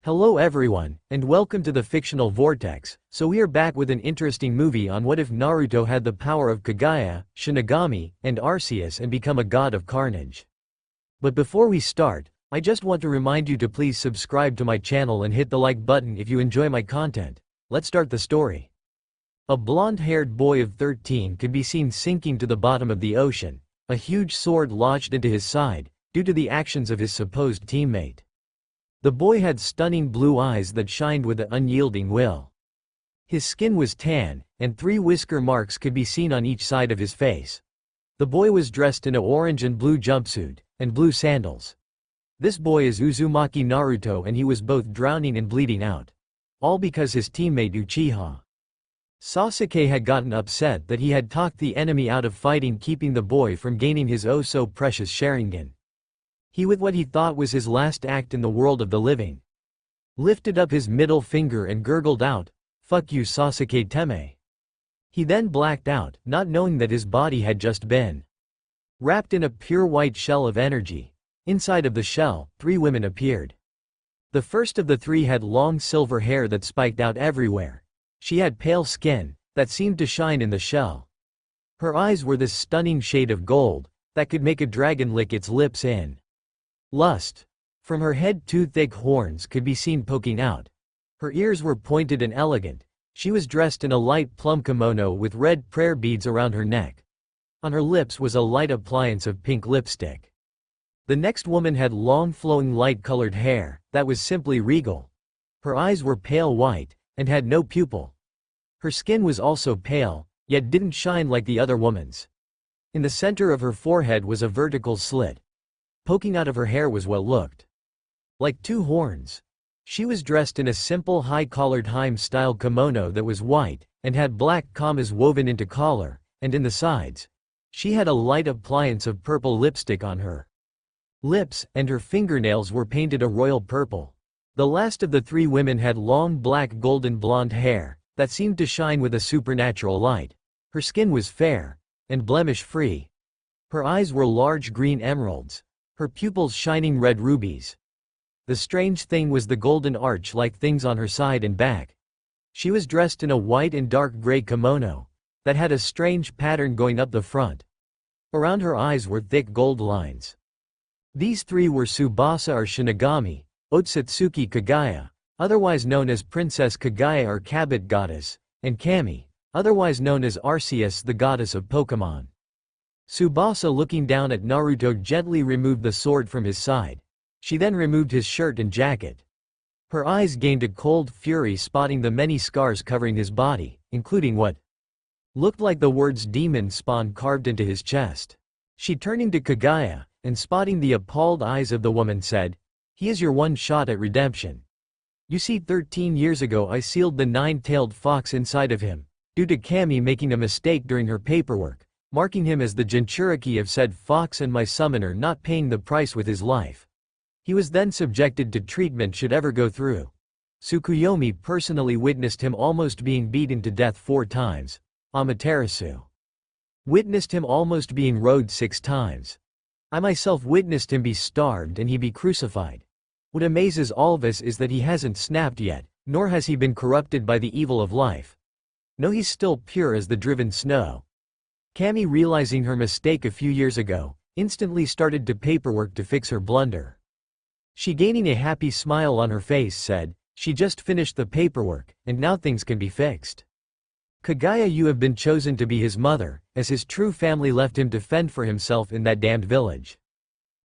Hello everyone, and welcome to the fictional Vortex. So we are back with an interesting movie on what if Naruto had the power of Kaguya, Shinigami, and Arceus and become a god of Carnage. But before we start, I just want to remind you to please subscribe to my channel and hit the like button if you enjoy my content. Let's start the story. A blonde-haired boy of 13 could be seen sinking to the bottom of the ocean, a huge sword lodged into his side, due to the actions of his supposed teammate. The boy had stunning blue eyes that shined with an unyielding will. His skin was tan, and 3 whisker marks could be seen on each side of his face. The boy was dressed in an orange and blue jumpsuit, and blue sandals. This boy is Uzumaki Naruto, and he was both drowning and bleeding out. All because his teammate Uchiha Sasuke had gotten upset that he had talked the enemy out of fighting, keeping the boy from gaining his oh-so-precious Sharingan. He, with what he thought was his last act in the world of the living, lifted up his middle finger and gurgled out, "Fuck you Sasuke Teme." He then blacked out, not knowing that his body had just been wrapped in a pure white shell of energy. Inside of the shell, 3 women appeared. The first of the 3 had long silver hair that spiked out everywhere. She had pale skin that seemed to shine in the shell. Her eyes were this stunning shade of gold that could make a dragon lick its lips in lust. From her head 2 thick horns could be seen poking out. Her ears were pointed and elegant. She was dressed in a light plum kimono with red prayer beads around her neck. On her lips was a light appliance of pink lipstick. The next woman had long flowing light-colored hair that was simply regal. Her eyes were pale white, and had no pupil. Her skin was also pale, yet didn't shine like the other woman's. In the center of her forehead was a vertical slit. Poking out of her hair was what looked like 2 horns. She was dressed in a simple high-collared Heim-style kimono that was white, and had black commas woven into collar, and in the sides. She had a light appliance of purple lipstick on her lips, and her fingernails were painted a royal purple. The last of the 3 women had long black golden blonde hair that seemed to shine with a supernatural light. Her skin was fair and blemish-free. Her eyes were large green emeralds, her pupils shining red rubies. The strange thing was the golden arch-like things on her side and back. She was dressed in a white and dark gray kimono that had a strange pattern going up the front. Around her eyes were thick gold lines. These 3 were Tsubasa or Shinigami, Otsutsuki Kaguya, otherwise known as Princess Kaguya or Cabot Goddess, and Kami, otherwise known as Arceus, the goddess of Pokemon. Tsubasa, looking down at Naruto, gently removed the sword from his side. She then removed his shirt and jacket. Her eyes gained a cold fury, spotting the many scars covering his body, including what looked like the words "demon spawn" carved into his chest. She, turning to Kaguya, and spotting the appalled eyes of the woman, said, "He is your one shot at redemption. You see, 13 years ago I sealed the 9-tailed fox inside of him, due to Kami making a mistake during her paperwork, marking him as the Jinchuriki of said fox and my summoner not paying the price with his life. He was then subjected to treatment should ever go through. Tsukuyomi personally witnessed him almost being beaten to death 4 times. Amaterasu witnessed him almost being rode 6 times. I myself witnessed him be starved and he be crucified. What amazes all of us is that he hasn't snapped yet, nor has he been corrupted by the evil of life. No, he's still pure as the driven snow." Kami, realizing her mistake a few years ago, instantly started to paperwork to fix her blunder. She, gaining a happy smile on her face, said, "She just finished the paperwork, and now things can be fixed. Kaguya, you have been chosen to be his mother, as his true family left him to fend for himself in that damned village.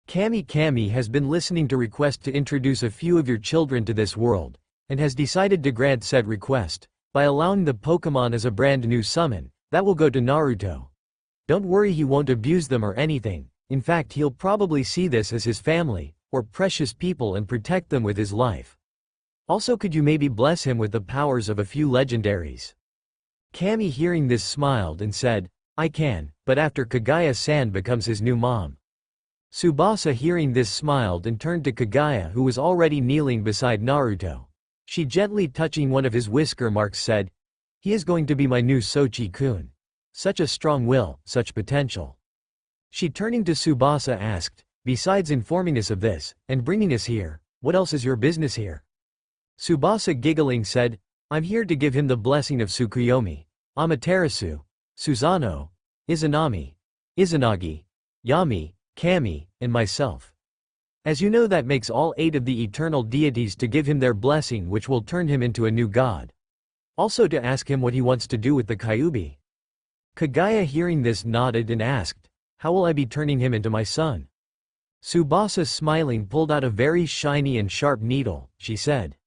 Kami has been listening to request to introduce a few of your children to this world, and has decided to grant said request, by allowing the Pokemon as a brand new summon, that will go to Naruto. Don't worry, he won't abuse them or anything. In fact, he'll probably see this as his family, or precious people, and protect them with his life. Also, could you maybe bless him with the powers of a few legendaries?" Kami, hearing this, smiled and said, "I can, but after Kaguya-san becomes his new mom." Tsubasa, hearing this, smiled and turned to Kaguya, who was already kneeling beside Naruto. She, gently touching one of his whisker marks, said, "He is going to be my new Sochi-kun. Such a strong will, such potential." She, turning to Tsubasa, asked, "Besides informing us of this, and bringing us here, what else is your business here?" Tsubasa giggling said, I'm here to give him the blessing of Tsukuyomi, Amaterasu, Susanoo, Izanami, Izanagi, Yami, Kami, and myself. As you know, that makes all 8 of the eternal deities to give him their blessing, which will turn him into a new god. Also to ask him what he wants to do with the Kyuubi. Kaguya hearing this nodded and asked, how will I be turning him into my son? Tsubasa smiling pulled out a very shiny and sharp needle, she said.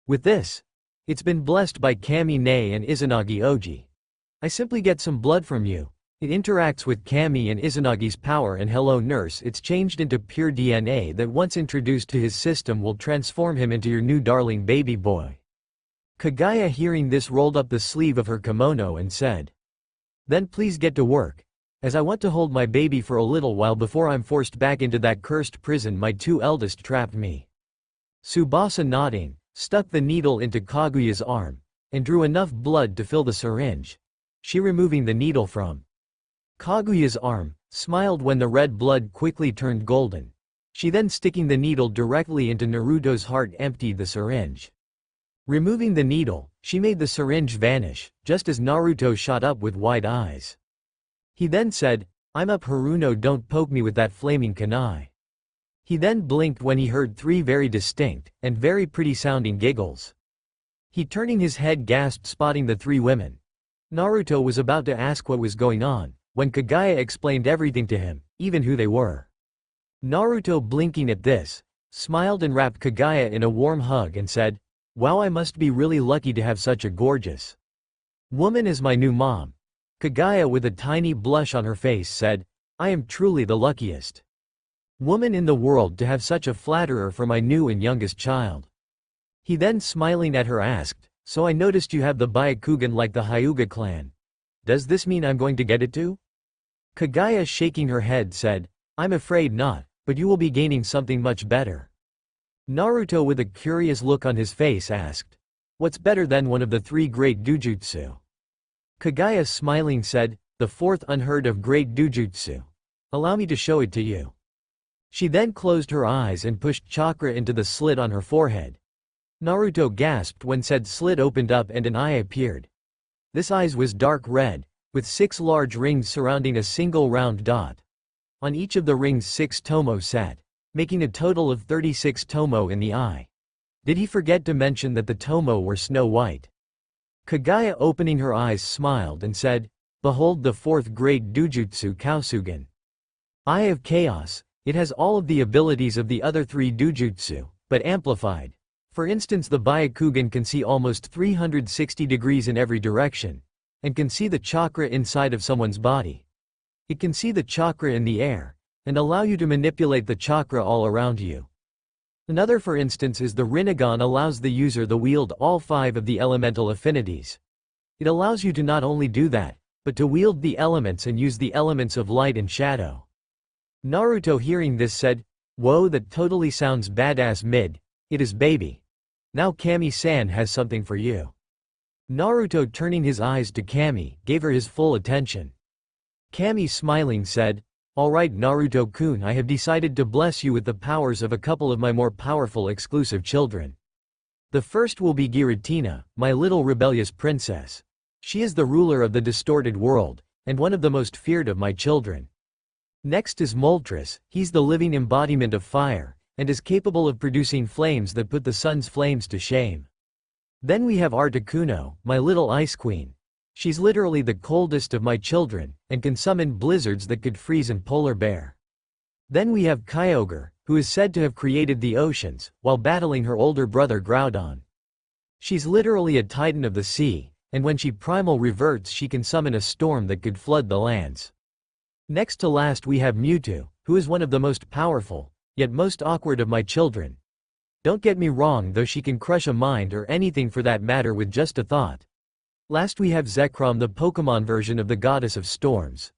With this, it's been blessed by Kami Ne and Izanagi Oji. I simply get some blood from you. It interacts with Kami and Izanagi's power, and hello nurse, it's changed into pure DNA that once introduced to his system will transform him into your new darling baby boy. Kaguya hearing this rolled up the sleeve of her kimono and said, then please get to work, as I want to hold my baby for a little while before I'm forced back into that cursed prison my 2 eldest trapped me. Tsubasa nodding, stuck the needle into Kaguya's arm, and drew enough blood to fill the syringe. She removing the needle from Kaguya's arm, smiled when the red blood quickly turned golden. She then sticking the needle directly into Naruto's heart emptied the syringe. Removing the needle, she made the syringe vanish, just as Naruto shot up with wide eyes. He then said, I'm up Haruno, don't poke me with that flaming kunai. He then blinked when he heard 3 very distinct, and very pretty sounding giggles. He turning his head gasped spotting the 3 women. Naruto was about to ask what was going on, when Kaguya explained everything to him, even who they were. Naruto blinking at this, smiled and wrapped Kaguya in a warm hug and said, wow, I must be really lucky to have such a gorgeous woman as my new mom. Kaguya with a tiny blush on her face said, I am truly the luckiest woman in the world to have such a flatterer for my new and youngest child. He then smiling at her asked, so I noticed you have the Byakugan like the Hyuga clan. Does this mean I'm going to get it too? Kaguya shaking her head said, I'm afraid not, but you will be gaining something much better. Naruto with a curious look on his face asked, what's better than one of the 3 great dujutsu? Kaguya smiling said, the 4th unheard of great dujutsu. Allow me to show it to you. She then closed her eyes and pushed chakra into the slit on her forehead. Naruto gasped when said slit opened up and an eye appeared. This eye was dark red, with 6 large rings surrounding a single round dot. On each of the rings 6 tomo sat, making a total of 36 tomo in the eye. Did he forget to mention that the tomo were snow white? Kaguya opening her eyes smiled and said, behold the 4th great dujutsu Kausugan. Eye of Chaos. It has all of the abilities of the other 3 dujutsu, but amplified. For instance, the Byakugan can see almost 360 degrees in every direction, and can see the chakra inside of someone's body. It can see the chakra in the air, and allow you to manipulate the chakra all around you. Another for instance is the Rinnegan, allows the user to wield all 5 of the elemental affinities. It allows you to not only do that, but to wield the elements and use the elements of light and shadow. Naruto hearing this said, whoa, that totally sounds badass mid, it is baby. Now Kami-san has something for you. Naruto turning his eyes to Kami, gave her his full attention. Kami smiling said, alright Naruto-kun, I have decided to bless you with the powers of a couple of my more powerful exclusive children. The first will be Giratina, my little rebellious princess. She is the ruler of the distorted world, and one of the most feared of my children. Next is Moltres, he's the living embodiment of fire, and is capable of producing flames that put the sun's flames to shame. Then we have Articuno, my little ice queen. She's literally the coldest of my children, and can summon blizzards that could freeze an polar bear. Then we have Kyogre, who is said to have created the oceans, while battling her older brother Groudon. She's literally a titan of the sea, and when she primal reverts she can summon a storm that could flood the lands. Next to last we have Mewtwo, who is one of the most powerful, yet most awkward of my children. Don't get me wrong though, she can crush a mind or anything for that matter with just a thought. Last we have Zekrom, the Pokemon version of the goddess of storms.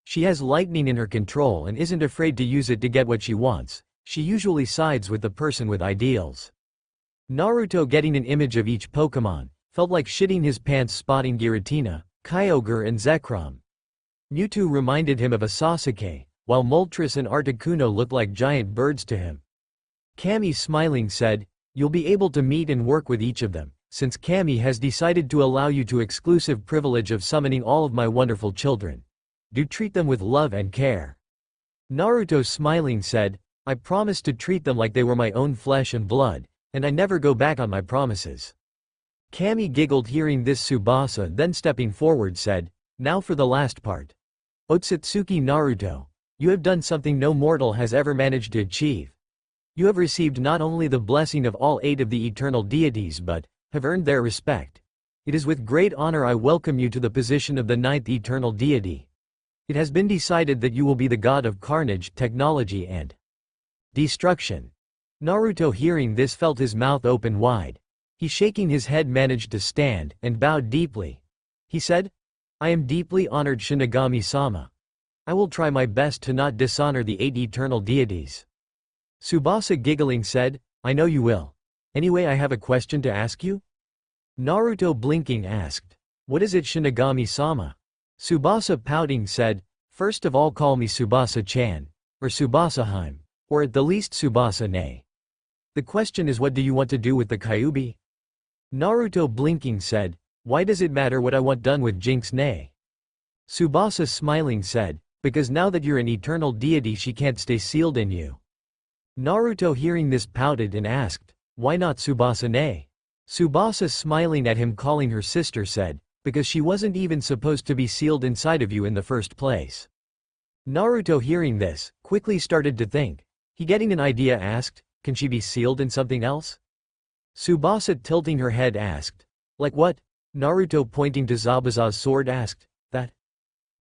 She has lightning in her control and isn't afraid to use it to get what she wants. She usually sides with the person with ideals. Naruto getting an image of each Pokemon, felt like shitting his pants spotting Giratina, Kyogre and Zekrom. Mewtwo reminded him of a Sasuke, while Moltres and Articuno looked like giant birds to him. Kami smiling said, You'll be able to meet and work with each of them, since Kami has decided to allow you to exclusive privilege of summoning all of my wonderful children. Do treat them with love and care." Naruto smiling said, "I promise to treat them like they were my own flesh and blood, and I never go back on my promises." Kami giggled hearing this. Tsubasa then stepping forward said, "Now for the last part. Otsutsuki Naruto, you have done something no mortal has ever managed to achieve. You have received not only the blessing of all 8 of the eternal deities but have earned their respect. It is with great honor I welcome you to the position of the 9th eternal deity. It has been decided that you will be the god of carnage, technology and destruction." Naruto hearing this felt his mouth open wide. He shaking his head managed to stand and bowed deeply. He said, "I am deeply honored Shinigami-sama. I will try my best to not dishonor the 8 eternal deities." Tsubasa giggling said, "I know you will. Anyway, I have a question to ask you?" Naruto blinking asked, "What is it, Shinigami-sama?" Tsubasa pouting said, "First of all call me Tsubasa-chan, or Tsubasa-heim, or at the least Tsubasa-ne. The question is, what do you want to do with the Kyuubi?" Naruto blinking said, "Why does it matter what I want done with Jinx-ne?" Tsubasa smiling said, "Because now that you're an eternal deity she can't stay sealed in you." Naruto hearing this pouted and asked, "Why not Tsubasa-ne?" Tsubasa smiling at him calling her sister said, "Because she wasn't even supposed to be sealed inside of you in the first place." Naruto hearing this, quickly started to think. He getting an idea asked, "Can she be sealed in something else?" Tsubasa tilting her head asked, "Like what?" Naruto pointing to Zabuza's sword asked, "That?"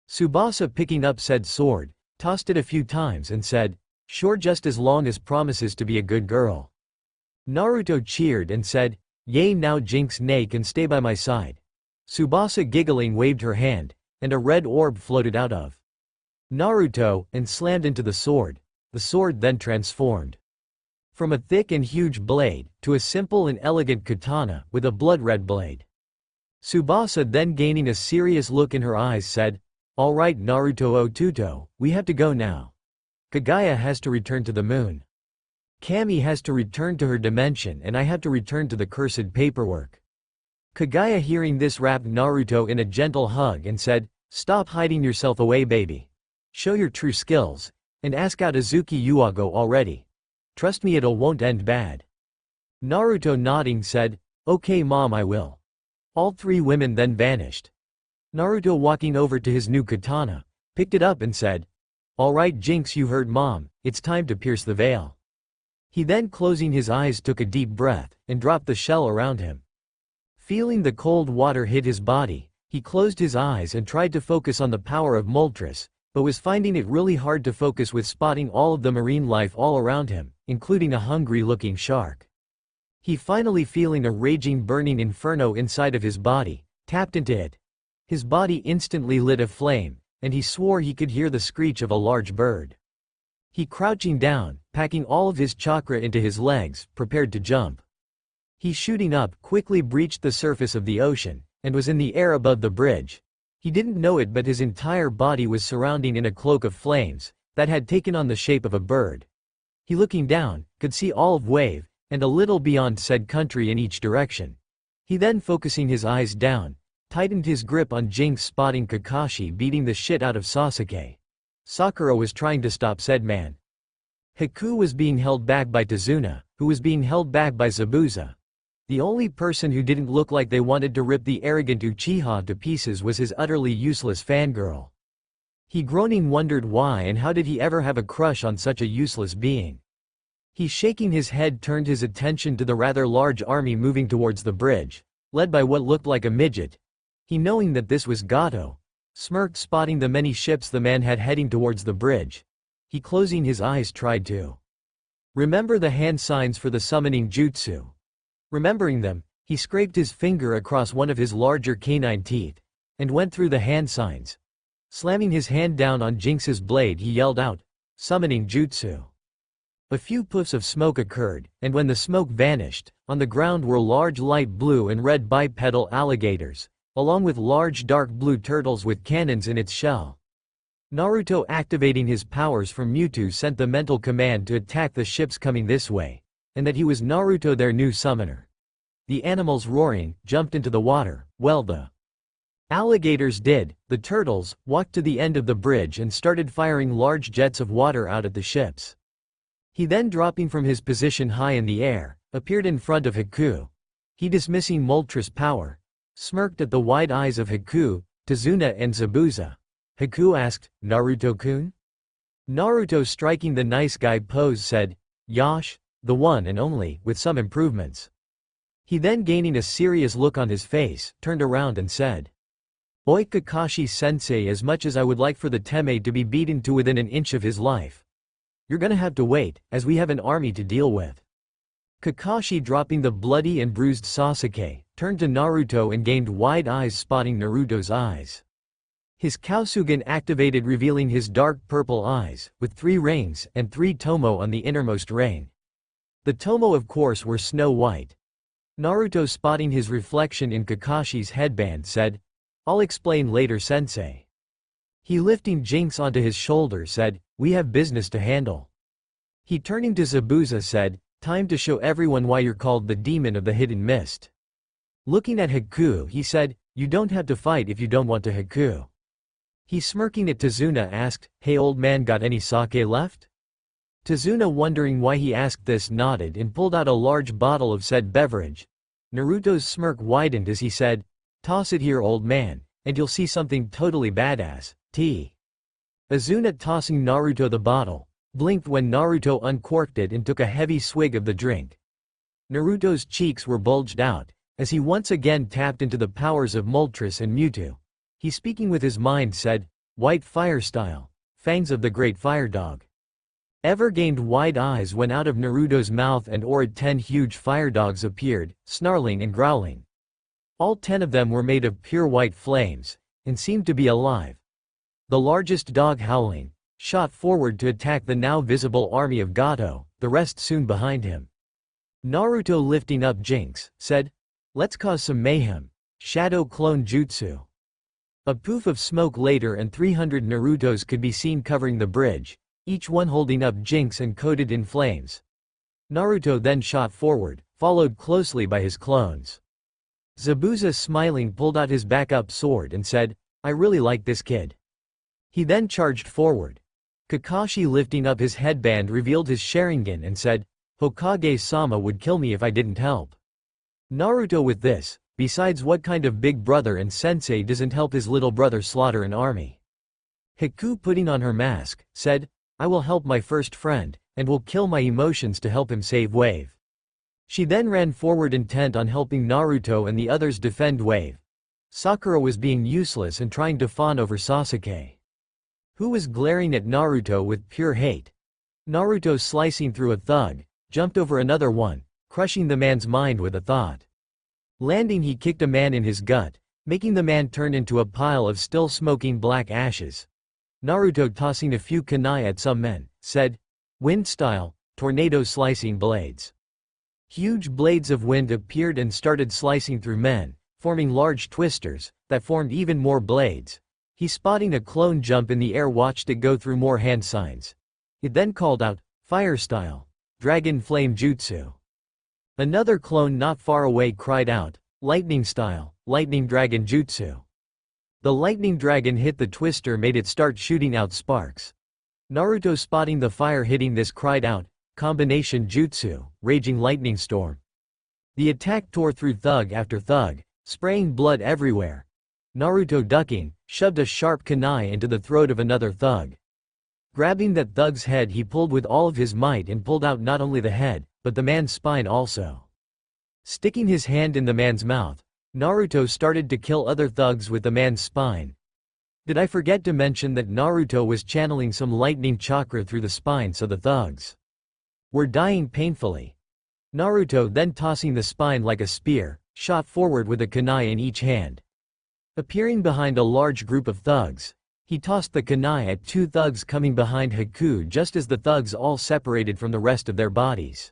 Tsubasa picking up said sword, tossed it a few times and said, "Sure, just as long as promises to be a good girl." Naruto cheered and said, "Yay, now Jinx-ne can stay by my side." Tsubasa giggling waved her hand, and a red orb floated out of Naruto, and slammed into the sword. The sword then transformed from a thick and huge blade, to a simple and elegant katana, with a blood-red blade. Tsubasa then gaining a serious look in her eyes said, "Alright Naruto Otuto, we have to go now. Kaguya has to return to the moon. Kami has to return to her dimension and I have to return to the cursed paperwork." Kaguya hearing this wrapped Naruto in a gentle hug and said, "Stop hiding yourself away, baby. Show your true skills, and ask out Azuki Uago already. Trust me, it'll won't end bad." Naruto nodding said, "Okay mom, I will." All 3 women then vanished. Naruto walking over to his new katana, picked it up and said, "Alright Jinx, you heard mom, it's time to pierce the veil." He then closing his eyes took a deep breath, and dropped the shell around him. Feeling the cold water hit his body, he closed his eyes and tried to focus on the power of Moltres, but was finding it really hard to focus with spotting all of the marine life all around him, including a hungry-looking shark. He finally feeling a raging burning inferno inside of his body, tapped into it. His body instantly lit aflame, and he swore he could hear the screech of a large bird. He crouching down, packing all of his chakra into his legs, prepared to jump. He shooting up, quickly breached the surface of the ocean, and was in the air above the bridge. He didn't know it, but his entire body was surrounding in a cloak of flames, that had taken on the shape of a bird. He looking down, could see all of wave, and a little beyond said country in each direction. He then focusing his eyes down, tightened his grip on Jinx, spotting Kakashi beating the shit out of Sasuke. Sakura was trying to stop said man. Haku was being held back by Tazuna, who was being held back by Zabuza. The only person who didn't look like they wanted to rip the arrogant Uchiha to pieces was his utterly useless fangirl. He groaning wondered why and how did he ever have a crush on such a useless being. He shaking his head turned his attention to the rather large army moving towards the bridge, led by what looked like a midget. He knowing that this was Gato, smirked spotting the many ships the man had heading towards the bridge. He closing his eyes tried to remember the hand signs for the summoning jutsu. Remembering them, he scraped his finger across one of his larger canine teeth, and went through the hand signs. Slamming his hand down on Jinx's blade he yelled out, "Summoning jutsu." A few puffs of smoke occurred, and when the smoke vanished, on the ground were large light blue and red bipedal alligators, along with large dark blue turtles with cannons in its shell. Naruto activating his powers from Mewtwo sent the mental command to attack the ships coming this way. and that he was Naruto, their new summoner. The animals, roaring, jumped into the water, while the alligators did. The turtles walked to the end of the bridge and started firing large jets of water out at the ships. He then, dropping from his position high in the air, appeared in front of Haku. He, dismissing Moltres' power, smirked at the wide eyes of Haku, Tazuna and Zabuza. Haku asked, "Naruto-kun?" Naruto, striking the nice guy pose, said, "Yosh, the one and only, with some improvements." He then, gaining a serious look on his face, turned around and said, "Oi Kakashi-sensei, as much as I would like for the Teme to be beaten to within an inch of his life, you're gonna have to wait, as we have an army to deal with." Kakashi, dropping the bloody and bruised Sasuke, turned to Naruto and gained wide eyes, spotting Naruto's eyes. His Kausugan activated, revealing his dark purple eyes, with 3 rings and 3 tomo on the innermost ring. The tomo, of course, were snow white. Naruto, spotting his reflection in Kakashi's headband, said, "I'll explain later, sensei." He, lifting Jinx onto his shoulder, said, "We have business to handle." He, turning to Zabuza, said, "Time to show everyone why you're called the Demon of the Hidden Mist." Looking at Haku, he said, "You don't have to fight if you don't want to." Haku, he, smirking at Tazuna, asked, "Hey old man, got any sake left?" Tazuna, wondering why he asked this, nodded and pulled out a large bottle of said beverage. Naruto's smirk widened as he said, "Toss it here old man, and you'll see something totally badass, tea." Azuna, tossing Naruto the bottle, blinked when Naruto uncorked it and took a heavy swig of the drink. Naruto's cheeks were bulged out, as he once again tapped into the powers of Moltres and Mewtwo. He, speaking with his mind, said, "White fire style, fangs of the great fire dog." Ever gained wide eyes when out of Naruto's mouth and aura 10 huge fire dogs appeared, snarling and growling. All 10 of them were made of pure white flames, and seemed to be alive. The largest dog, howling, shot forward to attack the now visible army of Gato, the rest soon behind him. Naruto, lifting up Jinx, said, "Let's cause some mayhem. Shadow clone jutsu." A poof of smoke later and 300 Narutos could be seen covering the bridge, each one holding up Jinx and coated in flames. Naruto then shot forward, followed closely by his clones. Zabuza, smiling, pulled out his backup sword and said, "I really like this kid." He then charged forward. Kakashi, lifting up his headband, revealed his Sharingan and said, "Hokage-sama would kill me if I didn't help." Naruto, with this, besides, what kind of big brother and sensei doesn't help his little brother slaughter an army? Haku, putting on her mask, said, "I will help my first friend, and will kill my emotions to help him save Wave." She then ran forward, intent on helping Naruto and the others defend Wave. Sakura was being useless and trying to fawn over Sasuke, who was glaring at Naruto with pure hate. Naruto, slicing through a thug, jumped over another one, crushing the man's mind with a thought. Landing, he kicked a man in his gut, making the man turn into a pile of still smoking black ashes. Naruto, tossing a few kunai at some men, said, "Wind style, tornado slicing blades." Huge blades of wind appeared and started slicing through men, forming large twisters, that formed even more blades. He, spotting a clone jump in the air, watched it go through more hand signs. It then called out, "Fire style, dragon flame jutsu." Another clone not far away cried out, "Lightning style, lightning dragon jutsu." The lightning dragon hit the twister, made it start shooting out sparks. Naruto, spotting the fire hitting this, cried out, "Combination jutsu, raging lightning storm." The attack tore through thug after thug, spraying blood everywhere. Naruto, ducking, shoved a sharp kunai into the throat of another thug. Grabbing that thug's head, he pulled with all of his might and pulled out not only the head, but the man's spine also. Sticking his hand in the man's mouth, Naruto started to kill other thugs with the man's spine. Did I forget to mention that Naruto was channeling some lightning chakra through the spine, so the thugs were dying painfully. Naruto, then tossing the spine like a spear, shot forward with a kunai in each hand. Appearing behind a large group of thugs, he tossed the kunai at 2 thugs coming behind Haku just as the thugs all separated from the rest of their bodies.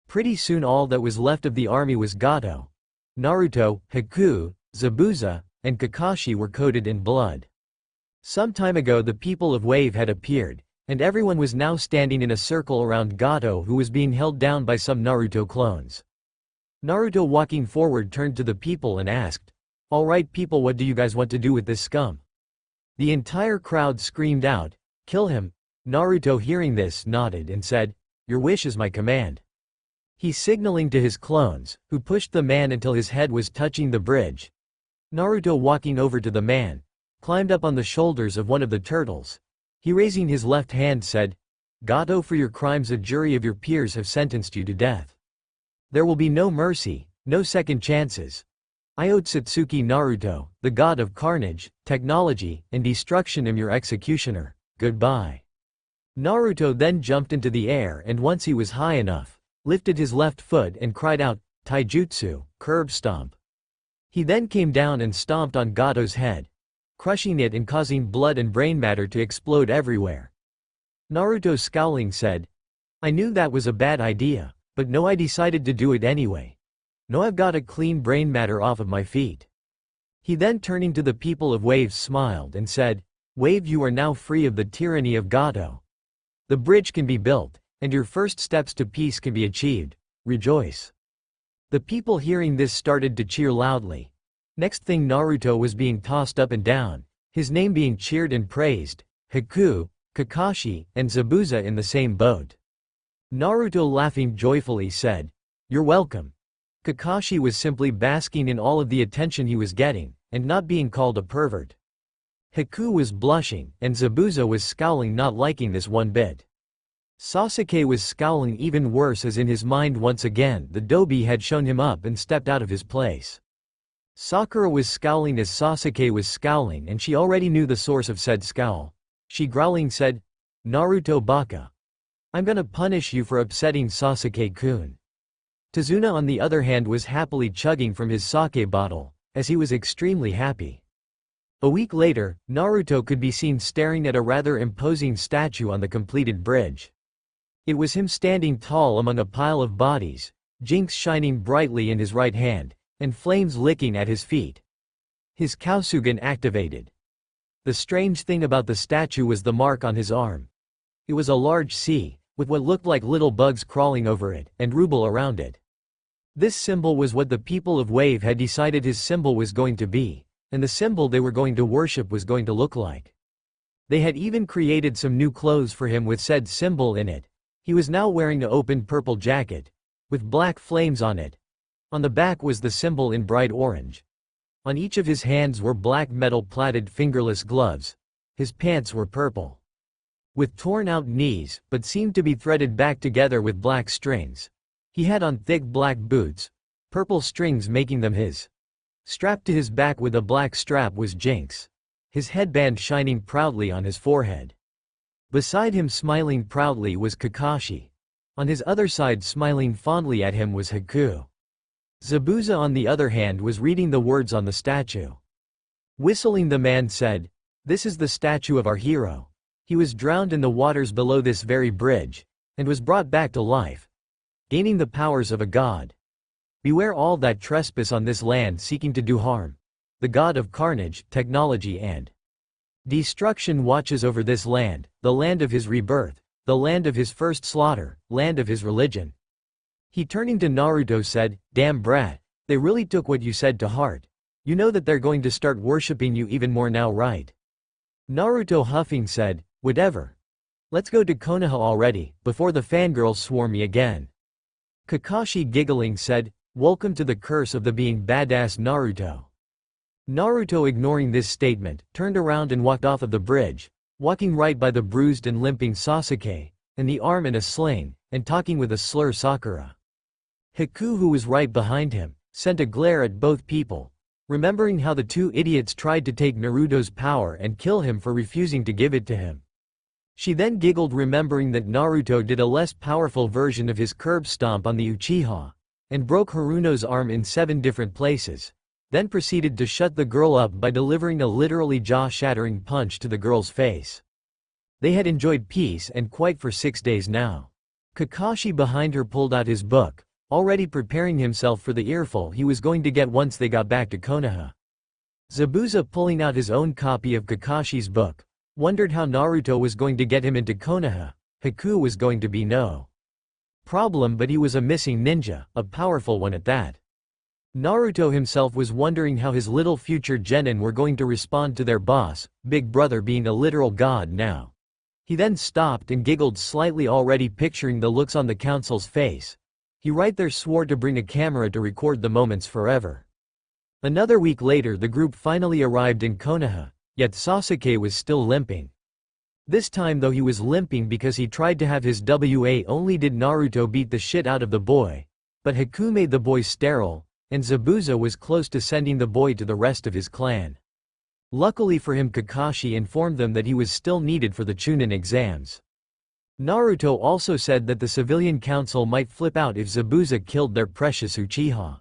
Pretty soon all that was left of the army was Gato. Naruto, Haku, Zabuza, and Kakashi were coated in blood. Some time ago the people of Wave had appeared, and everyone was now standing in a circle around Gato, who was being held down by some Naruto clones. Naruto, walking forward, turned to the people and asked, "Alright people, what do you guys want to do with this scum?" The entire crowd screamed out, "Kill him!" Naruto, hearing this, nodded and said, "Your wish is my command." He signaling to his clones, who pushed the man until his head was touching the bridge. Naruto, walking over to the man, climbed up on the shoulders of one of the turtles. He, raising his left hand, said, "Gato, for your crimes a jury of your peers have sentenced you to death. There will be no mercy, no second chances. I, Otsutsuki Naruto, the god of carnage, technology, and destruction, am your executioner. Goodbye." Naruto then jumped into the air, and once he was high enough, lifted his left foot and cried out, "Taijutsu, curb stomp." He then came down and stomped on Gato's head, crushing it and causing blood and brain matter to explode everywhere. Naruto, scowling, said, "I knew that was a bad idea, but no, I decided to do it anyway. No, I've got to clean brain matter off of my feet." He then, turning to the people of Wave, smiled and said, "Wave, you are now free of the tyranny of Gato. The bridge can be built, and your first steps to peace can be achieved. Rejoice." The people, hearing this, started to cheer loudly. Next thing, Naruto was being tossed up and down, his name being cheered and praised. Haku, Kakashi, and Zabuza in the same boat. Naruto, laughing joyfully, said, "You're welcome." Kakashi was simply basking in all of the attention he was getting, and not being called a pervert. Haku was blushing, and Zabuza was scowling, not liking this one bit. Sasuke was scowling even worse, as in his mind once again the Dobi had shown him up and stepped out of his place. Sakura was scowling as Sasuke was scowling, and she already knew the source of said scowl. She, growling, said, "Naruto baka. I'm gonna punish you for upsetting Sasuke-kun." Tazuna, on the other hand, was happily chugging from his sake bottle, as he was extremely happy. A week later, Naruto could be seen staring at a rather imposing statue on the completed bridge. It was him standing tall among a pile of bodies, Jinx shining brightly in his right hand, and flames licking at his feet. His Kasugan activated. The strange thing about the statue was the mark on his arm. It was a large C, with what looked like little bugs crawling over it, and ruble around it. This symbol was what the people of Wave had decided his symbol was going to be, and the symbol they were going to worship was going to look like. They had even created some new clothes for him with said symbol in it. He was now wearing an open purple jacket, with black flames on it. On the back was the symbol in bright orange. On each of his hands were black metal plaited fingerless gloves. His pants were purple, with torn out knees, but seemed to be threaded back together with black strings. He had on thick black boots, purple strings making them his. Strapped to his back with a black strap was Jinx, his headband shining proudly on his forehead. Beside him, smiling proudly, was Kakashi. On his other side, smiling fondly at him, was Haku. Zabuza, on the other hand, was reading the words on the statue. Whistling, the man said, "This is the statue of our hero. He was drowned in the waters below this very bridge, and was brought back to life, gaining the powers of a god. Beware all that trespass on this land seeking to do harm. The god of carnage, technology, and destruction watches over this land, the land of his rebirth, the land of his first slaughter, land of his religion." He, turning to Naruto, said, "Damn brat, they really took what you said to heart. You know that they're going to start worshipping you even more now, right?" Naruto, huffing, said, "Whatever. Let's go to Konoha already, before the fangirls swarm me again." Kakashi, giggling, said, "Welcome to the curse of the being badass, Naruto." Naruto, ignoring this statement, turned around and walked off of the bridge, walking right by the bruised and limping Sasuke, and the arm in a sling, and talking with a slur Sakura. Haku, who was right behind him, sent a glare at both people, remembering how the two idiots tried to take Naruto's power and kill him for refusing to give it to him. She then giggled, remembering that Naruto did a less powerful version of his curb stomp on the Uchiha, and broke Haruno's arm in 7 different places, then proceeded to shut the girl up by delivering a literally jaw-shattering punch to the girl's face. They had enjoyed peace and quiet for 6 days now. Kakashi, behind her, pulled out his book, already preparing himself for the earful he was going to get once they got back to Konoha. Zabuza, pulling out his own copy of Kakashi's book, Wondered how Naruto was going to get him into Konoha. Haku was going to be no problem, but he was a missing ninja, a powerful one at that. Naruto himself was wondering how his little future genin were going to respond to their boss, Big Brother being a literal god now. He then stopped and giggled slightly, already picturing the looks on the council's face. He right there swore to bring a camera to record the moments forever. Another week later the group finally arrived in Konoha, yet Sasuke was still limping. This time though he was limping because he tried to have his WA. Only did Naruto beat the shit out of the boy, but Haku made the boy sterile, and Zabuza was close to sending the boy to the rest of his clan. Luckily for him, Kakashi informed them that he was still needed for the Chunin exams. Naruto also said that the civilian council might flip out if Zabuza killed their precious Uchiha.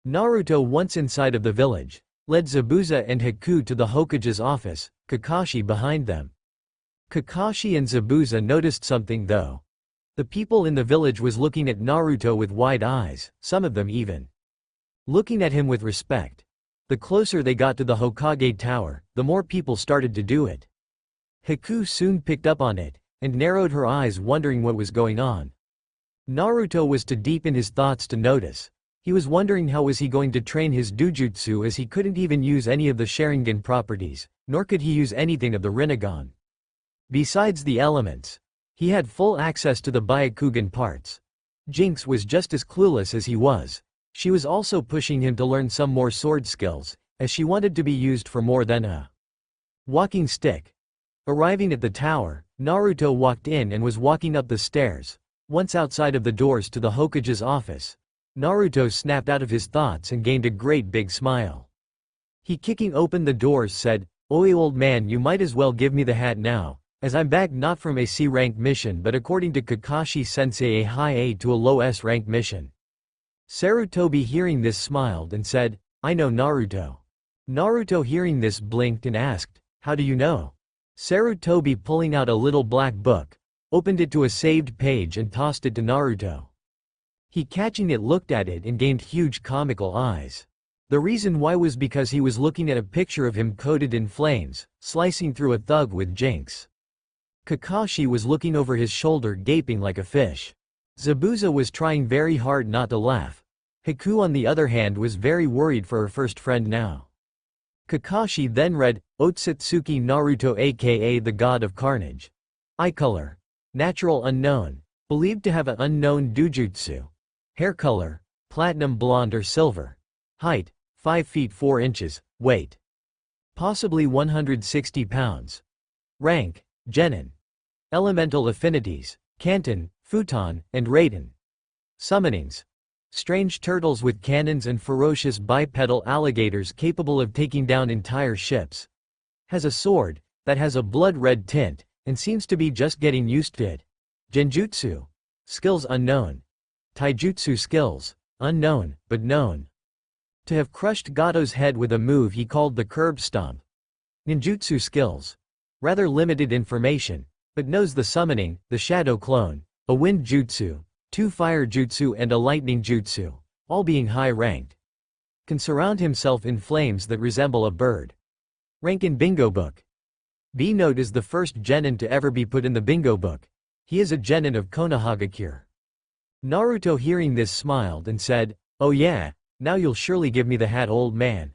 Naruto, once inside of the village, led Zabuza and Haku to the Hokage's office, Kakashi behind them. Kakashi and Zabuza noticed something though. The people in the village was looking at Naruto with wide eyes, some of them even looking at him with respect. The closer they got to the Hokage tower, the more people started to do it. Haku soon picked up on it, and narrowed her eyes wondering what was going on. Naruto was too deep in his thoughts to notice. He was wondering how was he going to train his Dujutsu, as he couldn't even use any of the Sharingan properties, nor could he use anything of the Rinnegan. Besides the elements, he had full access to the Byakugan parts. Jinx was just as clueless as he was. She was also pushing him to learn some more sword skills, as she wanted to be used for more than a walking stick. Arriving at the tower, Naruto walked in and was walking up the stairs. Once outside of the doors to the Hokage's office, Naruto snapped out of his thoughts and gained a great big smile. He, kicking open the doors, said, "Oi old man, you might as well give me the hat now, as I'm back not from a C-rank mission but according to Kakashi-sensei a high A to a low S-rank mission." Sarutobi hearing this smiled and said, "I know Naruto." Naruto hearing this blinked and asked, "How do you know?" Sarutobi, pulling out a little black book, opened it to a saved page and tossed it to Naruto. He, catching it, looked at it and gained huge comical eyes. The reason why was because he was looking at a picture of him coated in flames, slicing through a thug with Jinx. Kakashi was looking over his shoulder gaping like a fish. Zabuza was trying very hard not to laugh. Haku on the other hand was very worried for her first friend now. Kakashi then read, Otsutsuki Naruto aka the god of Carnage. Eye color. Natural unknown. Believed to have an unknown Dujutsu. Hair color. Platinum blonde or silver. Height. 5 feet 4 inches. Weight. Possibly 160 pounds. Rank. Genin. Elemental affinities. Kanton, Futon, and Raiden. Summonings. Strange turtles with cannons and ferocious bipedal alligators capable of taking down entire ships. Has a sword that has a blood-red tint, and seems to be just getting used to it. Genjutsu. Skills unknown. Taijutsu skills. Unknown, but known. To have crushed Gato's head with a move he called the curb stomp. Ninjutsu skills. Rather limited information, but knows the summoning, the shadow clone, a wind jutsu, 2 fire jutsu and a lightning jutsu, all being high-ranked. Can surround himself in flames that resemble a bird. Rank in bingo book. B-Note is the first genin to ever be put in the bingo book. He is a genin of Konohagakure. Naruto hearing this smiled and said, "Oh yeah, now you'll surely give me the hat, old man."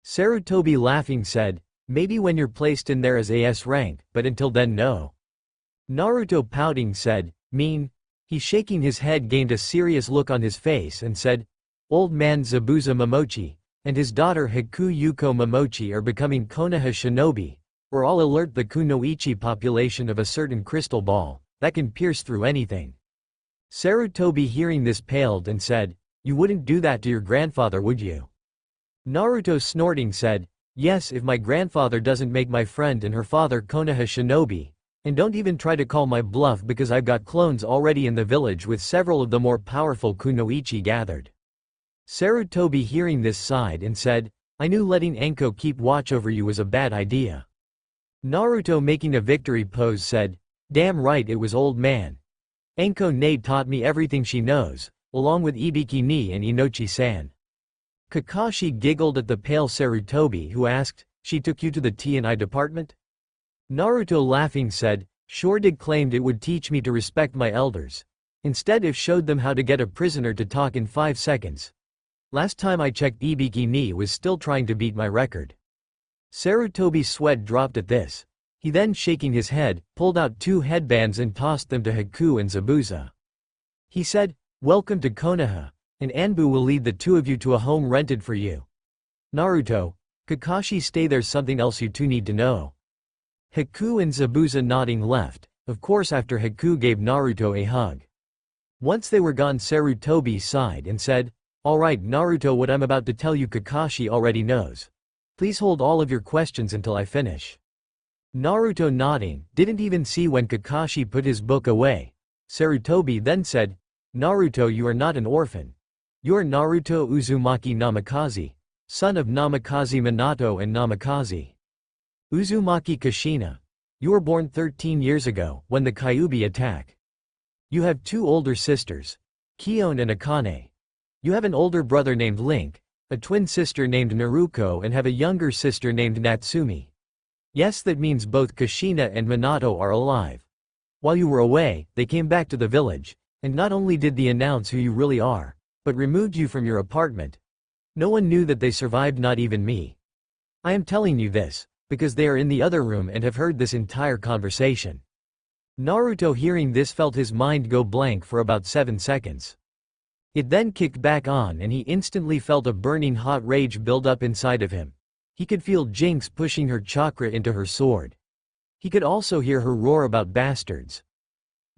Sarutobi laughing said, "Maybe when you're placed in there as AS rank, but until then no." Naruto pouting said, "Mean?" He, shaking his head, gained a serious look on his face and said, "Old man Zabuza Momochi and his daughter Haku Yuko Momochi are becoming Konoha shinobi, or I'll alert the Kunoichi population of a certain crystal ball that can pierce through anything." Sarutobi hearing this paled and said, "You wouldn't do that to your grandfather, would you?" Naruto snorting said, "Yes, if my grandfather doesn't make my friend and her father Konoha shinobi, and don't even try to call my bluff because I've got clones already in the village with several of the more powerful Kunoichi gathered." Sarutobi hearing this sighed and said, "I knew letting Enko keep watch over you was a bad idea." Naruto making a victory pose said, "Damn right it was, old man. Enko Nade taught me everything she knows, along with Ibiki ni and Inochi-san." Kakashi giggled at the pale Sarutobi, who asked, "She took you to the T&I department?" Naruto laughing said, sure did claimed it would teach me to respect my elders. Instead it showed them how to get a prisoner to talk in 5 seconds. Last time I checked Ibiki ni was still trying to beat my record. Sarutobi's sweat dropped at this. He then shaking his head, pulled out 2 headbands and tossed them to Haku and Zabuza. He said, welcome to Konoha, and Anbu will lead the 2 of you to a home rented for you. Naruto, Kakashi stay, there's something else you 2 need to know. Haku and Zabuza nodding left, of course after Haku gave Naruto a hug. Once they were gone Sarutobi sighed and said, alright Naruto, what I'm about to tell you Kakashi already knows. Please hold all of your questions until I finish. Naruto nodding, didn't even see when Kakashi put his book away. Sarutobi then said, Naruto, you are not an orphan. You are Naruto Uzumaki Namikaze, son of Namikaze Minato and Namikaze Uzumaki Kushina. You were born 13 years ago, when the Kyuubi attack. You have 2 older sisters, Kione and Akane. You have an older brother named Link, a twin sister named Naruko, and have a younger sister named Natsumi. Yes, that means both Kushina and Minato are alive. While you were away, they came back to the village, and not only did they announce who you really are, but removed you from your apartment. No one knew that they survived, not even me. I am telling you this, because they are in the other room and have heard this entire conversation. Naruto hearing this felt his mind go blank for about 7 seconds. It then kicked back on and he instantly felt a burning hot rage build up inside of him. He could feel Jinx pushing her chakra into her sword. He could also hear her roar about bastards.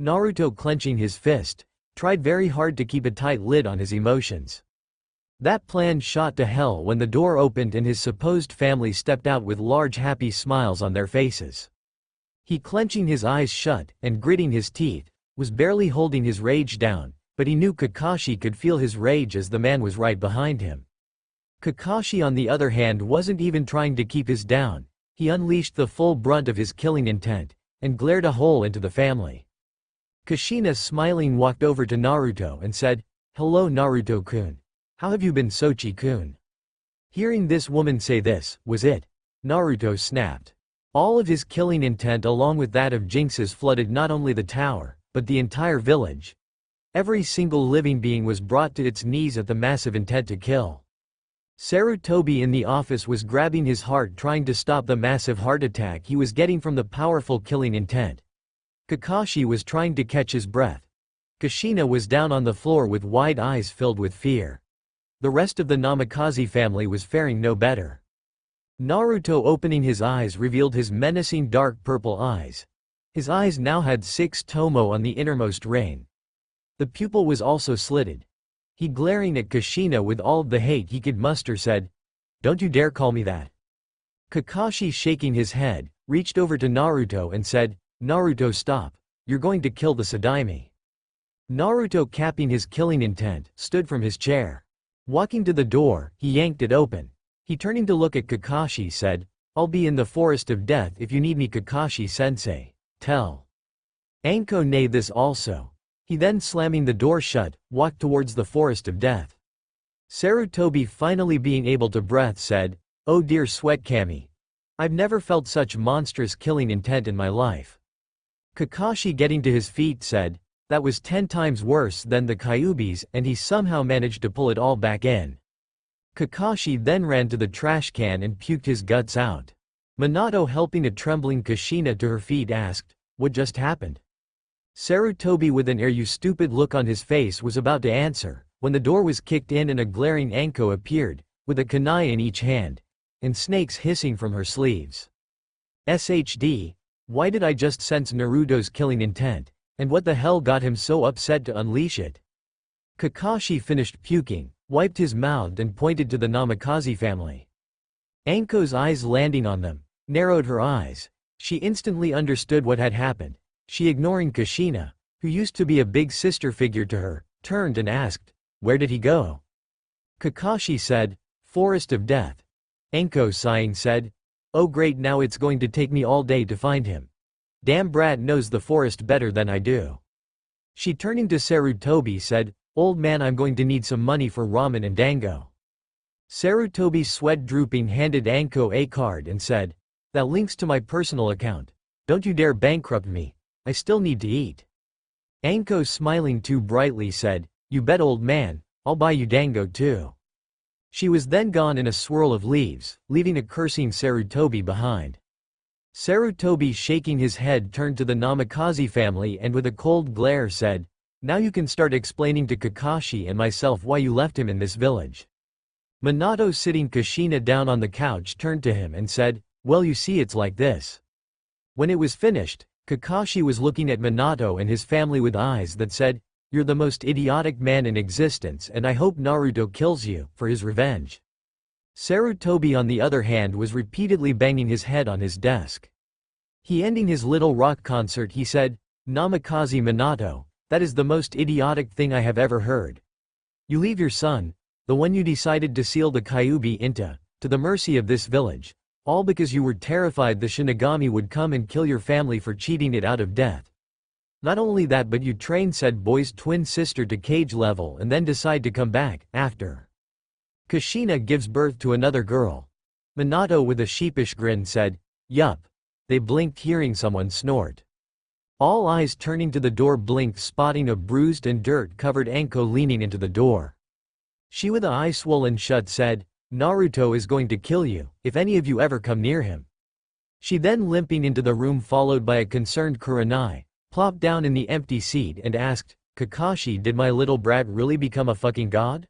Naruto clenching his fist, tried very hard to keep a tight lid on his emotions. That plan shot to hell when the door opened and his supposed family stepped out with large happy smiles on their faces. He clenching his eyes shut and gritting his teeth, was barely holding his rage down, but he knew Kakashi could feel his rage as the man was right behind him. Kakashi on the other hand wasn't even trying to keep his down, he unleashed the full brunt of his killing intent, and glared a hole into the family. Kushina smiling walked over to Naruto and said, hello Naruto-kun. How have you been Sochi-kun? Hearing this woman say this, was it? Naruto snapped. All of his killing intent along with that of Jinx's flooded not only the tower, but the entire village. Every single living being was brought to its knees at the massive intent to kill. Sarutobi in the office was grabbing his heart trying to stop the massive heart attack he was getting from the powerful killing intent. Kakashi was trying to catch his breath. Kushina was down on the floor with wide eyes filled with fear. The rest of the Namikaze family was faring no better. Naruto opening his eyes revealed his menacing dark purple eyes. His eyes now had 6 tomo on the innermost ring. The pupil was also slitted. He glaring at Kushina with all of the hate he could muster said, don't you dare call me that. Kakashi shaking his head, reached over to Naruto and said, Naruto stop, you're going to kill the Sadaime. Naruto capping his killing intent, stood from his chair. Walking to the door, he yanked it open. He turning to look at Kakashi said, I'll be in the forest of death if you need me Kakashi-sensei, tell Anko nay this also. He then slamming the door shut, walked towards the forest of death. Sarutobi finally being able to breath said, oh dear sweat Kami. I've never felt such monstrous killing intent in my life. Kakashi getting to his feet said, that was 10 times worse than the Kyuubi's and he somehow managed to pull it all back in. Kakashi then ran to the trash can and puked his guts out. Minato helping a trembling Kushina to her feet asked, what just happened? Sarutobi with an you stupid look on his face was about to answer, when the door was kicked in and a glaring Anko appeared, with a kunai in each hand, and snakes hissing from her sleeves. SHD, why did I just sense Naruto's killing intent, and what the hell got him so upset to unleash it? Kakashi finished puking, wiped his mouth and pointed to the Namikaze family. Anko's eyes landing on them, narrowed her eyes. She instantly understood what had happened. She ignoring Kushina, who used to be a big sister figure to her, turned and asked, where did he go? Kakashi said, forest of death. Anko sighing said, oh great, now it's going to take me all day to find him. Damn brat knows the forest better than I do. She turning to Sarutobi said, old man, I'm going to need some money for ramen and dango. Sarutobi sweat drooping handed Anko a card and said, that links to my personal account. Don't you dare bankrupt me. I still need to eat. Anko, smiling too brightly, said, "You bet, old man, I'll buy you dango too." She was then gone in a swirl of leaves, leaving a cursing Sarutobi behind. Sarutobi, shaking his head, turned to the Namikaze family and with a cold glare said, "Now you can start explaining to Kakashi and myself why you left him in this village." Minato, sitting Kushina down on the couch, turned to him and said, "Well, you see, it's like this." When it was finished, Kakashi was looking at Minato and his family with eyes that said, "You're the most idiotic man in existence, and I hope Naruto kills you, for his revenge." Sarutobi, on the other hand, was repeatedly banging his head on his desk. He ending his little rock concert, he said, "Namikaze Minato, that is the most idiotic thing I have ever heard. You leave your son, the one you decided to seal the Kyuubi into, to the mercy of this village, all because you were terrified the Shinigami would come and kill your family for cheating it out of death. Not only that, but you train said boy's twin sister to cage level and then decide to come back, after Kushina gives birth to another girl." Minato, with a sheepish grin, said, "Yup." They blinked, hearing someone snort. All eyes turning to the door blinked, spotting a bruised and dirt-covered Anko leaning into the door. She, with an eye swollen shut, said, "Naruto is going to kill you, if any of you ever come near him." She then, limping into the room followed by a concerned Kurenai, plopped down in the empty seat and asked, "Kakashi, did my little brat really become a fucking god?"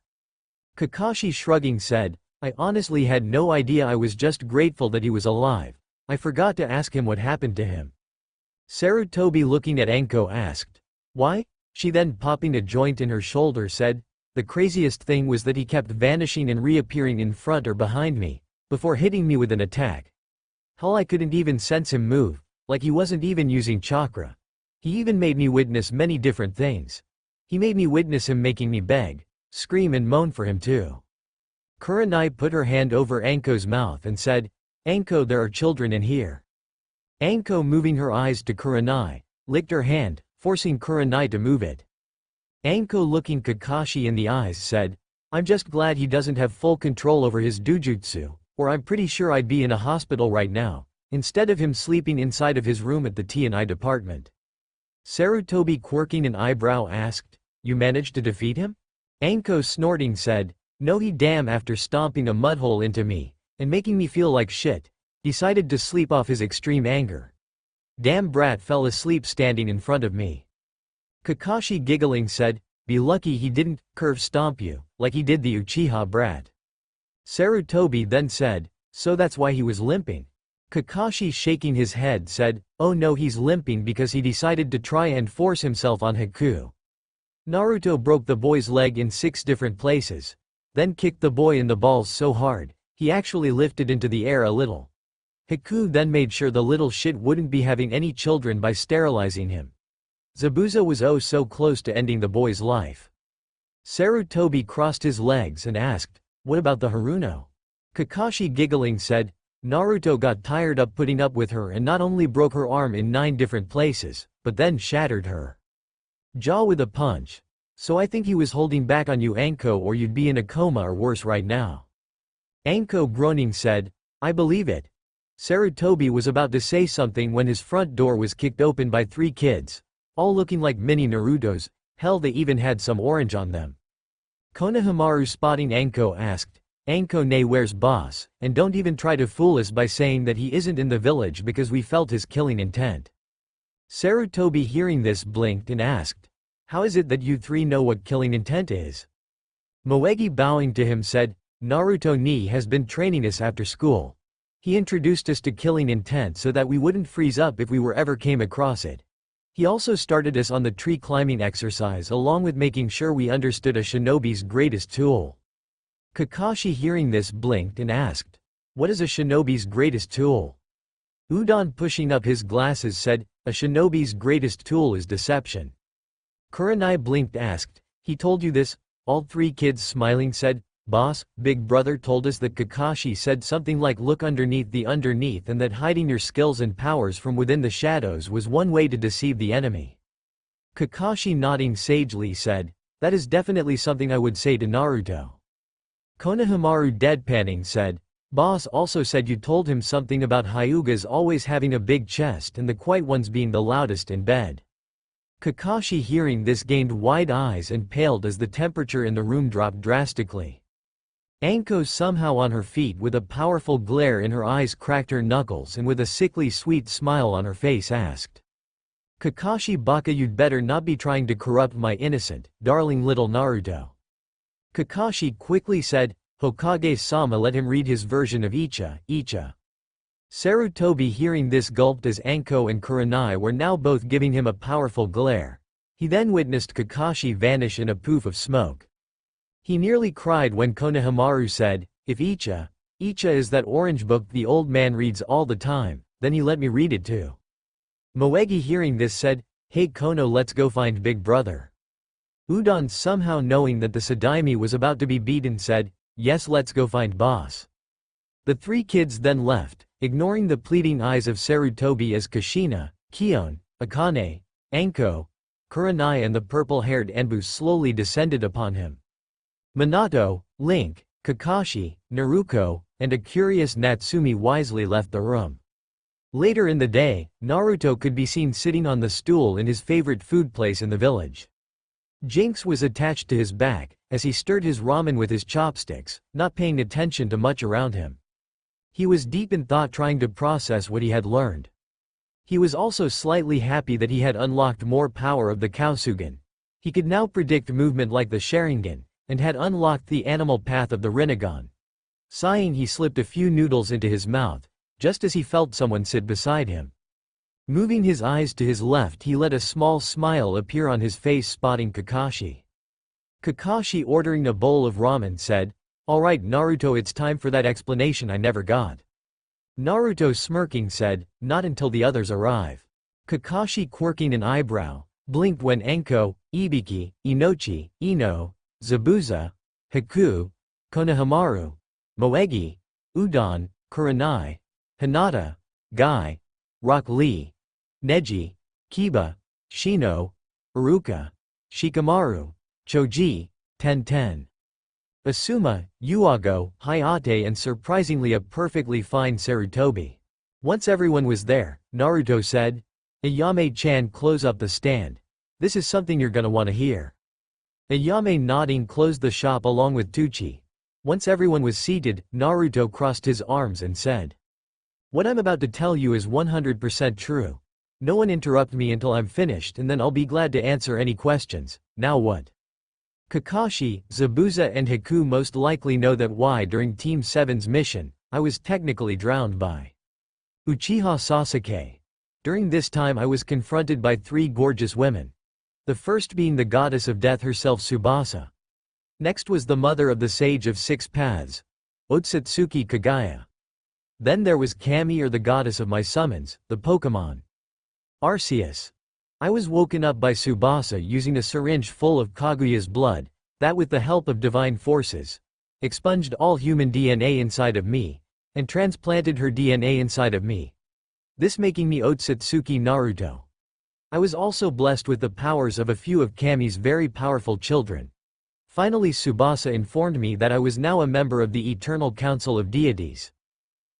Kakashi, shrugging, said, "I honestly had no idea. I was just grateful that he was alive. I forgot to ask him what happened to him." Sarutobi, looking at Anko, asked, "Why?" She then, popping a joint in her shoulder, said, "The craziest thing was that he kept vanishing and reappearing in front or behind me, before hitting me with an attack. Hell, I couldn't even sense him move, like he wasn't even using chakra. He even made me witness many different things. He made me witness him making me beg, scream and moan for him too." Kurenai put her hand over Anko's mouth and said, "Anko, there are children in here." Anko, moving her eyes to Kurenai, licked her hand, forcing Kurenai to move it. Anko, looking Kakashi in the eyes, said, "I'm just glad he doesn't have full control over his dujutsu, or I'm pretty sure I'd be in a hospital right now, instead of him sleeping inside of his room at the T&I department." Sarutobi, quirking an eyebrow, asked, "You managed to defeat him?" Anko, snorting, said, "No, he damn after stomping a mudhole into me, and making me feel like shit, decided to sleep off his extreme anger. Damn brat fell asleep standing in front of me." Kakashi, giggling, said, "Be lucky he didn't curve stomp you, like he did the Uchiha brat." Sarutobi then said, "So that's why he was limping?" Kakashi, shaking his head, said, "Oh no, he's limping because he decided to try and force himself on Haku. Naruto broke the boy's leg in 6 different places, then kicked the boy in the balls so hard, he actually lifted into the air a little. Haku then made sure the little shit wouldn't be having any children by sterilizing him. Zabuza was oh so close to ending the boy's life." Sarutobi crossed his legs and asked, "What about the Haruno?" Kakashi, giggling, said, "Naruto got tired up putting up with her and not only broke her arm in 9 different places, but then shattered her jaw with a punch. So I think he was holding back on you, Anko, or you'd be in a coma or worse right now." Anko, groaning, said, "I believe it." Sarutobi was about to say something when his front door was kicked open by 3 kids, all looking like mini Narutos. Hell, they even had some orange on them. Konohamaru, spotting Anko, asked, "Anko ne, where's boss? And don't even try to fool us by saying that he isn't in the village because we felt his killing intent." Sarutobi, hearing this, blinked and asked, "How is it that you 3 know what killing intent is?" Moegi, bowing to him, said, "Naruto ni has been training us after school. He introduced us to killing intent so that we wouldn't freeze up if we were ever came across it. He also started us on the tree climbing exercise along with making sure we understood a shinobi's greatest tool." Kakashi, hearing this, blinked and asked, "What is a shinobi's greatest tool?" Udon, pushing up his glasses, said, "A shinobi's greatest tool is deception." Kurenai blinked, asked, "He told you this?" All 3 kids, smiling, said, "Boss, big brother told us that Kakashi said something like look underneath the underneath and that hiding your skills and powers from within the shadows was one way to deceive the enemy." Kakashi, nodding sagely, said, "That is definitely something I would say to Naruto." Konohamaru, deadpanning, said, Boss also said you told him something about Hyugas always having a big chest and the quiet ones being the loudest in bed. Kakashi hearing this gained wide eyes and paled as the temperature in the room dropped drastically. Anko somehow on her feet with a powerful glare in her eyes cracked her knuckles and with a sickly sweet smile on her face asked. Kakashi Baka, you'd better not be trying to corrupt my innocent, darling little Naruto. Kakashi quickly said, Hokage-sama let him read his version of Icha. Sarutobi hearing this gulped as Anko and Kurenai were now both giving him a powerful glare. He then witnessed Kakashi vanish in a poof of smoke. He nearly cried when Konohamaru said, if Icha is that orange book the old man reads all the time, then he let me read it too. Moegi hearing this said, hey Kono, let's go find big brother. Udon somehow knowing that the Sadaimi was about to be beaten said, yes, let's go find boss. The three kids then left, ignoring the pleading eyes of Sarutobi as Kushina, Kion, Akane, Anko, Kurenai and the purple-haired Enbu slowly descended upon him. Minato, Link, Kakashi, Naruto, and a curious Natsumi wisely left the room. Later in the day, Naruto could be seen sitting on the stool in his favorite food place in the village. Jinx was attached to his back, as he stirred his ramen with his chopsticks, not paying attention to much around him. He was deep in thought trying to process what he had learned. He was also slightly happy that he had unlocked more power of the Kasugan. He could now predict movement like the Sharingan, and had unlocked the animal path of the Rinnegan. Sighing, he slipped a few noodles into his mouth, just as he felt someone sit beside him. Moving his eyes to his left, he let a small smile appear on his face, spotting Kakashi. Kakashi, ordering a bowl of ramen, said, alright Naruto, it's time for that explanation I never got. Naruto smirking said, not until the others arrive. Kakashi quirking an eyebrow, blinked when Anko, Ibiki, Inochi, Ino, Zabuza, Haku, Konohamaru, Moegi, Udon, Kurenai, Hinata, Guy, Rock Lee, Neji, Kiba, Shino, Iruka, Shikamaru, Choji, Tenten, Asuma, Yuago, Hayate and surprisingly a perfectly fine Sarutobi. Once everyone was there, Naruto said, Ayame-chan, close up the stand. This is something you're gonna wanna hear. Ayame nodding closed the shop along with Tucci. Once everyone was seated, Naruto crossed his arms and said, what I'm about to tell you is 100% true. No one interrupt me until I'm finished and then I'll be glad to answer any questions. Now what? Kakashi, Zabuza and Haku most likely know that why during Team 7's mission, I was technically drowned by Uchiha Sasuke. During this time I was confronted by three gorgeous women. The first being the goddess of death herself, Tsubasa. Next was the mother of the sage of six paths, Otsutsuki Kaguya. Then there was Kami, or the goddess of my summons, the Pokemon Arceus. I was woken up by Tsubasa using a syringe full of Kaguya's blood, that with the help of divine forces, expunged all human DNA inside of me, and transplanted her DNA inside of me. This making me Otsutsuki Naruto. I was also blessed with the powers of a few of Kami's very powerful children. Finally Tsubasa informed me that I was now a member of the Eternal Council of Deities.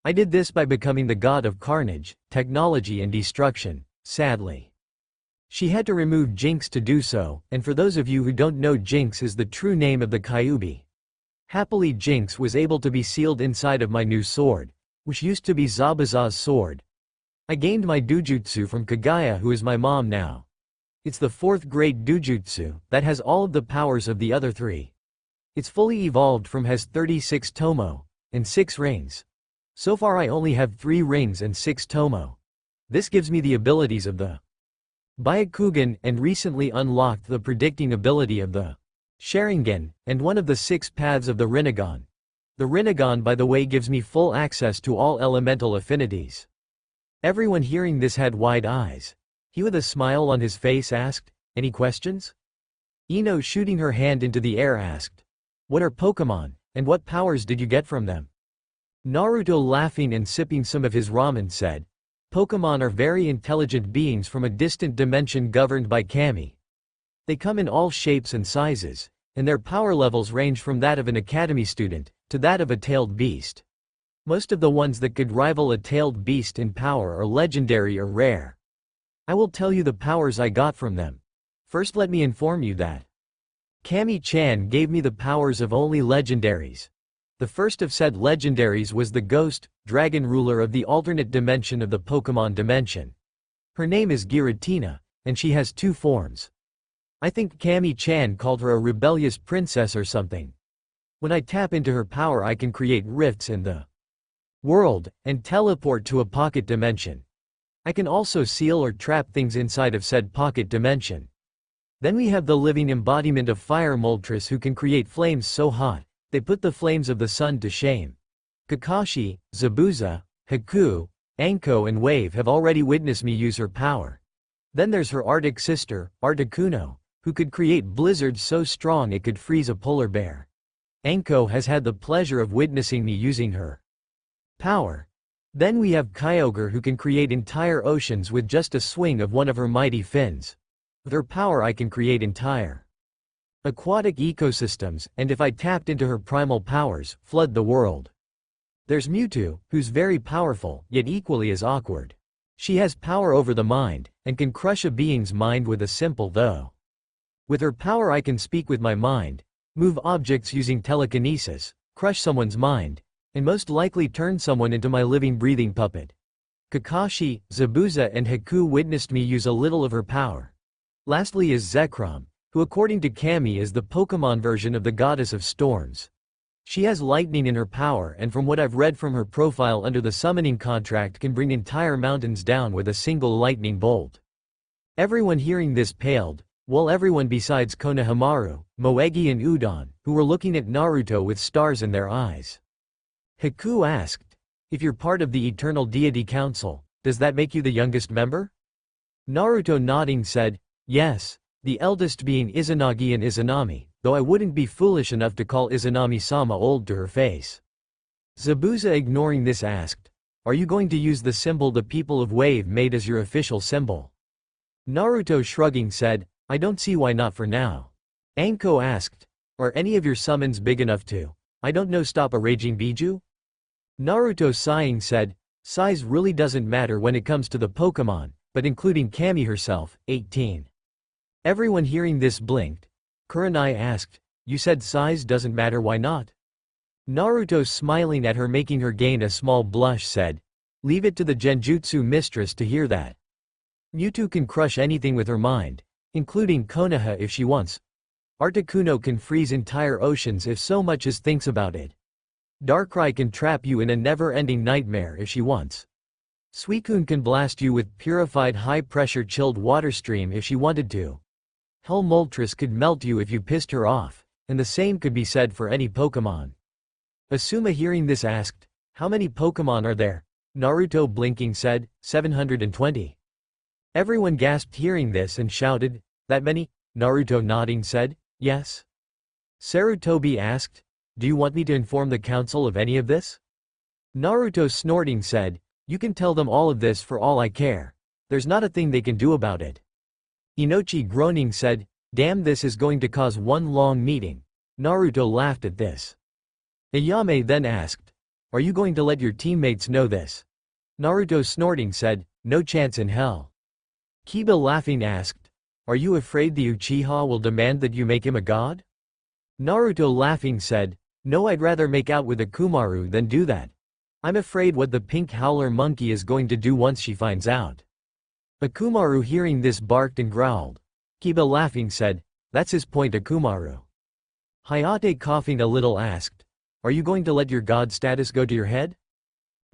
I did this by becoming the god of carnage, technology and destruction, sadly. She had to remove Jinx to do so, and for those of you who don't know, Jinx is the true name of the Kyuubi. Happily Jinx was able to be sealed inside of my new sword, which used to be Zabuza's sword. I gained my Dujutsu from Kaguya, who is my mom now. It's the fourth great Dujutsu, that has all of the powers of the other three. It's fully evolved from has 36 tomo, and 6 rings. So far I only have 3 rings and 6 tomo. This gives me the abilities of the Byakugan, and recently unlocked the predicting ability of the Sharingan, and one of the 6 paths of the Rinnegan. The Rinnegan, by the way, gives me full access to all elemental affinities. Everyone hearing this had wide eyes. He with a smile on his face asked, any questions? Ino shooting her hand into the air asked, what are Pokemon, and what powers did you get from them? Naruto laughing and sipping some of his ramen said, Pokemon are very intelligent beings from a distant dimension governed by Kami. They come in all shapes and sizes, and their power levels range from that of an academy student, to that of a tailed beast. Most of the ones that could rival a tailed beast in power are legendary or rare. I will tell you the powers I got from them. First let me inform you that Kami-chan gave me the powers of only legendaries. The first of said legendaries was the ghost, dragon ruler of the alternate dimension of the Pokemon dimension. Her name is Giratina, and she has 2 forms. I think Kami-chan called her a rebellious princess or something. When I tap into her power I can create rifts in the world, and teleport to a pocket dimension. I can also seal or trap things inside of said pocket dimension. Then we have the living embodiment of Fire Moltres who can create flames so hot, they put the flames of the sun to shame. Kakashi, Zabuza, Haku, Anko and Wave have already witnessed me use her power. Then there's her Arctic sister, Articuno, who could create blizzards so strong it could freeze a polar bear. Anko has had the pleasure of witnessing me using her power. Then we have Kyogre who can create entire oceans with just a swing of one of her mighty fins. With her power I can create entire aquatic ecosystems, and if I tapped into her primal powers, flood the world. There's Mewtwo, who's very powerful, yet equally as awkward. She has power over the mind, and can crush a being's mind with a simple though. With her power I can speak with my mind, move objects using telekinesis, crush someone's mind, and most likely turn someone into my living breathing puppet. Kakashi, Zabuza and Haku witnessed me use a little of her power. Lastly is Zekrom, who according to Kami is the Pokemon version of the goddess of storms. She has lightning in her power and from what I've read from her profile under the summoning contract can bring entire mountains down with a single lightning bolt. Everyone hearing this paled, well everyone besides Konohamaru, Moegi and Udon, who were looking at Naruto with stars in their eyes. Haku asked, if you're part of the Eternal Deity Council, does that make you the youngest member? Naruto nodding said, yes, the eldest being Izanagi and Izanami, though I wouldn't be foolish enough to call Izanami-sama old to her face. Zabuza ignoring this asked, are you going to use the symbol the people of Wave made as your official symbol? Naruto shrugging said, I don't see why not for now. Anko asked, are any of your summons big enough to, I don't know, stop a raging Biju? Naruto sighing said, size really doesn't matter when it comes to the Pokemon, but including Kami herself, 18. Everyone hearing this blinked. Kurenai asked, you said size doesn't matter, why not? Naruto smiling at her making her gain a small blush said, leave it to the Genjutsu mistress to hear that. Mewtwo can crush anything with her mind, including Konoha if she wants. Articuno can freeze entire oceans if so much as thinks about it. Darkrai can trap you in a never-ending nightmare if she wants. Suicune can blast you with purified high-pressure chilled water stream if she wanted to. Hell Moltres could melt you if you pissed her off, and the same could be said for any Pokemon. Asuma hearing this asked, how many Pokemon are there? Naruto blinking said, 720. Everyone gasped hearing this and shouted, that many? Naruto nodding said, yes. Sarutobi asked, do you want me to inform the council of any of this? Naruto snorting said, you can tell them all of this for all I care. There's not a thing they can do about it. Inochi groaning said, damn, this is going to cause one long meeting. Naruto laughed at this. Ayame then asked, are you going to let your teammates know this? Naruto snorting said, no chance in hell. Kiba laughing asked, are you afraid the Uchiha will demand that you make him a god? Naruto laughing said, no, I'd rather make out with Akumaru than do that. I'm afraid what the pink howler monkey is going to do once she finds out. Akumaru hearing this barked and growled. Kiba laughing said, that's his point, Akumaru. Hayate coughing a little asked, are you going to let your god status go to your head?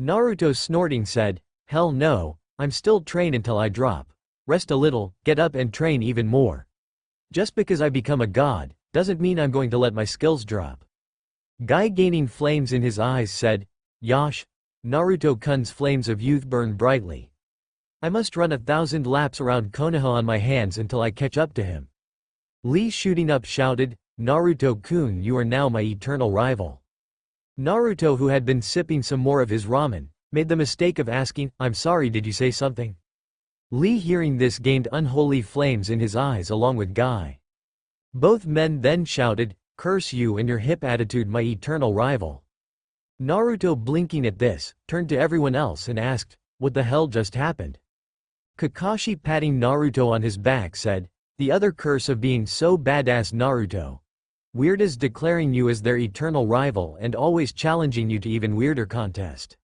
Naruto snorting said, hell no, I'm still trained until I drop. Rest a little, get up and train even more. Just because I become a god, doesn't mean I'm going to let my skills drop. Guy gaining flames in his eyes said, Yash, Naruto-kun's flames of youth burn brightly. I must run 1,000 laps around Konoha on my hands until I catch up to him. Lee shooting up shouted, Naruto-kun, you are now my eternal rival. Naruto, who had been sipping some more of his ramen, made the mistake of asking, I'm sorry, did you say something? Lee hearing this gained unholy flames in his eyes along with Guy. Both men then shouted, curse you and your hip attitude, my eternal rival. Naruto, blinking at this, turned to everyone else and asked, "What the hell just happened?" Kakashi, patting Naruto on his back, said, "The other curse of being so badass, Naruto. Weird is declaring you as their eternal rival and always challenging you to even weirder contest."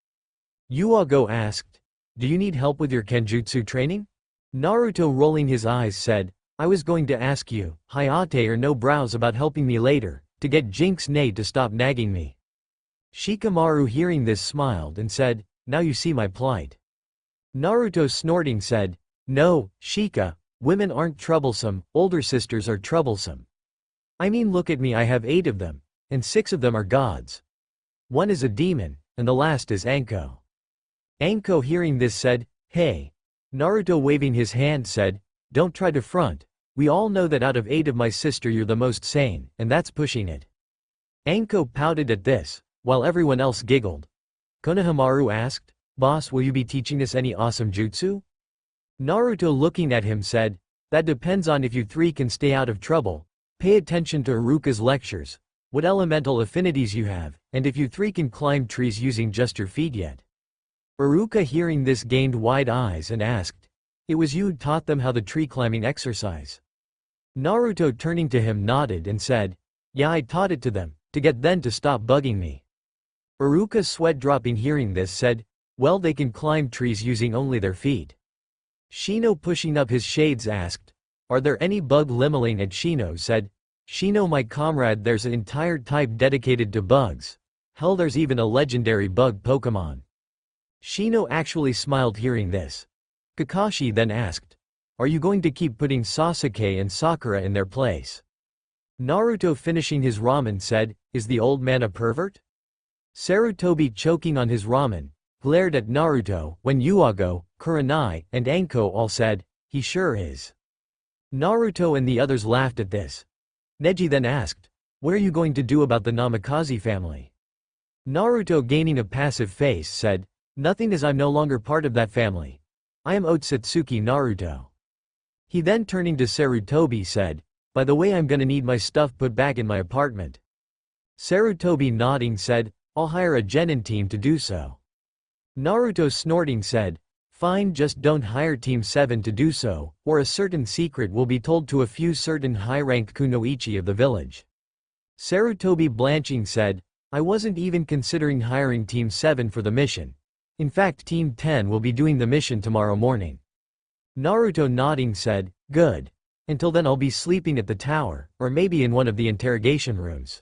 Yuago asked, "Do you need help with your kenjutsu training?" Naruto, rolling his eyes, said, "I was going to ask you, Hayate or no brows, about helping me later, to get Jinx Nay to stop nagging me." Shikamaru, hearing this, smiled and said, "Now you see my plight." Naruto, snorting, said, "No, Shika, women aren't troublesome, older sisters are troublesome. I mean, look at me, I have 8 of them, and 6 of them are gods. 1 is a demon, and the last is Anko." Anko, hearing this, said, "Hey." Naruto, waving his hand, said, "Don't try to front. We all know that out of 8 of my sister you're the most sane, and that's pushing it." Anko pouted at this, while everyone else giggled. Konohamaru asked, "Boss, will you be teaching us any awesome jutsu?" Naruto, looking at him, said, "That depends on if you 3 can stay out of trouble. Pay attention to Iruka's lectures, what elemental affinities you have, and if you 3 can climb trees using just your feet yet." Iruka, hearing this, gained wide eyes and asked, "It was you who taught them how the tree climbing exercise?" Naruto, turning to him, nodded and said, "Yeah, I taught it to them, to get them to stop bugging me." Iruka, sweat dropping, hearing this, said, "Well, they can climb trees using only their feet." Shino, pushing up his shades, asked, "Are there any bug limeling?" And Shino said, "Shino, my comrade, there's an entire type dedicated to bugs. Hell, there's even a legendary bug Pokemon." Shino actually smiled hearing this. Kakashi then asked, "Are you going to keep putting Sasuke and Sakura in their place?" Naruto, finishing his ramen, said, "Is the old man a pervert?" Sarutobi, choking on his ramen, glared at Naruto, when Yuago, Kurenai, and Anko all said, "He sure is." Naruto and the others laughed at this. Neji then asked, "What are you going to do about the Namikaze family?" Naruto, gaining a passive face, said, "Nothing, as I'm no longer part of that family. I am Otsutsuki Naruto." He then, turning to Sarutobi, said, "By the way, I'm gonna need my stuff put back in my apartment." Sarutobi, nodding, said, "I'll hire a genin team to do so." Naruto, snorting, said, "Fine, just don't hire Team 7 to do so, or a certain secret will be told to a few certain high-ranked kunoichi of the village." Sarutobi, blanching, said, "I wasn't even considering hiring Team 7 for the mission. In fact, Team 10 will be doing the mission tomorrow morning." Naruto, nodding, said, "Good. Until then I'll be sleeping at the tower, or maybe in one of the interrogation rooms."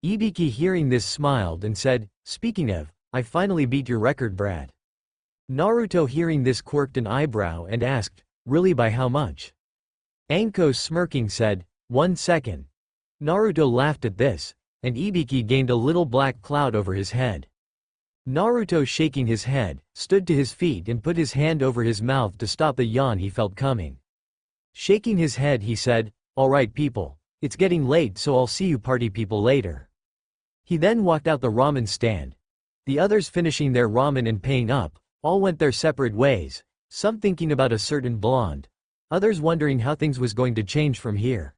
Ibiki, hearing this, smiled and said, "Speaking of, I finally beat your record, Brad." Naruto, hearing this, quirked an eyebrow and asked, "Really, by how much?" Anko, smirking, said, "1 second." Naruto laughed at this, and Ibiki gained a little black cloud over his head. Naruto, shaking his head, stood to his feet and put his hand over his mouth to stop the yawn he felt coming. Shaking his head, he said, "Alright people, it's getting late, so I'll see you party people later." He then walked out the ramen stand. The others, finishing their ramen and paying up, all went their separate ways, some thinking about a certain blonde, others wondering how things was going to change from here.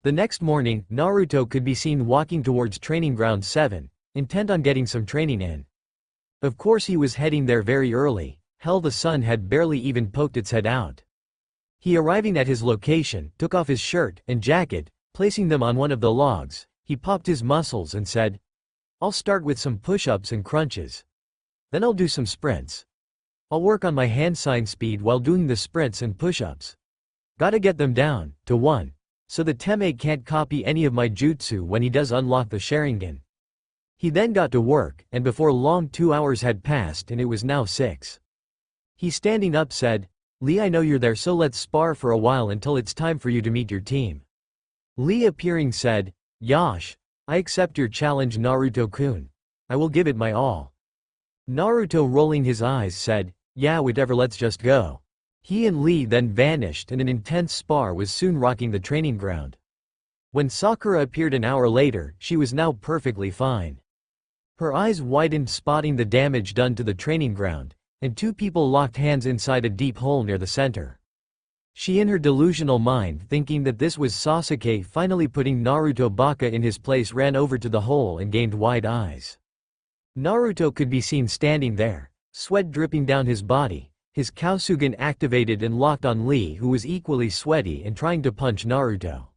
The next morning, Naruto could be seen walking towards Training Ground 7, intent on getting some training in. Of course he was heading there very early, hell, the sun had barely even poked its head out. He, arriving at his location, took off his shirt and jacket, placing them on one of the logs. He popped his muscles and said, "I'll start with some push-ups and crunches. Then I'll do some sprints. I'll work on my hand sign speed while doing the sprints and push-ups. Gotta get them down to 1, so the Teme can't copy any of my jutsu when he does unlock the Sharingan." He then got to work, and before long 2 hours had passed and it was now 6. He, standing up, said, "Lee, I know you're there, so let's spar for a while until it's time for you to meet your team." Lee, appearing, said, "Yash, I accept your challenge, Naruto-kun. I will give it my all." Naruto, rolling his eyes, said, "Yeah, whatever, let's just go." He and Lee then vanished and an intense spar was soon rocking the training ground. When Sakura appeared an hour later, she was now perfectly fine. Her eyes widened, spotting the damage done to the training ground, and 2 people locked hands inside a deep hole near the center. She, in her delusional mind, thinking that this was Sasuke finally putting Naruto Baka in his place, ran over to the hole and gained wide eyes. Naruto could be seen standing there, sweat dripping down his body, his Kasugan activated and locked on Lee, who was equally sweaty and trying to punch Naruto.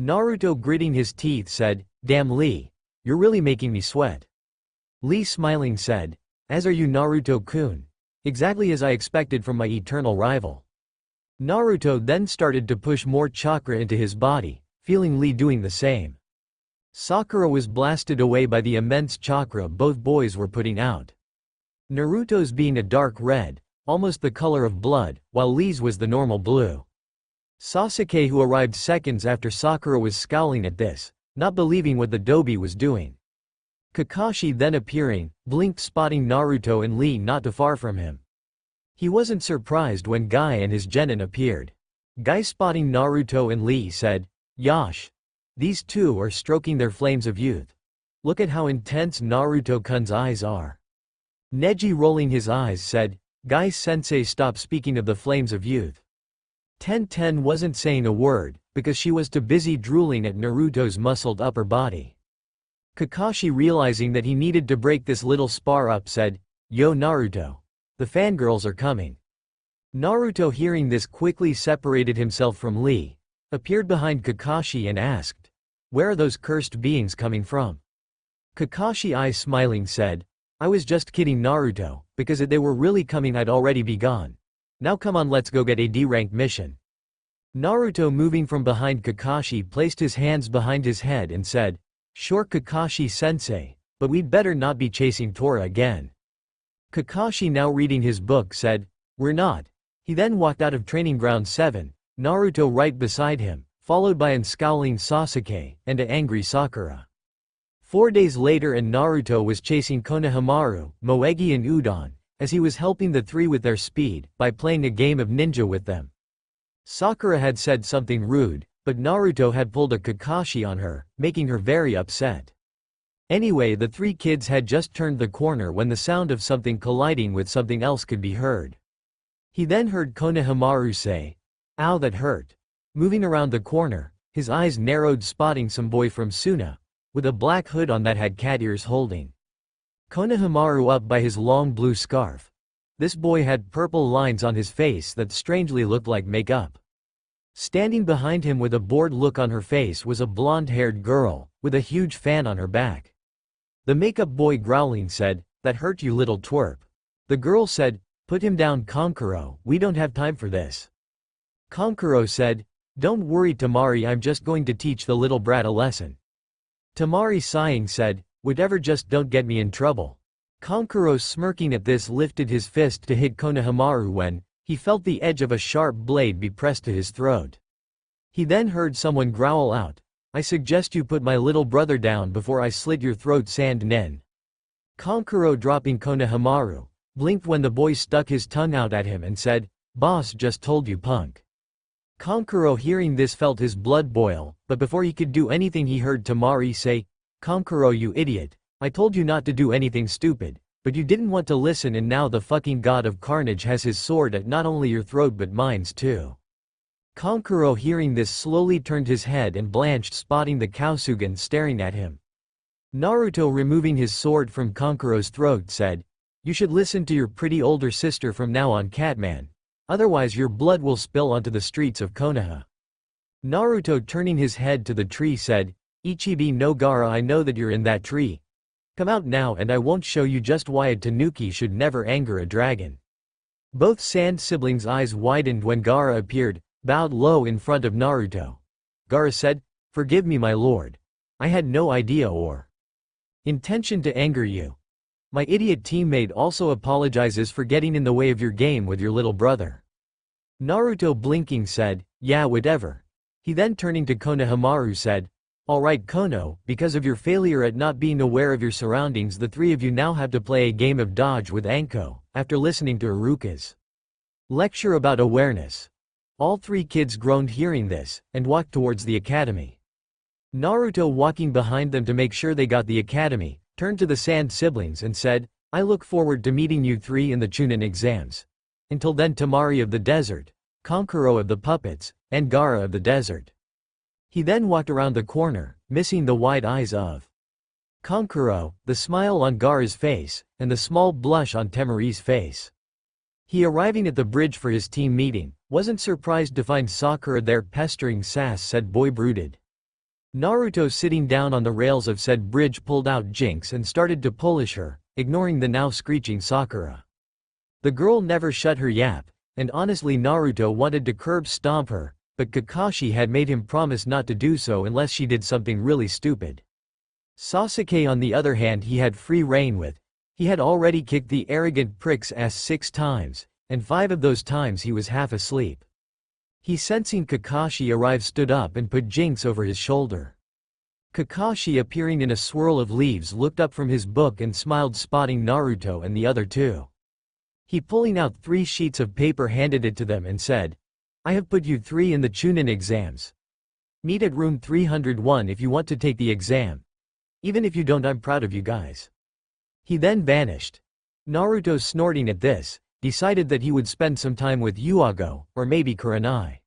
Naruto, gritting his teeth, said, "Damn Lee, you're really making me sweat." Lee, smiling, said, "As are you, Naruto-kun. Exactly as I expected from my eternal rival." Naruto then started to push more chakra into his body, feeling Lee doing the same. Sakura was blasted away by the immense chakra both boys were putting out. Naruto's being a dark red, almost the color of blood, while Lee's was the normal blue. Sasuke, who arrived seconds after Sakura, was scowling at this, not believing what the Dobi was doing. Kakashi then appearing, blinked, spotting Naruto and Lee not too far from him. He wasn't surprised when Guy and his genin appeared. Guy, spotting Naruto and Lee, said, "Yash. These two are stroking their flames of youth. Look at how intense Naruto-kun's eyes are." Neji, rolling his eyes, said, "Guy-sensei, stop speaking of the flames of youth." Ten wasn't saying a word, because she was too busy drooling at Naruto's muscled upper body. Kakashi, realizing that he needed to break this little spar up, said, "Yo Naruto. The fangirls are coming." Naruto, hearing this, quickly separated himself from Lee, appeared behind Kakashi and asked, "Where are those cursed beings coming from?" Kakashi, eyes smiling, said, "I was just kidding Naruto, because if they were really coming I'd already be gone. Now come on, let's go get a D-rank mission." Naruto, moving from behind Kakashi, placed his hands behind his head and said, "Sure Kakashi-sensei, but we'd better not be chasing Tora again." Kakashi, now reading his book, said, "We're not." He then walked out of Training Ground 7, Naruto right beside him, followed by an scowling Sasuke, and an angry Sakura. 4 days later, and Naruto was chasing Konohamaru, Moegi and Udon, as he was helping the three with their speed, by playing a game of ninja with them. Sakura had said something rude, but Naruto had pulled a Kakashi on her, making her very upset. Anyway, the three kids had just turned the corner when the sound of something colliding with something else could be heard. He then heard Konohamaru say, "Ow, that hurt." Moving around the corner, his eyes narrowed, spotting some boy from Suna, with a black hood on that had cat ears, holding Konohamaru up by his long blue scarf. This boy had purple lines on his face that strangely looked like makeup. Standing behind him with a bored look on her face was a blonde-haired girl, with a huge fan on her back. The makeup boy, growling, said, "That hurt you, little twerp." The girl said, "Put him down, Kankuro, we don't have time for this." Kankuro said, "Don't worry Tamari, I'm just going to teach the little brat a lesson." Tamari, sighing, said, "Whatever, just don't get me in trouble." Kankuro, smirking at this, lifted his fist to hit Konohamaru when he felt the edge of a sharp blade be pressed to his throat. He then heard someone growl out, "I suggest you put my little brother down before I slit your throat, Sand Nen." Kankuro, dropping Konohamaru, blinked when the boy stuck his tongue out at him and said, "Boss just told you, punk." Kankuro, hearing this, felt his blood boil, but before he could do anything he heard Tamari say, "Kankuro, you idiot. I told you not to do anything stupid, but you didn't want to listen, and now the fucking god of Carnage has his sword at not only your throat but mine's too." Kankuro, hearing this, slowly turned his head and blanched, spotting the Kasugan staring at him. Naruto, removing his sword from Kankuro's throat, said, "You should listen to your pretty older sister from now on, Catman. Otherwise your blood will spill onto the streets of Konoha." Naruto, turning his head to the tree, said, "Ichibi no Gaara, I know that you're in that tree. Come out now and I won't show you just why a tanuki should never anger a dragon." Both Sand siblings' eyes widened when Gaara appeared, bowed low in front of Naruto. Gaara said, "Forgive me, my lord. I had no idea or intention to anger you. My idiot teammate also apologizes for getting in the way of your game with your little brother." Naruto, blinking, said, "Yeah, whatever." He then, turning to Konohamaru, said, "Alright Kono, because of your failure at not being aware of your surroundings, the three of you now have to play a game of dodge with Anko, after listening to Iruka's lecture about awareness." All three kids groaned hearing this, and walked towards the academy. Naruto, walking behind them to make sure they got the academy, turned to the Sand siblings and said, "I look forward to meeting you three in the Chunin exams. Until then, Tamari of the desert, Kankuro of the puppets, and Gaara of the desert." He then walked around the corner, missing the wide eyes of Kankuro, the smile on Gaara's face, and the small blush on Temari's face. He arriving at the bridge for his team meeting, wasn't surprised to find Sakura there pestering sass said boy brooded. Naruto sitting down on the rails of said bridge pulled out Jinx and started to polish her, ignoring the now screeching Sakura. The girl never shut her yap, and honestly Naruto wanted to curb stomp her, but Kakashi had made him promise not to do so unless she did something really stupid. Sasuke on the other hand he had free reign with. He had already kicked the arrogant prick's ass 6 times, and 5 of those times he was half asleep. He sensing Kakashi arrive stood up and put Jinx over his shoulder. Kakashi appearing in a swirl of leaves looked up from his book and smiled spotting Naruto and the other two. He pulling out 3 sheets of paper handed it to them and said, I have put you 3 in the Chunin exams. Meet at room 301 if you want to take the exam. Even if you don't, I'm proud of you guys. He then vanished. Naruto snorting at this, decided that he would spend some time with Yuago, or maybe Kurenai.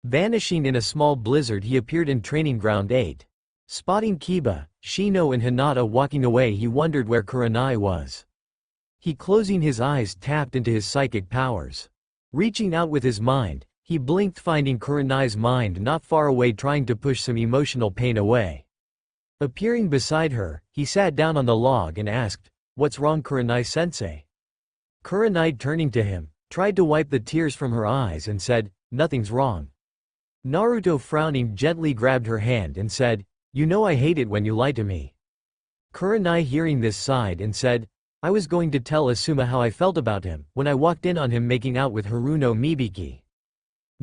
Vanishing in a small blizzard he appeared in Training Ground 8. Spotting Kiba, Shino and Hinata walking away he wondered where Kurenai was. He closing his eyes tapped into his psychic powers. Reaching out with his mind, he blinked finding Kurenai's mind not far away trying to push some emotional pain away. Appearing beside her, he sat down on the log and asked, What's wrong Kurenai-sensei? Kurenai turning to him, tried to wipe the tears from her eyes and said, Nothing's wrong. Naruto frowning gently grabbed her hand and said, You know I hate it when you lie to me. Kurenai hearing this sighed and said, I was going to tell Asuma how I felt about him, when I walked in on him making out with Haruno Mibiki.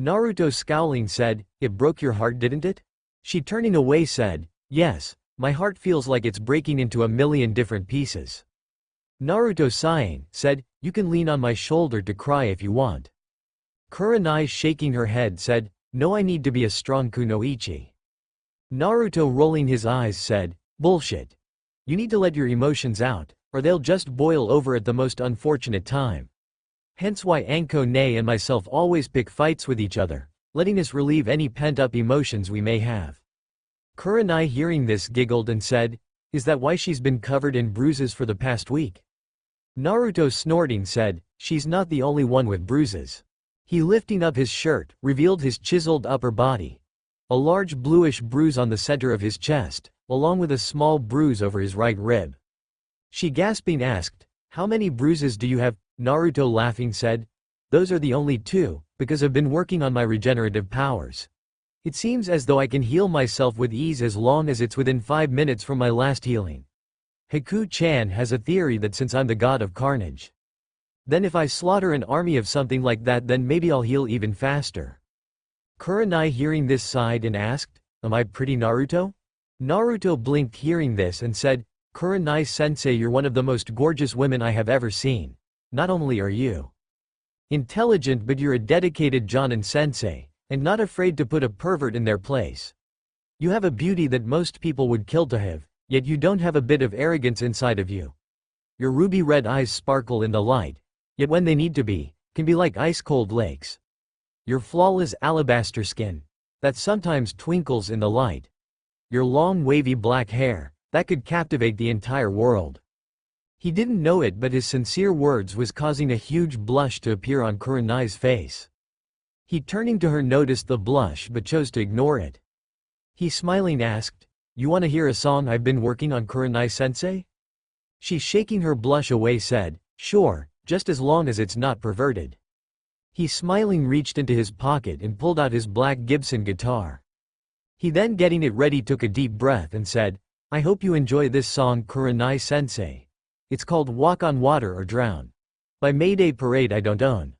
Naruto scowling said, It broke your heart didn't it? She turning away said, Yes, my heart feels like it's breaking into a million different pieces. Naruto sighing, said, You can lean on my shoulder to cry if you want. Kurenai shaking her head said, No I need to be a strong kunoichi. Naruto rolling his eyes said, Bullshit. You need to let your emotions out, or they'll just boil over at the most unfortunate time. Hence why Anko Ne and myself always pick fights with each other, letting us relieve any pent-up emotions we may have. Kurenai hearing this giggled and said, Is that why she's been covered in bruises for the past week? Naruto snorting said, She's not the only one with bruises. He lifting up his shirt, revealed his chiseled upper body. A large bluish bruise on the center of his chest, along with a small bruise over his right rib. She gasping asked, How many bruises do you have? Naruto laughing said, Those are the only 2, because I've been working on my regenerative powers. It seems as though I can heal myself with ease as long as it's within 5 minutes from my last healing. Haku-chan has a theory that since I'm the god of Carnage, then if I slaughter an army of something like that then maybe I'll heal even faster. Kurenai hearing this sighed and asked, Am I pretty Naruto? Naruto blinked hearing this and said, Kurenai-sensei you're one of the most gorgeous women I have ever seen. Not only are you intelligent but you're a dedicated Jonin-sensei, and not afraid to put a pervert in their place. You have a beauty that most people would kill to have, yet you don't have a bit of arrogance inside of you. Your ruby red eyes sparkle in the light, yet when they need to be, can be like ice-cold lakes. Your flawless alabaster skin, that sometimes twinkles in the light. Your long wavy black hair, that could captivate the entire world. He didn't know it but his sincere words was causing a huge blush to appear on Kurenai's face. He turning to her noticed the blush but chose to ignore it. He smiling asked, You want to hear a song I've been working on Kurenai-sensei? She shaking her blush away said, Sure, just as long as it's not perverted. He smiling reached into his pocket and pulled out his black Gibson guitar. He then getting it ready took a deep breath and said, I hope you enjoy this song Kurenai-sensei. It's called Walk on Water or Drown. By Mayday Parade I don't own.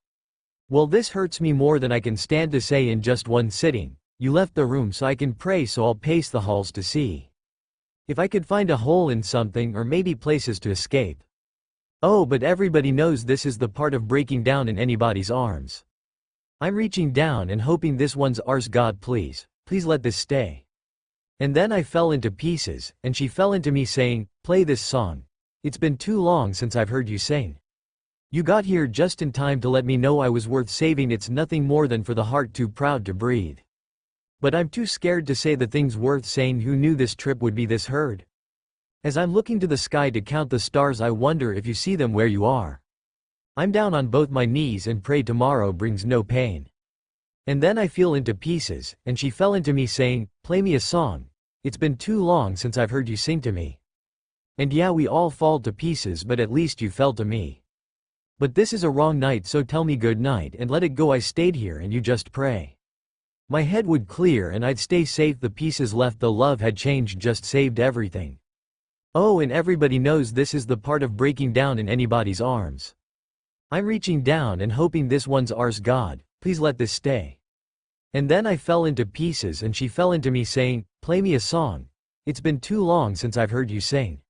Well this hurts me more than I can stand to say in just one sitting. You left the room so I can pray so I'll pace the halls to see if I could find a hole in something or maybe places to escape. Oh but everybody knows this is the part of breaking down in anybody's arms. I'm reaching down and hoping this one's ours God please let this stay. And then I fell into pieces, and she fell into me saying, Play this song. It's been too long since I've heard you sing. You got here just in time to let me know I was worth saving it's nothing more than for the heart too proud to breathe. But I'm too scared to say the things worth saying who knew this trip would be this hard? As I'm looking to the sky to count the stars, I wonder if you see them where you are. I'm down on both my knees and pray tomorrow brings no pain. And then I feel into pieces, and she fell into me saying, play me a song. It's been too long since I've heard you sing to me. And yeah, we all fall to pieces, but at least you fell to me. But this is a wrong night, so tell me good night and let it go. I stayed here and you just pray. My head would clear and I'd stay safe. The pieces left, the love had changed, just saved everything. Oh, and everybody knows this is the part of breaking down in anybody's arms. I'm reaching down and hoping this one's ours. God, please let this stay. And then I fell into pieces and she fell into me saying, play me a song. It's been too long since I've heard you sing.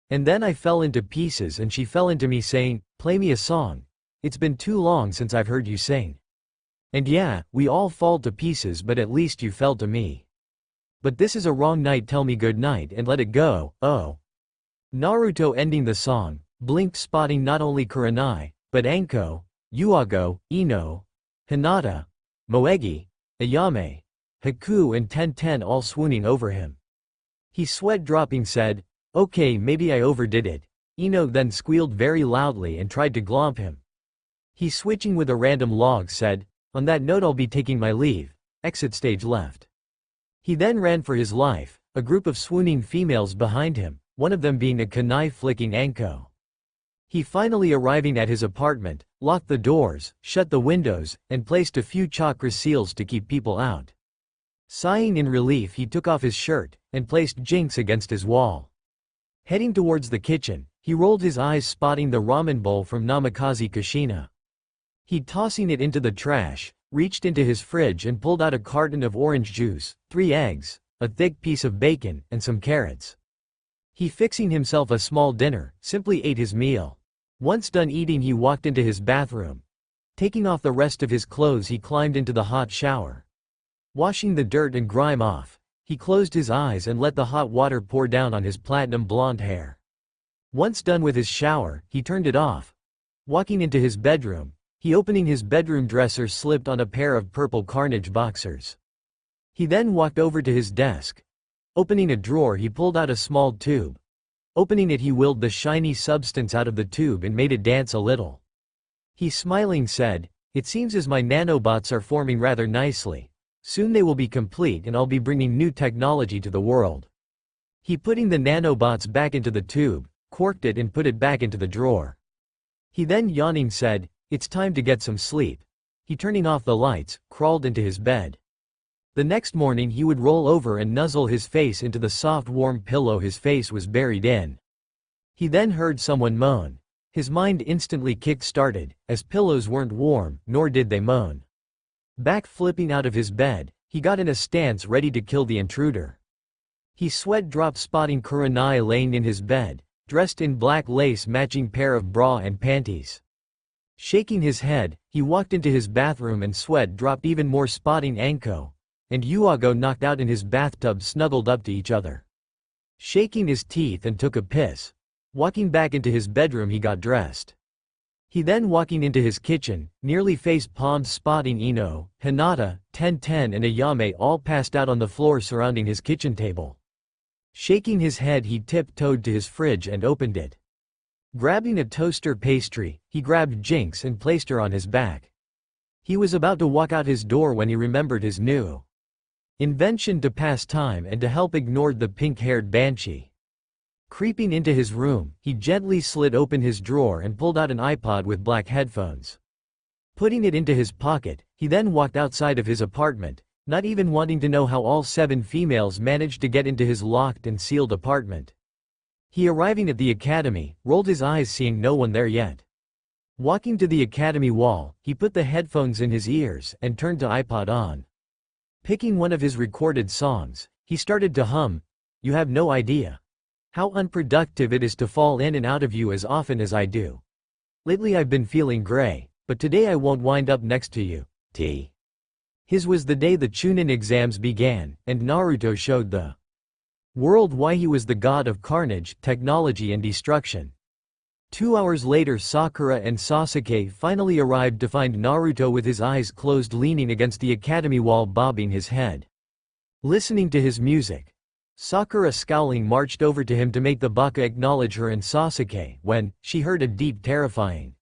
And then I fell into pieces and she fell into me saying, play me a song. It's been too long since I've heard you sing. And yeah, we all fall to pieces, but at least you fell to me. But this is a wrong night, tell me good night and let it go. Oh. Naruto ending the song, blinked, spotting not only Kurenai, but Anko, Yuago, Ino, Hinata, Moegi, Ayame, Haku and Tenten all swooning over him. He sweat dropping said, okay, maybe I overdid it. Ino then squealed very loudly and tried to glomp him. He, switching with a random log, said, on that note I'll be taking my leave. Exit stage left. He then ran for his life, a group of swooning females behind him, one of them being a kunai flicking Anko. He finally arriving at his apartment, locked the doors, shut the windows, and placed a few chakra seals to keep people out. Sighing in relief, he took off his shirt, and placed Jinx against his wall. Heading towards the kitchen, he rolled his eyes, spotting the ramen bowl from Namikaze Kushina. He, tossing it into the trash, reached into his fridge and pulled out a carton of orange juice, 3 eggs, a thick piece of bacon, and some carrots. He, fixing himself a small dinner, simply ate his meal. Once done eating, he walked into his bathroom. Taking off the rest of his clothes, he climbed into the hot shower. Washing the dirt and grime off, he closed his eyes and let the hot water pour down on his platinum blonde hair. Once done with his shower, he turned it off. Walking into his bedroom, he, opening his bedroom dresser, slipped on a pair of purple Carnage boxers. He then walked over to his desk. Opening a drawer, he pulled out a small tube. Opening it, he willed the shiny substance out of the tube and made it dance a little. He, smiling, said, it seems as my nanobots are forming rather nicely. Soon they will be complete and I'll be bringing new technology to the world. He, putting the nanobots back into the tube, corked it and put it back into the drawer. He then, yawning, said, it's time to get some sleep. He, turning off the lights, crawled into his bed. The next morning he would roll over and nuzzle his face into the soft warm pillow his face was buried in. He then heard someone moan. His mind instantly kick-started, as pillows weren't warm, nor did they moan. Back flipping out of his bed, he got in a stance ready to kill the intruder. He, sweat dropped, spotting Kurenai laying in his bed, dressed in black lace matching pair of bra and panties. Shaking his head, he walked into his bathroom and sweat dropped even more, spotting Anko and Yuago knocked out in his bathtub, snuggled up to each other. Shaking his teeth and took a piss. Walking back into his bedroom, he got dressed. He then, walking into his kitchen, nearly face-palmed, spotting Ino, Hinata, Tenten and Ayame all passed out on the floor surrounding his kitchen table. Shaking his head, he tiptoed to his fridge and opened it. Grabbing a toaster pastry, he grabbed Jinx and placed her on his back. He was about to walk out his door when he remembered his new invention to pass time and to help, ignored the pink-haired banshee. Creeping into his room, he gently slid open his drawer and pulled out an iPod with black headphones. Putting it into his pocket, he then walked outside of his apartment, not even wanting to know how all 7 females managed to get into his locked and sealed apartment. He, arriving at the academy, rolled his eyes seeing no one there yet. Walking to the academy wall, he put the headphones in his ears and turned to iPod on. Picking one of his recorded songs, he started to hum, "You have no idea how unproductive it is to fall in and out of you as often as I do. Lately I've been feeling gray, but today I won't wind up next to you, T." His was the day the Chunin exams began, and Naruto showed the world why he was the god of carnage, technology and destruction. 2 hours later, Sakura and Sasuke finally arrived to find Naruto with his eyes closed, leaning against the academy wall, bobbing his head, listening to his music. Sakura scowling marched over to him to make the baka acknowledge her and Sasuke, when she heard a deep terrifying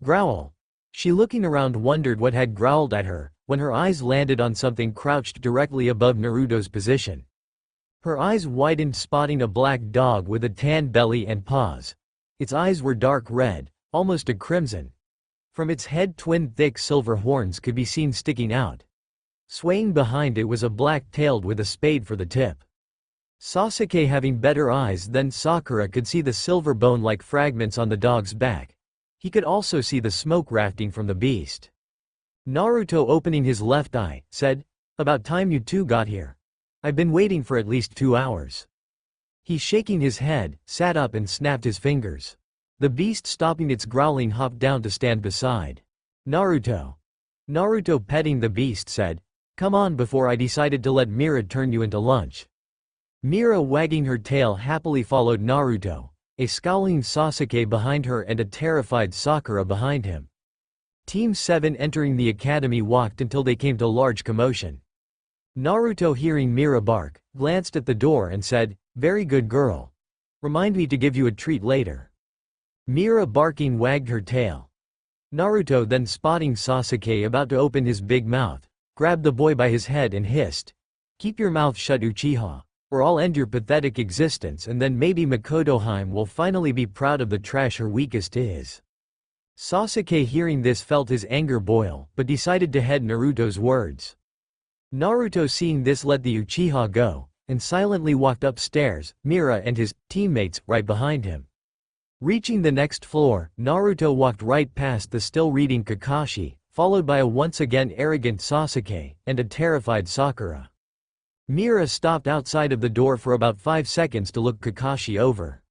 growl. She looking around wondered what had growled at her, when her eyes landed on something crouched directly above Naruto's position. Her eyes widened, spotting a black dog with a tan belly and paws. Its eyes were dark red, almost a crimson. From its head twin thick silver horns could be seen sticking out. Swaying behind it was a black tailed with a spade for the tip. Sasuke, having better eyes than Sakura, could see the silver bone-like fragments on the dog's back. He could also see the smoke rafting from the beast. Naruto, opening his left eye, said, "About time you two got here. I've been waiting for at least 2 hours." He, shaking his head, sat up and snapped his fingers. The beast, stopping its growling, hopped down to stand beside Naruto. Naruto, petting the beast, said, "Come on before I decided to let Mira turn you into lunch." Mira, wagging her tail, happily followed Naruto, a scowling Sasuke behind her and a terrified Sakura behind him. Team 7 entering the academy walked until they came to large commotion. Naruto, hearing Mira bark, glanced at the door and said, "Very good girl. Remind me to give you a treat later." Mira, barking, wagged her tail. Naruto, then spotting Sasuke about to open his big mouth, grabbed the boy by his head and hissed, "Keep your mouth shut, Uchiha, or I'll end your pathetic existence, and then maybe Makotoheim will finally be proud of the trash her weakest is." Sasuke, hearing this, felt his anger boil, but decided to heed Naruto's words. Naruto, seeing this, let the Uchiha go, and silently walked upstairs, Mira and his teammates right behind him. Reaching the next floor, Naruto walked right past the still reading Kakashi, followed by a once again arrogant Sasuke, and a terrified Sakura. Mira stopped outside of the door for about 5 seconds to look Kakashi over.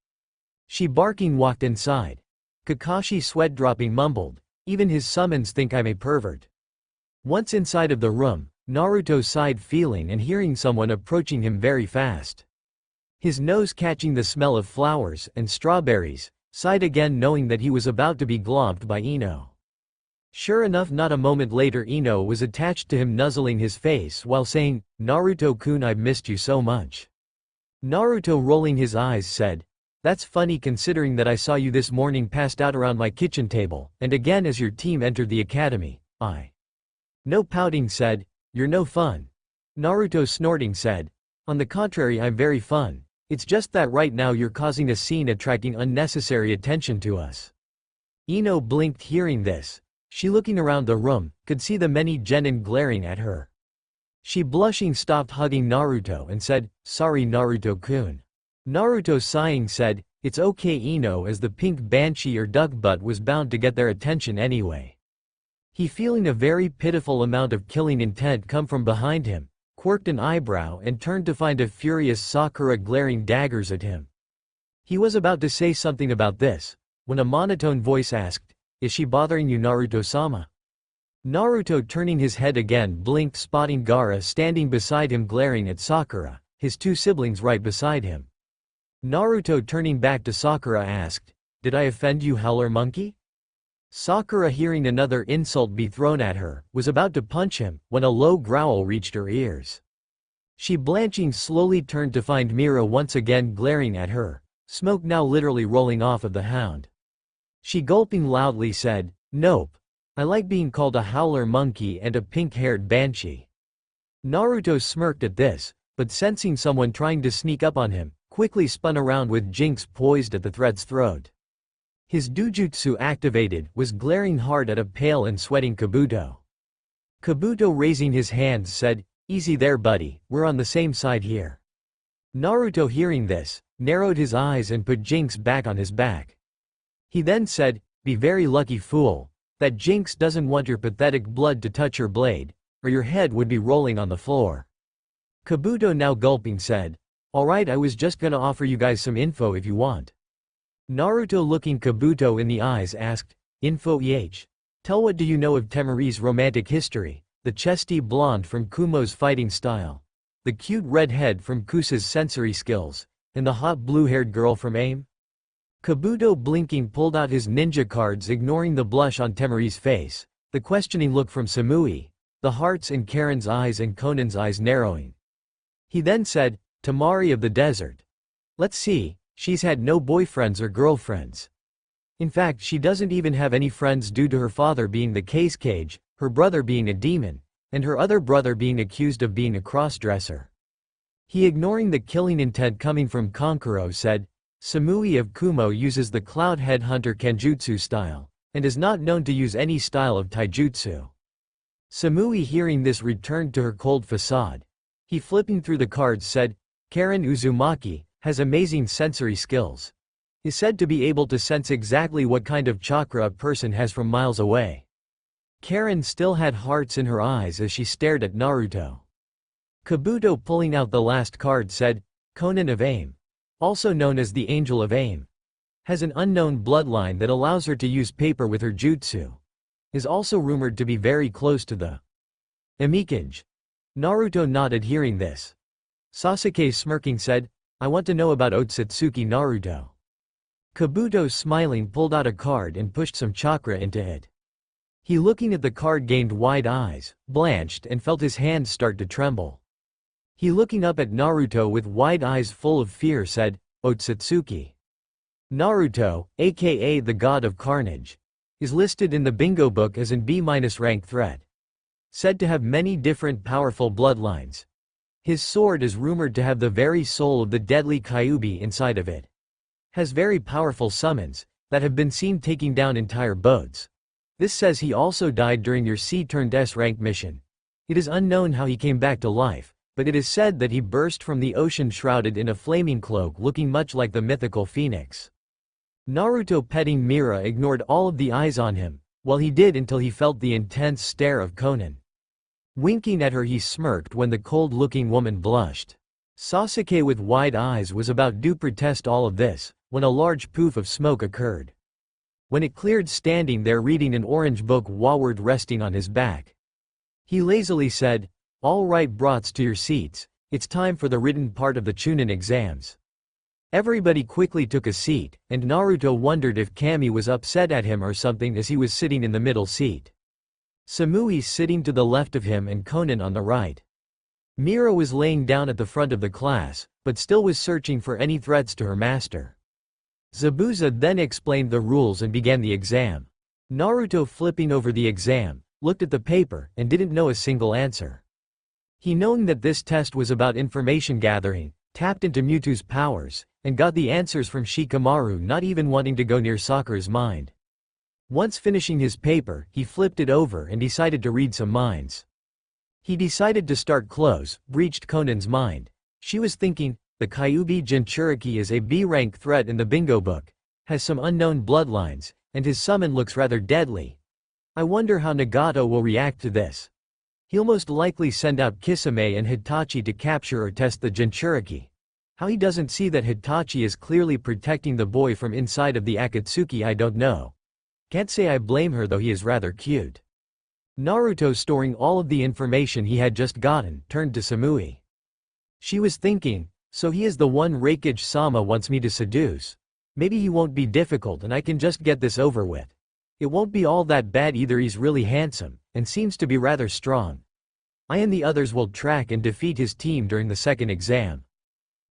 She, barking, walked inside. Kakashi, sweat dropping, mumbled, "Even his summons think I'm a pervert." Once inside of the room, Naruto sighed, feeling and hearing someone approaching him very fast. His nose catching the smell of flowers and strawberries, sighed again, knowing that he was about to be globbed by Ino. Sure enough, not a moment later Ino was attached to him, nuzzling his face while saying, "Naruto-kun, I've missed you so much." Naruto, rolling his eyes, said, "That's funny considering that I saw you this morning passed out around my kitchen table, and again as your team entered the academy." No, pouting, said, "You're no fun." Naruto, snorting, said, "On the contrary, I'm very fun. It's just that right now you're causing a scene, attracting unnecessary attention to us." Ino blinked, hearing this. She, looking around the room, could see the many genin glaring at her. She, blushing, stopped hugging Naruto and said, "Sorry, Naruto-kun." Naruto, sighing, said, "It's okay, Ino," as the pink banshee or duck butt was bound to get their attention anyway. He, feeling a very pitiful amount of killing intent come from behind him, quirked an eyebrow and turned to find a furious Sakura glaring daggers at him. He was about to say something about this, when a monotone voice asked, "Is she bothering you, Naruto-sama?" Naruto, turning his head again, blinked, spotting Gaara standing beside him glaring at Sakura, his 2 siblings right beside him. Naruto, turning back to Sakura, asked, "Did I offend you, howler monkey?" Sakura, hearing another insult be thrown at her, was about to punch him, when a low growl reached her ears. She, blanching, slowly turned to find Mira once again glaring at her, smoke now literally rolling off of the hound. She, gulping loudly, said, "Nope. I like being called a howler monkey and a pink-haired banshee." Naruto smirked at this, but sensing someone trying to sneak up on him, quickly spun around with Jinx poised at the threat's throat. His dujutsu, activated, was glaring hard at a pale and sweating Kabuto. Kabuto, raising his hands, said, "Easy there, buddy, we're on the same side here." Naruto, hearing this, narrowed his eyes and put Jinx back on his back. He then said, "Be very lucky, fool, that Jinx doesn't want your pathetic blood to touch her blade, or your head would be rolling on the floor." Kabuto, now gulping, said, "Alright, I was just gonna offer you guys some info if you want." Naruto, looking Kabuto in the eyes, asked, "Info eh? Tell, what do you know of Temari's romantic history, the chesty blonde from Kumo's fighting style, the cute redhead from Kusa's sensory skills, and the hot blue-haired girl from AIM?" Kabuto, blinking, pulled out his ninja cards, ignoring the blush on Temari's face, the questioning look from Samui, the hearts in Karen's eyes and Conan's eyes narrowing. He then said, Tamari of the desert. Let's see, she's had no boyfriends or girlfriends. In fact, she doesn't even have any friends due to her father being the case cage, her brother being a demon, and her other brother being accused of being a crossdresser. He, ignoring the killing intent coming from Kankuro, said, Samui of Kumo uses the Cloud Headhunter Kenjutsu style, and is not known to use any style of taijutsu. Samui, hearing this, returned to her cold facade. He, flipping through the cards, said, Karen Uzumaki has amazing sensory skills. Is said to be able to sense exactly what kind of chakra a person has from miles away. Karen still had hearts in her eyes as she stared at Naruto. Kabuto, pulling out the last card, said, Conan of Aim, also known as the Angel of Aim, has an unknown bloodline that allows her to use paper with her jutsu. Is also rumored to be very close to the Amikage. Naruto nodded, hearing this. Sasuke, smirking, said, I want to know about Otsutsuki Naruto. Kabuto, smiling, pulled out a card and pushed some chakra into it. He, looking at the card, gained wide eyes, blanched, and felt his hands start to tremble. He, looking up at Naruto with wide eyes full of fear, said, Otsutsuki. Naruto, aka the god of Carnage, is listed in the bingo book as an B- rank threat. Said to have many different powerful bloodlines. His sword is rumored to have the very soul of the deadly Kyuubi inside of it. Has very powerful summons that have been seen taking down entire boats. This says he also died during your C-S rank mission. It is unknown how he came back to life, but it is said that he burst from the ocean shrouded in a flaming cloak, looking much like the mythical phoenix. Naruto, petting Mira, ignored all of the eyes on him, while he did until he felt the intense stare of Conan. Winking at her, he smirked when the cold-looking woman blushed. Sasuke, with wide eyes, was about to protest all of this, when a large poof of smoke occurred. When it cleared, standing there reading an orange book waward resting on his back, he lazily said, All right, brats, to your seats, it's time for the written part of the Chunin exams. Everybody quickly took a seat, and Naruto wondered if Kami was upset at him or something as he was sitting in the middle seat. Samui sitting to the left of him and Conan on the right. Mira was laying down at the front of the class, but still was searching for any threats to her master. Zabuza then explained the rules and began the exam. Naruto, flipping over the exam, looked at the paper and didn't know a single answer. He, knowing that this test was about information gathering, tapped into Mewtwo's powers, and got the answers from Shikamaru, not even wanting to go near Sakura's mind. Once finishing his paper, he flipped it over and decided to read some minds. He decided to start close, reached Conan's mind. She was thinking, the Kyuubi Jinchuriki is a B-rank threat in the bingo book, has some unknown bloodlines, and his summon looks rather deadly. I wonder how Nagato will react to this. He'll most likely send out Kisame and Hitachi to capture or test the Jinchuriki. How he doesn't see that Hitachi is clearly protecting the boy from inside of the Akatsuki, I don't know. Can't say I blame her, though he is rather cute. Naruto, storing all of the information he had just gotten, turned to Samui. She was thinking, so he is the one Raikage-sama wants me to seduce. Maybe he won't be difficult and I can just get this over with. It won't be all that bad either, he's really handsome, and seems to be rather strong. I and the others will track and defeat his team during the second exam.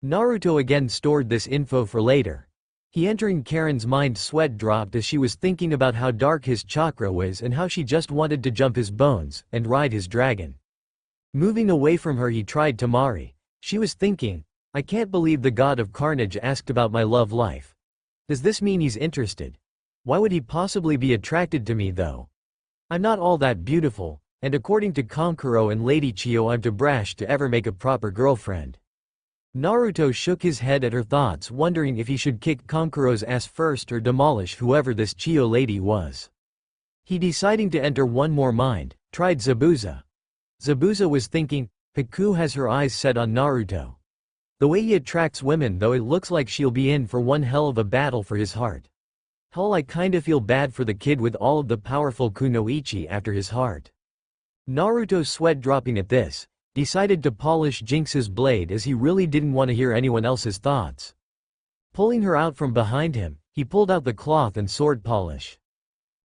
Naruto again stored this info for later. He, entering Karen's mind, sweat dropped as she was thinking about how dark his chakra was and how she just wanted to jump his bones and ride his dragon. Moving away from her, he tried Tamari. She was thinking, I can't believe the god of Carnage asked about my love life. Does this mean he's interested? Why would he possibly be attracted to me though? I'm not all that beautiful, and according to Kankuro and Lady Chiyo, I'm too brash to ever make a proper girlfriend. Naruto shook his head at her thoughts, wondering if he should kick Kankuro's ass first or demolish whoever this Chiyo lady was. He, deciding to enter one more mind, tried Zabuza. Zabuza was thinking, Haku has her eyes set on Naruto. The way he attracts women though, it looks like she'll be in for one hell of a battle for his heart. Hell, I kinda feel bad for the kid with all of the powerful kunoichi after his heart. Naruto, sweat dropping at this, decided to polish Jinx's blade as he really didn't want to hear anyone else's thoughts. Pulling her out from behind him, he pulled out the cloth and sword polish.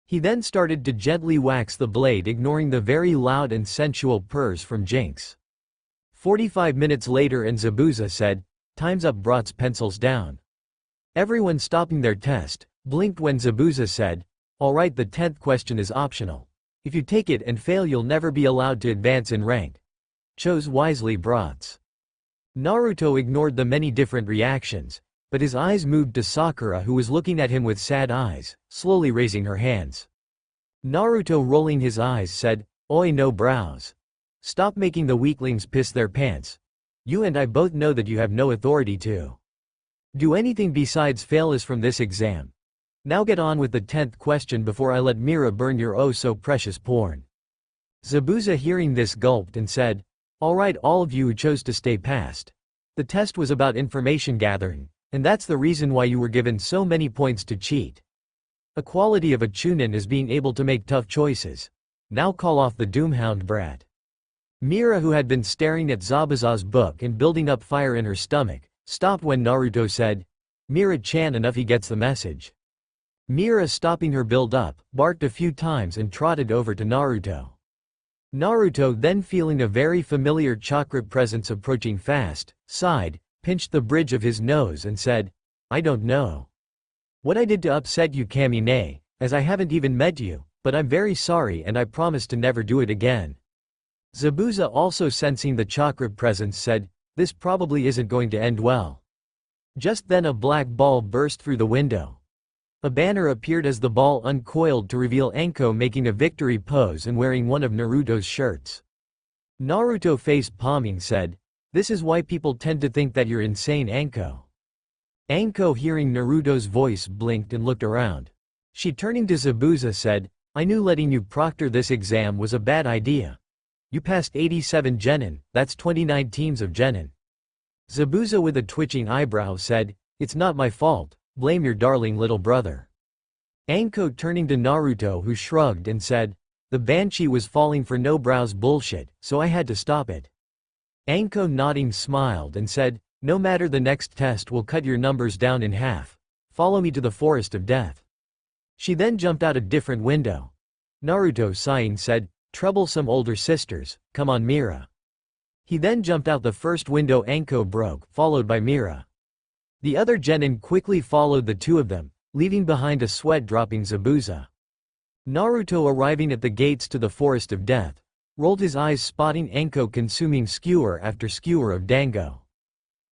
He then started to gently wax the blade, ignoring the very loud and sensual purrs from Jinx. 45 minutes later and Zabuza said, "Time's up." Brought pencils down. Everyone stopping their test, blinked when Zabuza said, "Alright, the 10th question is optional. If you take it and fail you'll never be allowed to advance in rank." Chose wisely. Brats. Naruto ignored the many different reactions, but his eyes moved to Sakura, who was looking at him with sad eyes, slowly raising her hands. Naruto, rolling his eyes, said, "Oi, no brows. Stop making the weaklings piss their pants. You and I both know that you have no authority to do anything besides fail us from this exam. Now get on with the 10th question before I let Mira burn your oh so precious porn." Zabuza, hearing this, gulped and said, "Alright, all of you who chose to stay past. The test was about information gathering, and that's the reason why you were given so many points to cheat. A quality of a Chunin is being able to make tough choices. Now call off the Doomhound brat." Mira, who had been staring at Zabuza's book and building up fire in her stomach, stopped when Naruto said, "Mira-chan, enough, he gets the message." Mira, stopping her build-up, barked a few times and trotted over to Naruto. Naruto, then feeling a very familiar chakra presence approaching fast, sighed, pinched the bridge of his nose and said, "I don't know what I did to upset you, Kamine, as I haven't even met you, but I'm very sorry and I promise to never do it again." Zabuza, also sensing the chakra presence, said, "This probably isn't going to end well." Just then a black ball burst through the window. A banner appeared as the ball uncoiled to reveal Anko making a victory pose and wearing one of Naruto's shirts. Naruto, face palming, said, "This is why people tend to think that you're insane, Anko." Anko, hearing Naruto's voice, blinked and looked around. She, turning to Zabuza, said, "I knew letting you proctor this exam was a bad idea. You passed 87 genin, that's 29 teams of genin." Zabuza, with a twitching eyebrow, said, "It's not my fault, blame your darling little brother." Anko, turning to Naruto, who shrugged and said, "The banshee was falling for no brows bullshit, so I had to stop it." Anko, nodding, smiled and said, "No matter, the next test will cut your numbers down in half. Follow me to the forest of death." She then jumped out a different window. Naruto, sighing, said, "Troublesome older sisters, come on, Mira." He then jumped out the first window Anko broke, followed by Mira. The other genin quickly followed the two of them, leaving behind a sweat-dropping Zabuza. Naruto, arriving at the gates to the forest of death, rolled his eyes, spotting Anko consuming skewer after skewer of dango.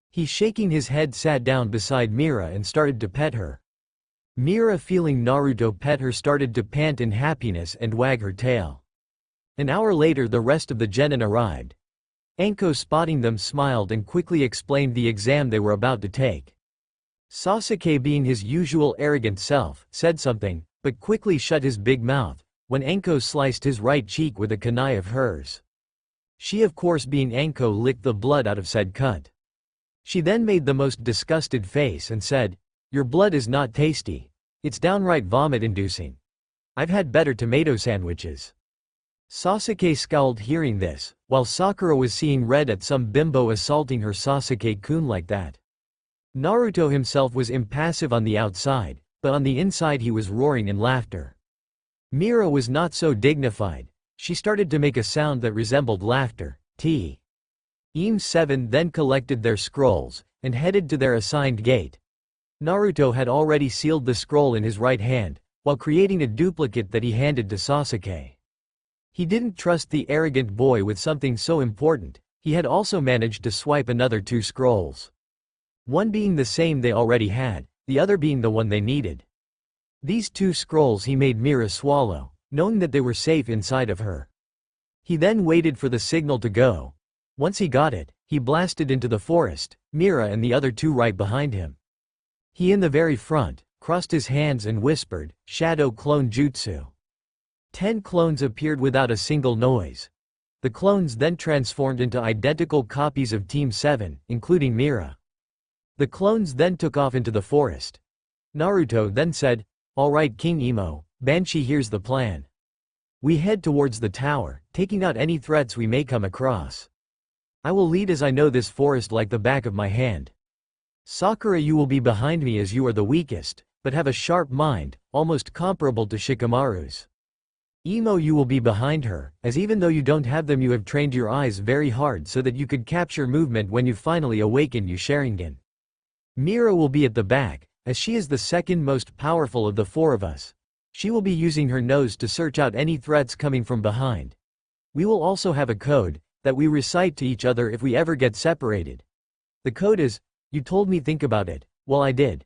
He, shaking his head, sat down beside Mira and started to pet her. Mira, feeling Naruto pet her, started to pant in happiness and wag her tail. An hour later the rest of the genin arrived. Anko, spotting them, smiled and quickly explained the exam they were about to take. Sasuke, being his usual arrogant self, said something, but quickly shut his big mouth, when Anko sliced his right cheek with a kunai of hers. She, of course being Anko, licked the blood out of said cut. She then made the most disgusted face and said, "Your blood is not tasty. It's downright vomit-inducing. I've had better tomato sandwiches." Sasuke scowled hearing this, while Sakura was seeing red at some bimbo assaulting her Sasuke-kun like that. Naruto himself was impassive on the outside, but on the inside he was roaring in laughter. Mira was not so dignified. She started to make a sound that resembled laughter. Team 7 then collected their scrolls, and headed to their assigned gate. Naruto had already sealed the scroll in his right hand, while creating a duplicate that he handed to Sasuke. He didn't trust the arrogant boy with something so important. He had also managed to swipe another 2 scrolls. One being the same they already had, the other being the one they needed. These 2 scrolls he made Mira swallow, knowing that they were safe inside of her. He then waited for the signal to go. Once he got it, he blasted into the forest, Mira and the other 2 right behind him. He, in the very front, crossed his hands and whispered, "Shadow Clone Jutsu." 10 clones appeared without a single noise. The clones then transformed into identical copies of Team 7, including Mira. The clones then took off into the forest. Naruto then said, "Alright King Emo, Banshee, here's the plan. We head towards the tower, taking out any threats we may come across. I will lead as I know this forest like the back of my hand. Sakura, you will be behind me as you are the weakest, but have a sharp mind, almost comparable to Shikamaru's. Emo, you will be behind her, as even though you don't have them, you have trained your eyes very hard so that you could capture movement when you finally awaken you Sharingan. Mira will be at the back, as she is the second most powerful of the four of us. She will be using her nose to search out any threats coming from behind. We will also have a code that we recite to each other if we ever get separated. The code is, you told me think about it, well I did.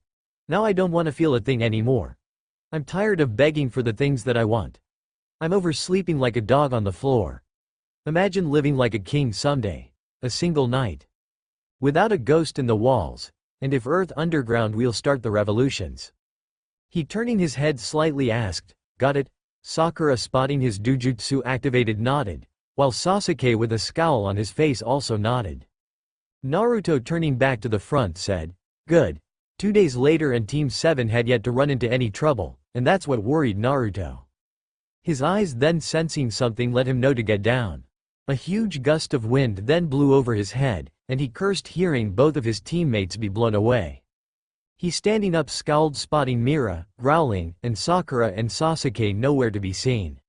Now I don't want to feel a thing anymore. I'm tired of begging for the things that I want. I'm oversleeping like a dog on the floor. Imagine living like a king someday. A single night. Without a ghost in the walls, and if Earth Underground we'll start the revolutions. He turning his head slightly asked, got it? Sakura spotting his Dujutsu activated nodded, while Sasuke with a scowl on his face also nodded. Naruto turning back to the front said, good. 2 days later and Team 7 had yet to run into any trouble, and that's what worried Naruto. His eyes then sensing something let him know to get down. A huge gust of wind then blew over his head, and he cursed hearing both of his teammates be blown away. He standing up scowled spotting Mira, growling, and Sakura and Sasuke nowhere to be seen.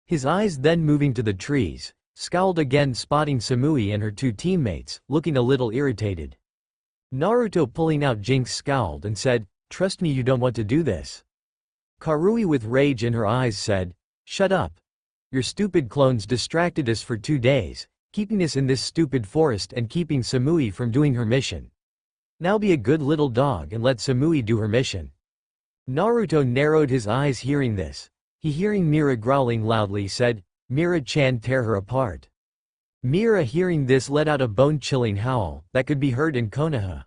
His eyes then moving to the trees, scowled again spotting Samui and her two teammates, looking a little irritated. Naruto pulling out Jinx scowled and said, trust me you don't want to do this. Karui with rage in her eyes said, shut up. Your stupid clones distracted us for 2 days, keeping us in this stupid forest and keeping Samui from doing her mission. Now be a good little dog and let Samui do her mission. Naruto narrowed his eyes hearing this. He hearing Mira growling loudly said, Mira-chan tear her apart. Mira hearing this let out a bone-chilling howl that could be heard in Konoha.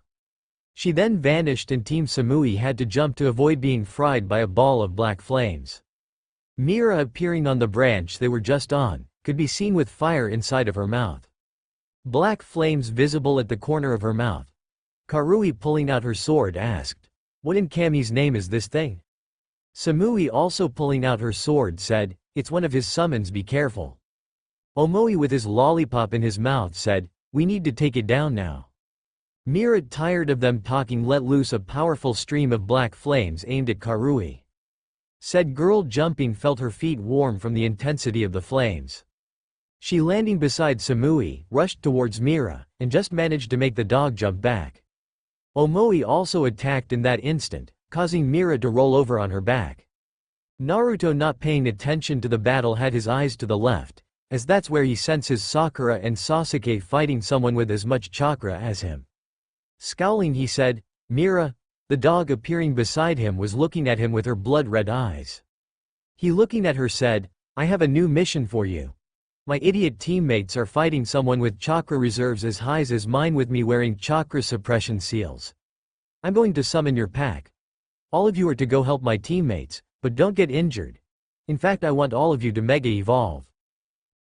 She then vanished and Team Samui had to jump to avoid being fried by a ball of black flames. Mira appearing on the branch they were just on, could be seen with fire inside of her mouth. Black flames visible at the corner of her mouth. Karui pulling out her sword asked, what in Kami's name is this thing? Samui also pulling out her sword said, it's one of his summons, be careful. Omoi with his lollipop in his mouth said, we need to take it down now. Mira tired of them talking let loose a powerful stream of black flames aimed at Karui. Said girl jumping felt her feet warm from the intensity of the flames. She landing beside Samui, rushed towards Mira, and just managed to make the dog jump back. Omoi also attacked in that instant, causing Mira to roll over on her back. Naruto not paying attention to the battle had his eyes to the left, as that's where he senses Sakura and Sasuke fighting someone with as much chakra as him. Scowling he said, Mira. The dog appearing beside him was looking at him with her blood-red eyes. He looking at her said, I have a new mission for you. My idiot teammates are fighting someone with chakra reserves as high as mine with me wearing chakra suppression seals. I'm going to summon your pack. All of you are to go help my teammates, but don't get injured. In fact I want all of you to mega evolve.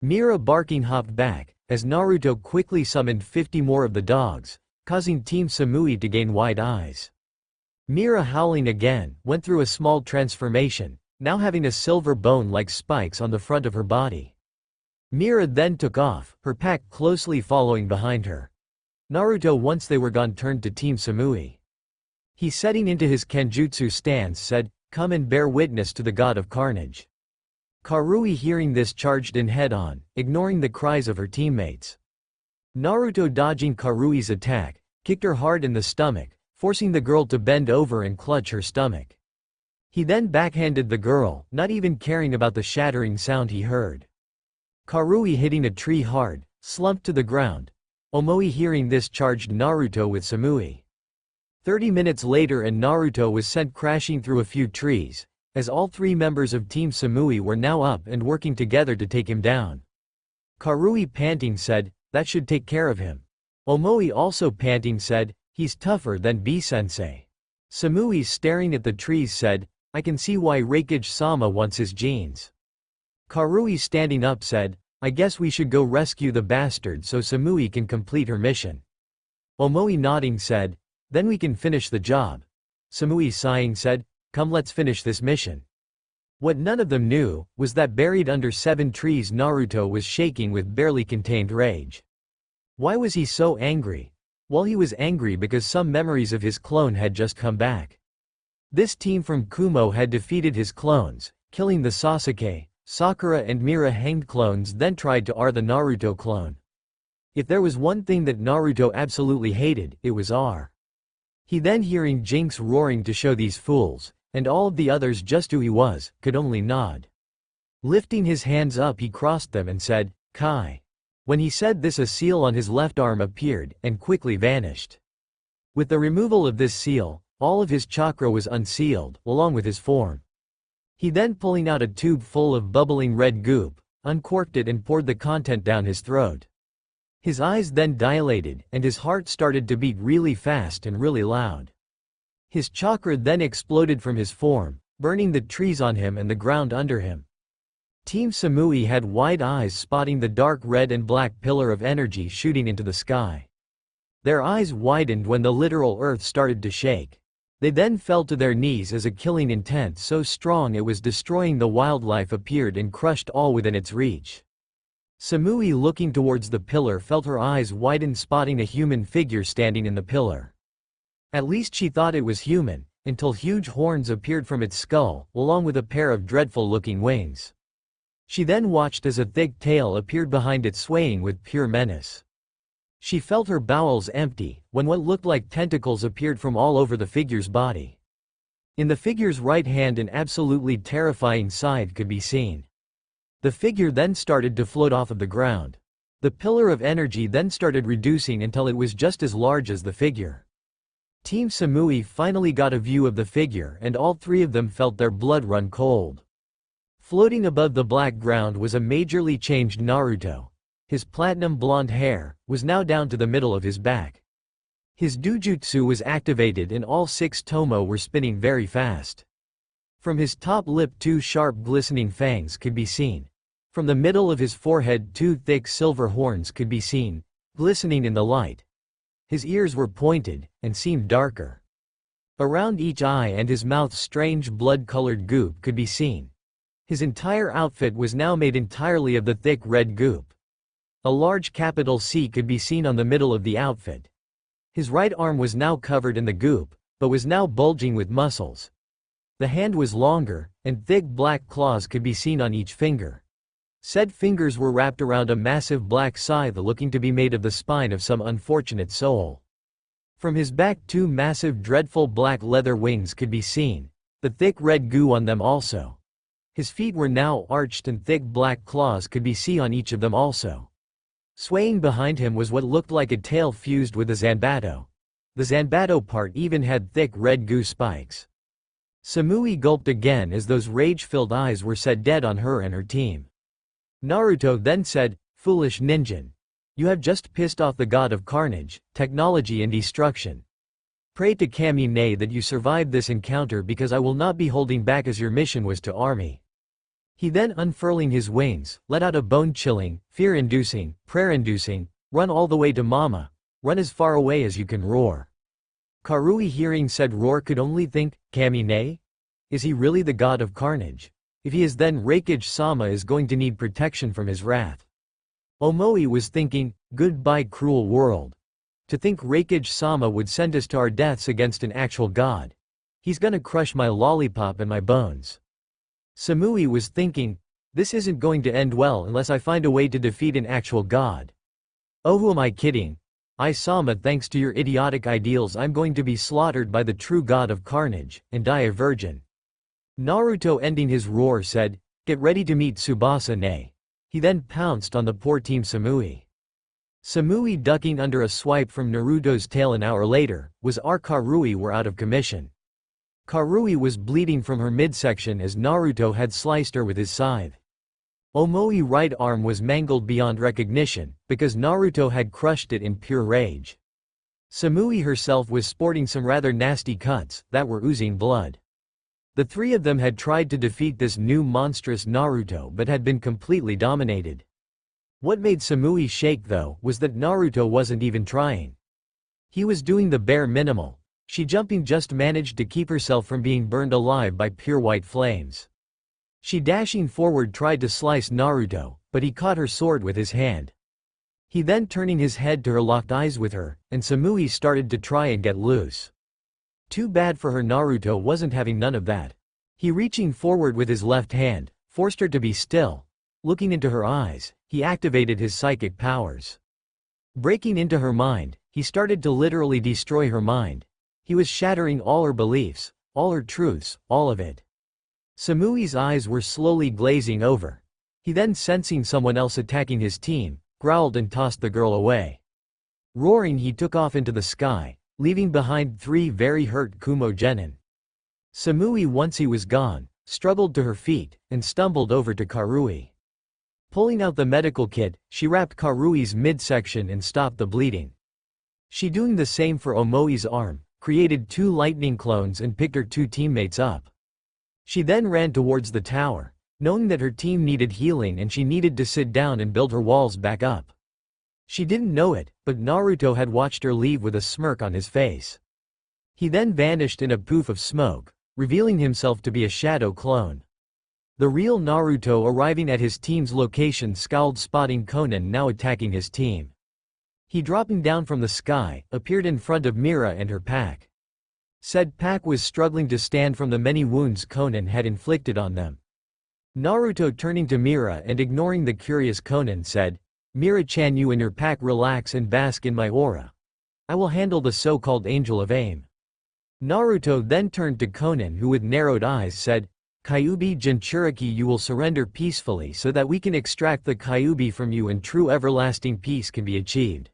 Mira barking hopped back, as Naruto quickly summoned 50 more of the dogs, causing Team Samui to gain wide eyes. Mira howling again, went through a small transformation, now having a silver bone like spikes on the front of her body. Mira then took off, her pack closely following behind her. Naruto once they were gone turned to Team Samui. He setting into his Kenjutsu stance said, come and bear witness to the god of Carnage. Karui hearing this charged in head-on, ignoring the cries of her teammates. Naruto dodging Karui's attack, kicked her hard in the stomach, forcing the girl to bend over and clutch her stomach. He then backhanded the girl, not even caring about the shattering sound he heard. Karui hitting a tree hard, slumped to the ground. Omoi hearing this charged Naruto with Samui. 30 minutes later and Naruto was sent crashing through a few trees, as all 3 members of Team Samui were now up and working together to take him down. Karui panting said, that should take care of him. Omoi also panting said, he's tougher than B-sensei. Samui staring at the trees said, I can see why Raikage-sama wants his genes. Karui standing up said, I guess we should go rescue the bastard so Samui can complete her mission. Omoi nodding said, then we can finish the job. Samui sighing said, come let's finish this mission. What none of them knew, was that buried under 7 trees Naruto was shaking with barely contained rage. Why was he so angry? Well, he was angry because some memories of his clone had just come back. This team from Kumo had defeated his clones, killing the Sasuke, Sakura and Mira hanged clones then tried to R the Naruto clone. If there was one thing that Naruto absolutely hated, it was R. He then hearing Jinx roaring to show these fools, and all of the others just who he was, could only nod. Lifting his hands up he crossed them and said, Kai. When he said this a seal on his left arm appeared, and quickly vanished. With the removal of this seal, all of his chakra was unsealed, along with his form. He then pulling out a tube full of bubbling red goop, uncorked it and poured the content down his throat. His eyes then dilated, and his heart started to beat really fast and really loud. His chakra then exploded from his form, burning the trees on him and the ground under him. Team Samui had wide eyes spotting the dark red and black pillar of energy shooting into the sky. Their eyes widened when the literal earth started to shake. They then fell to their knees as a killing intent so strong it was destroying the wildlife appeared and crushed all within its reach. Samui looking towards the pillar felt her eyes widen spotting a human figure standing in the pillar. At least she thought it was human, until huge horns appeared from its skull, along with a pair of dreadful-looking wings. She then watched as a thick tail appeared behind it swaying with pure menace. She felt her bowels empty, when what looked like tentacles appeared from all over the figure's body. In the figure's right hand an absolutely terrifying scythe could be seen. The figure then started to float off of the ground. The pillar of energy then started reducing until it was just as large as the figure. Team Samui finally got a view of the figure and all three of them felt their blood run cold. Floating above the black ground was a majorly changed Naruto. His platinum blonde hair was now down to the middle of his back. His dujutsu was activated and all 6 tomo were spinning very fast. From his top lip 2 sharp glistening fangs could be seen. From the middle of his forehead 2 thick silver horns could be seen, glistening in the light. His ears were pointed, and seemed darker. Around each eye and his mouth strange blood-colored goop could be seen. His entire outfit was now made entirely of the thick red goop. A large capital C could be seen on the middle of the outfit. His right arm was now covered in the goop, but was now bulging with muscles. The hand was longer, and thick black claws could be seen on each finger. Said fingers were wrapped around a massive black scythe looking to be made of the spine of some unfortunate soul. From his back 2 massive dreadful black leather wings could be seen, the thick red goo on them also. His feet were now arched and thick black claws could be seen on each of them also. Swaying behind him was what looked like a tail fused with a zanbato. The zanbato part even had thick red goo spikes. Samui gulped again as those rage-filled eyes were set dead on her and her team. Naruto then said, "Foolish ninjin. You have just pissed off the god of carnage, technology and destruction. Pray to Kami-ne that you survived this encounter because I will not be holding back as your mission was to army." He then unfurling his wings, let out a bone-chilling, fear-inducing, prayer-inducing, "Run all the way to mama. Run as far away as you can roar." Karui hearing said roar could only think, Kami-ne? Is he really the god of carnage? If he is then Raikage-sama is going to need protection from his wrath. Omoi was thinking, goodbye cruel world. To think Raikage-sama would send us to our deaths against an actual god. He's gonna crush my lollipop and my bones. Samui was thinking, this isn't going to end well unless I find a way to defeat an actual god. Oh, who am I kidding? I-sama, thanks to your idiotic ideals I'm going to be slaughtered by the true god of carnage, and die a virgin. Naruto ending his roar said, get ready to meet Tsubasa-ne. He then pounced on the poor team Samui. Samui ducking under a swipe from Naruto's tail an hour later, was Karui were out of commission. Karui was bleeding from her midsection as Naruto had sliced her with his scythe. Omoi's right arm was mangled beyond recognition, because Naruto had crushed it in pure rage. Samui herself was sporting some rather nasty cuts, that were oozing blood. The 3 of them had tried to defeat this new monstrous Naruto but had been completely dominated. What made Samui shake though, was that Naruto wasn't even trying. He was doing the bare minimal. She jumping just managed to keep herself from being burned alive by pure white flames. She dashing forward tried to slice Naruto, but he caught her sword with his hand. He then turning his head to her locked eyes with her, and Samui started to try and get loose. Too bad for her Naruto wasn't having none of that. He reaching forward with his left hand, forced her to be still. Looking into her eyes, he activated his psychic powers. Breaking into her mind, he started to literally destroy her mind. He was shattering all her beliefs, all her truths, all of it. Samui's eyes were slowly glazing over. He then, sensing someone else attacking his team, growled and tossed the girl away. Roaring, he took off into the sky, leaving behind 3 very hurt Kumo genin. Samui, once he was gone, struggled to her feet, and stumbled over to Karui. Pulling out the medical kit, she wrapped Karui's midsection and stopped the bleeding. She, doing the same for Omoi's arm, created 2 lightning clones and picked her 2 teammates up. She then ran towards the tower, knowing that her team needed healing and she needed to sit down and build her walls back up. She didn't know it, but Naruto had watched her leave with a smirk on his face. He then vanished in a poof of smoke, revealing himself to be a shadow clone. The real Naruto, arriving at his team's location, scowled, spotting Konan now attacking his team. He, dropping down from the sky, appeared in front of Mira and her pack. Said pack was struggling to stand from the many wounds Konan had inflicted on them. Naruto, turning to Mira and ignoring the curious Konan, said, "Mira-chan, you and your pack relax and bask in my aura. I will handle the so-called Angel of Aim." Naruto then turned to Konan, who with narrowed eyes said, "Kyuubi Jinchuriki, you will surrender peacefully so that we can extract the Kyuubi from you and true everlasting peace can be achieved."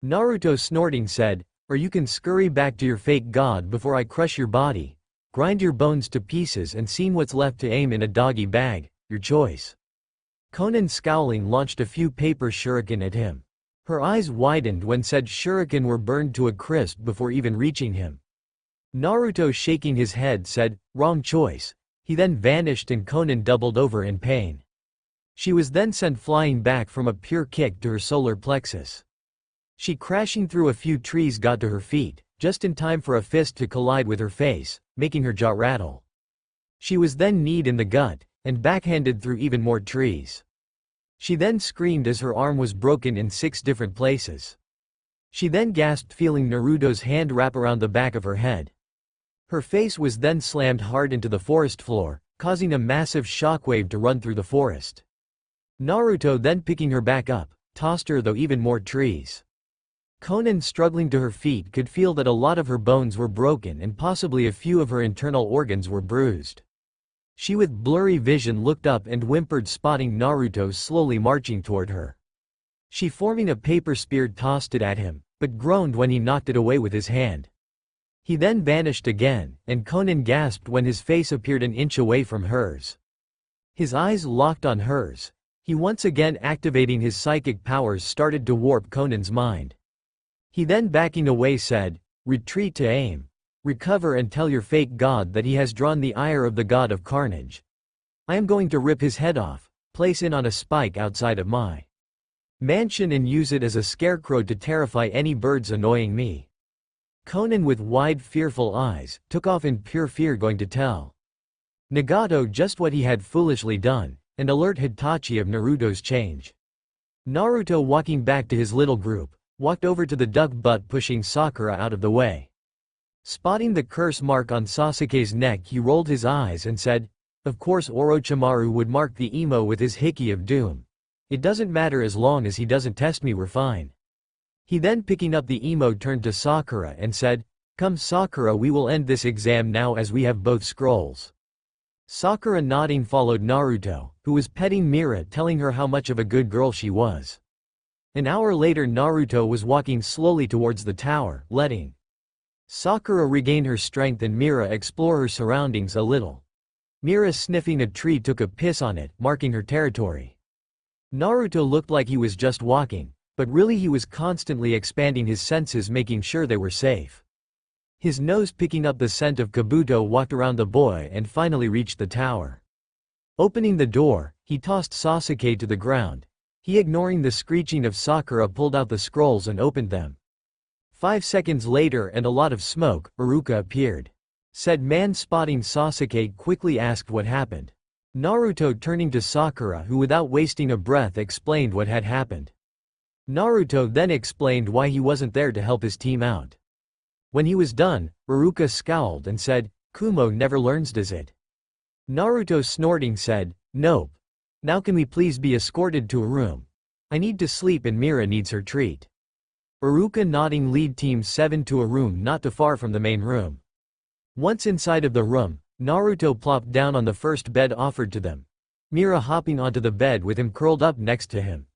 Naruto, snorting, said, "Or you can scurry back to your fake god before I crush your body, grind your bones to pieces and see what's left to aim in a doggy bag, your choice." Konan, scowling, launched a few paper shuriken at him. Her eyes widened when said shuriken were burned to a crisp before even reaching him. Naruto, shaking his head, said, "Wrong choice." He then vanished and Konan doubled over in pain. She was then sent flying back from a pure kick to her solar plexus. She, crashing through a few trees, got to her feet, just in time for a fist to collide with her face, making her jaw rattle. She was then kneed in the gut, and backhanded through even more trees. She then screamed as her arm was broken in 6 different places. She then gasped, feeling Naruto's hand wrap around the back of her head. Her face was then slammed hard into the forest floor, causing a massive shockwave to run through the forest. Naruto, then picking her back up, tossed her through even more trees. Konan, struggling to her feet, could feel that a lot of her bones were broken and possibly a few of her internal organs were bruised. She, with blurry vision, looked up and whimpered, spotting Naruto slowly marching toward her. She, forming a paper spear, tossed it at him, but groaned when he knocked it away with his hand. He then vanished again, and Konan gasped when his face appeared an inch away from hers. His eyes locked on hers. He, once again activating his psychic powers, started to warp Konan's mind. He then, backing away, said, "Retreat to aim. Recover and tell your fake god that he has drawn the ire of the god of Carnage. I am going to rip his head off, place it on a spike outside of my mansion and use it as a scarecrow to terrify any birds annoying me." Konan, with wide fearful eyes, took off in pure fear, going to tell Nagato just what he had foolishly done, and alert Hitachi of Naruto's change. Naruto, walking back to his little group, walked over to the duck butt, pushing Sakura out of the way. Spotting the curse mark on Sasuke's neck, he rolled his eyes and said, "Of course Orochimaru would mark the emo with his Hiki of Doom. It doesn't matter as long as he doesn't test me, we're fine." He then, picking up the emo, turned to Sakura and said, "Come Sakura, we will end this exam now as we have both scrolls." Sakura, nodding, followed Naruto, who was petting Mira, telling her how much of a good girl she was. An hour later, Naruto was walking slowly towards the tower, letting Sakura regain her strength and Mira explore her surroundings a little. Mira, sniffing a tree, took a piss on it, marking her territory. Naruto looked like he was just walking, but really he was constantly expanding his senses, making sure they were safe. His nose picking up the scent of Kabuto, walked around the boy and finally reached the tower. Opening the door, he tossed Sasuke to the ground. He, ignoring the screeching of Sakura, pulled out the scrolls and opened them. 5 seconds later, and a lot of smoke, Iruka appeared. Said man, spotting Sasuke, quickly asked what happened. Naruto, turning to Sakura, who without wasting a breath explained what had happened. Naruto then explained why he wasn't there to help his team out. When he was done, Iruka scowled and said, "Kumo never learns, does it?" Naruto, snorting, said, Nope. Now can we please be escorted to a room? I need to sleep and Mira needs her treat. Iruka nodding lead Team 7 to a room not too far from the main room. Once inside of the room, Naruto plopped down on the first bed offered to them. Mira hopping onto the bed with him curled up next to him.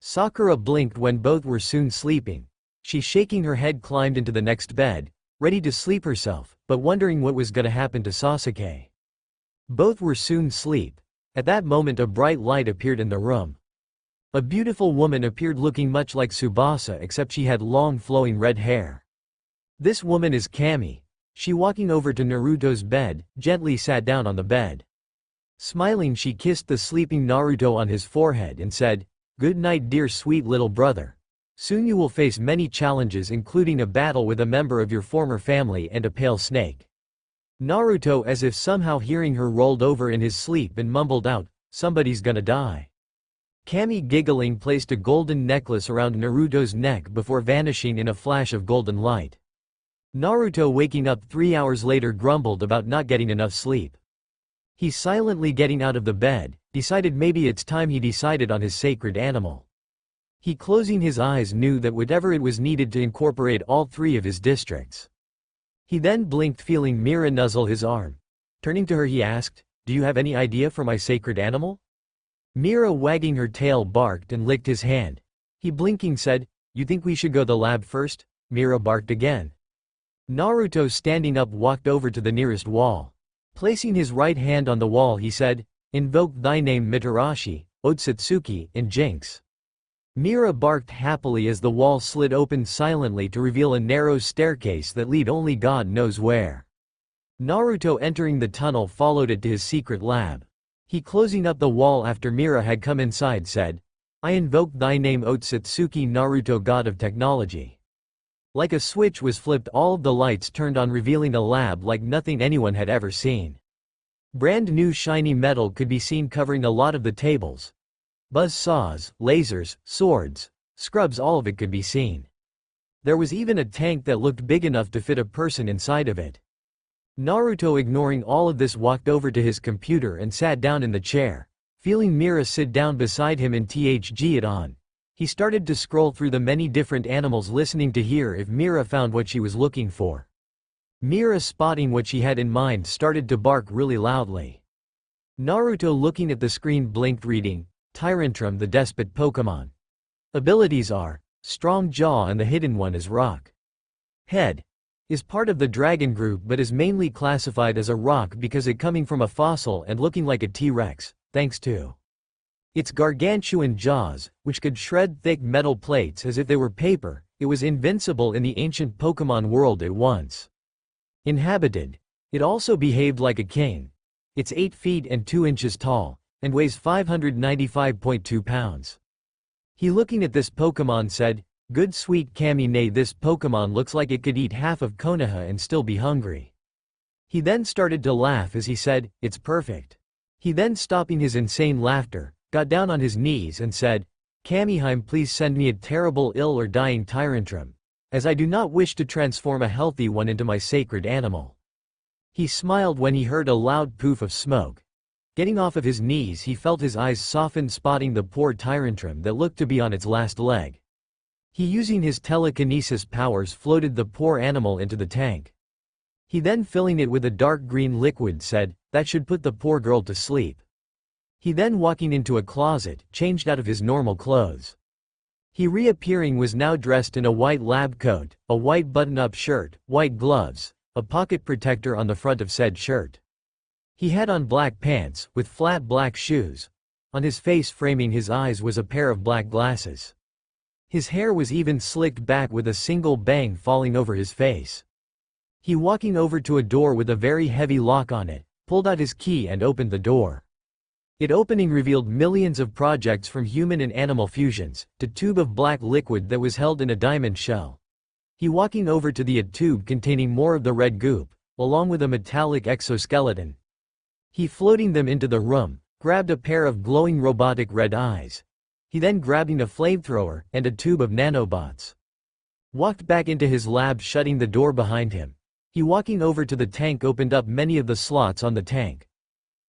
Sakura blinked when both were soon sleeping. She shaking her head climbed into the next bed, ready to sleep herself, but wondering what was gonna happen to Sasuke. Both were soon asleep. At that moment a bright light appeared in the room. A beautiful woman appeared looking much like Tsubasa except she had long flowing red hair. This woman is Kami. She walking over to Naruto's bed, gently sat down on the bed. Smiling she kissed the sleeping Naruto on his forehead and said, "Good night dear sweet little brother. Soon you will face many challenges including a battle with a member of your former family and a pale snake." Naruto as if somehow hearing her rolled over in his sleep and mumbled out, "Somebody's gonna die." Kami giggling placed a golden necklace around Naruto's neck before vanishing in a flash of golden light. Naruto waking up 3 hours later grumbled about not getting enough sleep. He silently getting out of the bed, decided maybe it's time he decided on his sacred animal. He closing his eyes knew that whatever it was needed to incorporate all 3 of his districts. He then blinked feeling Mira nuzzle his arm. Turning to her he asked, "Do you have any idea for my sacred animal?" Mira wagging her tail barked and licked his hand. He blinking said, "You think we should go to the lab first?" Mira barked again. Naruto standing up walked over to the nearest wall. Placing his right hand on the wall he said, "Invoke thy name Mitarashi, Otsutsuki, and Jinx." Mira barked happily as the wall slid open silently to reveal a narrow staircase that lead only God knows where. Naruto entering the tunnel followed it to his secret lab. He closing up the wall after Mira had come inside said, "I invoke thy name Otsutsuki Naruto God of Technology." Like a switch was flipped all of the lights turned on revealing a lab like nothing anyone had ever seen. Brand new shiny metal could be seen covering a lot of the tables. Buzz saws, lasers, swords, scrubs all of it could be seen. There was even a tank that looked big enough to fit a person inside of it. Naruto ignoring all of this walked over to his computer and sat down in the chair. Feeling Mira sit down beside him and thg it on. He started to scroll through the many different animals listening to hear if Mira found what she was looking for. Mira spotting what she had in mind started to bark really loudly. Naruto looking at the screen blinked reading, Tyrantrum the Despot Pokemon. Abilities are, Strong Jaw and the hidden one is Rock. Head. Is part of the dragon group but is mainly classified as a rock because it coming from a fossil and looking like a T-Rex, thanks to its gargantuan jaws, which could shred thick metal plates as if they were paper. It was invincible in the ancient Pokemon world it once inhabited. It also behaved like a king. It's 8 feet and 2 inches tall, and weighs 595.2 pounds. He looking at this Pokemon said, "Good sweet Kami nay this Pokemon looks like it could eat half of Konoha and still be hungry." He then started to laugh as he said, "It's perfect." He then stopping his insane laughter, got down on his knees and said, "Kamiheim please send me a terrible ill or dying Tyrantrum, as I do not wish to transform a healthy one into my sacred animal." He smiled when he heard a loud poof of smoke. Getting off of his knees he felt his eyes soften spotting the poor Tyrantrum that looked to be on its last leg. He using his telekinesis powers floated the poor animal into the tank. He then filling it with a dark green liquid said, "That should put the poor girl to sleep." He then walking into a closet, changed out of his normal clothes. He reappearing was now dressed in a white lab coat, a white button-up shirt, white gloves, a pocket protector on the front of said shirt. He had on black pants, with flat black shoes. On his face framing his eyes was a pair of black glasses. His hair was even slicked back with a single bang falling over his face. He walking over to a door with a very heavy lock on it, pulled out his key and opened the door. It opening revealed millions of projects from human and animal fusions, to tube of black liquid that was held in a diamond shell. He walking over to the tube containing more of the red goop, along with a metallic exoskeleton. He floating them into the room, grabbed a pair of glowing robotic red eyes. He then grabbing a flamethrower and a tube of nanobots. Walked back into his lab shutting the door behind him. He walking over to the tank opened up many of the slots on the tank.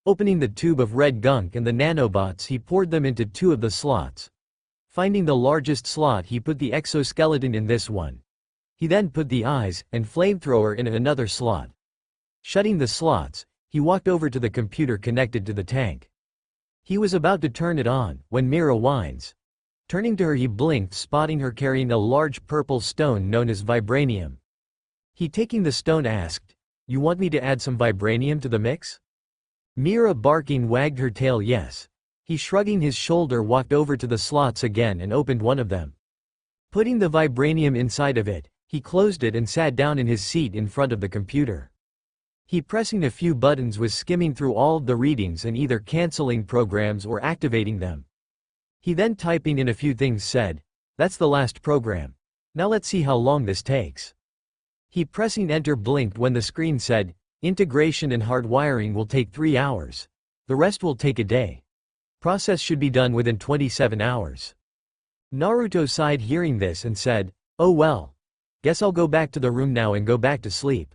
Opening the tube of red gunk and the nanobots, he poured them into 2 of the slots. Finding the largest slot, he put the exoskeleton in this one. He then put the eyes and flamethrower in another slot. Shutting the slots, he walked over to the computer connected to the tank. He was about to turn it on, when Mira whines. Turning to her, he blinked, spotting her carrying a large purple stone known as vibranium. He, taking the stone, asked, "You want me to add some vibranium to the mix?" Mira, barking, wagged her tail yes. He, shrugging his shoulder, walked over to the slots again and opened one of them. Putting the vibranium inside of it, he closed it and sat down in his seat in front of the computer. He, pressing a few buttons, was skimming through all of the readings and either canceling programs or activating them. He then, typing in a few things, said, "That's the last program. Now let's see how long this takes." He, pressing enter, blinked when the screen said, "Integration and hardwiring will take 3 hours. The rest will take a day. Process should be done within 27 hours. Naruto sighed hearing this and said, "Oh well. Guess I'll go back to the room now and go back to sleep."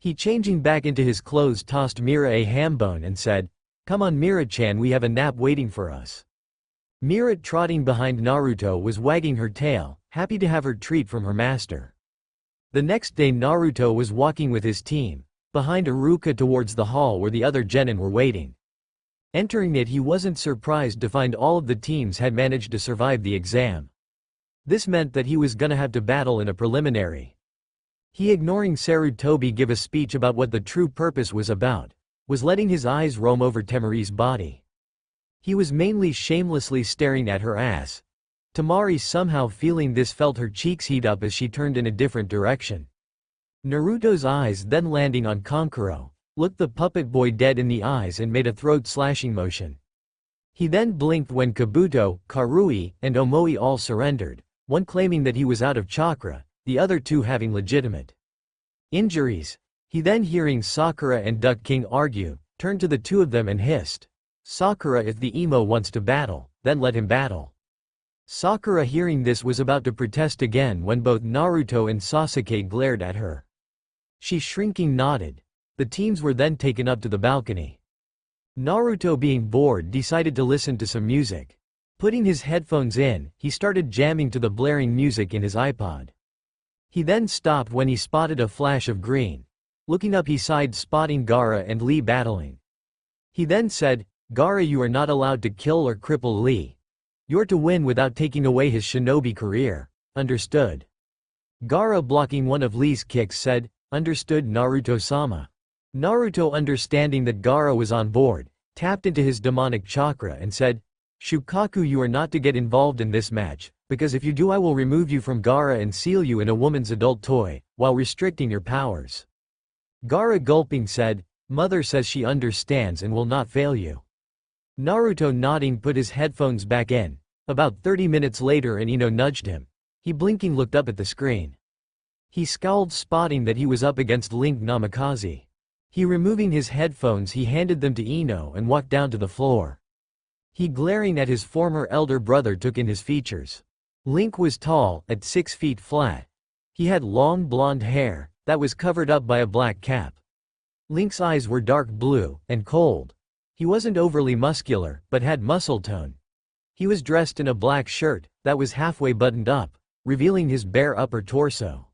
He, changing back into his clothes, tossed Mira a hambone and said, "Come on Mira-chan, we have a nap waiting for us." Mira, trotting behind Naruto, was wagging her tail, happy to have her treat from her master. The next day Naruto was walking with his team behind Iruka towards the hall where the other genin were waiting. Entering it, he wasn't surprised to find all of the teams had managed to survive the exam. This meant that he was gonna have to battle in a preliminary. He, ignoring Sarutobi give a speech about what the true purpose was about, was letting his eyes roam over Temari's body. He was mainly shamelessly staring at her ass. Temari, somehow feeling this, felt her cheeks heat up as she turned in a different direction. Naruto's eyes, then landing on Kankuro, looked the puppet boy dead in the eyes and made a throat-slashing motion. He then blinked when Kabuto, Karui, and Omoi all surrendered, one claiming that he was out of chakra, the other 2 having legitimate injuries. He then, hearing Sakura and Duck King argue, turned to the 2 of them and hissed, "Sakura, if the emo wants to battle, then let him battle." Sakura, hearing this, was about to protest again when both Naruto and Sasuke glared at her. She, shrinking, nodded. The teams were then taken up to the balcony. Naruto, being bored, decided to listen to some music. Putting his headphones in, he started jamming to the blaring music in his iPod. He then stopped when he spotted a flash of green. Looking up, he sighed, spotting Gaara and Lee battling. He then said, "Gaara, you are not allowed to kill or cripple Lee. You're to win without taking away his shinobi career. Understood?" Gaara, blocking one of Lee's kicks, said, "Understood, Naruto-sama." Naruto, understanding that Gaara was on board, tapped into his demonic chakra and said, "Shukaku, you are not to get involved in this match, because if you do I will remove you from Gaara and seal you in a woman's adult toy, while restricting your powers." Gaara, gulping, said, "Mother says she understands and will not fail you." Naruto, nodding, put his headphones back in. About 30 minutes later, an Ino nudged him. He, blinking, looked up at the screen. He scowled, spotting that he was up against Link Namikaze. He, removing his headphones, he handed them to Ino and walked down to the floor. He, glaring at his former elder brother, took in his features. Link was tall, at 6 feet flat. He had long blonde hair that was covered up by a black cap. Link's eyes were dark blue and cold. He wasn't overly muscular, but had muscle tone. He was dressed in a black shirt that was halfway buttoned up, revealing his bare upper torso.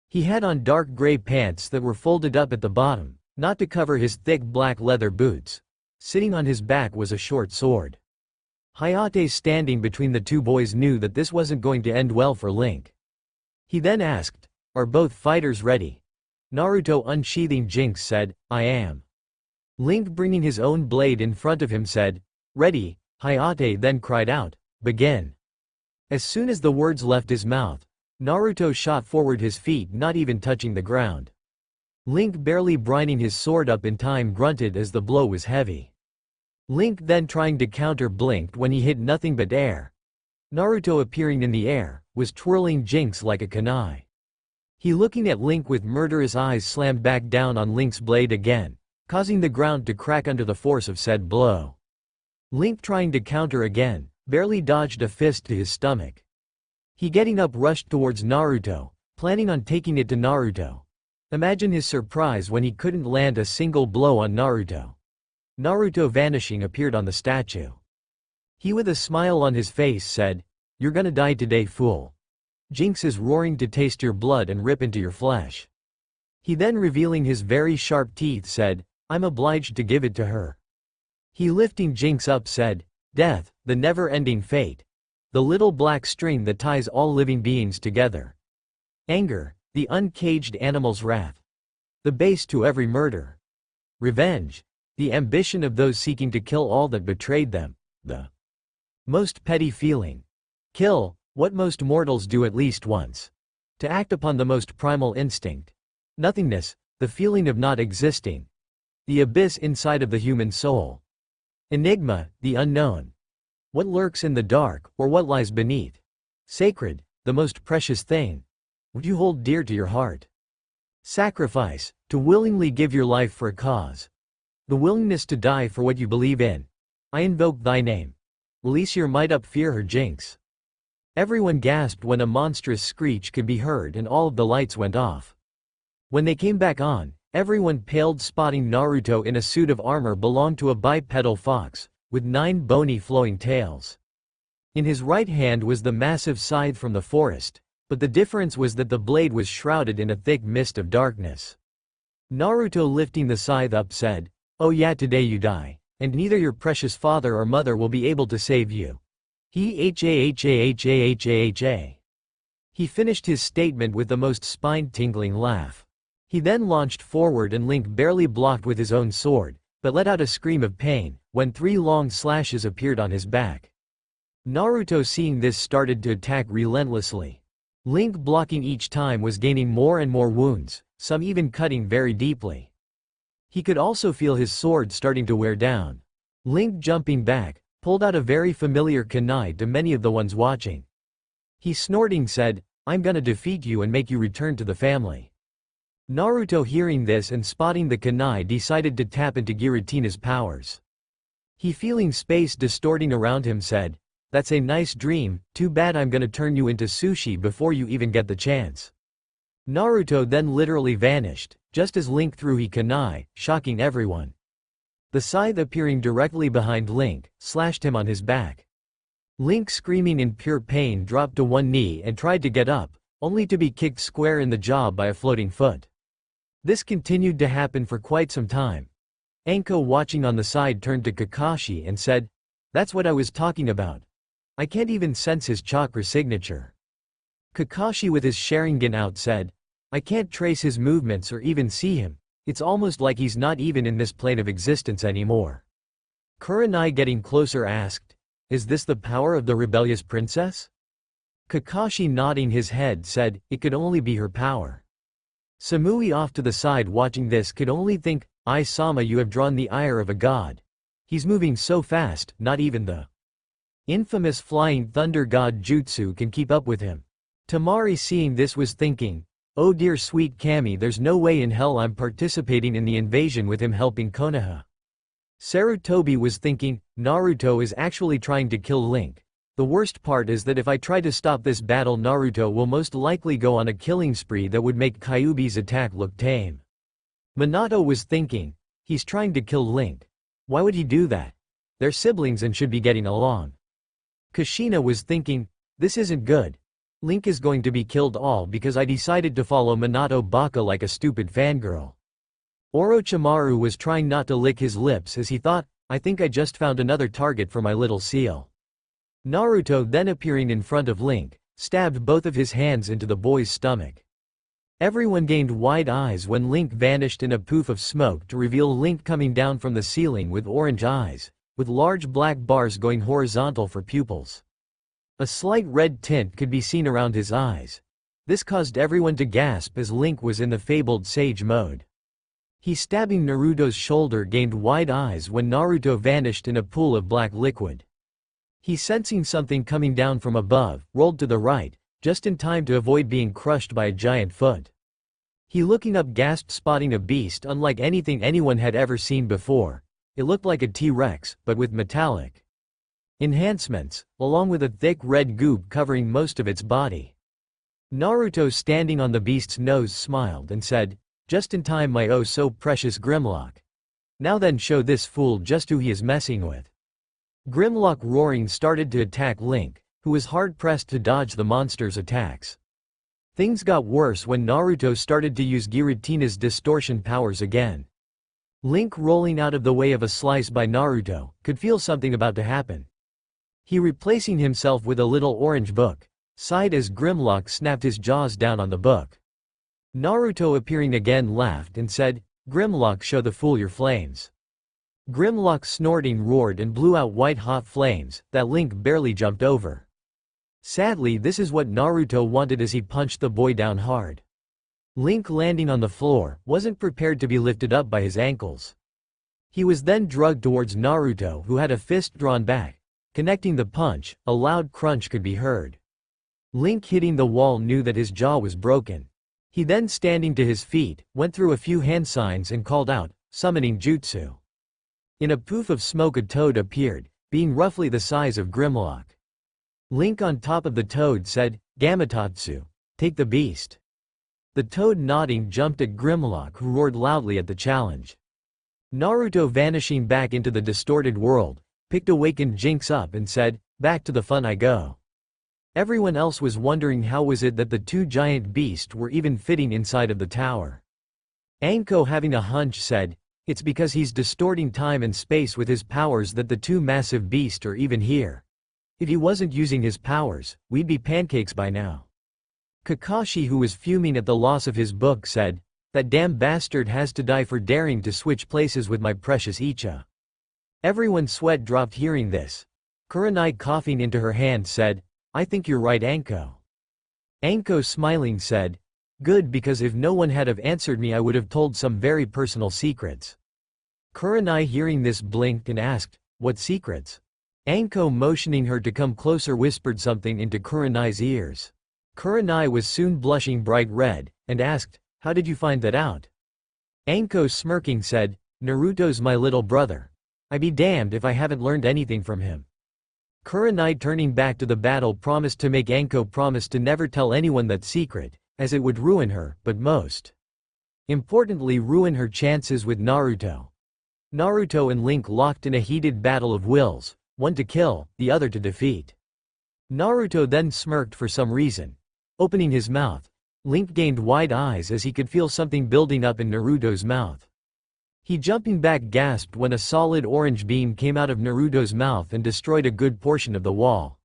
He had on dark gray pants that were folded up at the bottom, not to cover his thick black leather boots. Sitting on his back was a short sword. Hayate, standing between the 2 boys, knew that this wasn't going to end well for Link. He then asked, "Are both fighters ready?" Naruto, unsheathing Jinx, said, "I am." Link, bringing his own blade in front of him, said, "Ready." Hayate then cried out, "Begin." As soon as the words left his mouth, Naruto shot forward, his feet not even touching the ground. Link, barely brining his sword up in time, grunted as the blow was heavy. Link, then trying to counter, blinked when he hit nothing but air. Naruto, appearing in the air, was twirling Jinx like a kunai. He, looking at Link with murderous eyes, slammed back down on Link's blade again, causing the ground to crack under the force of said blow. Link, trying to counter again, barely dodged a fist to his stomach. He, getting up, rushed towards Naruto, planning on taking it to Naruto. Imagine his surprise when he couldn't land a single blow on Naruto. Naruto vanishing appeared on the statue. He with a smile on his face said, "You're gonna die today, fool. Jinx is roaring to taste your blood and rip into your flesh." He then revealing his very sharp teeth said, "I'm obliged to give it to her." He lifting Jinx up said, "Death, the never-ending fate. The little black string that ties all living beings together. Anger, the uncaged animal's wrath. The base to every murder. Revenge, the ambition of those seeking to kill all that betrayed them. The most petty feeling. Kill, what most mortals do at least once. To act upon the most primal instinct. Nothingness, the feeling of not existing. The abyss inside of the human soul. Enigma, the unknown. What lurks in the dark, or what lies beneath. Sacred, the most precious thing. What you hold dear to your heart. Sacrifice, to willingly give your life for a cause. The willingness to die for what you believe in. I invoke thy name. Release your might up, fear her, Jinx." Everyone gasped when a monstrous screech could be heard and all of the lights went off. When they came back on, everyone paled, spotting Naruto in a suit of armor belonged to a bipedal fox, with 9 bony flowing tails. In his right hand was the massive scythe from the forest, but the difference was that the blade was shrouded in a thick mist of darkness. Naruto lifting the scythe up said, "Oh yeah, today you die, and neither your precious father or mother will be able to save you." He finished his statement with the most spine-tingling laugh. He then launched forward and Link barely blocked with his own sword, but let out a scream of pain, when 3 long slashes appeared on his back. Naruto seeing this started to attack relentlessly. Link blocking each time was gaining more and more wounds, some even cutting very deeply. He could also feel his sword starting to wear down. Link jumping back, pulled out a very familiar kunai to many of the ones watching. He snorting said, "I'm gonna defeat you and make you return to the family." Naruto hearing this and spotting the kunai decided to tap into Giratina's powers. He feeling space distorting around him said, "That's a nice dream, too bad I'm gonna turn you into sushi before you even get the chance." Naruto then literally vanished, just as Link threw his kunai, shocking everyone. The scythe appearing directly behind Link, slashed him on his back. Link screaming in pure pain dropped to one knee and tried to get up, only to be kicked square in the jaw by a floating foot. This continued to happen for quite some time. Anko watching on the side turned to Kakashi and said, "That's what I was talking about. I can't even sense his chakra signature." Kakashi with his Sharingan out said, "I can't trace his movements or even see him. It's almost like he's not even in this plane of existence anymore." Kurenai getting closer asked, "Is this the power of the rebellious princess?" Kakashi nodding his head said, "It could only be her power." Samui off to the side watching this could only think, "Sama, you have drawn the ire of a god. He's moving so fast, not even the infamous flying thunder god Jutsu can keep up with him." Tamari seeing this was thinking, "Oh dear sweet Kami, there's no way in hell I'm participating in the invasion with him helping Konoha." Sarutobi was thinking, "Naruto is actually trying to kill Link. The worst part is that if I try to stop this battle, Naruto will most likely go on a killing spree that would make Kyuubi's attack look tame." Minato was thinking, "He's trying to kill Link. Why would he do that? They're siblings and should be getting along." Kushina was thinking, "This isn't good. Link is going to be killed all because I decided to follow Minato Baka like a stupid fangirl." Orochimaru was trying not to lick his lips as he thought, "I think I just found another target for my little seal." Naruto then appearing in front of Link, stabbed both of his hands into the boy's stomach. Everyone gained wide eyes when Link vanished in a poof of smoke to reveal Link coming down from the ceiling with orange eyes, with large black bars going horizontal for pupils. A slight red tint could be seen around his eyes. This caused everyone to gasp as Link was in the fabled sage mode. He stabbing Naruto's shoulder gained wide eyes when Naruto vanished in a pool of black liquid. He sensing something coming down from above, rolled to the right, just in time to avoid being crushed by a giant foot. He looking up gasped spotting a beast unlike anything anyone had ever seen before. It looked like a T-Rex, but with metallic enhancements, along with a thick red goop covering most of its body. Naruto standing on the beast's nose smiled and said, "Just in time my oh so precious Grimlock." Now then, show this fool just who he is messing with. Grimlock roaring started to attack Link, who was hard-pressed to dodge the monster's attacks. Things got worse when Naruto started to use Giratina's distortion powers again. Link, rolling out of the way of a slice by Naruto, could feel something about to happen. He, replacing himself with a little orange book, sighed as Grimlock snapped his jaws down on the book. Naruto, appearing again, laughed and said, "Grimlock, show the fool your flames." Grimlock, snorting, roared and blew out white-hot flames that Link barely jumped over. Sadly, this is what Naruto wanted as he punched the boy down hard. Link, landing on the floor, wasn't prepared to be lifted up by his ankles. He was then dragged towards Naruto, who had a fist drawn back. Connecting the punch, a loud crunch could be heard. Link, hitting the wall, knew that his jaw was broken. He then, standing to his feet, went through a few hand signs and called out, summoning jutsu. In a poof of smoke a toad appeared, being roughly the size of Grimlock. Link, on top of the toad, said, "Gamatatsu, take the beast." The toad, nodding, jumped at Grimlock, who roared loudly at the challenge. Naruto, vanishing back into the distorted world, picked awakened Jinx up and said, "Back to the fun I go." Everyone else was wondering how was it that the two giant beasts were even fitting inside of the tower. Anko, having a hunch, said, "It's because he's distorting time and space with his powers that the two massive beasts are even here. If he wasn't using his powers, we'd be pancakes by now." Kakashi, who was fuming at the loss of his book, said, "That damn bastard has to die for daring to switch places with my precious Icha." Everyone's sweat dropped hearing this. Kurenai, coughing into her hand, said, "I think you're right, Anko." Anko, smiling, said, "Good, because if no one had have answered me I would have told some very personal secrets." Kurenai, hearing this, blinked and asked, "What secrets?" Anko, motioning her to come closer, whispered something into Kurenai's ears. Kurenai was soon blushing bright red, and asked, "How did you find that out?" Anko, smirking, said, "Naruto's my little brother. I be damned if I haven't learned anything from him." Kurenai, turning back to the battle, promised to make Anko promise to never tell anyone that secret, as it would ruin her, but most importantly ruin her chances with Naruto. Naruto and Link locked in a heated battle of wills, one to kill, the other to defeat. Naruto then smirked for some reason. Opening his mouth, Link gained wide eyes as he could feel something building up in Naruto's mouth. He, jumping back, gasped when a solid orange beam came out of Naruto's mouth and destroyed a good portion of the wall.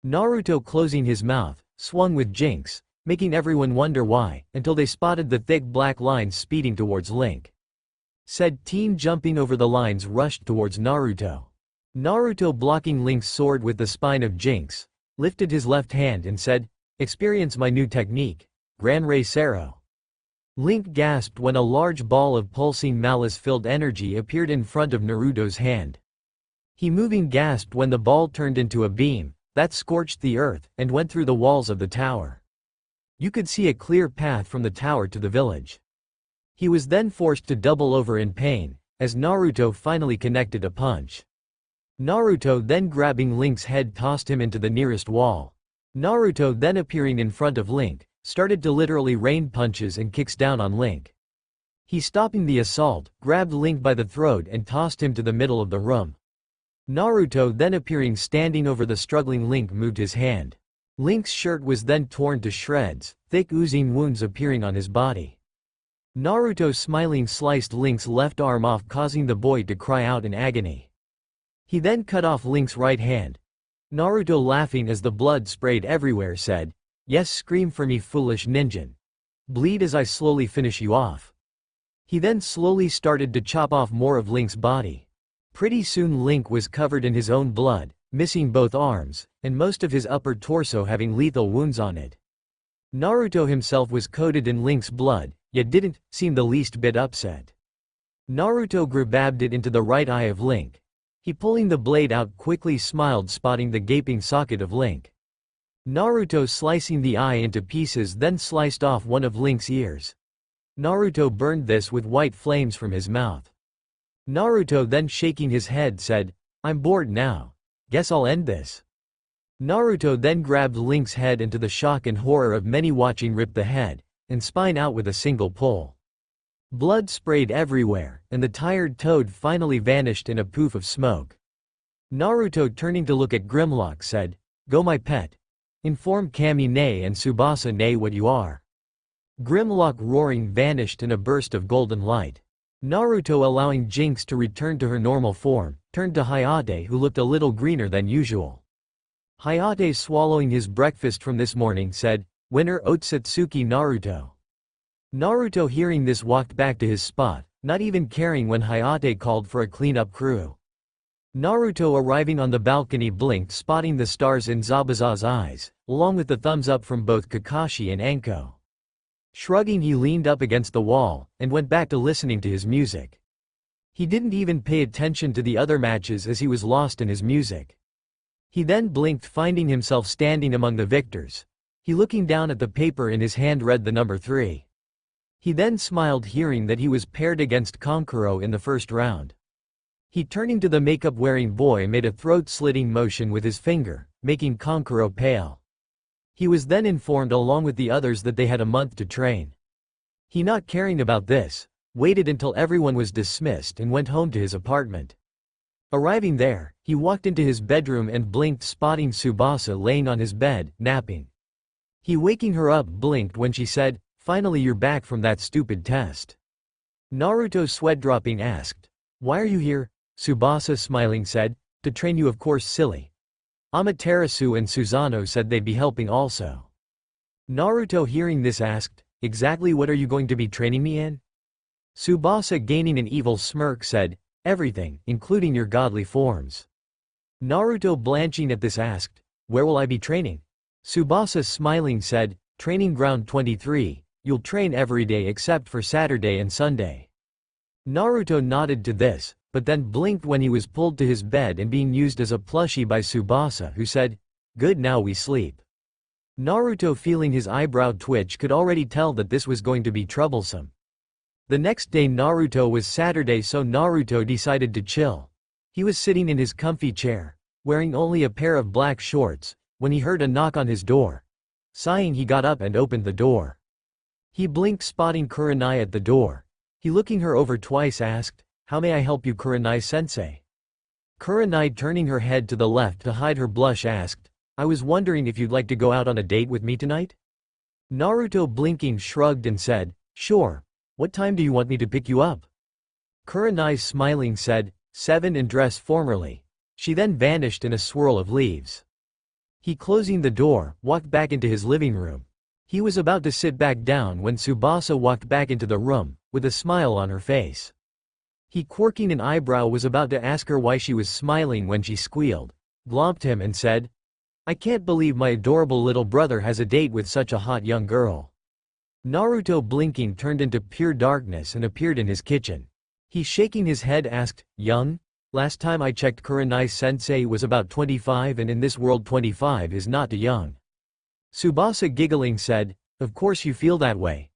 Naruto, closing his mouth, swung with Jinx, making everyone wonder why, until they spotted the thick black lines speeding towards Link. Said teen, jumping over the lines, rushed towards Naruto. Naruto, blocking Link's sword with the spine of Jinx, lifted his left hand and said, "Experience my new technique, Gran Rey Cero." Link gasped when a large ball of pulsing malice-filled energy appeared in front of Naruto's hand. He, moving, gasped when the ball turned into a beam that scorched the earth and went through the walls of the tower. You could see a clear path from the tower to the village. He was then forced to double over in pain, as Naruto finally connected a punch. Naruto, then grabbing Link's head, tossed him into the nearest wall. Naruto, then appearing in front of Link, started to literally rain punches and kicks down on Link. He, stopping the assault, grabbed Link by the throat and tossed him to the middle of the room. Naruto, then appearing standing over the struggling Link, moved his hand. Link's shirt was then torn to shreds, thick oozing wounds appearing on his body. Naruto, smiling, sliced Link's left arm off, causing the boy to cry out in agony. He then cut off Link's right hand. Naruto, laughing as the blood sprayed everywhere, said, "Yes, scream for me, foolish ninja. Bleed as I slowly finish you off." He then slowly started to chop off more of Link's body. Pretty soon Link was covered in his own blood, missing both arms, and most of his upper torso having lethal wounds on it. Naruto himself was coated in Link's blood, yet didn't seem the least bit upset. Naruto grabbed it into the right eye of Link. He, pulling the blade out, quickly smiled, spotting the gaping socket of Link. Naruto, slicing the eye into pieces, then sliced off one of Link's ears. Naruto burned this with white flames from his mouth. Naruto, then shaking his head, said, "I'm bored now. Guess I'll end this." Naruto then grabbed Link's head, and to the shock and horror of many watching, ripped the head and spine out with a single pull. Blood sprayed everywhere, and the tired toad finally vanished in a poof of smoke. Naruto, turning to look at Grimlock, said, "Go, my pet. Inform Kami nay and Tsubasa nay what you are." Grimlock, roaring, vanished in a burst of golden light. Naruto, allowing Jinx to return to her normal form, turned to Hayate, who looked a little greener than usual. Hayate, swallowing his breakfast from this morning, said, "Winner Otsutsuki Naruto." Naruto, hearing this, walked back to his spot, not even caring when Hayate called for a cleanup crew. Naruto, arriving on the balcony, blinked, spotting the stars in Zabuza's eyes, along with the thumbs up from both Kakashi and Anko. Shrugging, he leaned up against the wall, and went back to listening to his music. He didn't even pay attention to the other matches as he was lost in his music. He then blinked, finding himself standing among the victors. He, looking down at the paper in his hand, read the number 3. He then smiled, hearing that he was paired against Kankuro in the first round. He, turning to the makeup-wearing boy, made a throat-slitting motion with his finger, making Kankuro pale. He was then informed along with the others that they had a month to train. He, not caring about this, waited until everyone was dismissed and went home to his apartment. Arriving there, he walked into his bedroom and blinked, spotting Tsubasa laying on his bed, napping. He, waking her up, blinked when she said, "Finally you're back from that stupid test." Naruto, sweat-dropping, asked, "Why are you here?" Tsubasa, smiling, said, "To train you, of course, silly." Amaterasu and Susanoo said they'd be helping also. Naruto, hearing this, asked, "Exactly what are you going to be training me in?" Tsubasa, gaining an evil smirk, said, "Everything, including your godly forms." Naruto, blanching at this, asked, "Where will I be training?" Tsubasa, smiling, said, "Training ground 23, you'll train every day except for Saturday and Sunday." Naruto nodded to this, but then blinked when he was pulled to his bed and being used as a plushie by Tsubasa, who said, "Good, now we sleep." Naruto, feeling his eyebrow twitch, could already tell that this was going to be troublesome. The next day Naruto was Saturday, so Naruto decided to chill. He was sitting in his comfy chair, wearing only a pair of black shorts, when he heard a knock on his door. Sighing, he got up and opened the door. He blinked, spotting Kurenai at the door. He, looking her over twice, asked, "How may I help you, Kurenai-sensei?" Kurenai, turning her head to the left to hide her blush, asked, "I was wondering if you'd like to go out on a date with me tonight?" Naruto, blinking, shrugged and said, "Sure. What time do you want me to pick you up?" Kurenai, smiling, said, 7 and dress formally. She then vanished in a swirl of leaves. He, closing the door, walked back into his living room. He was about to sit back down when Tsubasa walked back into the room, with a smile on her face. He, quirking an eyebrow, was about to ask her why she was smiling when she squealed, glomped him and said, "I can't believe my adorable little brother has a date with such a hot young girl." Naruto, blinking, turned into pure darkness and appeared in his kitchen. He, shaking his head, asked, "Young? Last time I checked, Kurenai-sensei was about 25, and in this world 25 is not too young." Tsubasa, giggling, said, "Of course you feel that way.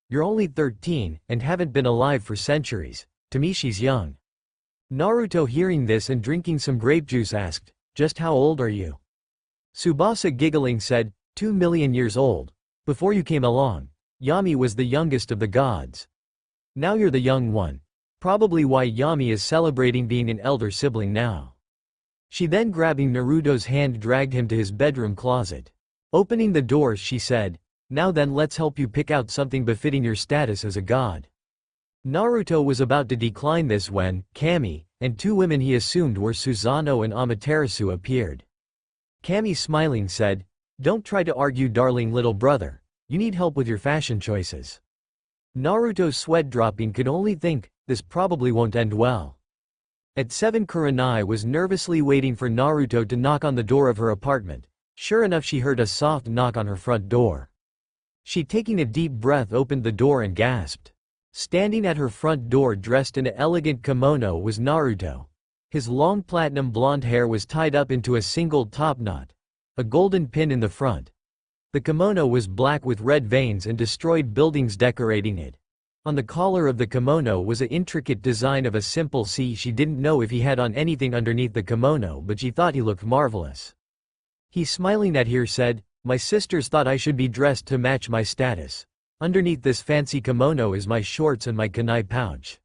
You're only 13, and haven't been alive for centuries. To me she's young." Naruto, hearing this and drinking some grape juice, asked, "Just how old are you?" Tsubasa, giggling, said, 2,000,000 years old. Before you came along, Yami was the youngest of the gods. Now you're the young one. Probably why Yami is celebrating being an elder sibling now." She then, grabbing Naruto's hand, dragged him to his bedroom closet. Opening the doors, she said, "Now then, let's help you pick out something befitting your status as a god." Naruto was about to decline this when Kami, and 2 women he assumed were Susanoo and Amaterasu, appeared. Kami, smiling, said, "Don't try to argue, darling little brother. You need help with your fashion choices." Naruto, sweat dropping, could only think, this probably won't end well. At 7, Kurenai was nervously waiting for Naruto to knock on the door of her apartment. Sure enough, she heard a soft knock on her front door. She, taking a deep breath, opened the door and gasped. Standing at her front door, dressed in an elegant kimono, was Naruto. His long platinum blonde hair was tied up into a single top knot, a golden pin in the front. The kimono was black with red veins and destroyed buildings decorating it. On the collar of the kimono was an intricate design of a simple C. She didn't know if he had on anything underneath the kimono, but she thought he looked marvelous. He, smiling at her, said, "My sisters thought I should be dressed to match my status. Underneath this fancy kimono is my shorts and my kunai pouch.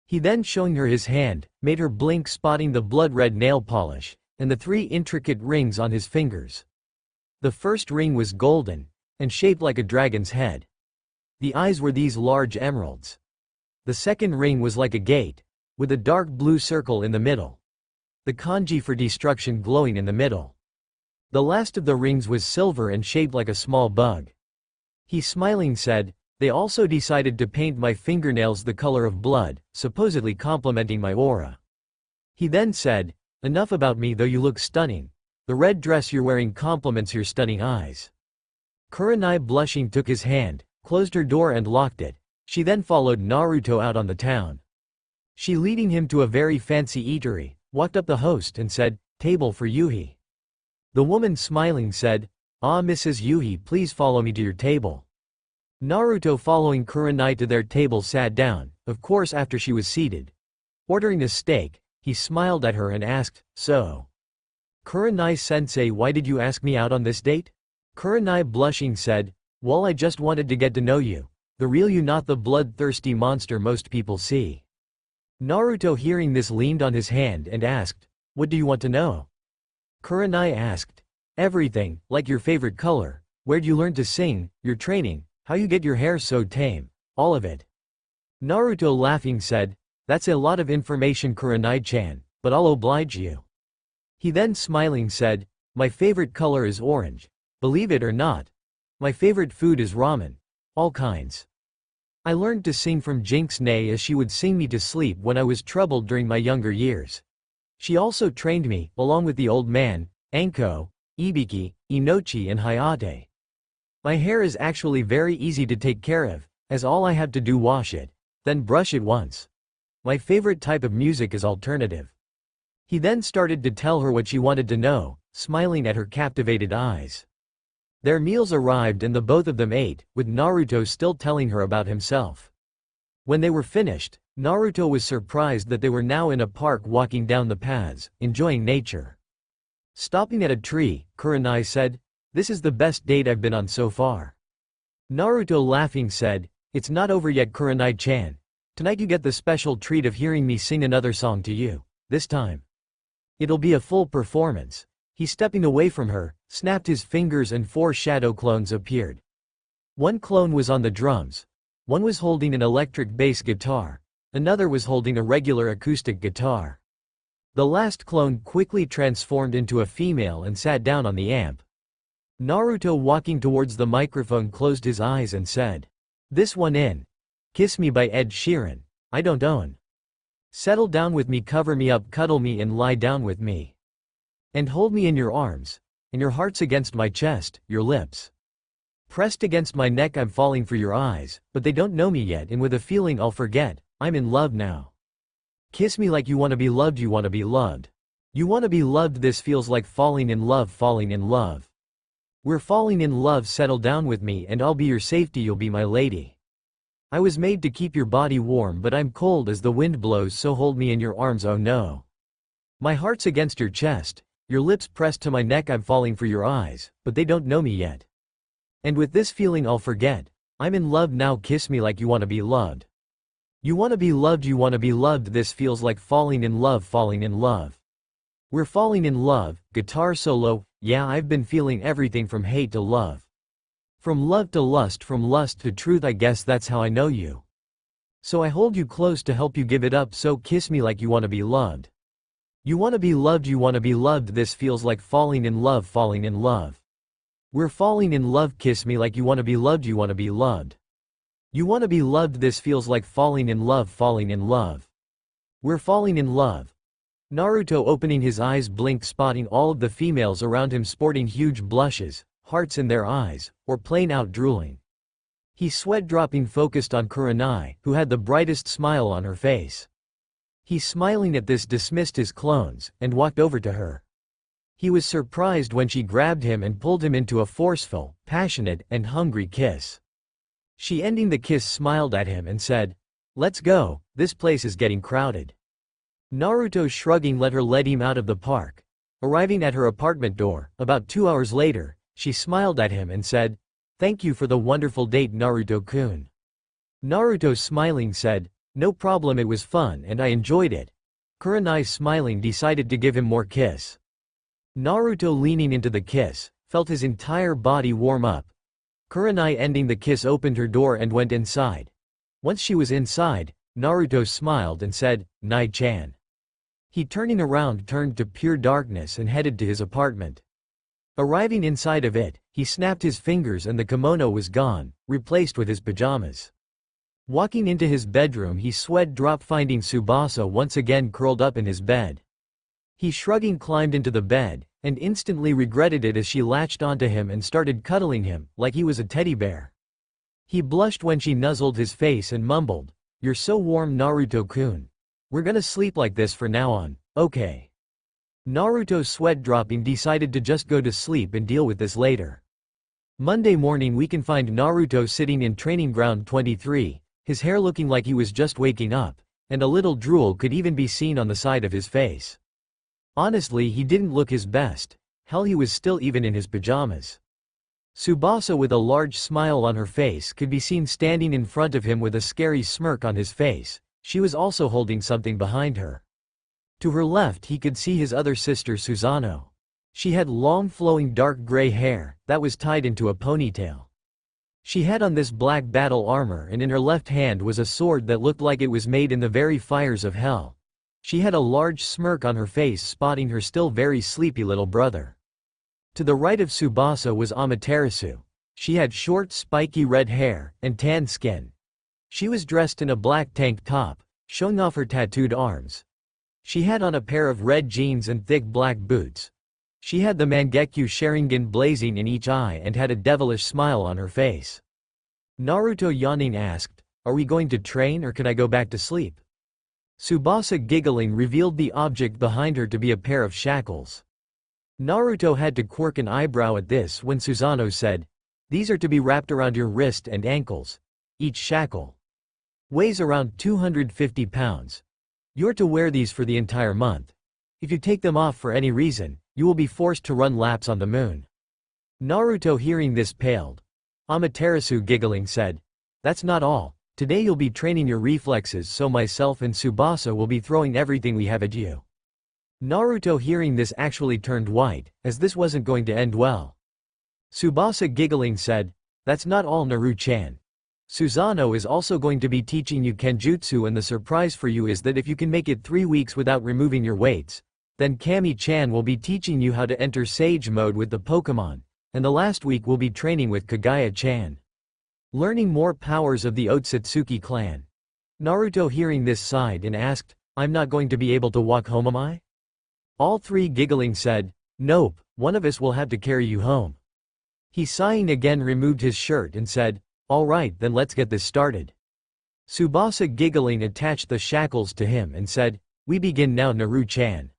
He then showing her his hand, made her blink spotting the blood-red nail polish, and the 3 intricate rings on his fingers. The first ring was golden, and shaped like a dragon's head. The eyes were these large emeralds. The second ring was like a gate, with a dark blue circle in the middle. The kanji for destruction glowing in the middle. The last of the rings was silver and shaped like a small bug. He smiling said, "They also decided to paint my fingernails the color of blood, supposedly complimenting my aura." He then said, "Enough about me though you look stunning. The red dress you're wearing compliments your stunning eyes." Kurenai blushing took his hand, closed her door and locked it. She then followed Naruto out on the town. She leading him to a very fancy eatery, walked up the host and said, "Table for Yuhi." The woman smiling said, "Ah Mrs. Yuhi, please follow me to your table." Naruto following Kurenai to their table sat down, of course after she was seated. Ordering a steak, he smiled at her and asked, "So, Kurenai-sensei, why did you ask me out on this date?" Kurenai blushing said, "Well, I just wanted to get to know you. The real you, not the bloodthirsty monster most people see." Naruto hearing this leaned on his hand and asked, "What do you want to know?" Kurenai asked, "Everything, like your favorite color, where'd you learn to sing, your training, how you get your hair so tame, all of it." Naruto laughing said, "That's a lot of information Kurenai-chan, but I'll oblige you." He then smiling said, "My favorite color is orange. Believe it or not. My favorite food is ramen. All kinds. I learned to sing from Jinx Nay as she would sing me to sleep when I was troubled during my younger years. She also trained me, along with the old man, Anko, Ibiki, Inochi and Hayate. My hair is actually very easy to take care of, as all I have to do wash it, then brush it once. My favorite type of music is alternative." He then started to tell her what she wanted to know, smiling at her captivated eyes. Their meals arrived and the both of them ate, with Naruto still telling her about himself. When they were finished, Naruto was surprised that they were now in a park walking down the paths, enjoying nature. Stopping at a tree, Kurenai said, "This is the best date I've been on so far." Naruto laughing said, "It's not over yet Kurenai-chan. Tonight you get the special treat of hearing me sing another song to you. This time, it'll be a full performance." He stepping away from her, snapped his fingers and 4 shadow clones appeared. One clone was on the drums. One was holding an electric bass guitar. Another was holding a regular acoustic guitar. The last clone quickly transformed into a female and sat down on the amp. Naruto walking towards the microphone closed his eyes and said, "This one in. Kiss Me by Ed Sheeran. I don't own. Settle down with me, cover me up, cuddle me and lie down with me. And hold me in your arms. And your heart's against my chest, your lips pressed against my neck. I'm falling for your eyes, but they don't know me yet, and with a feeling I'll forget, I'm in love now. Kiss me like you wanna be loved, you wanna be loved. You wanna be loved, this feels like falling in love, falling in love. We're falling in love, settle down with me and I'll be your safety, you'll be my lady. I was made to keep your body warm, but I'm cold as the wind blows, so hold me in your arms, oh no. My heart's against your chest, your lips pressed to my neck, I'm falling for your eyes, but they don't know me yet. And with this feeling I'll forget, I'm in love now, kiss me like you wanna be loved. You wanna be loved, you wanna be loved, this feels like falling in love, falling in love. We're falling in love, guitar solo, yeah, I've been feeling everything from hate to love. From love to lust, from lust to truth, I guess that's how I know you. So I hold you close to help you give it up, so kiss me like you wanna be loved. You wanna be loved, you wanna be loved, this feels like falling in love, falling in love. We're falling in love, kiss me like you wanna be loved, you wanna be loved. You wanna be loved, this feels like falling in love, falling in love. We're falling in love. Naruto opening his eyes blinked, spotting all of the females around him sporting huge blushes, hearts in their eyes, or plain out drooling. He sweat dropping, focused on Kurenai, who had the brightest smile on her face. He smiling at this dismissed his clones, and walked over to her. He was surprised when she grabbed him and pulled him into a forceful, passionate, and hungry kiss. She ending the kiss smiled at him and said, "Let's go, this place is getting crowded." Naruto shrugging let her lead him out of the park. Arriving at her apartment door, about 2 hours later, she smiled at him and said, Thank you for the wonderful date, Naruto-kun. Naruto smiling said, no problem, it was fun and I enjoyed it. Kurenai smiling decided to give him more kiss. Naruto leaning into the kiss, felt his entire body warm up. Kurenai ending the kiss opened her door and went inside. Once she was inside, Naruto smiled and said, Nai-chan. He turning around turned to pure darkness and headed to his apartment. Arriving inside of it, he snapped his fingers and the kimono was gone, replaced with his pajamas. Walking into his bedroom, he sweat drop finding Tsubasa once again curled up in his bed. He shrugging climbed into the bed, and instantly regretted it as she latched onto him and started cuddling him, like he was a teddy bear. He blushed when she nuzzled his face and mumbled, "You're so warm, Naruto-kun. We're gonna sleep like this for now on, okay?" Naruto sweat dropping decided to just go to sleep and deal with this later. Monday morning we can find Naruto sitting in training ground 23, his hair looking like he was just waking up, and a little drool could even be seen on the side of his face. Honestly, he didn't look his best. Hell, he was still even in his pajamas. Tsubasa with a large smile on her face could be seen standing in front of him with a scary smirk on his face. She was also holding something behind her. To her left he could see his other sister Susanoo. She had long flowing dark gray hair, that was tied into a ponytail. She had on this black battle armor and in her left hand was a sword that looked like it was made in the very fires of hell. She had a large smirk on her face spotting her still very sleepy little brother. To the right of Tsubasa was Amaterasu. She had short spiky red hair, and tan skin. She was dressed in a black tank top, showing off her tattooed arms. She had on a pair of red jeans and thick black boots. She had the Mangekyo Sharingan blazing in each eye and had a devilish smile on her face. Naruto yawning asked, "Are we going to train or can I go back to sleep?" Tsubasa giggling revealed the object behind her to be a pair of shackles. Naruto had to quirk an eyebrow at this when Susanoo said, "These are to be wrapped around your wrist and ankles. Each shackle weighs around 250 pounds. You're to wear these for the entire month. If you take them off for any reason, you will be forced to run laps on the moon." Naruto hearing this paled. Amaterasu giggling said, "That's not all. Today you'll be training your reflexes, so myself and Tsubasa will be throwing everything we have at you." Naruto hearing this actually turned white, as this wasn't going to end well. Tsubasa giggling said, "That's not all, Naru-chan. Susanoo is also going to be teaching you Kenjutsu, and the surprise for you is that if you can make it 3 weeks without removing your weights, then Kami-chan will be teaching you how to enter Sage mode with the Pokemon, and the last week will be training with Kaguya-chan. Learning more powers of the Otsutsuki clan." Naruto hearing this sighed and asked, "I'm not going to be able to walk home, am I?" All three giggling said, "Nope, one of us will have to carry you home." He sighing again removed his shirt and said, "Alright, then let's get this started." Tsubasa giggling attached the shackles to him and said, "We begin now, Naru-chan."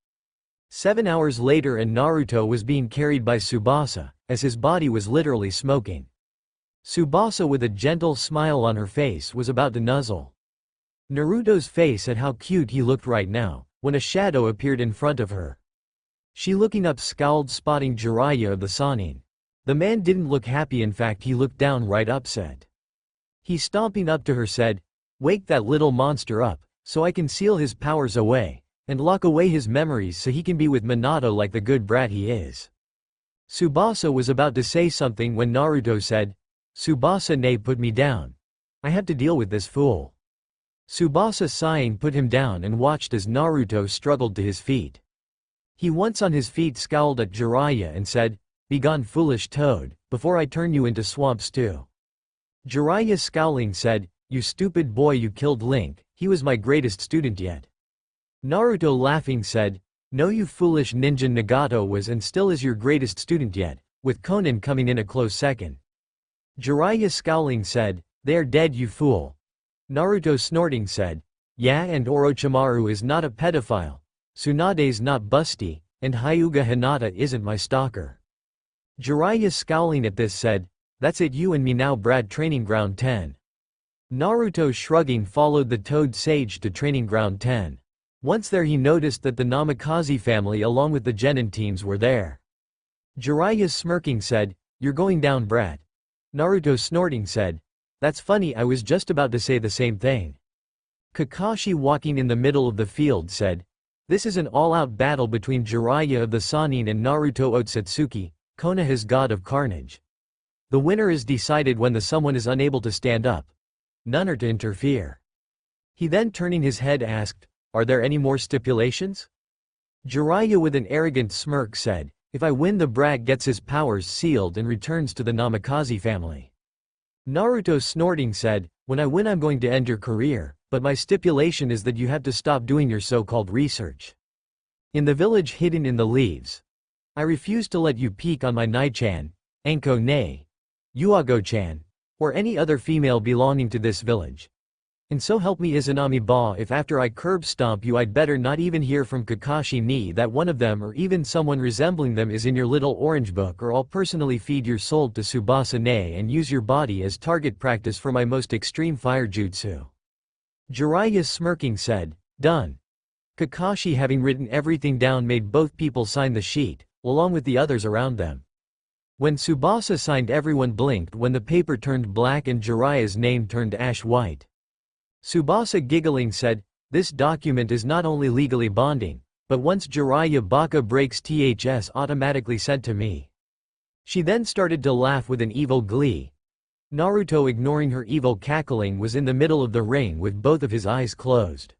7 hours later and Naruto was being carried by Tsubasa, as his body was literally smoking. Tsubasa with a gentle smile on her face was about to nuzzle Naruto's face at how cute he looked right now, when a shadow appeared in front of her. She looking up scowled, spotting Jiraiya of the Sannin. The man didn't look happy, in fact he looked downright upset. He stomping up to her said, "Wake that little monster up, so I can seal his powers away, and lock away his memories so he can be with Minato like the good brat he is." Tsubasa was about to say something when Naruto said, "Tsubasa-ne, put me down. I have to deal with this fool." Tsubasa sighing put him down and watched as Naruto struggled to his feet. He once on his feet scowled at Jiraiya and said, "Begone, foolish toad, before I turn you into swamp stew." Jiraiya scowling said, "You stupid boy, you killed Link, he was my greatest student yet." Naruto laughing said, "No, you foolish ninja, Nagato was and still is your greatest student yet, with Konan coming in a close second." Jiraiya scowling said, "They are dead, you fool." Naruto snorting said, "Yeah, and Orochimaru is not a pedophile, Tsunade's not busty, and Hyuga Hinata isn't my stalker." Jiraiya scowling at this said, "That's it, you and me now, Brad. Training ground 10. Naruto shrugging followed the Toad Sage to training ground 10. Once there he noticed that the Namikaze family along with the Genin teams were there. Jiraiya smirking said, "You're going down, Brad." Naruto snorting said, "That's funny, I was just about to say the same thing." Kakashi walking in the middle of the field said, "This is an all-out battle between Jiraiya of the Sannin and Naruto Otsutsuki, Konoha's god of Carnage. The winner is decided when the someone is unable to stand up. None are to interfere." He then turning his head asked, "Are there any more stipulations?" Jiraiya with an arrogant smirk said, "If I win, the brat gets his powers sealed and returns to the Namikaze family." Naruto snorting said, "When I win I'm going to end your career, but my stipulation is that you have to stop doing your so-called research. In the village hidden in the leaves. I refuse to let you peek on my Nai-chan, Anko-ne, Yuago-chan, or any other female belonging to this village. And so help me Izanami-ba, if after I curb stomp you I'd better not even hear from Kakashi ni that one of them or even someone resembling them is in your little orange book, or I'll personally feed your soul to Tsubasa-ne and use your body as target practice for my most extreme fire jutsu." Jiraiya smirking said, "Done." Kakashi having written everything down made both people sign the sheet, along with the others around them. When Tsubasa signed everyone blinked when the paper turned black and Jiraiya's name turned ash-white. Tsubasa giggling said, "This document is not only legally binding, but once Jiraiya Baka breaks THS automatically sent to me." She then started to laugh with an evil glee. Naruto ignoring her evil cackling was in the middle of the ring with both of his eyes closed.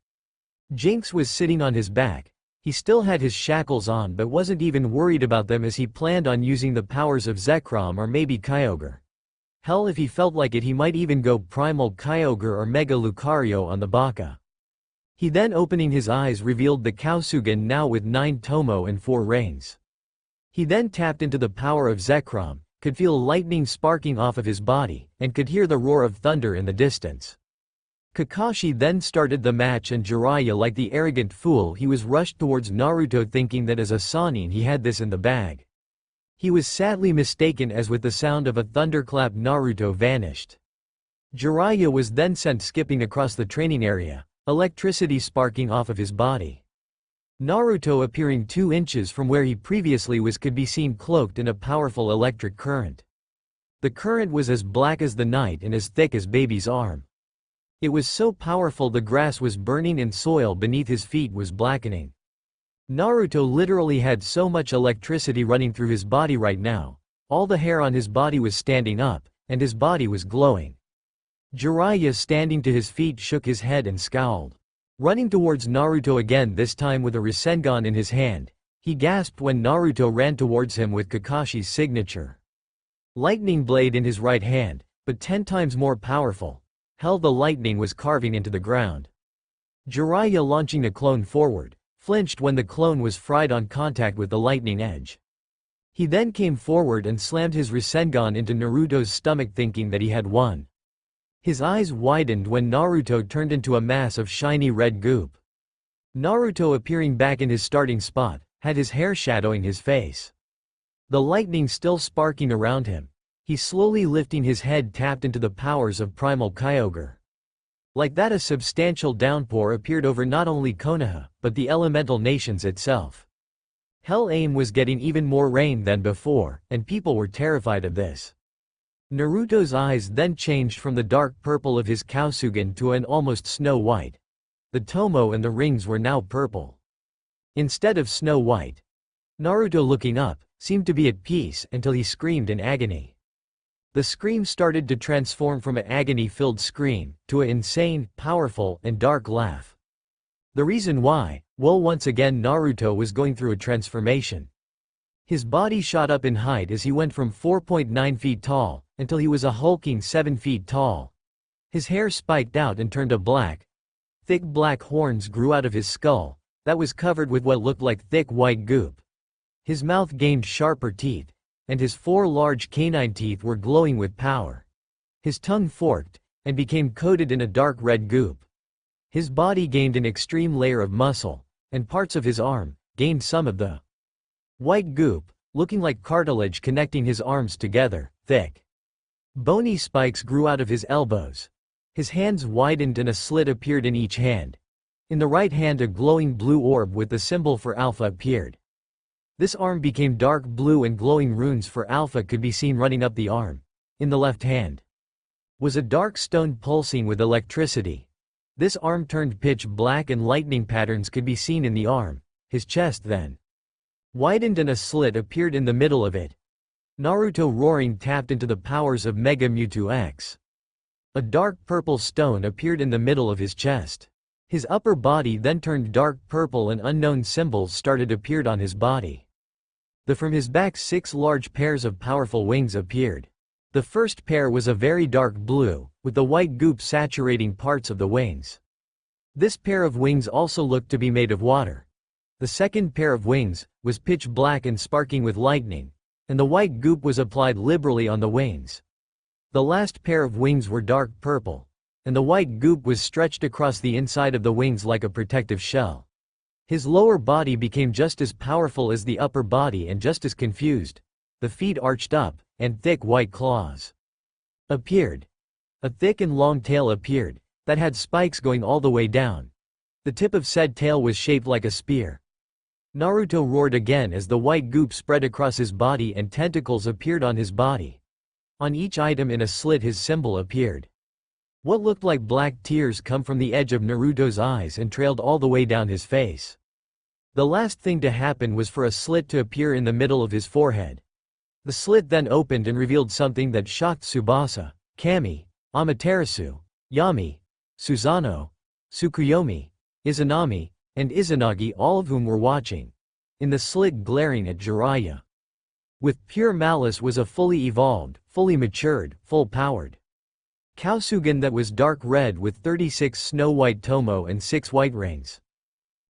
Jinx was sitting on his back. He still had his shackles on but wasn't even worried about them as he planned on using the powers of Zekrom or maybe Kyogre. Hell, if he felt like it he might even go Primal Kyogre or Mega Lucario on the Baka. He then opening his eyes revealed the Kausugan now with 9 Tomo and 4 rings. He then tapped into the power of Zekrom, could feel lightning sparking off of his body, and could hear the roar of thunder in the distance. Kakashi then started the match and Jiraiya, like the arrogant fool he was, rushed towards Naruto thinking that as a Sannin he had this in the bag. He was sadly mistaken as with the sound of a thunderclap Naruto vanished. Jiraiya was then sent skipping across the training area, electricity sparking off of his body. Naruto appearing 2 inches from where he previously was could be seen cloaked in a powerful electric current. The current was as black as the night and as thick as baby's arm. It was so powerful the grass was burning and soil beneath his feet was blackening. Naruto literally had so much electricity running through his body right now. All the hair on his body was standing up, and his body was glowing. Jiraiya standing to his feet shook his head and scowled. Running towards Naruto again, this time with a Rasengan in his hand, he gasped when Naruto ran towards him with Kakashi's signature lightning blade in his right hand, but 10 times more powerful. Hell, the lightning was carving into the ground. Jiraiya launching a clone forward, flinched when the clone was fried on contact with the lightning edge. He then came forward and slammed his Rasengan into Naruto's stomach thinking that he had won. His eyes widened when Naruto turned into a mass of shiny red goop. Naruto appearing back in his starting spot, had his hair shadowing his face. The lightning still sparking around him. He slowly lifting his head tapped into the powers of Primal Kyogre. Like that a substantial downpour appeared over not only Konoha, but the elemental nations itself. Hell, aim was getting even more rain than before, and people were terrified of this. Naruto's eyes then changed from the dark purple of his Kausugan to an almost snow white. The Tomo and the rings were now purple, instead of snow white. Naruto looking up, seemed to be at peace until he screamed in agony. The scream started to transform from an agony-filled scream, to an insane, powerful, and dark laugh. The reason why? Well, once again Naruto was going through a transformation. His body shot up in height as he went from 4.9 feet tall, until he was a hulking 7 feet tall. His hair spiked out and turned to black. Thick black horns grew out of his skull, that was covered with what looked like thick white goop. His mouth gained sharper teeth, and his 4 large canine teeth were glowing with power. His tongue forked, and became coated in a dark red goop. His body gained an extreme layer of muscle, and parts of his arm gained some of the white goop, looking like cartilage connecting his arms together. Thick, bony spikes grew out of his elbows. His hands widened and a slit appeared in each hand. In the right hand a glowing blue orb with the symbol for Alpha appeared. This arm became dark blue and glowing runes for Alpha could be seen running up the arm. In the left hand was a dark stone pulsing with electricity. This arm turned pitch black and lightning patterns could be seen in the arm. His chest then widened and a slit appeared in the middle of it. Naruto roaring tapped into the powers of Mega Mewtwo X. A dark purple stone appeared in the middle of his chest. His upper body then turned dark purple and unknown symbols started appeared on his body. From his back 6 large pairs of powerful wings appeared. The first pair was a very dark blue, with the white goop saturating parts of the wings. This pair of wings also looked to be made of water. The second pair of wings was pitch black and sparking with lightning, and the white goop was applied liberally on the wings. The last pair of wings were dark purple, and the white goop was stretched across the inside of the wings like a protective shell. His lower body became just as powerful as the upper body and just as confused. The feet arched up, and thick white claws appeared. A thick and long tail appeared, that had spikes going all the way down. The tip of said tail was shaped like a spear. Naruto roared again as the white goop spread across his body and tentacles appeared on his body. On each item in a slit his symbol appeared. What looked like black tears come from the edge of Naruto's eyes and trailed all the way down his face. The last thing to happen was for a slit to appear in the middle of his forehead. The slit then opened and revealed something that shocked Tsubasa, Kami, Amaterasu, Yami, Susanoo, Tsukuyomi, Izanami, and Izanagi, all of whom were watching. In the slit glaring at Jiraiya with pure malice was a fully evolved, fully matured, full-powered Kausugan that was dark red with 36 snow-white tomo and 6 white rings.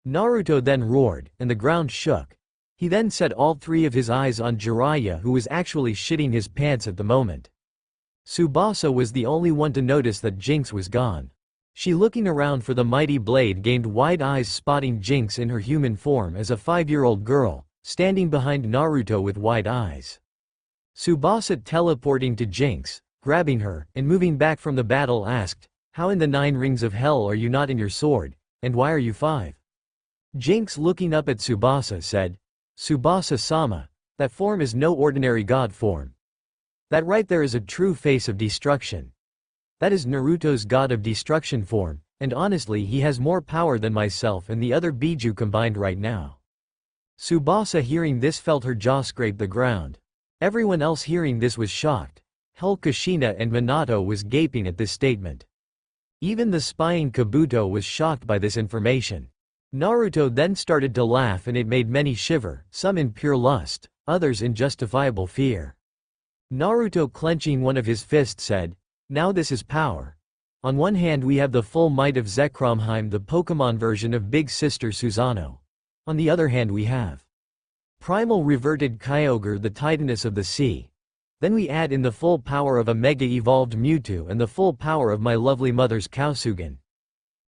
Naruto then roared, and the ground shook. He then set all 3 of his eyes on Jiraiya, who was actually shitting his pants at the moment. Tsubasa was the only one to notice that Jinx was gone. She looking around for the mighty blade gained wide eyes spotting Jinx in her human form as a 5-year-old girl, standing behind Naruto with wide eyes. Tsubasa teleporting to Jinx, grabbing her, and moving back from the battle asked, "How in the 9 rings of hell are you not in your sword, and why are you 5? Jinx looking up at Tsubasa said, "Tsubasa-sama, that form is no ordinary god form. That right there is a true face of destruction. That is Naruto's god of destruction form, and honestly he has more power than myself and the other Biju combined right now." Tsubasa hearing this felt her jaw scrape the ground. Everyone else hearing this was shocked. Hell Kushina and Minato was gaping at this statement. Even the spying Kabuto was shocked by this information. Naruto then started to laugh and it made many shiver, some in pure lust, others in justifiable fear. Naruto clenching one of his fists said, "Now this is power. On one hand we have the full might of Zekromheim, the Pokemon version of Big Sister Susanoo. On the other hand we have primal reverted Kyogre, the Titaness of the sea. Then we add in the full power of a mega-evolved Mewtwo and the full power of my lovely mother's Kausugan."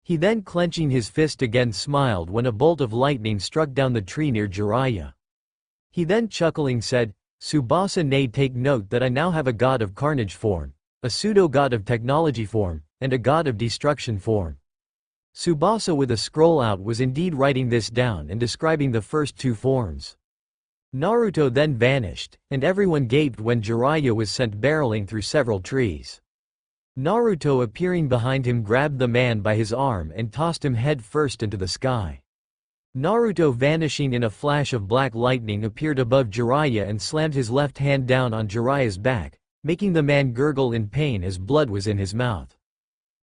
He then clenching his fist again smiled when a bolt of lightning struck down the tree near Jiraiya. He then chuckling said, "Tsubasa, nay, take note that I now have a god of carnage form, a pseudo-god of technology form, and a god of destruction form." Tsubasa with a scroll out was indeed writing this down and describing the first 2 forms. Naruto then vanished, and everyone gaped when Jiraiya was sent barreling through several trees. Naruto appearing behind him grabbed the man by his arm and tossed him head first into the sky. Naruto vanishing in a flash of black lightning appeared above Jiraiya and slammed his left hand down on Jiraiya's back, making the man gurgle in pain as blood was in his mouth.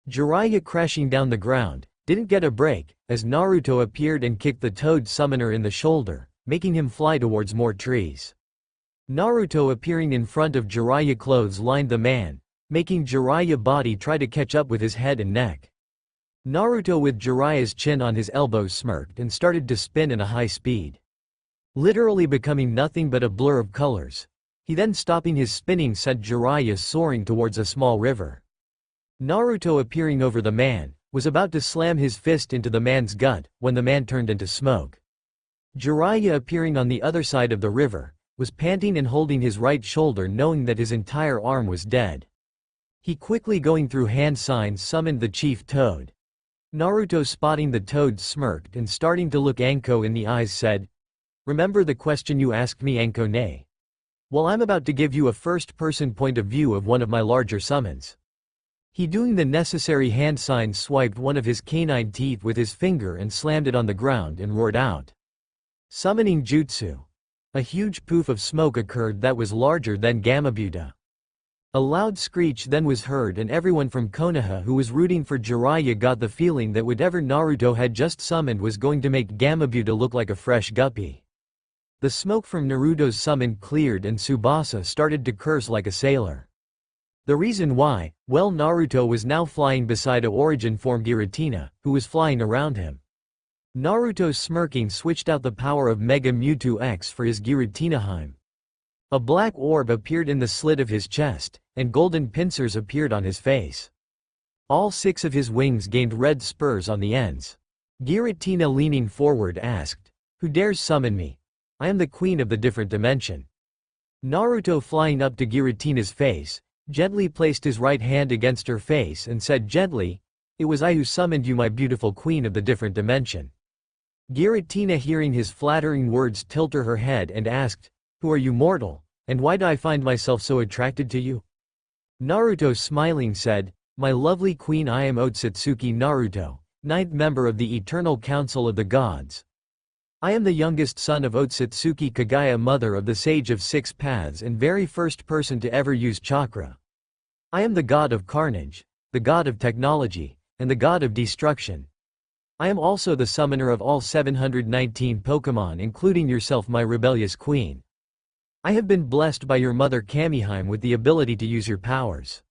Jiraiya crashing down the ground, didn't get a break, as Naruto appeared and kicked the toad summoner in the shoulder, making him fly towards more trees. Naruto appearing in front of Jiraiya clothes lined the man, making Jiraiya body try to catch up with his head and neck. Naruto with Jiraiya's chin on his elbows smirked and started to spin in a high speed, literally becoming nothing but a blur of colors. He then stopping his spinning sent Jiraiya soaring towards a small river. Naruto appearing over the man, was about to slam his fist into the man's gut, when the man turned into smoke. Jiraiya appearing on the other side of the river, was panting and holding his right shoulder knowing that his entire arm was dead. He quickly going through hand signs summoned the chief toad. Naruto spotting the toad smirked and starting to look Anko in the eyes said, "Remember the question you asked me, Anko, nay? Well, I'm about to give you a first-person point of view of one of my larger summons. He, doing the necessary hand signs, swiped one of his canine teeth with his finger and slammed it on the ground and roared out. Summoning Jutsu. A huge poof of smoke occurred that was larger than Gamabuta. A loud screech then was heard, and everyone from Konoha who was rooting for Jiraiya got the feeling that whatever Naruto had just summoned was going to make Gamabuta look like a fresh guppy. The smoke from Naruto's summon cleared and Tsubasa started to curse like a sailor. The reason why? Well, Naruto was now flying beside a origin form Giratina, who was flying around him. Naruto, smirking, switched out the power of Mega Mewtwo X for his Giratina. A black orb appeared in the slit of his chest, and golden pincers appeared on his face. All 6 of his wings gained red spurs on the ends. Giratina, leaning forward, asked, "Who dares summon me? I am the queen of the different dimension." Naruto, flying up to Giratina's face, gently placed his right hand against her face and said gently, "It was I who summoned you, my beautiful queen of the different dimension." Giratina, hearing his flattering words, tilted her head and asked, "Who are you, mortal, and why do I find myself so attracted to you?" Naruto, smiling, said, "My lovely queen, I am Otsutsuki Naruto, 9th member of the Eternal Council of the Gods. I am the youngest son of Otsutsuki Kaguya, mother of the Sage of 6 Paths and very first person to ever use chakra. I am the god of Carnage, the god of technology, and the god of destruction. I am also the summoner of all 719 Pokemon, including yourself, my rebellious queen. I have been blessed by your mother Kamihime with the ability to use your powers."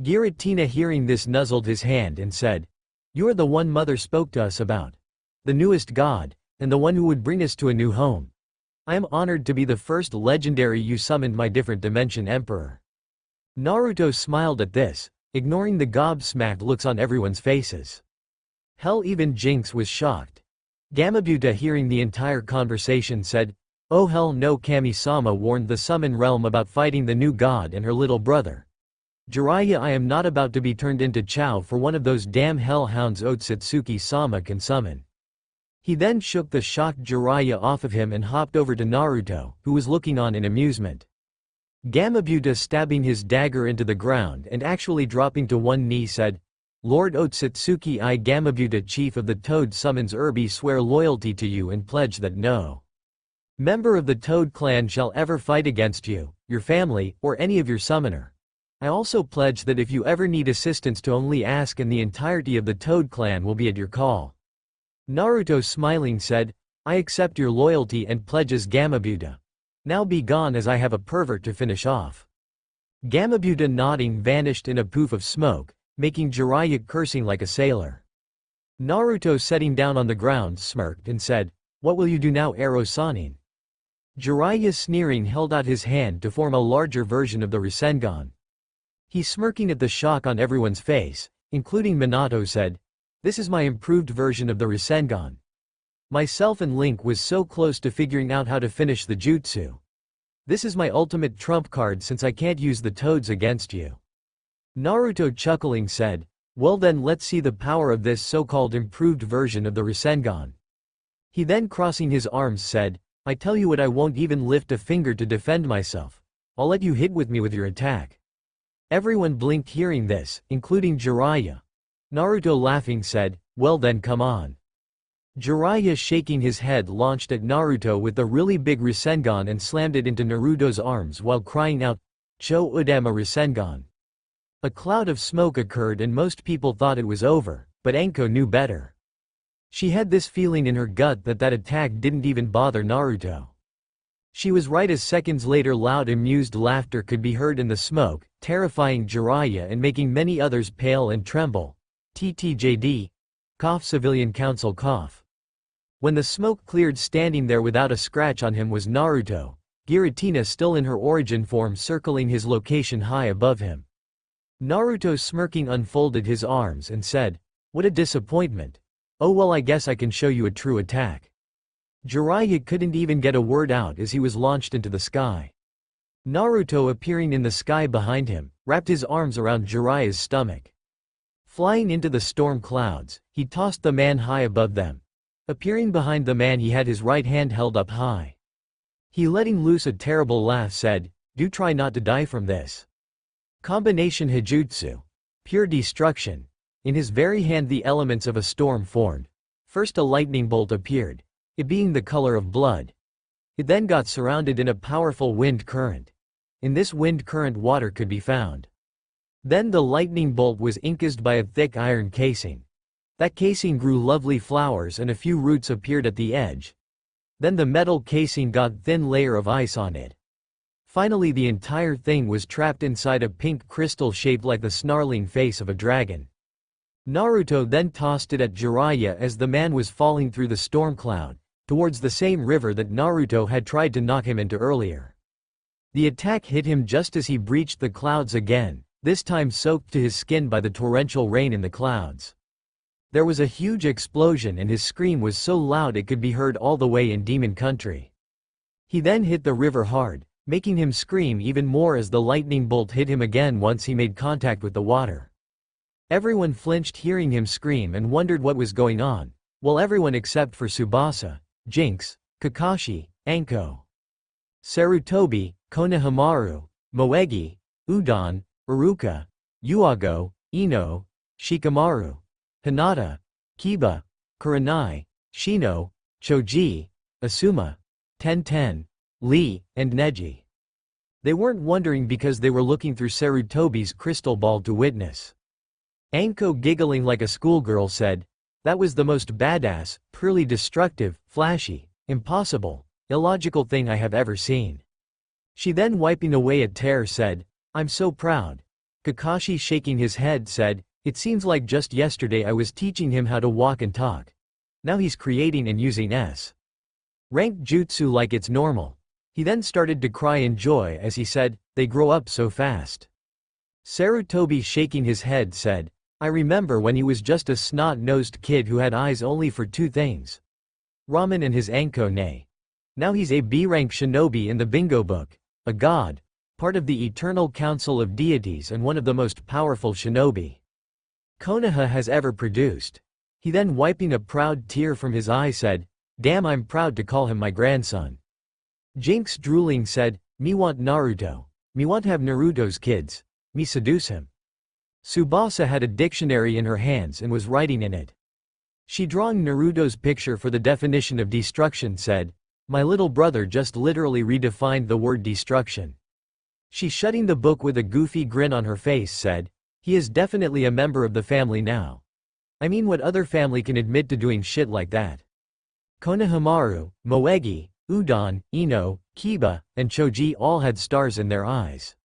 Giratina, hearing this, nuzzled his hand and said, "You are the one mother spoke to us about. The newest god, and the one who would bring us to a new home. I am honored to be the first legendary you summoned, my different dimension emperor." Naruto smiled at this, ignoring the gobsmacked looks on everyone's faces. Hell, even Jinx was shocked. Gamabuta, hearing the entire conversation, said, "Oh hell no, Kami-sama warned the summon realm about fighting the new god and her little brother. Jiraiya, I am not about to be turned into chow for one of those damn hellhounds Otsutsuki-sama can summon." He then shook the shocked Jiraiya off of him and hopped over to Naruto, who was looking on in amusement. Gamabuta, stabbing his dagger into the ground and actually dropping to one knee, said, "Lord Otsutsuki, I, Gamabuta, chief of the Toad Summons Urbi, swear loyalty to you and pledge that no member of the Toad clan shall ever fight against you, your family, or any of your summoner. I also pledge that if you ever need assistance to only ask, and the entirety of the Toad clan will be at your call." Naruto, smiling, said, "I accept your loyalty and pledges, Gamabuta. Now be gone, as I have a pervert to finish off." Gamabuta, nodding, vanished in a poof of smoke, making Jiraiya cursing like a sailor. Naruto, sitting down on the ground, smirked and said, "What will you do now, Arrow Sanin?" Jiraiya, sneering, held out his hand to form a larger version of the Rasengan. He, smirking at the shock on everyone's face, including Minato, said, "This is my improved version of the Rasengan. Myself and Link was so close to figuring out how to finish the jutsu. This is my ultimate trump card since I can't use the toads against you." Naruto, chuckling, said, "Well then, let's see the power of this so-called improved version of the Rasengan." He then, crossing his arms, said, "I tell you what, I won't even lift a finger to defend myself. I'll let you hit with me with your attack." Everyone blinked hearing this, including Jiraiya. Naruto, laughing, said, "Well then, come on." Jiraiya, shaking his head, launched at Naruto with the really big Rasengan and slammed it into Naruto's arms while crying out, "Cho Udama Rasengan." A cloud of smoke occurred and most people thought it was over, but Anko knew better. She had this feeling in her gut that attack didn't even bother Naruto. She was right, as seconds later loud amused laughter could be heard in the smoke, terrifying Jiraiya and making many others pale and tremble. TTJD. Cough, Civilian Council cough. When the smoke cleared, standing there without a scratch on him was Naruto, Giratina still in her origin form circling his location high above him. Naruto, smirking, unfolded his arms and said, "What a disappointment. Oh well, I guess I can show you a true attack." Jiraiya couldn't even get a word out as he was launched into the sky. Naruto, appearing in the sky behind him, wrapped his arms around Jiraiya's stomach. Flying into the storm clouds, he tossed the man high above them. Appearing behind the man, he had his right hand held up high. He letting loose a terrible laugh said, "Do try not to die from this." Combination Hijutsu. Pure destruction. In his very hand the elements of a storm formed. First a lightning bolt appeared, it being the color of blood. It then got surrounded in a powerful wind current. In this wind current water could be found. Then the lightning bolt was encased by a thick iron casing. That casing grew lovely flowers and a few roots appeared at the edge. Then the metal casing got thin layer of ice on it. Finally the entire thing was trapped inside a pink crystal shaped like the snarling face of a dragon. Naruto then tossed it at Jiraiya as the man was falling through the storm cloud, towards the same river that Naruto had tried to knock him into earlier. The attack hit him just as he breached the clouds again, this time soaked to his skin by the torrential rain in the clouds. There was a huge explosion and his scream was so loud it could be heard all the way in Demon Country. He then hit the river hard, making him scream even more as the lightning bolt hit him again once he made contact with the water. Everyone flinched hearing him scream and wondered what was going on, well everyone except for Tsubasa, Jinx, Kakashi, Anko, Sarutobi, Konohamaru, Moegi, Udon, Iruka, Yuago, Ino, Shikamaru, Hinata, Kiba, Kurenai, Shino, Choji, Asuma, Tenten, Lee, and Neji. They weren't wondering because they were looking through Sarutobi's crystal ball to witness. Anko giggling like a schoolgirl said, "That was the most badass, purely destructive, flashy, impossible, illogical thing I have ever seen." She then wiping away a tear said, "I'm so proud." Kakashi shaking his head said, "It seems like just yesterday I was teaching him how to walk and talk. Now he's creating and using S-rank jutsu like it's normal." He then started to cry in joy as he said, "They grow up so fast." Sarutobi shaking his head said, "I remember when he was just a snot-nosed kid who had eyes only for two things. Ramen and his Anko ne. Now he's a B-rank shinobi in the bingo book, a god, part of the eternal council of deities and one of the most powerful shinobi Konoha has ever produced." He then wiping a proud tear from his eye said, "Damn, I'm proud to call him my grandson." Jinx drooling said, "Me want Naruto. Me want have Naruto's kids. Me seduce him." Tsubasa had a dictionary in her hands and was writing in it. She drawing Naruto's picture for the definition of destruction said, "My little brother just literally redefined the word destruction." She shutting the book with a goofy grin on her face said, "He is definitely a member of the family now. I mean what other family can admit to doing shit like that?" Konohamaru, Moegi, Udon, Ino, Kiba, and Choji all had stars in their eyes.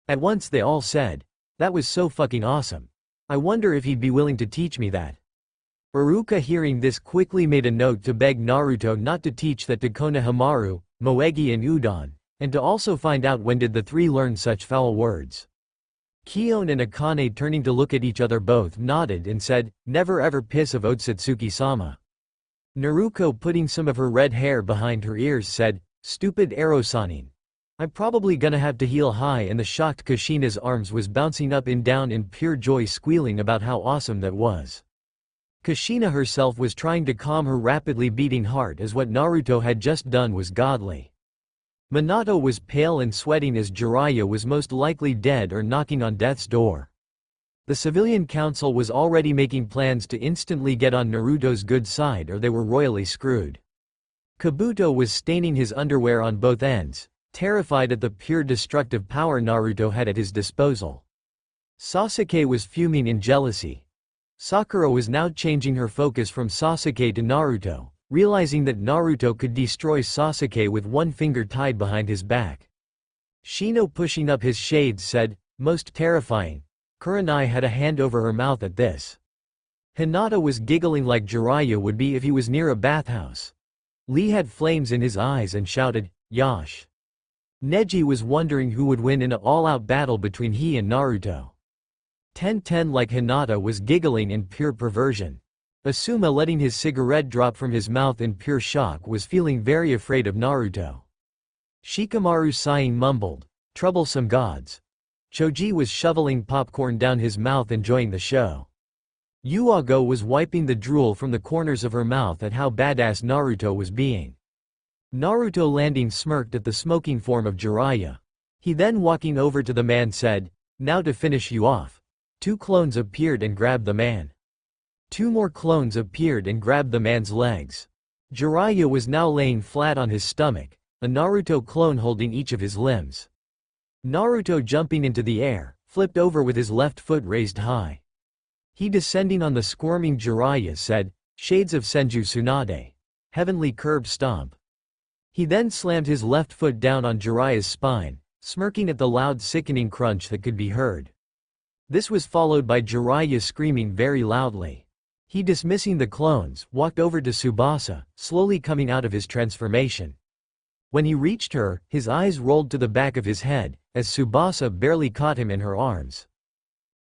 At once they all said, "That was so fucking awesome. I wonder if he'd be willing to teach me that." Iruka hearing this quickly made a note to beg Naruto not to teach that to Konohamaru, Moegi and Udon, and to also find out when did the three learn such foul words. Kion and Akane turning to look at each other both nodded and said, "Never ever piss of Otsutsuki-sama." Naruko putting some of her red hair behind her ears said, "Stupid Ero-sanin. I'm probably gonna have to heal high," and the shocked Kushina's arms was bouncing up and down in pure joy squealing about how awesome that was. Kushina herself was trying to calm her rapidly beating heart as what Naruto had just done was godly. Minato was pale and sweating as Jiraiya was most likely dead or knocking on death's door. The civilian council was already making plans to instantly get on Naruto's good side or they were royally screwed. Kabuto was staining his underwear on both ends, terrified at the pure destructive power Naruto had at his disposal. Sasuke was fuming in jealousy. Sakura was now changing her focus from Sasuke to Naruto, realizing that Naruto could destroy Sasuke with one finger tied behind his back. Shino pushing up his shades said, "Most terrifying." Kurenai had a hand over her mouth at this. Hinata was giggling like Jiraiya would be if he was near a bathhouse. Lee had flames in his eyes and shouted, "Yash." Neji was wondering who would win in an all-out battle between he and Naruto. Tenten like Hinata was giggling in pure perversion. Asuma letting his cigarette drop from his mouth in pure shock was feeling very afraid of Naruto. Shikamaru sighing mumbled, "Troublesome gods." Choji was shoveling popcorn down his mouth enjoying the show. Yuago was wiping the drool from the corners of her mouth at how badass Naruto was being. Naruto landing smirked at the smoking form of Jiraiya. He then walking over to the man said, "Now to finish you off." Two clones appeared and grabbed the man. Two more clones appeared and grabbed the man's legs. Jiraiya was now laying flat on his stomach, a Naruto clone holding each of his limbs. Naruto jumping into the air, flipped over with his left foot raised high. He descending on the squirming Jiraiya said, "Shades of Senju Tsunade. Heavenly curb stomp." He then slammed his left foot down on Jiraiya's spine, smirking at the loud sickening crunch that could be heard. This was followed by Jiraiya screaming very loudly. He dismissing the clones, walked over to Tsubasa, slowly coming out of his transformation. When he reached her, his eyes rolled to the back of his head, as Tsubasa barely caught him in her arms.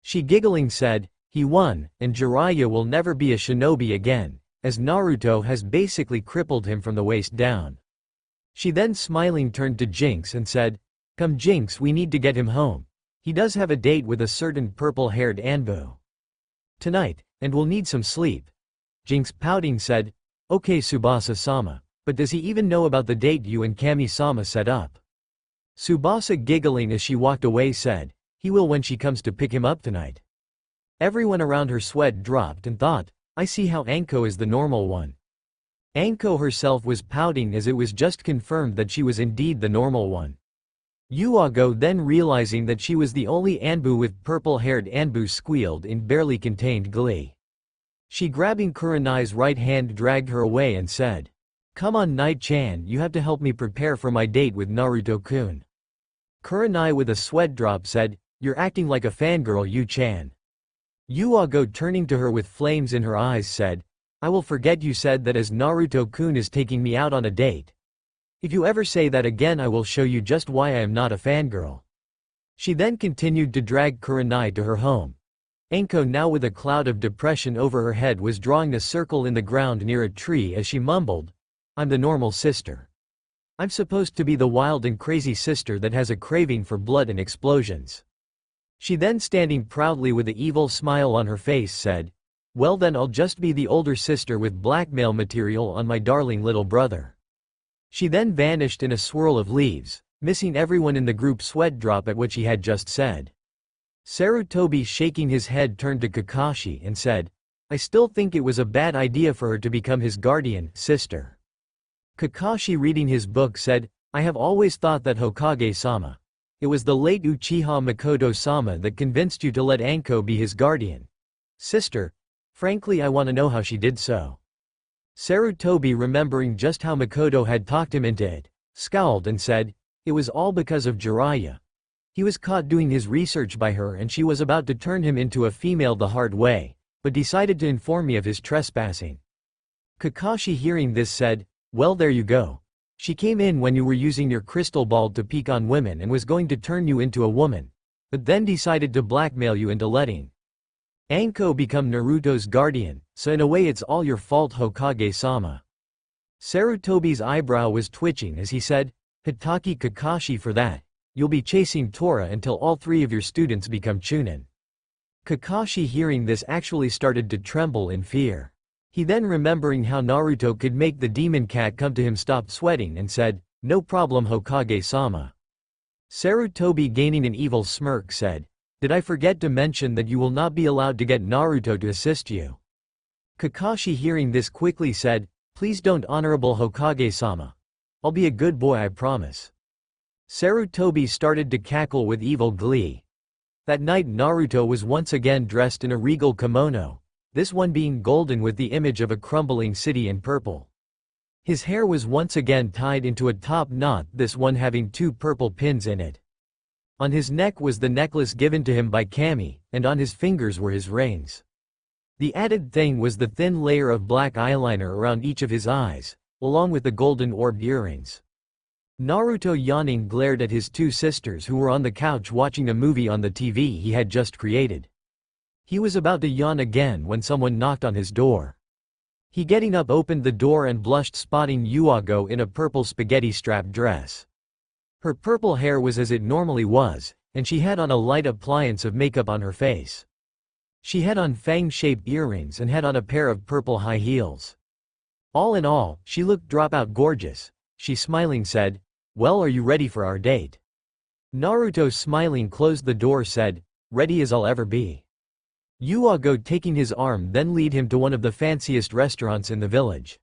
She giggling said, "He won, and Jiraiya will never be a shinobi again, as Naruto has basically crippled him from the waist down." She then smiling turned to Jinx and said, "Come Jinx, we need to get him home. He does have a date with a certain purple-haired Anbu tonight, and will need some sleep." Jinx pouting said, "Okay Tsubasa-sama, but does he even know about the date you and Kami-sama set up?" Tsubasa giggling as she walked away said, "He will when she comes to pick him up tonight." Everyone around her sweat dropped and thought, "I see how Anko is the normal one." Anko herself was pouting as it was just confirmed that she was indeed the normal one. Yuago then realizing that she was the only Anbu with purple-haired Anbu squealed in barely contained glee. She grabbing Kurenai's right hand dragged her away and said, "Come on Night-chan, you have to help me prepare for my date with Naruto-kun." Kurenai with a sweat drop said, "You're acting like a fangirl Yu-chan." Yuago turning to her with flames in her eyes said, "I will forget you said that as Naruto-kun is taking me out on a date. If you ever say that again I will show you just why I am not a fangirl." She then continued to drag Kurenai to her home. Anko now with a cloud of depression over her head was drawing a circle in the ground near a tree as she mumbled, "I'm the normal sister. I'm supposed to be the wild and crazy sister that has a craving for blood and explosions." She then standing proudly with the evil smile on her face said, "Well then I'll just be the older sister with blackmail material on my darling little brother." She then vanished in a swirl of leaves, missing everyone in the group sweat drop at what she had just said. Sarutobi shaking his head turned to Kakashi and said, "I still think it was a bad idea for her to become his guardian sister." Kakashi reading his book said, "I have always thought that Hokage-sama. It was the late Uchiha Makoto-sama that convinced you to let Anko be his guardian sister. Frankly I want to know how she did so." Sarutobi remembering just how Makoto had talked him into it, scowled and said, "It was all because of Jiraiya. He was caught doing his research by her and she was about to turn him into a female the hard way, but decided to inform me of his trespassing." Kakashi hearing this said, "Well there you go. She came in when you were using your crystal ball to peek on women and was going to turn you into a woman, but then decided to blackmail you into letting Anko become Naruto's guardian, so in a way it's all your fault Hokage-sama." Sarutobi's eyebrow was twitching as he said, "Hitaki Kakashi for that. You'll be chasing Tora until all three of your students become Chunin." Kakashi hearing this actually started to tremble in fear. He then remembering how Naruto could make the demon cat come to him stopped sweating and said, "No problem Hokage-sama." Sarutobi gaining an evil smirk said, "Did I forget to mention that you will not be allowed to get Naruto to assist you?" Kakashi hearing this quickly said, "Please don't honorable Hokage-sama. I'll be a good boy I promise." Sarutobi started to cackle with evil glee. That night Naruto was once again dressed in a regal kimono, this one being golden with the image of a crumbling city in purple. His hair was once again tied into a top knot, this one having two purple pins in it. On his neck was the necklace given to him by Kami, and on his fingers were his rings. The added thing was the thin layer of black eyeliner around each of his eyes, along with the golden orbed earrings. Naruto yawning glared at his two sisters who were on the couch watching a movie on the TV he had just created. He was about to yawn again when someone knocked on his door. He getting up opened the door and blushed spotting Yuago in a purple spaghetti strap dress. Her purple hair was as it normally was, and she had on a light appliance of makeup on her face. She had on fang-shaped earrings and had on a pair of purple high heels. All in all, she looked dropout gorgeous. she smiling said, "Well, are you ready for our date?" Naruto smiling closed the door said, "Ready as I'll ever be." Yuago taking his arm then lead him to one of the fanciest restaurants in the village.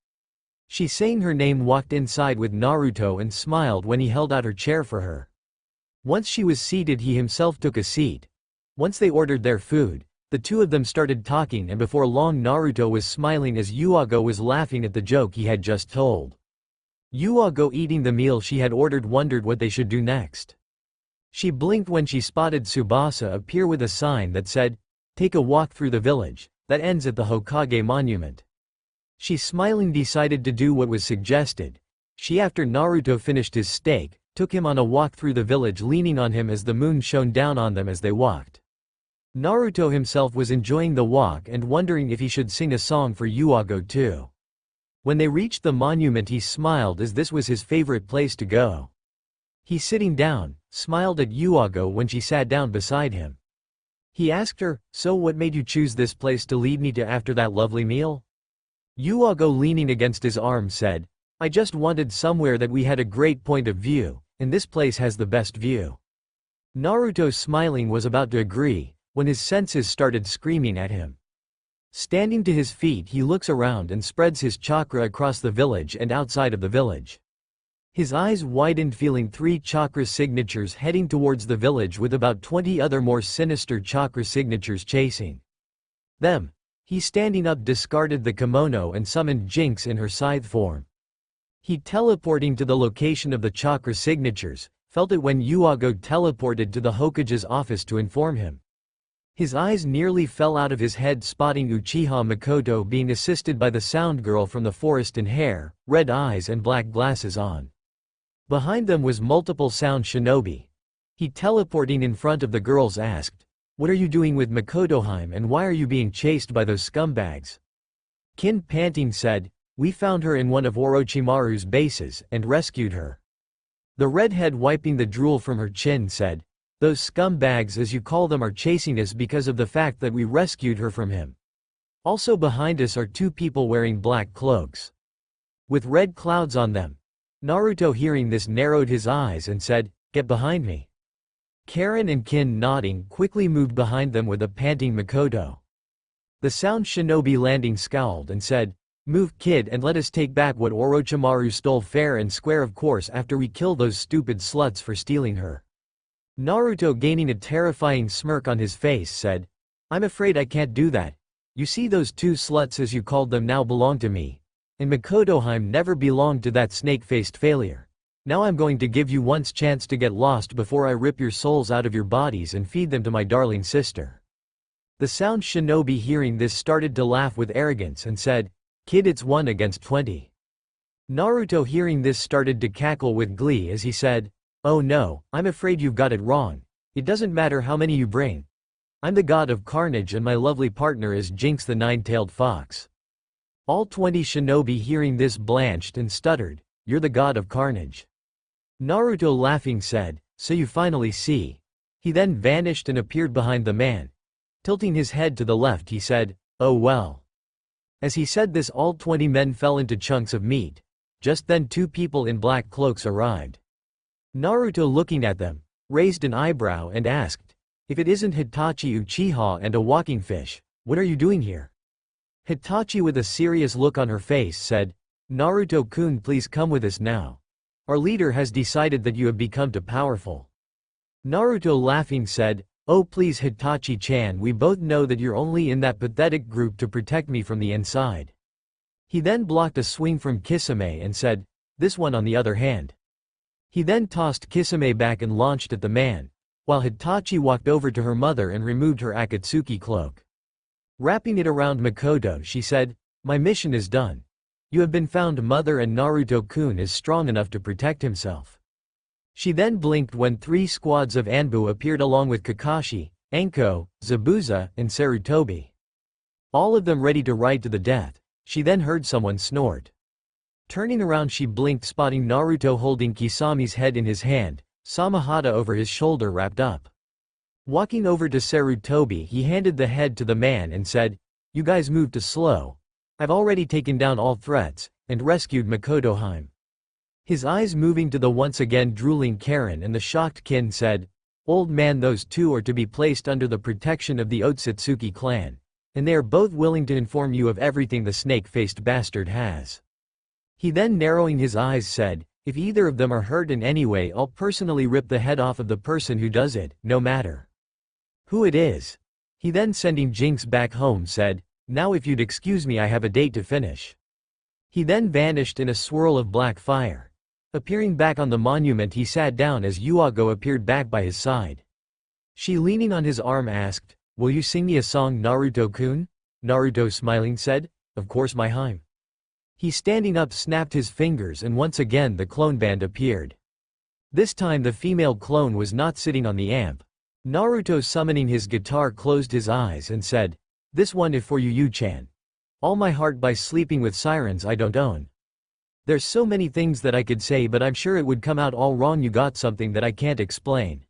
She saying her name walked inside with Naruto and smiled when he held out her chair for her. Once she was seated he himself took a seat. Once they ordered their food, the two of them started talking and before long Naruto was smiling as Yuago was laughing at the joke he had just told. Yuago eating the meal she had ordered wondered what they should do next. She blinked when she spotted Tsubasa appear with a sign that said, "Take a walk through the village," that ends at the Hokage monument. She smiling decided to do what was suggested. She after Naruto finished his steak, took him on a walk through the village leaning on him as the moon shone down on them as they walked. Naruto himself was enjoying the walk and wondering if he should sing a song for Yuago too. When they reached the monument he smiled as this was his favorite place to go. He sitting down, smiled at Yuago when she sat down beside him. He asked her, "So what made you choose this place to lead me to after that lovely meal?" Yuago leaning against his arm said, "I just wanted somewhere that we had a great point of view, and this place has the best view." Naruto smiling was about to agree, when his senses started screaming at him. Standing to his feet he looks around and spreads his chakra across the village and outside of the village. His eyes widened feeling 3 chakra signatures heading towards the village with about 20 other more sinister chakra signatures chasing them. He standing up discarded the kimono and summoned Jinx in her scythe form. He teleporting to the location of the chakra signatures, felt it when Yuago teleported to the Hokage's office to inform him. His eyes nearly fell out of his head spotting Uchiha Mikoto being assisted by the sound girl from the forest in hair, red eyes and black glasses on. Behind them was multiple sound shinobi. He teleporting in front of the girls asked, "What are you doing with Mikotoheim and why are you being chased by those scumbags?" Kin panting said, "We found her in one of Orochimaru's bases and rescued her." The redhead wiping the drool from her chin said, "Those scumbags as you call them are chasing us because of the fact that we rescued her from him. Also behind us are 2 people wearing black cloaks with red clouds on them." Naruto hearing this narrowed his eyes and said, "Get behind me." Karen and Kin nodding quickly moved behind them with a panting Mikoto. The sound shinobi landing scowled and said, "Move kid and let us take back what Orochimaru stole fair and square of course after we kill those stupid sluts for stealing her." Naruto gaining a terrifying smirk on his face said, "I'm afraid I can't do that. You see those 2 sluts as you called them now belong to me. And Mikotoheim never belonged to that snake-faced failure. Now I'm going to give you one chance to get lost before I rip your souls out of your bodies and feed them to my darling sister." The sound shinobi hearing this started to laugh with arrogance and said, "Kid, it's 1 against 20. Naruto hearing this started to cackle with glee as he said, "Oh no, I'm afraid you've got it wrong. It doesn't matter how many you bring. I'm the god of Carnage and my lovely partner is Jinx the 9-tailed fox." All 20 shinobi hearing this blanched and stuttered, "You're the god of Carnage." Naruto laughing said, "So you finally see." He then vanished and appeared behind the man. Tilting his head to the left he said, "Oh well." As he said this all 20 men fell into chunks of meat. Just then 2 people in black cloaks arrived. Naruto looking at them, raised an eyebrow and asked, "If it isn't Hitachi Uchiha and a walking fish, what are you doing here?" Hitachi with a serious look on her face said, "Naruto-kun, please come with us now. Our leader has decided that you have become too powerful." Naruto laughing said, "Oh please Hitachi-chan, we both know that you're only in that pathetic group to protect me from the inside." He then blocked a swing from Kisame and said, "This one on the other hand." He then tossed Kisame back and launched at the man, while Hitachi walked over to her mother and removed her Akatsuki cloak. Wrapping it around Mikoto she said, "My mission is done. You have been found mother and Naruto-kun is strong enough to protect himself." She then blinked when 3 squads of Anbu appeared along with Kakashi, Anko, Zabuza, and Sarutobi. All of them ready to ride to the death. She then heard someone snort. Turning around she blinked spotting Naruto holding Kisami's head in his hand, Samahata over his shoulder wrapped up. Walking over to Sarutobi he handed the head to the man and said, "You guys move too slow. I've already taken down all threats, and rescued Mikotoheim." His eyes moving to the once again drooling Karen, and the shocked Kin said, "Old man, those two are to be placed under the protection of the Otsutsuki clan, and they are both willing to inform you of everything the snake-faced bastard has." He then, narrowing his eyes, said, "If either of them are hurt in any way, I'll personally rip the head off of the person who does it, no matter who it is." He then, sending Jinx back home, said, "Now if you'd excuse me, I have a date to finish." He then vanished in a swirl of black fire. Appearing back on the monument, he sat down as Yuago appeared back by his side. She, leaning on his arm, asked, "Will you sing me a song, Naruto-kun?" Naruto, smiling, said, "Of course, my hime." He, standing up, snapped his fingers, and once again the clone band appeared. This time the female clone was not sitting on the amp. Naruto, summoning his guitar, closed his eyes and said, "This one if for you, Yu-chan. All my heart by sleeping with sirens I don't own. There's so many things that I could say, but I'm sure it would come out all wrong. You got something that I can't explain.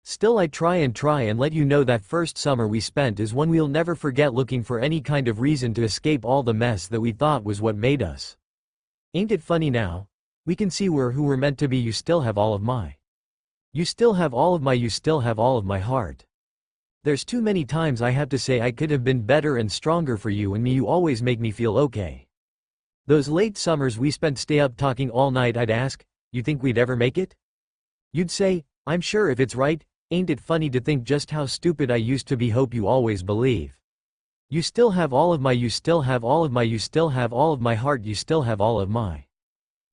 Still I try and let you know that first summer we spent is one we'll never forget, looking for any kind of reason to escape all the mess that we thought was what made us. Ain't it funny now? We can see we're who we're meant to be. You still have all of my. You still have all of my. You still have all of my heart. There's too many times I have to say I could have been better and stronger for you and me. You always make me feel okay. Those late summers we spent stay up talking all night. I'd ask, you think we'd ever make it? You'd say, I'm sure if it's right. Ain't it funny to think just how stupid I used to be? Hope you always believe. You still have all of my. You still have all of my. You still have all of my heart. You still have all of my.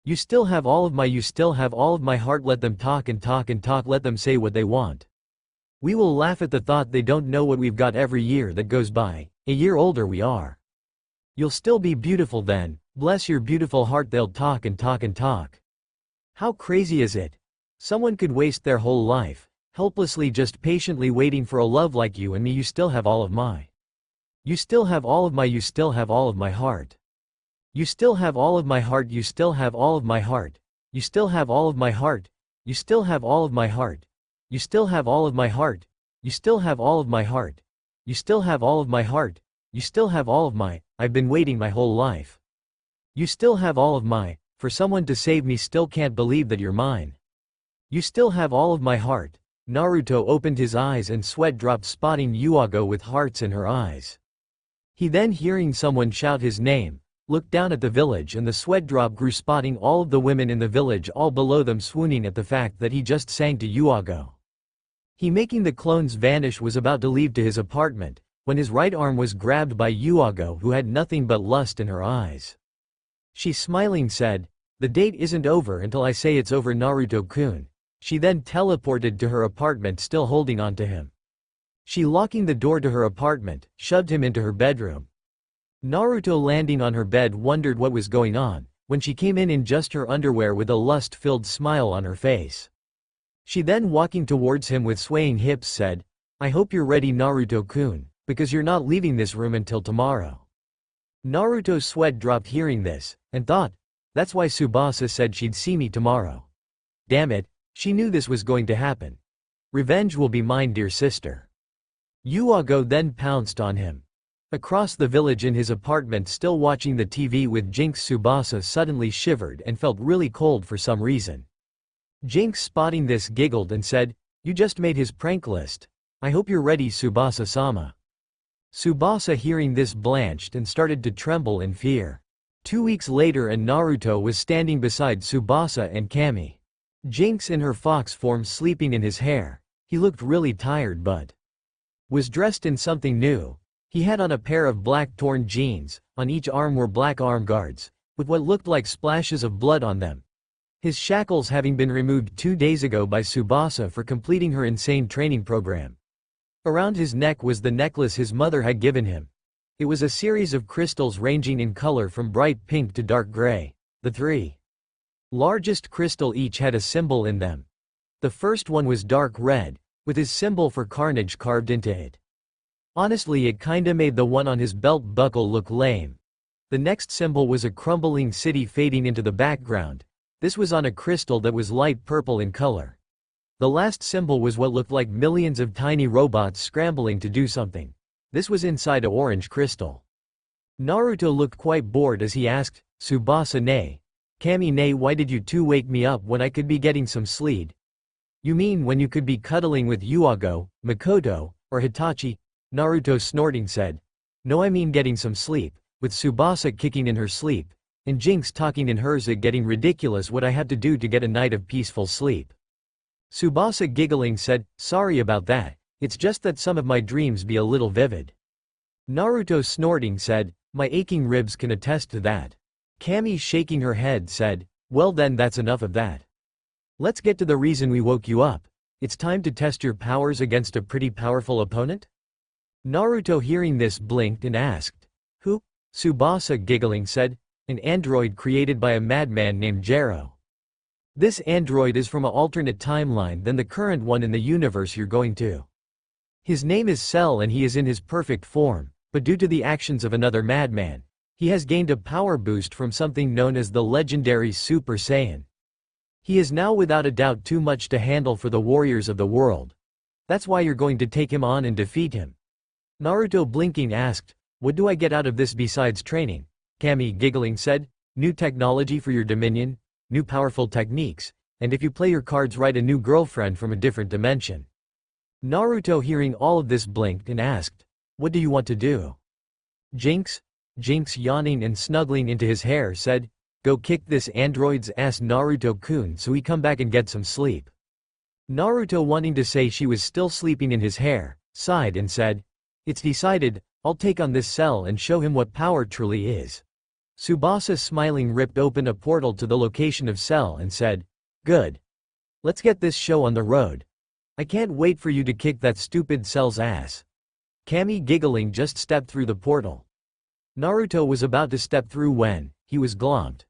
You still have all of my. You still have all of my heart. Let them talk and talk and talk. Let them say what they want. We will laugh at the thought they don't know what we've got every year that goes by. A year older we are. You'll still be beautiful then. Bless your beautiful heart. They'll talk and talk and talk. How crazy is it? Someone could waste their whole life helplessly just patiently waiting for a love like you and me. You still have all of my. You still have all of my. You still have all of my heart. You still have all of my heart. You still have all of my heart. You still have all of my heart. You still have all of my heart. You still have all of my heart. You still have all of my heart. You still have all of my heart. You still have all of my. I've been waiting my whole life. You still have all of my. For someone to save me. Still can't believe that you're mine. You still have all of my heart. Naruto opened his eyes and sweat dropped, spotting Yuago with hearts in her eyes. He then, hearing someone shout his name, looked down at the village, and the sweat drop grew, spotting all of the women in the village all below them swooning at the fact that he just sang to Yuago. He, making the clones vanish, was about to leave to his apartment, when his right arm was grabbed by Yuago, who had nothing but lust in her eyes. She, smiling, said, "The date isn't over until I say it's over, Naruto-kun." She then teleported to her apartment, still holding on to him. She, locking the door to her apartment, shoved him into her bedroom. Naruto, landing on her bed, wondered what was going on, when she came in just her underwear with a lust-filled smile on her face. She then, walking towards him with swaying hips, said, "I hope you're ready, Naruto-kun, because you're not leaving this room until tomorrow." Naruto's sweat dropped hearing this, and thought, that's why Tsubasa said she'd see me tomorrow. Damn it, she knew this was going to happen. Revenge will be mine, dear sister. Yuago then pounced on him. Across the village in his apartment, still watching the TV with Jinx, Tsubasa suddenly shivered and felt really cold for some reason. Jinx, spotting this, giggled and said, "You just made his prank list. I hope you're ready, Tsubasa-sama." Tsubasa, hearing this, blanched and started to tremble in fear. 2 weeks later, and Naruto was standing beside Tsubasa and Kami. Jinx, in her fox form, sleeping in his hair. He looked really tired but was dressed in something new. He had on a pair of black torn jeans, on each arm were black arm guards, with what looked like splashes of blood on them. His shackles having been removed 2 days ago by Tsubasa for completing her insane training program. Around his neck was the necklace his mother had given him. It was a series of crystals ranging in color from bright pink to dark gray. The 3 largest crystal each had a symbol in them. The first one was dark red, with his symbol for Carnage carved into it. Honestly, it kinda made the one on his belt buckle look lame. The next symbol was a crumbling city fading into the background. This was on a crystal that was light purple in color. The last symbol was what looked like millions of tiny robots scrambling to do something. This was inside a orange crystal. Naruto looked quite bored as he asked, "Tsubasa-ne, Kami nay, why did you two wake me up when I could be getting some sleep? You mean when you could be cuddling with Yuago, Makoto, or Hitachi? Naruto snorting said. No, I mean getting some sleep, with Tsubasa kicking in her sleep, and Jinx talking in hers. It getting ridiculous what I had to do to get a night of peaceful sleep. Tsubasa giggling said, sorry about that, it's just that some of my dreams be a little vivid. Naruto snorting said, my aching ribs can attest to that. Kami shaking her head said, well then that's enough of that. Let's get to the reason we woke you up. It's time to test your powers against a pretty powerful opponent? Naruto hearing this blinked and asked, who? Tsubasa giggling said, an android created by a madman named Jero. This android is from an alternate timeline than the current one in the universe you're going to. His name is Cell and he is in his perfect form, but due to the actions of another madman, he has gained a power boost from something known as the legendary Super Saiyan. He is now without a doubt too much to handle for the warriors of the world. That's why you're going to take him on and defeat him. Naruto blinking asked, what do I get out of this besides training? Kami giggling said, new technology for your dominion, new powerful techniques, and if you play your cards right, a new girlfriend from a different dimension. Naruto hearing all of this blinked and asked, what do you want to do? Jinx? Jinx yawning and snuggling into his hair said, go kick this android's ass Naruto-kun so he come back and get some sleep. Naruto wanting to say she was still sleeping in his hair, sighed and said, it's decided, I'll take on this Cell and show him what power truly is. Tsubasa smiling ripped open a portal to the location of Cell and said, good. Let's get this show on the road. I can't wait for you to kick that stupid Cell's ass. Kami giggling just stepped through the portal. Naruto was about to step through when he was glommed.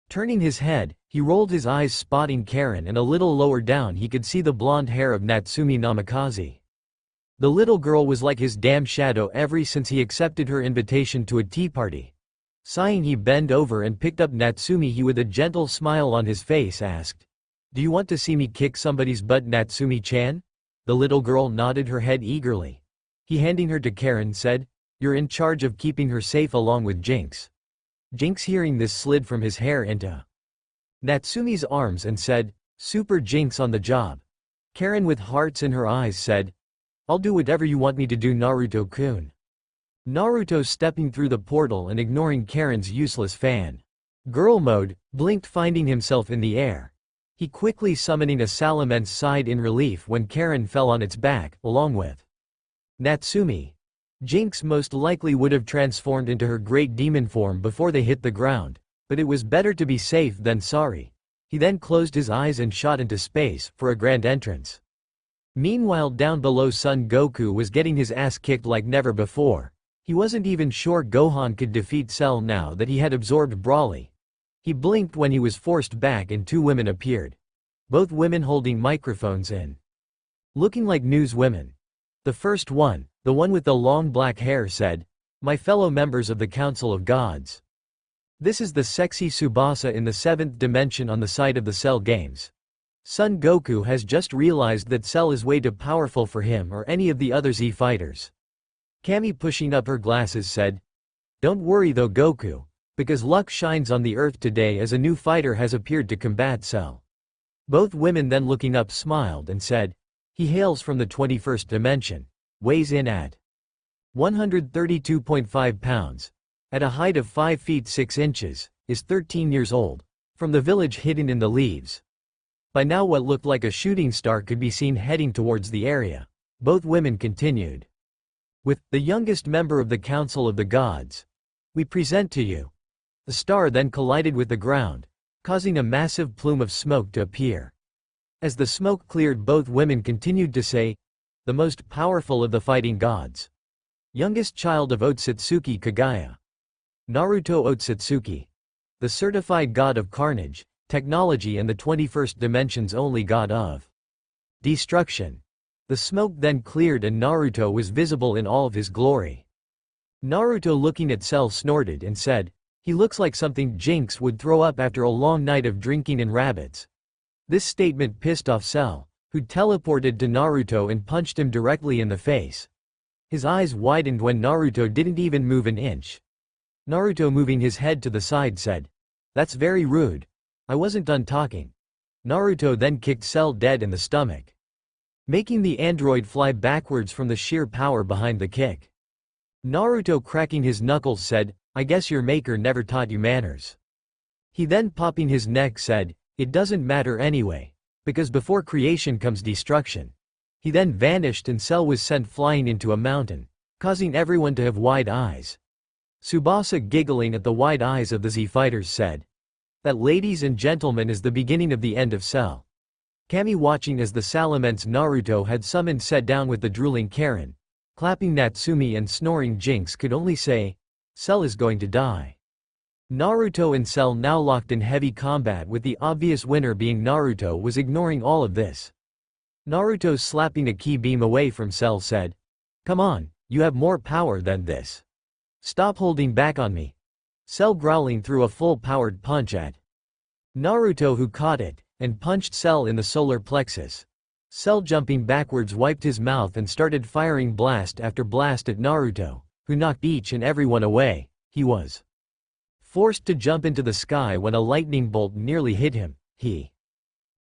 Turning his head, he rolled his eyes spotting Karen, and a little lower down he could see the blonde hair of Natsumi Namikaze. The little girl was like his damn shadow ever since he accepted her invitation to a tea party. Sighing, he bent over and picked up Natsumi. He with a gentle smile on his face asked, do you want to see me kick somebody's butt, Natsumi-chan? The little girl nodded her head eagerly. He handing her to Karen said, you're in charge of keeping her safe along with Jinx. Jinx hearing this slid from his hair into Natsumi's arms and said, super Jinx on the job. Karen with hearts in her eyes said, I'll do whatever you want me to do, Naruto-kun. Naruto stepping through the portal and ignoring Karen's useless fan girl mode, blinked finding himself in the air. He quickly summoning a salamence sighed in relief when Karen fell on its back, along with Natsumi. Jinx most likely would have transformed into her great demon form before they hit the ground, but it was better to be safe than sorry. He then closed his eyes and shot into space, for a grand entrance. Meanwhile down below, Son Goku was getting his ass kicked like never before. He wasn't even sure Gohan could defeat Cell now that he had absorbed Broly. He blinked when he was forced back and two women appeared. Both women holding microphones in. Looking like news women. The first one, the one with the long black hair said, my fellow members of the Council of Gods. This is the sexy Tsubasa in the 7th dimension on the side of the Cell games. Son Goku has just realized that Cell is way too powerful for him or any of the other Z fighters. Kami pushing up her glasses said, don't worry though Goku, because luck shines on the earth today as a new fighter has appeared to combat Cell. Both women then looking up smiled and said, he hails from the 21st dimension, weighs in at 132.5 pounds, at a height of 5 feet 6 inches, is 13 years old, from the village hidden in the leaves. By now what looked like a shooting star could be seen heading towards the area. Both women continued. With the youngest member of the Council of the Gods, we present to you. The star then collided with the ground, causing a massive plume of smoke to appear. As the smoke cleared, both women continued to say, the most powerful of the fighting gods. Youngest child of Otsutsuki Kaguya. Naruto Otsutsuki. The certified god of carnage, technology and the 21st dimension's only god of destruction. The smoke then cleared and Naruto was visible in all of his glory. Naruto looking at Cell snorted and said, he looks like something Jinx would throw up after a long night of drinking and rabbits. This statement pissed off Cell, who teleported to Naruto and punched him directly in the face. His eyes widened when Naruto didn't even move an inch. Naruto moving his head to the side said, That's very rude. I wasn't done talking. Naruto then kicked Cell dead in the stomach, making the android fly backwards from the sheer power behind the kick. Naruto, cracking his knuckles, said, "I guess your maker never taught you manners." He then, popping his neck, said, "It doesn't matter anyway, because before creation comes destruction." He then vanished and Cell was sent flying into a mountain, causing everyone to have wide eyes. Tsubasa, giggling at the wide eyes of the Z fighters, said, "That, ladies and gentlemen, is the beginning of the end of Cell." Kami, watching as the Salamence Naruto had summoned, sat down with the drooling Karen, clapping Natsumi and snoring Jinx, could only say, "Cell is going to die." Naruto and Cell, now locked in heavy combat with the obvious winner being Naruto, was ignoring all of this. Naruto, slapping a ki beam away from Cell, said, "Come on, you have more power than this. Stop holding back on me." Cell, growling, threw a full-powered punch at Naruto, who caught it and punched Cell in the solar plexus. Cell, jumping backwards, wiped his mouth and started firing blast after blast at Naruto, who knocked each and every one away. He was forced to jump into the sky when a lightning bolt nearly hit him. He,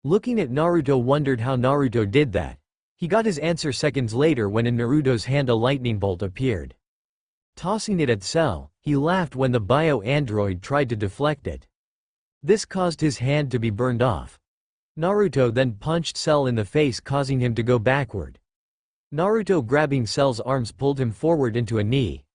looking at Naruto, wondered how Naruto did that. He got his answer seconds later when in Naruto's hand a lightning bolt appeared. Tossing it at Cell, he laughed when the bio-android tried to deflect it. This caused his hand to be burned off. Naruto then punched Cell in the face, causing him to go backward. Naruto, grabbing Cell's arms, pulled him forward into a knee.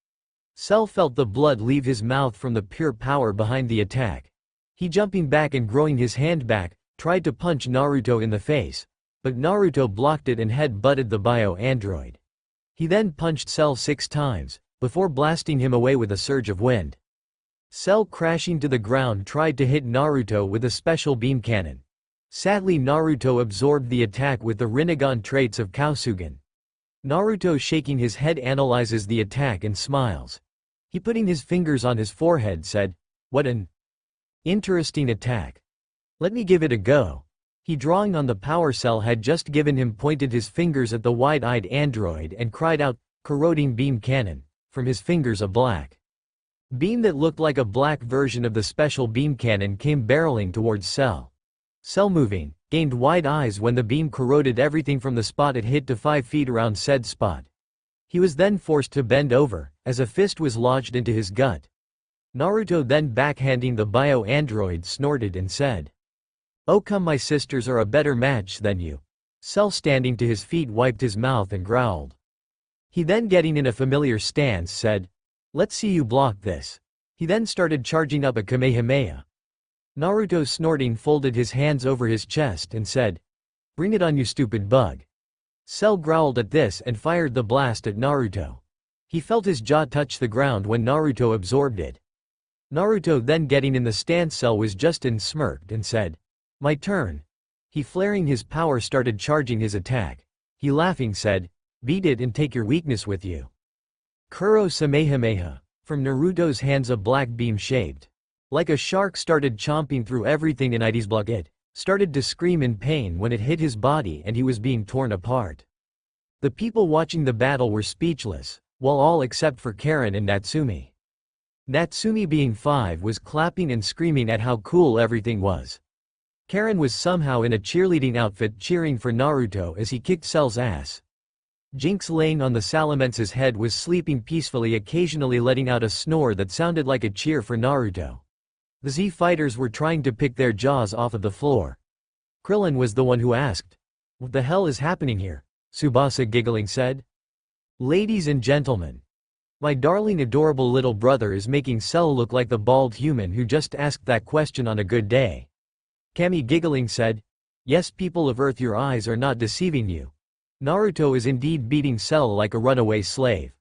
Cell felt the blood leave his mouth from the pure power behind the attack. He, jumping back and growing his hand back, tried to punch Naruto in the face, but Naruto blocked it and head-butted the bio-android. He then punched Cell 6 times, before blasting him away with a surge of wind. Cell, crashing to the ground, tried to hit Naruto with a special beam cannon. Sadly, Naruto absorbed the attack with the Rinnegan traits of Kasugan. Naruto, shaking his head, analyzes the attack and smiles. He, putting his fingers on his forehead, said, "What an interesting attack. Let me give it a go." He, drawing on the power Cell had just given him, pointed his fingers at the wide-eyed android and cried out, "Corroding beam cannon." From his fingers a black beam that looked like a black version of the special beam cannon came barreling towards Cell. Cell, moving, gained wide eyes when the beam corroded everything from the spot it hit to 5 feet around said spot. He was then forced to bend over, as a fist was lodged into his gut. Naruto, then backhanding the bio-android, snorted and said, "Oh come, my sisters are a better match than you." Cell, standing to his feet, wiped his mouth and growled. He then, getting in a familiar stance, said, "Let's see you block this." He then started charging up a Kamehameha. Naruto, snorting, folded his hands over his chest and said, "Bring it on, you stupid bug." Cell growled at this and fired the blast at Naruto. He felt his jaw touch the ground when Naruto absorbed it. Naruto, then getting in the stance Cell was just in, smirked and said, "My turn." He, flaring his power, started charging his attack. He, laughing, said, "Beat it and take your weakness with you." Kuro Samehameha. From Naruto's hands a black beam shaped like a shark started chomping through everything in Ides block. It started to scream in pain when it hit his body and he was being torn apart. The people watching the battle were speechless, while all except for Karen and Natsumi. Natsumi, being 5, was clapping and screaming at how cool everything was. Karen was somehow in a cheerleading outfit, cheering for Naruto as he kicked Cell's ass. Jinx, laying on the Salamence's head, was sleeping peacefully, occasionally letting out a snore that sounded like a cheer for Naruto. The Z fighters were trying to pick their jaws off of the floor. Krillin was the one who asked, "What the hell is happening here?" Tsubasa, giggling, said, "Ladies and gentlemen, my darling adorable little brother is making Cell look like the bald human who just asked that question on a good day." Kami, giggling, said, "Yes, people of Earth, your eyes are not deceiving you. Naruto is indeed beating Cell like a runaway slave."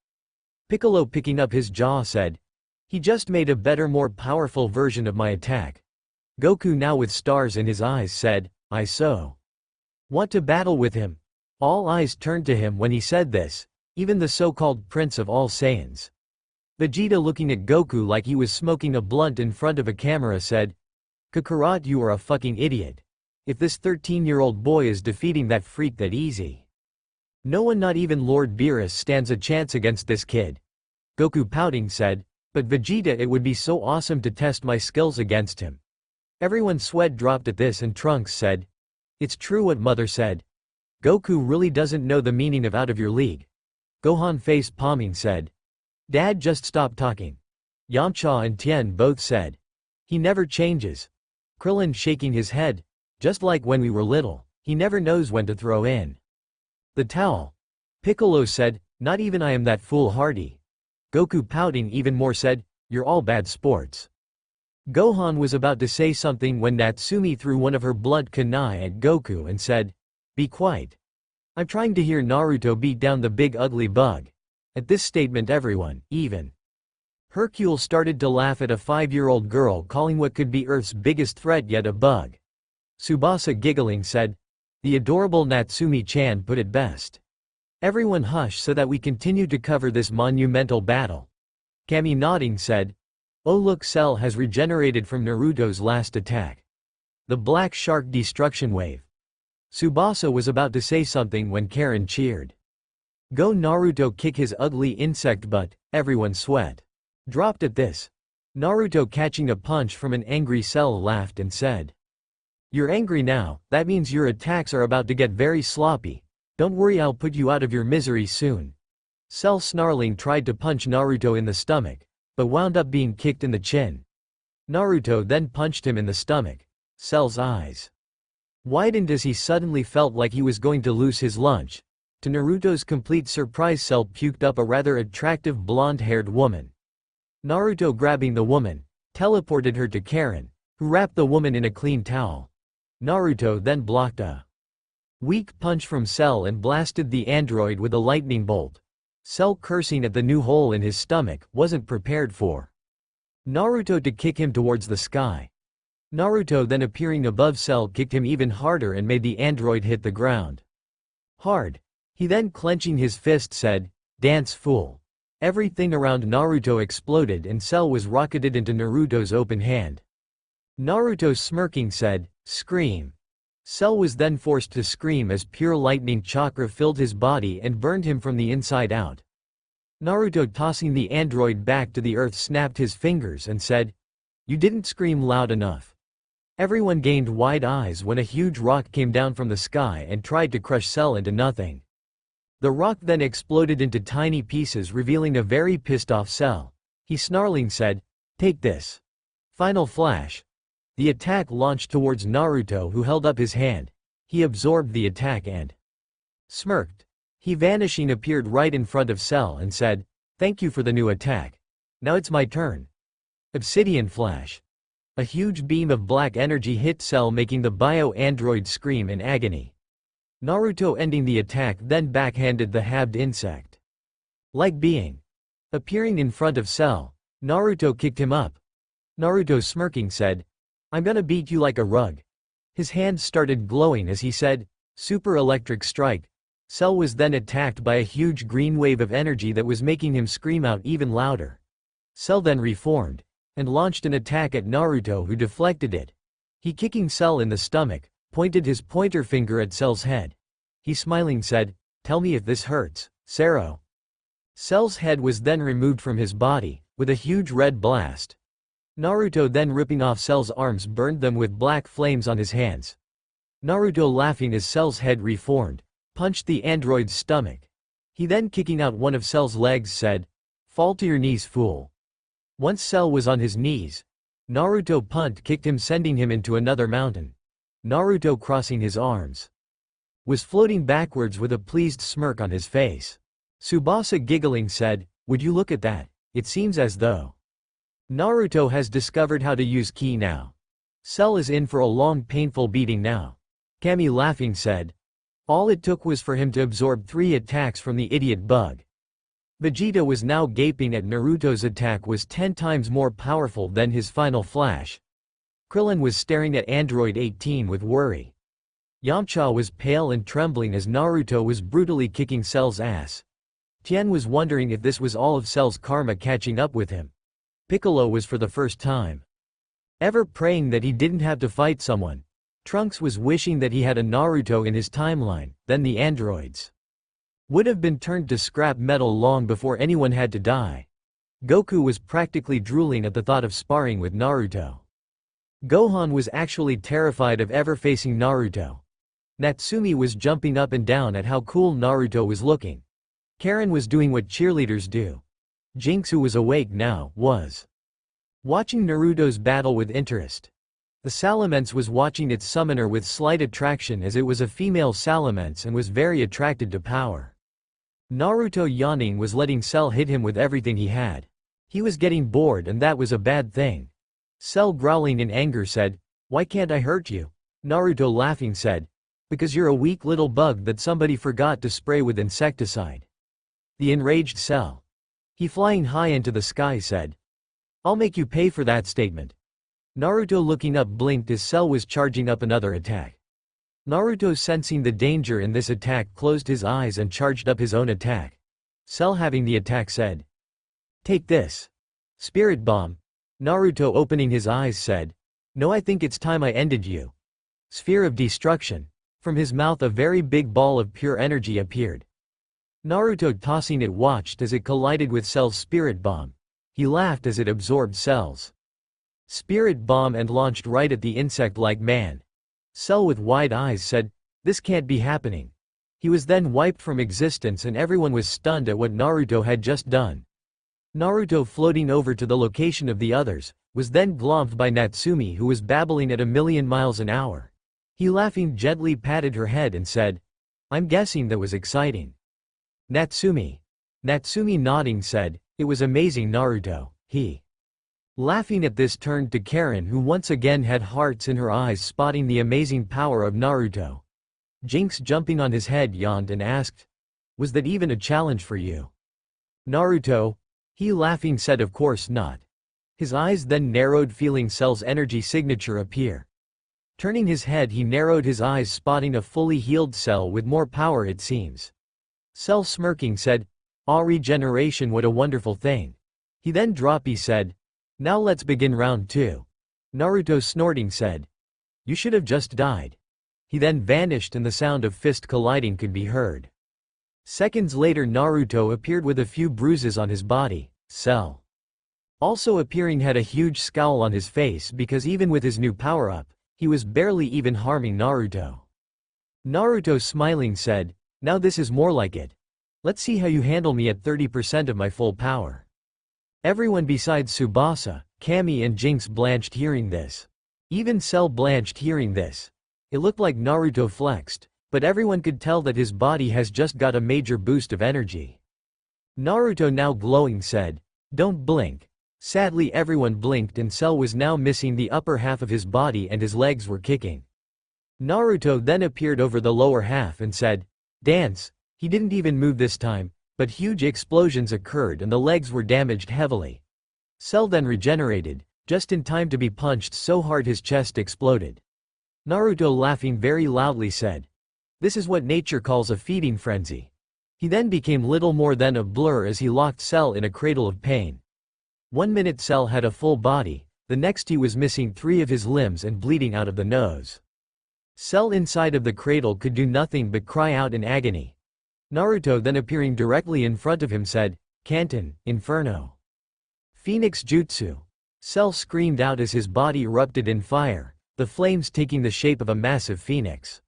Piccolo, picking up his jaw, said, "He just made a better, more powerful version of my attack." Goku, now with stars in his eyes, said, "I so want to battle with him." All eyes turned to him when he said this, even the so-called Prince of all Saiyans. Vegeta, looking at Goku like he was smoking a blunt in front of a camera, said, "Kakarot, you are a fucking idiot. If this 13-year-old boy is defeating that freak that easy, no one, not even Lord Beerus, stands a chance against this kid." Goku, pouting, said, "But Vegeta, it would be so awesome to test my skills against him." Everyone's sweat dropped at this and Trunks said, "It's true what mother said. Goku really doesn't know the meaning of out of your league." Gohan face palming said, "Dad, just stop talking." Yamcha and Tien both said, "He never changes." Krillin shaking his head, "Just like when we were little, he never knows when to throw in the towel." Piccolo said, "Not even I am that foolhardy." Goku pouting even more said, "You're all bad sports." Gohan was about to say something when Natsumi threw one of her blood kunai at Goku and said, "Be quiet. I'm trying to hear Naruto beat down the big ugly bug." At this statement everyone, even Hercule, started to laugh at a 5-year-old girl calling what could be Earth's biggest threat yet a bug. Tsubasa giggling said, "The adorable Natsumi-chan put it best." Everyone hushed so that we continued to cover this monumental battle. Kami nodding said, "Oh look, Cell has regenerated from Naruto's last attack. The Black Shark Destruction Wave." Tsubasa was about to say something when Karen cheered, "Go Naruto, kick his ugly insect butt." Everyone sweat dropped at this. Naruto, catching a punch from an angry Cell, laughed and said, "You're angry now, that means your attacks are about to get very sloppy. Don't worry, I'll put you out of your misery soon." Cell, snarling, tried to punch Naruto in the stomach, but wound up being kicked in the chin. Naruto then punched him in the stomach. Cell's eyes widened as he suddenly felt like he was going to lose his lunch. To Naruto's complete surprise, Cell puked up a rather attractive blonde-haired woman. Naruto, grabbing the woman, teleported her to Karen, who wrapped the woman in a clean towel. Naruto then blocked a weak punch from Cell and blasted the android with a lightning bolt. Cell, cursing at the new hole in his stomach, wasn't prepared for Naruto to kick him towards the sky. Naruto, then appearing above Cell, kicked him even harder and made the android hit the ground hard. He then, clenching his fist, said, "Dance, fool." Everything around Naruto exploded and Cell was rocketed into Naruto's open hand. Naruto, smirking, said, "Scream." Cell was then forced to scream as pure lightning chakra filled his body and burned him from the inside out. Naruto, tossing the android back to the earth, snapped his fingers and said, "You didn't scream loud enough." Everyone gained wide eyes when a huge rock came down from the sky and tried to crush Cell into nothing. The rock then exploded into tiny pieces, revealing a very pissed off Cell. He, snarling, said, "Take this." Final flash. The attack launched towards Naruto, who held up his hand. He absorbed the attack and smirked. He, vanishing, appeared right in front of Cell and said, "Thank you for the new attack. Now it's my turn." Obsidian flash. A huge beam of black energy hit Cell, making the bio-android scream in agony. Naruto, ending the attack, then backhanded the halved insect like being. Appearing in front of Cell, Naruto kicked him up. Naruto, smirking, said, "I'm gonna beat you like a rug." His hands started glowing as he said, "Super Electric Strike." Cell was then attacked by a huge green wave of energy that was making him scream out even louder. Cell then reformed and launched an attack at Naruto, who deflected it. He, kicking Cell in the stomach, pointed his pointer finger at Cell's head. He, smiling, said, "Tell me if this hurts, Sero." Cell's head was then removed from his body, with a huge red blast. Naruto, then ripping off Cell's arms, burned them with black flames on his hands. Naruto, laughing as Cell's head reformed, punched the android's stomach. He then, kicking out one of Cell's legs, said, "Fall to your knees, fool." Once Cell was on his knees, Naruto kicked him, sending him into another mountain. Naruto, crossing his arms, was floating backwards with a pleased smirk on his face. Tsubasa, giggling, said, "Would you look at that? It seems as though Naruto has discovered how to use ki now." Cell is in for a long, painful beating now. Kami, laughing, said, "All it took was for him to absorb 3 attacks from the idiot bug." Vegeta was now gaping at Naruto's attack was 10 times more powerful than his final flash. Krillin was staring at Android 18 with worry. Yamcha was pale and trembling as Naruto was brutally kicking Cell's ass. Tien was wondering if this was all of Cell's karma catching up with him. Piccolo was, for the first time ever, praying that he didn't have to fight someone. Trunks was wishing that he had a Naruto in his timeline. Then the androids would have been turned to scrap metal long before anyone had to die. Goku was practically drooling at the thought of sparring with Naruto. Gohan was actually terrified of ever facing Naruto. Natsumi was jumping up and down at how cool Naruto was looking. Karen was doing what cheerleaders do. Jinx, who was awake now, was watching Naruto's battle with interest. The Salamence was watching its summoner with slight attraction as it was a female Salamence and was very attracted to power. Naruto, yawning, was letting Cell hit him with everything he had. He was getting bored and that was a bad thing. Cell, growling in anger, said, "Why can't I hurt you?" Naruto, laughing, said, "Because you're a weak little bug that somebody forgot to spray with insecticide." The enraged Cell, he flying high into the sky, said, "I'll make you pay for that statement." Naruto, looking up, blinked as Cell was charging up another attack. Naruto, sensing the danger in this attack, closed his eyes and charged up his own attack. Cell, having the attack, said, "Take this. Spirit Bomb." Naruto, opening his eyes, said, "No, I think it's time I ended you." Sphere of Destruction. From his mouth a very big ball of pure energy appeared. Naruto, tossing it, watched as it collided with Cell's Spirit Bomb. He laughed as it absorbed Cell's Spirit Bomb and launched right at the insect-like man. Cell, with wide eyes, said, "This can't be happening." He was then wiped from existence and everyone was stunned at what Naruto had just done. Naruto, floating over to the location of the others, was then glommed by Natsumi, who was babbling at 1,000,000 miles an hour. He, laughing, gently patted her head and said, "I'm guessing that was exciting." Natsumi, nodding, said, "It was amazing, Naruto." He, laughing at this, turned to Karen, who once again had hearts in her eyes, spotting the amazing power of Naruto. Jinx, jumping on his head, yawned and asked, "Was that even a challenge for you?" Naruto, he, laughing, said, "Of course not." His eyes then narrowed, feeling Cell's energy signature appear. Turning his head, he narrowed his eyes, spotting a fully healed Cell with more power, it seems. Cell, smirking, said, "Ah, regeneration, what a wonderful thing." He then droppy said, "Now let's begin round 2. Naruto, snorting, said, "You should have just died." He then vanished and the sound of fist colliding could be heard. Seconds later, Naruto appeared with a few bruises on his body. Cell, also appearing, had a huge scowl on his face because even with his new power-up, he was barely even harming Naruto. Naruto, smiling, said, "Now this is more like it. Let's see how you handle me at 30% of my full power." Everyone besides Tsubasa, Kami and Jinx blanched hearing this. Even Cell blanched hearing this. It looked like Naruto flexed, but everyone could tell that his body has just got a major boost of energy. Naruto, now glowing, said, "Don't blink." Sadly, everyone blinked and Cell was now missing the upper half of his body and his legs were kicking. Naruto then appeared over the lower half and said, "Dance." He didn't even move this time, but huge explosions occurred and the legs were damaged heavily. Cell then regenerated, just in time to be punched so hard his chest exploded. Naruto, laughing very loudly, said, "This is what nature calls a feeding frenzy." He then became little more than a blur as he locked Cell in a cradle of pain. 1 minute Cell had a full body, the next he was missing 3 of his limbs and bleeding out of the nose. Cell inside of the cradle could do nothing but cry out in agony. Naruto, then appearing directly in front of him, said, "Kanton, Inferno. Phoenix Jutsu." Cell screamed out as his body erupted in fire, the flames taking the shape of a massive phoenix.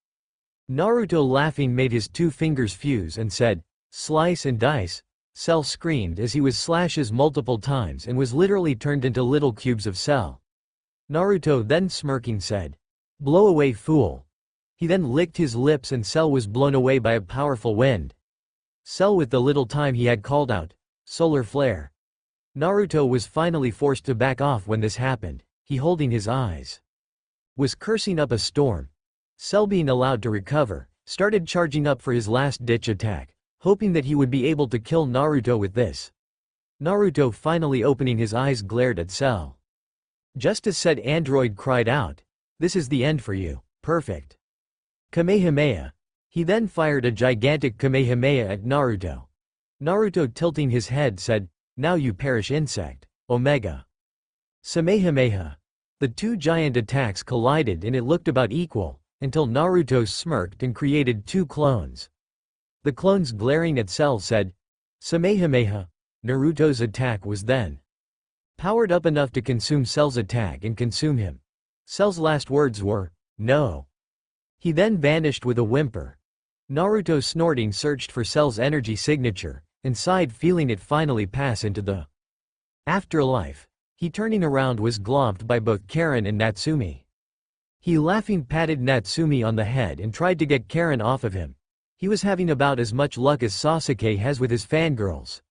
Naruto, laughing, made his 2 fingers fuse and said, "Slice and dice." Cell screamed as he was slashes multiple times and was literally turned into little cubes of Cell. Naruto, then smirking, said, "Blow away, fool." He then licked his lips and Cell was blown away by a powerful wind. Cell, with the little time he had, called out, "Solar flare." Naruto was finally forced to back off when this happened. He, holding his eyes, was cursing up a storm. Cell, being allowed to recover, started charging up for his last-ditch attack, hoping that he would be able to kill Naruto with this. Naruto, finally opening his eyes, glared at Cell. Just as said android cried out, "This is the end for you. Perfect. Kamehameha." He then fired a gigantic Kamehameha at Naruto. Naruto, tilting his head, said, "Now you perish, insect. Omega Samehameha." The 2 giant attacks collided and it looked about equal, until Naruto smirked and created 2 clones. The clones, glaring at Cell, said, "Samehameha." Naruto's attack was then powered up enough to consume Cell's attack and consume him. Cell's last words were, "No." He then vanished with a whimper. Naruto, snorting, searched for Cell's energy signature, and sighed, feeling it finally pass into the afterlife. He, turning around, was glomped by both Karen and Natsumi. He laughing patted Natsumi on the head and tried to get Karen off of him. He was having about as much luck as Sasuke has with his fangirls.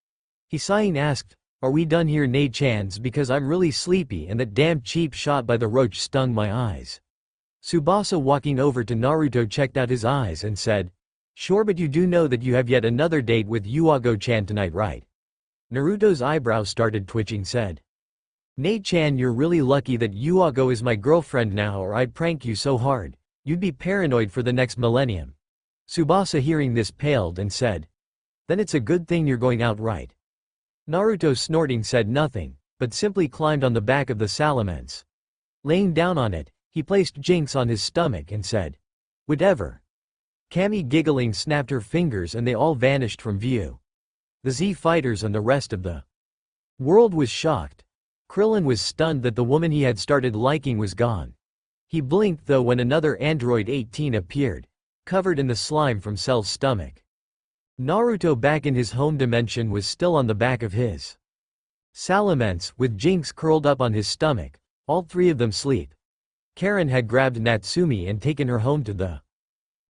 He, sighing, asked, "Are we done here, Nei-chans, because I'm really sleepy and that damn cheap shot by the roach stung my eyes." Tsubasa, walking over to Naruto, checked out his eyes and said, "Sure, but you do know that you have yet another date with Yuago-chan tonight, right?" Naruto's eyebrows started twitching, said, "Nei-chan, you're really lucky that Yuago is my girlfriend now, or I'd prank you so hard, you'd be paranoid for the next millennium." Tsubasa, hearing this, paled and said, "Then it's a good thing you're going out, right?" Naruto, snorting, said nothing, but simply climbed on the back of the salamence. Laying down on it, he placed Jinx on his stomach and said, "Whatever." Cammy, giggling, snapped her fingers and they all vanished from view. The Z fighters and the rest of the world was shocked. Krillin was stunned that the woman he had started liking was gone. He blinked though when another Android 18 appeared, covered in the slime from Cell's stomach. Naruto, back in his home dimension, was still on the back of his salamence, with Jinx curled up on his stomach, all three of them sleep. Karen had grabbed Natsumi and taken her home to the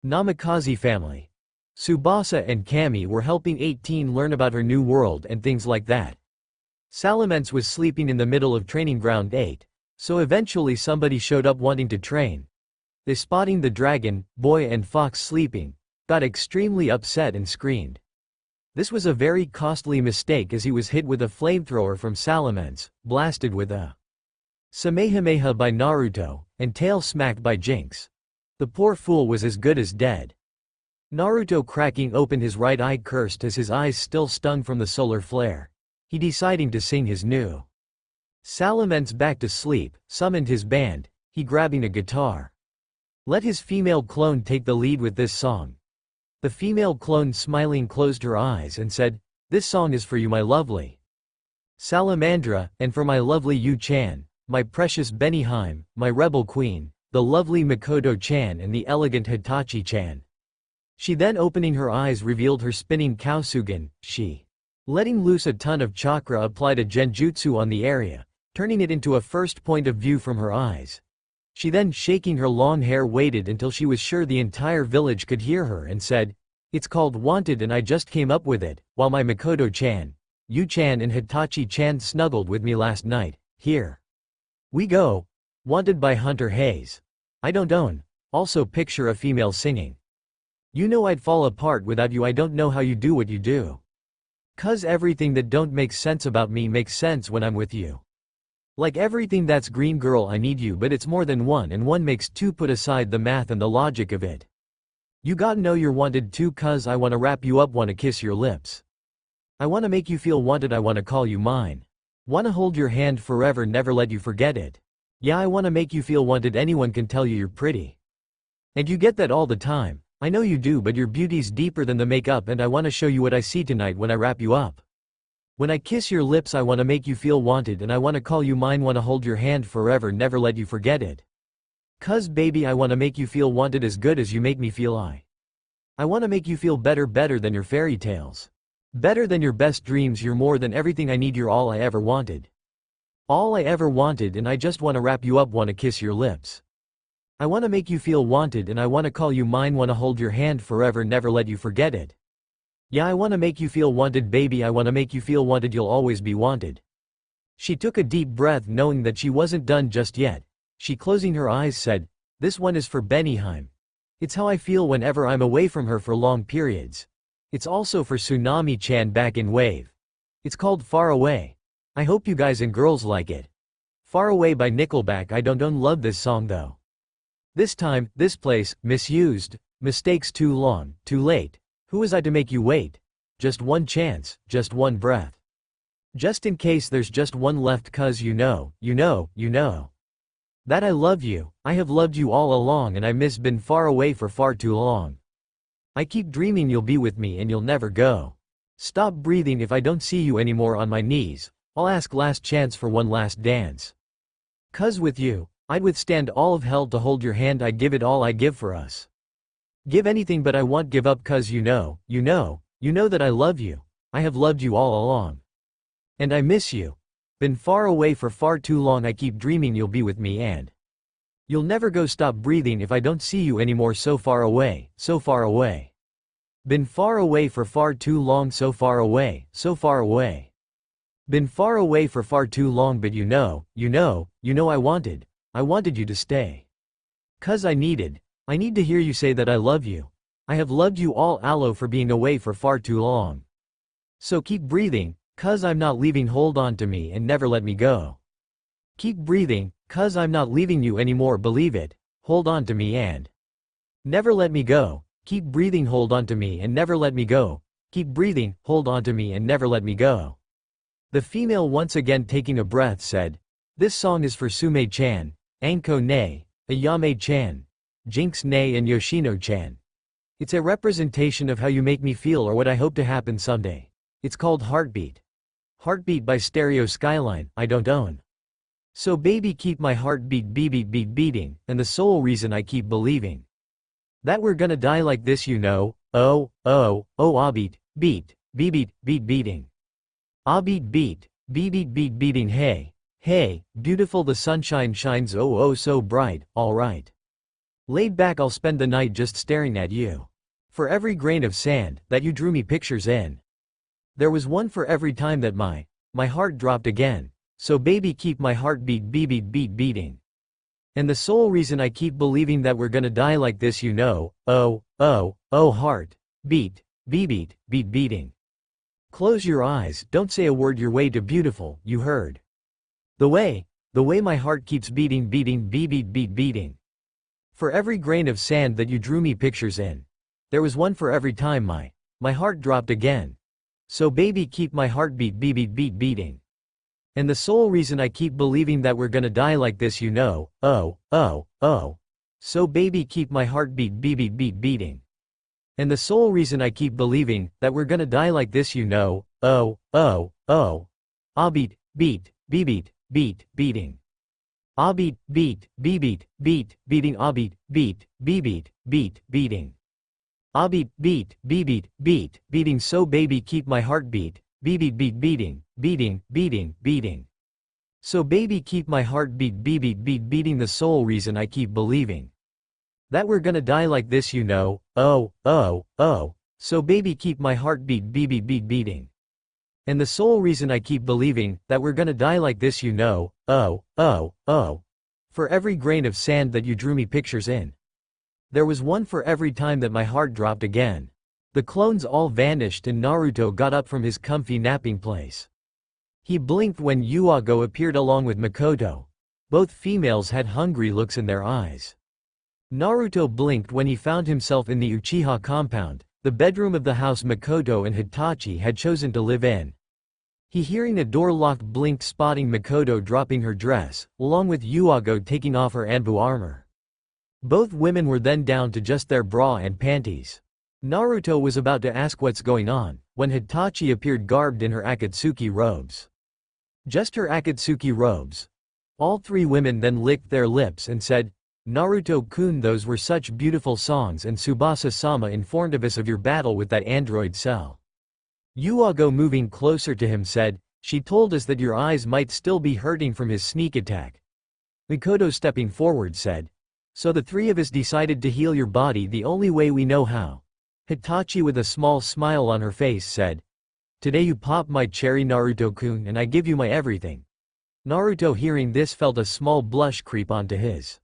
Namikaze family. Tsubasa and Cammy were helping 18 learn about her new world and things like that. Salamence was sleeping in the middle of training ground 8, so eventually somebody showed up wanting to train. They, spotting the dragon, boy and fox sleeping, got extremely upset and screamed. This was a very costly mistake as he was hit with a flamethrower from Salamence, blasted with a Samehameha by Naruto, and tail smacked by Jinx. The poor fool was as good as dead. Naruto, cracking open his right eye, cursed as his eyes still stung from the solar flare. He, deciding to sing his new Salamence back to sleep, summoned his band, he grabbing a guitar. Let his female clone take the lead with this song. The female clone, smiling, closed her eyes and said, "This song is for you, my lovely Salamandra, and for my lovely Yu-chan, my precious Benihime, my rebel queen, the lovely Makoto-chan and the elegant Hitachi-chan." She then, opening her eyes, revealed her spinning Kasugan. She, letting loose a ton of chakra, applied a genjutsu on the area, turning it into a first point of view from her eyes. She then, shaking her long hair, waited until she was sure the entire village could hear her and said, "It's called Wanted and I just came up with it, while my Makoto-chan, Yu-chan and Hitachi-chan snuggled with me last night. Here we go. Wanted by Hunter Hayes. I don't own." Also, picture a female singing, "You know I'd fall apart without you, I don't know how you do what you do. 'Cause everything that don't make sense about me makes sense when I'm with you. Like everything that's green girl, I need you, but it's more than one and one makes two, put aside the math and the logic of it. You gotta know you're wanted too, 'cause I wanna wrap you up, wanna kiss your lips. I wanna make you feel wanted, I wanna call you mine. Wanna hold your hand forever, never let you forget it. Yeah, I wanna make you feel wanted, anyone can tell you you're pretty. And you get that all the time. I know you do, but your beauty's deeper than the makeup, and I wanna show you what I see tonight when I wrap you up. When I kiss your lips, I wanna make you feel wanted and I wanna call you mine, wanna hold your hand forever, never let you forget it. 'Cause baby, I wanna make you feel wanted as good as you make me feel. I wanna make you feel better, better than your fairy tales. Better than your best dreams, you're more than everything I need, you're all I ever wanted. All I ever wanted, and I just wanna wrap you up, wanna kiss your lips. I wanna make you feel wanted and I wanna call you mine, wanna hold your hand forever, never let you forget it. Yeah, I wanna make you feel wanted, baby, I wanna make you feel wanted, you'll always be wanted." She took a deep breath, knowing that she wasn't done just yet. She, closing her eyes, said, "This one is for Benihime. It's how I feel whenever I'm away from her for long periods. It's also for Tsunami-chan back in Wave. It's called Far Away. I hope you guys and girls like it. Far Away by Nickelback. I don't love this song though. This time, this place, misused, mistakes too long, too late. Who was I to make you wait? Just one chance, just one breath. Just in case there's just one left, 'cause you know that I love you. I have loved you all along and I miss been far away for far too long. I keep dreaming you'll be with me and you'll never go. Stop breathing if I don't see you anymore on my knees. I'll ask last chance for one last dance. 'Cause with you, I'd withstand all of hell to hold your hand. I give it all I give for us. Give anything but I won't give up cause you know that I love you. I have loved you all along. And I miss you. Been far away for far too long. I keep dreaming you'll be with me and you'll never go. Stop breathing if I don't see you anymore. So far away, so far away. Been far away for far too long. So far away, so far away. Been far away for far too long, but you know I wanted you to stay. Cause I need to hear you say that I love you. I have loved you all allo for being away for far too long. So keep breathing, cause I'm not leaving. Hold on to me and never let me go. Keep breathing, cause I'm not leaving you anymore. Believe it, hold on to me and never let me go. Keep breathing, hold on to me and never let me go. Keep breathing, hold on to me and never let me go. The female, once again taking a breath, said, "This song is for Sume-chan, Anko-ne, Ayame-chan, Jinx-ne and Yoshino-chan. It's a representation of how you make me feel or what I hope to happen someday. It's called Heartbeat. Heartbeat by Stereo Skyline, I don't own. So baby keep my heartbeat beating, and the sole reason I keep believing that we're gonna die like this, oh, ah beat, beating. Ah beat, beating, hey, beautiful the sunshine shines oh so bright, alright. Laid back I'll spend the night just staring at you. For every grain of sand that you drew me pictures in. There was one for every time that my heart dropped again. So baby keep my heartbeat beating. And the sole reason I keep believing that we're gonna die like this, oh, heart, beating. Close your eyes, don't say a word, you're way too beautiful, you heard. The way my heart keeps beating. For every grain of sand that you drew me pictures in. There was one for every time my heart dropped again. So baby keep my heartbeat beating. And the sole reason I keep believing that we're gonna die like this, oh. So baby keep my heartbeat beating. And the sole reason I keep believing that we're gonna die like this, oh. Ah beat, beating. Ah beat, beating. Ah beat, beating. Ah beat, beating. So baby keep my heartbeat beating. So baby keep my heartbeat beating. The sole reason I keep believing that we're gonna die like this, oh. So baby keep my heartbeat beating. And the sole reason I keep believing that we're gonna die like this, oh. For every grain of sand that you drew me pictures in. There was one for every time that my heart dropped again. The clones all vanished and Naruto got up from his comfy napping place. He blinked when Yuago appeared along with Makoto. Both females had hungry looks in their eyes. Naruto blinked when he found himself in the Uchiha compound, the bedroom of the house Makoto and Hitachi had chosen to live in. He, hearing the door locked, blinked, spotting Makoto dropping her dress, along with Yuago taking off her Anbu armor. Both women were then down to just their bra and panties. Naruto was about to ask what's going on, when Hitachi appeared garbed in her Akatsuki robes. Just her Akatsuki robes. All three women then licked their lips and said, "Naruto-kun, those were such beautiful songs, and Tsubasa-sama informed of us of your battle with that android cell." Yuago, moving closer to him, said, "She told us that your eyes might still be hurting from his sneak attack." Makoto, stepping forward, said, "So the three of us decided to heal your body the only way we know how." Hitachi, with a small smile on her face, said, "Today you pop my cherry, Naruto-kun, and I give you my everything." Naruto, hearing this, felt a small blush creep onto his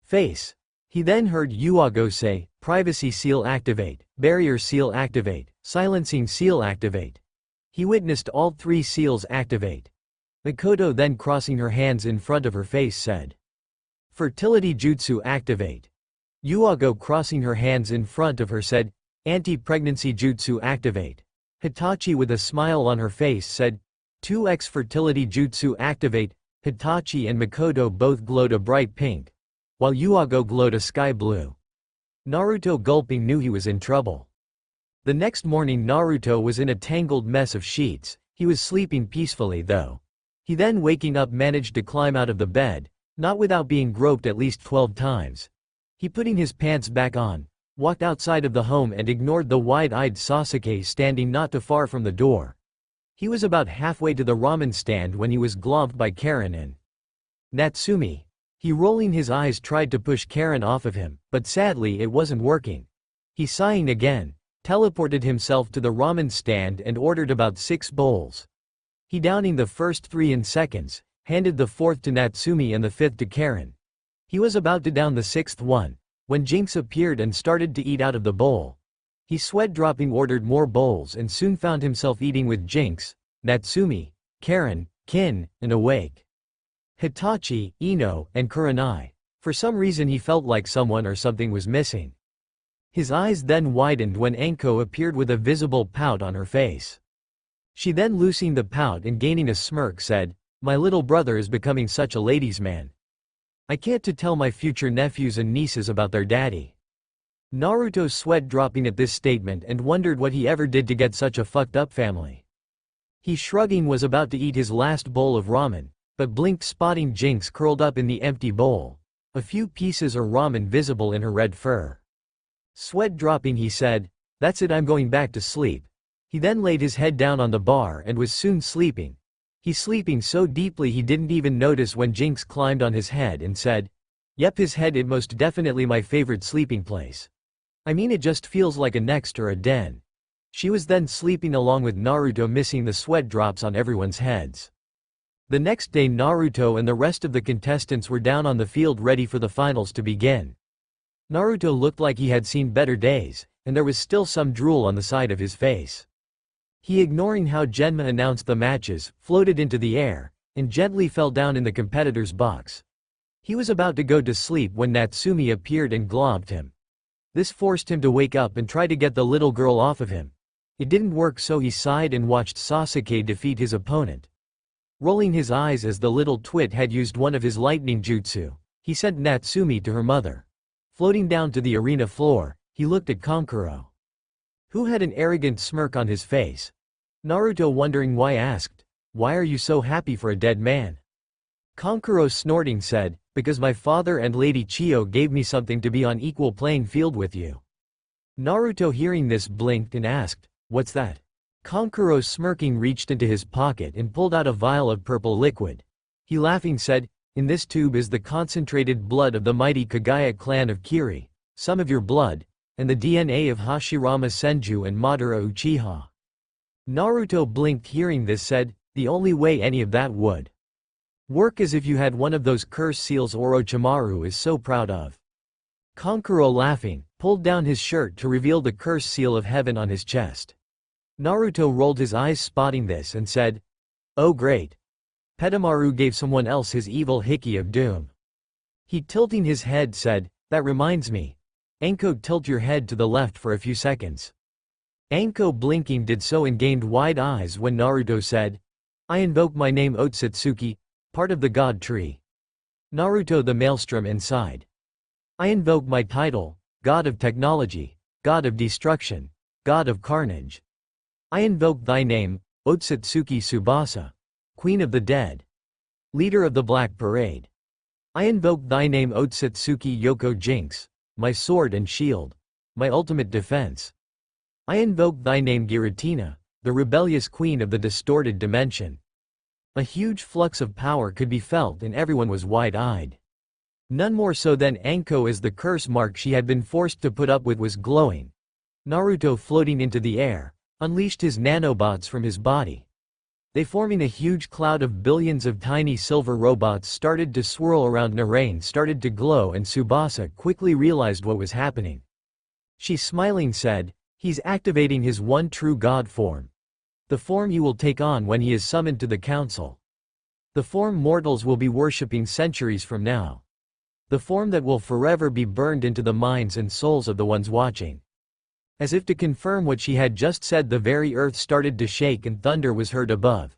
face. He then heard Yuago say, "Privacy seal activate, barrier seal activate, silencing seal activate." He witnessed all three seals activate. Makoto, then crossing her hands in front of her face, said, "Fertility jutsu activate." Yuago, crossing her hands in front of her, said, "Anti-pregnancy jutsu activate." Hitachi, with a smile on her face, said, 2x fertility jutsu activate." Hitachi and Makoto both glowed a bright pink, while Yuago glowed a sky blue. Naruto, gulping, knew he was in trouble. The next morning Naruto was in a tangled mess of sheets. He was sleeping peacefully though. He then, waking up, managed to climb out of the bed. Not without being groped at least 12 times. He putting his pants back on, walked outside of the home and ignored the wide-eyed Sasuke standing not too far from the door. He was about halfway to the ramen stand when he was globbed by Karen and Natsumi. He rolling his eyes tried to push Karen off of him, but sadly it wasn't working. He sighing again, teleported himself to the ramen stand and ordered about 6 bowls. He downing the first 3 in seconds, handed the 4th to Natsumi and the 5th to Karen. He was about to down the 6th one, when Jinx appeared and started to eat out of the bowl. He sweat-dropping ordered more bowls and soon found himself eating with Jinx, Natsumi, Karen, Kin, and Awake, Hitachi, Ino, and Kurenai. For some reason he felt like someone or something was missing. His eyes then widened when Anko appeared with a visible pout on her face. She then loosing the pout and gaining a smirk said, "My little brother is becoming such a ladies' man. I can't to tell my future nephews and nieces about their daddy." Naruto's sweat dropping at this statement and wondered what he ever did to get such a fucked up family. He shrugging was about to eat his last bowl of ramen, but blinked spotting Jinx curled up in the empty bowl, a few pieces of ramen visible in her red fur. Sweat dropping he said, "That's it, I'm going back to sleep." He then laid his head down on the bar and was soon sleeping. He sleeping so deeply he didn't even notice when Jinx climbed on his head and said, "Yep, his head it most definitely my favorite sleeping place. I mean it just feels like a next or a den." She was then sleeping along with Naruto missing the sweat drops on everyone's heads. The next day Naruto and the rest of the contestants were down on the field ready for the finals to begin. Naruto looked like he had seen better days, and there was still some drool on the side of his face. He ignoring how Genma announced the matches, floated into the air, and gently fell down in the competitor's box. He was about to go to sleep when Natsumi appeared and globbed him. This forced him to wake up and try to get the little girl off of him. It didn't work, so he sighed and watched Sasuke defeat his opponent. Rolling his eyes as the little twit had used one of his lightning jutsu, he sent Natsumi to her mother. Floating down to the arena floor, he looked at Kankuro, who had an arrogant smirk on his face. Naruto wondering why asked, "Why are you so happy for a dead man?" Kankuro snorting said, "Because my father and Lady Chiyo gave me something to be on equal playing field with you." Naruto hearing this blinked and asked, "What's that?" Kankuro smirking reached into his pocket and pulled out a vial of purple liquid. He laughing said, "In this tube is the concentrated blood of the mighty Kaguya clan of Kiri, some of your blood, and the DNA of Hashirama Senju and Madara Uchiha." Naruto blinked hearing this said, "The only way any of that would work is if you had one of those curse seals Orochimaru is so proud of." Kankuro laughing, pulled down his shirt to reveal the curse seal of heaven on his chest. Naruto rolled his eyes spotting this and said, "Oh great. Petamaru gave someone else his evil Hiki of doom." He tilting his head said, "That reminds me. Anko, tilt your head to the left for a few seconds." Anko blinking did so and gained wide eyes when Naruto said, "I invoke my name Otsutsuki, part of the god tree." Naruto the maelstrom inside. "I invoke my title, God of Technology, God of Destruction, God of Carnage. I invoke thy name, Otsutsuki Tsubasa, Queen of the Dead, Leader of the Black Parade. I invoke thy name Otsutsuki Yoko Jinx, my sword and shield, my ultimate defense. I invoke thy name Giratina, the rebellious queen of the distorted dimension." A huge flux of power could be felt and everyone was wide-eyed. None more so than Anko, as the curse mark she had been forced to put up with was glowing. Naruto floating into the air, unleashed his nanobots from his body. They forming a huge cloud of billions of tiny silver robots started to swirl around Narain started to glow and Tsubasa quickly realized what was happening. She smiling said, "He's activating his one true god form. The form he will take on when he is summoned to the council. The form mortals will be worshipping centuries from now. The form that will forever be burned into the minds and souls of the ones watching." As if to confirm what she had just said, the very earth started to shake and thunder was heard above.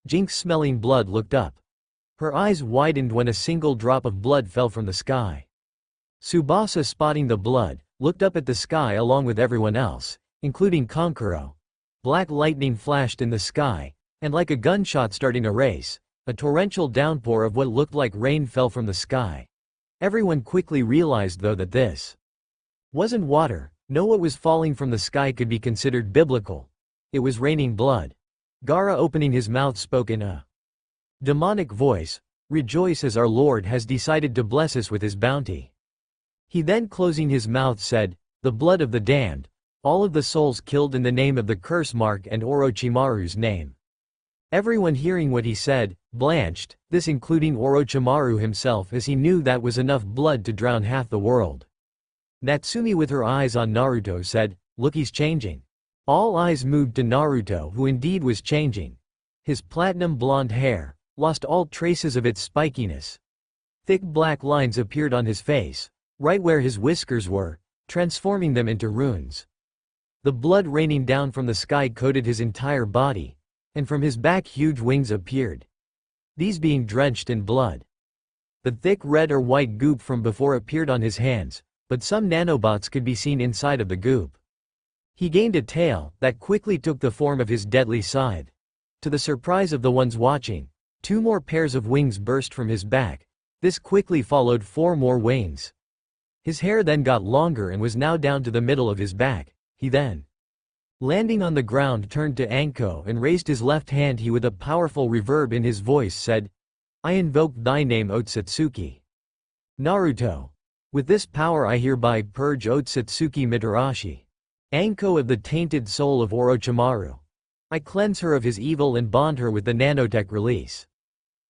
Jinx smelling blood looked up. Her eyes widened when a single drop of blood fell from the sky. Tsubasa spotting the blood, looked up at the sky along with everyone else, including Kankuro. Black lightning flashed in the sky, and like a gunshot starting a race, A torrential downpour of what looked like rain fell from the sky. Everyone quickly realized though that this wasn't water. No, what was falling from the sky could be considered biblical. It was raining blood. Gaara, opening his mouth, spoke in a demonic voice, "Rejoice, as our Lord has decided to bless us with his bounty." He then, closing his mouth, said, "The blood of the damned, all of the souls killed in the name of the curse mark and Orochimaru's name." Everyone hearing what he said, blanched, this including Orochimaru himself, as he knew that was enough blood to drown half the world. Natsumi, with her eyes on Naruto, said, "Look, he's changing." All eyes moved to Naruto, who indeed was changing. His platinum blonde hair lost all traces of its spikiness. Thick black lines appeared on his face, right where his whiskers were, transforming them into runes. The blood raining down from the sky coated his entire body, and from his back huge wings appeared, these being drenched in blood. The thick red or white goop from before appeared on his hands, but some nanobots could be seen inside of the goop. He gained a tail that quickly took the form of his deadly scythe. To the surprise of the ones watching, 2 more pairs of wings burst from his back. This quickly followed 4 more wings. His hair then got longer and was now down to the middle of his back. He then, landing on the ground, turned to Anko and raised his left hand. He, with a powerful reverb in his voice, said, "I invoke thy name, Otsutsuki Naruto. With this power I hereby purge Otsutsuki Mitarashi, Anko of the tainted soul of Orochimaru. I cleanse her of his evil and bond her with the nanotech release.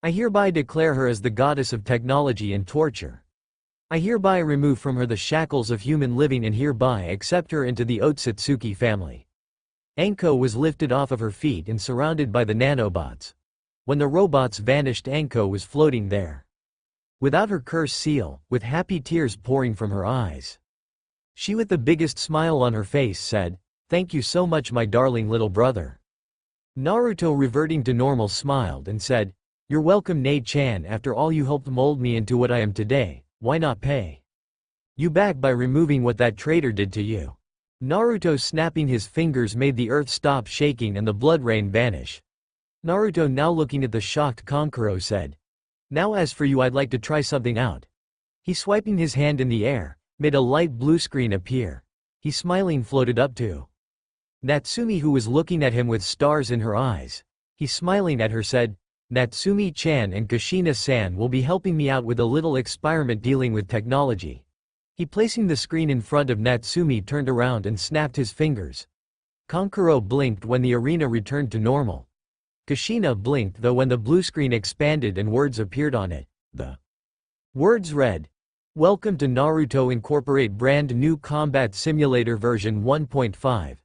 I hereby declare her as the goddess of technology and torture. I hereby remove from her the shackles of human living and hereby accept her into the Otsutsuki family." Anko was lifted off of her feet and surrounded by the nanobots. When the robots vanished, Anko was floating there, without her curse seal, with happy tears pouring from her eyes. She, with the biggest smile on her face, said, "Thank you so much, my darling little brother." Naruto, reverting to normal, smiled and said, "You're welcome, Nei-chan. After all, you helped mold me into what I am today. Why not pay you back by removing what that traitor did to you?" Naruto, snapping his fingers, made the earth stop shaking and the blood rain vanish. Naruto, now looking at the shocked Kankuro, said, "Now as for you, I'd like to try something out." He, swiping his hand in the air, made a light blue screen appear. He, smiling, floated up to Natsumi, who was looking at him with stars in her eyes. He, smiling at her, said, "Natsumi-chan and Kushina-san will be helping me out with a little experiment dealing with technology." He, placing the screen in front of Natsumi, turned around and snapped his fingers. Kankuro blinked when the arena returned to normal. Kushina blinked though when the blue screen expanded and words appeared on it. The words read, "Welcome to Naruto Incorporate brand new combat simulator version 1.5.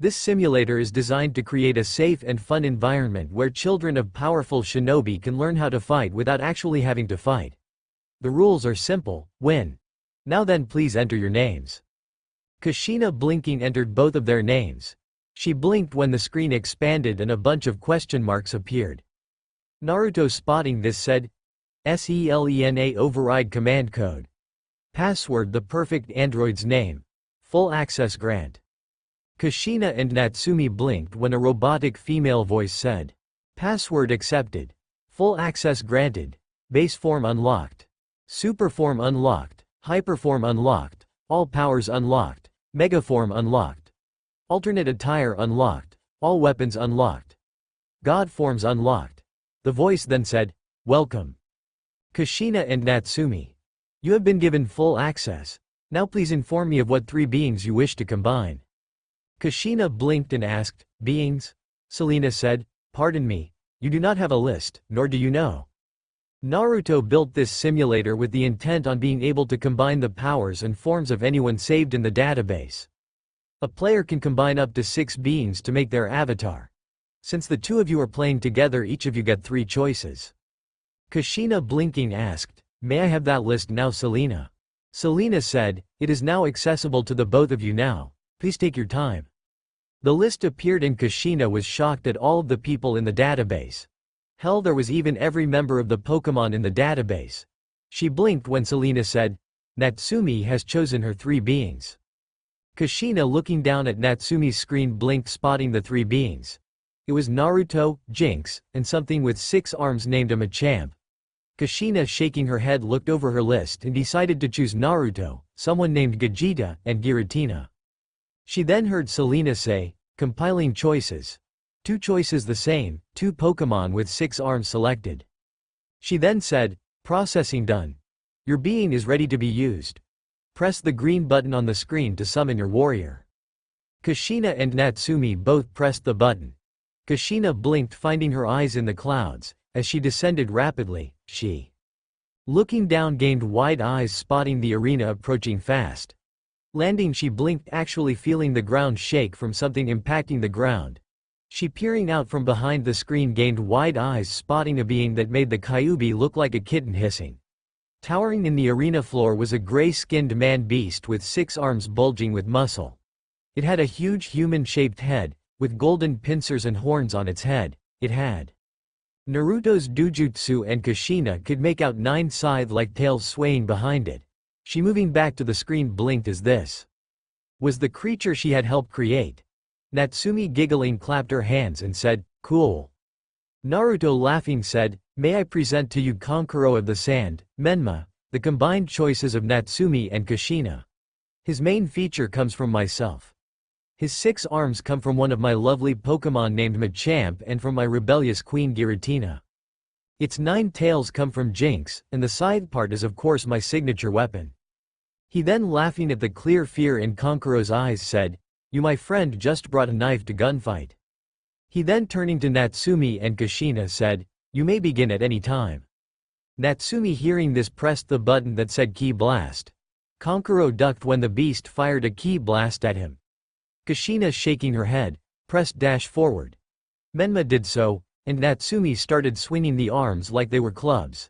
This simulator is designed to create a safe and fun environment where children of powerful shinobi can learn how to fight without actually having to fight. The rules are simple: win. Now then, please enter your names." Kushina, blinking, entered both of their names. She blinked when the screen expanded and a bunch of question marks appeared. Naruto, spotting this, said, "SELENA override command code. Password: the perfect android's name. Full access grant." Kushina and Natsumi blinked when a robotic female voice said, "Password accepted. Full access granted. Base form unlocked. Super form unlocked. Hyperform unlocked. All powers unlocked. Megaform unlocked. Alternate attire unlocked. All weapons unlocked. God forms unlocked." The voice then said, "Welcome, Kushina and Natsumi. You have been given full access. Now please inform me of what 3 beings you wish to combine." Kushina blinked and asked, "Beings?" Selena said, "Pardon me, you do not have a list, nor do you know. Naruto built this simulator with the intent on being able to combine the powers and forms of anyone saved in the database. A player can combine up to 6 beings to make their avatar. Since the 2 of you are playing together, each of you get 3 choices." Kushina, blinking, asked, "May I have that list now, Selena?" Selena said, "It is now accessible to the both of you now. Please take your time." The list appeared and Kushina was shocked at all of the people in the database. Hell, there was even every member of the Pokemon in the database. She blinked when Selena said, "Natsumi has chosen her 3 beings." Kushina, looking down at Natsumi's screen, blinked, spotting the 3 beings. It was Naruto, Jinx, and something with 6 arms named a Machamp. Kushina, shaking her head, looked over her list and decided to choose Naruto, someone named Gogeta, and Giratina. She then heard Selena say, compiling choices. 2 choices the same, 2 Pokémon with 6 arms selected. She then said, processing done. Your being is ready to be used. Press the green button on the screen to summon your warrior. Kushina and Natsumi both pressed the button. Kushina blinked, finding her eyes in the clouds. As she descended rapidly, she, looking down, gained wide eyes, spotting the arena approaching fast. Landing, she blinked, actually feeling the ground shake from something impacting the ground. She, peering out from behind the screen, gained wide eyes, spotting a being that made the Kyuubi look like a kitten hissing. Towering in the arena floor was a gray-skinned man-beast with 6 arms bulging with muscle. It had a huge human-shaped head, with golden pincers and horns on its head. It had Naruto's Dujutsu, and Kushina could make out 9 scythe-like tails swaying behind it. She, moving back to the screen, blinked as this was the creature she had helped create. Natsumi, giggling, clapped her hands and said, cool. Naruto, laughing, said, may I present to you Kankuro of the Sand, Menma, the combined choices of Natsumi and Kushina. His main feature comes from myself. His 6 arms come from one of my lovely Pokémon named Machamp and from my rebellious queen Giratina. Its 9 tails come from Jinx, and the scythe part is of course my signature weapon. He then, laughing at the clear fear in Kankuro's eyes, said, you, my friend, just brought a knife to gunfight. He then, turning to Natsumi and Kushina, said, you may begin at any time. Natsumi, hearing this, pressed the button that said Ki Blast. Kankuro ducked when the beast fired a Ki Blast at him. Kushina, shaking her head, pressed dash forward. Menma did so, and Natsumi started swinging the arms like they were clubs.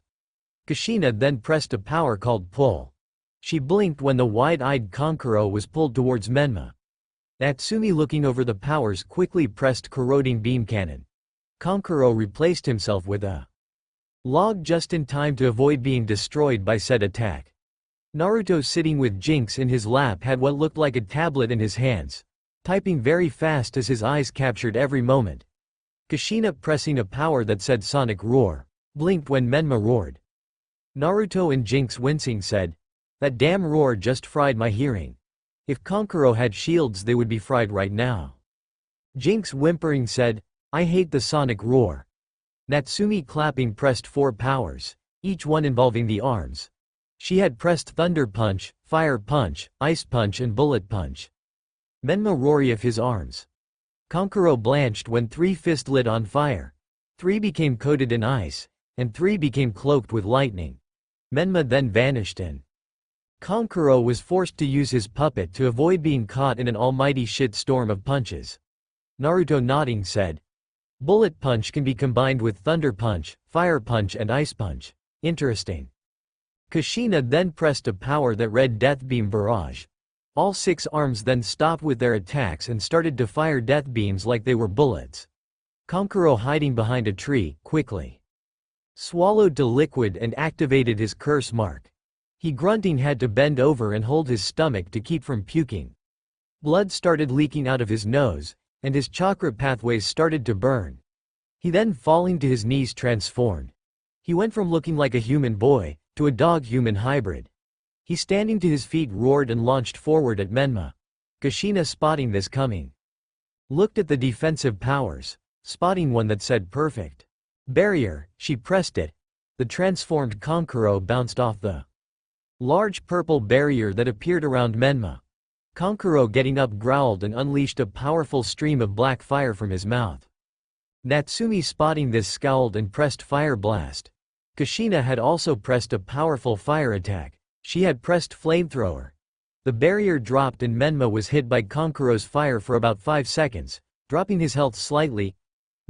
Kushina then pressed a power called Pull. She blinked when the wide-eyed Kankuro was pulled towards Menma. Natsumi, looking over the powers, quickly pressed Corroding Beam Cannon. Kankuro replaced himself with a log just in time to avoid being destroyed by said attack. Naruto, sitting with Jinx in his lap, had what looked like a tablet in his hands, typing very fast as his eyes captured every moment. Kushina, pressing a power that said Sonic Roar, blinked when Menma roared. Naruto and Jinx, wincing, said, that damn roar just fried my hearing. If Kankuro had shields, they would be fried right now. Jinx, whimpering, said, I hate the Sonic Roar. Natsumi, clapping, pressed 4 powers, each one involving the arms. She had pressed Thunder Punch, Fire Punch, Ice Punch and Bullet Punch. Menma roared of his arms. Kankuro blanched when 3 fists lit on fire. 3 became coated in ice, and 3 became cloaked with lightning. Menma then vanished and Kankuro was forced to use his puppet to avoid being caught in an almighty shit storm of punches. Naruto, nodding, said, Bullet Punch can be combined with Thunder Punch, Fire Punch and Ice Punch. Interesting. Kushina then pressed a power that read Death Beam Barrage. All 6 arms then stopped with their attacks and started to fire death beams like they were bullets. Kankuro, hiding behind a tree, quickly swallowed the liquid and activated his curse mark. He, grunting, had to bend over and hold his stomach to keep from puking. Blood started leaking out of his nose, and his chakra pathways started to burn. He then, falling to his knees, transformed. He went from looking like a human boy to a dog-human hybrid. He, standing to his feet, roared and launched forward at Menma. Kushina, spotting this coming, looked at the defensive powers, spotting one that said Perfect Barrier. She pressed it. The transformed Kankuro bounced off the large purple barrier that appeared around Menma. Kankuro, getting up, growled and unleashed a powerful stream of black fire from his mouth. Natsumi, spotting this, scowled and pressed Fire Blast. Kushina had also pressed a powerful fire attack. She had pressed Flamethrower. The barrier dropped and Menma was hit by Kankuro's fire for about 5 seconds, dropping his health slightly.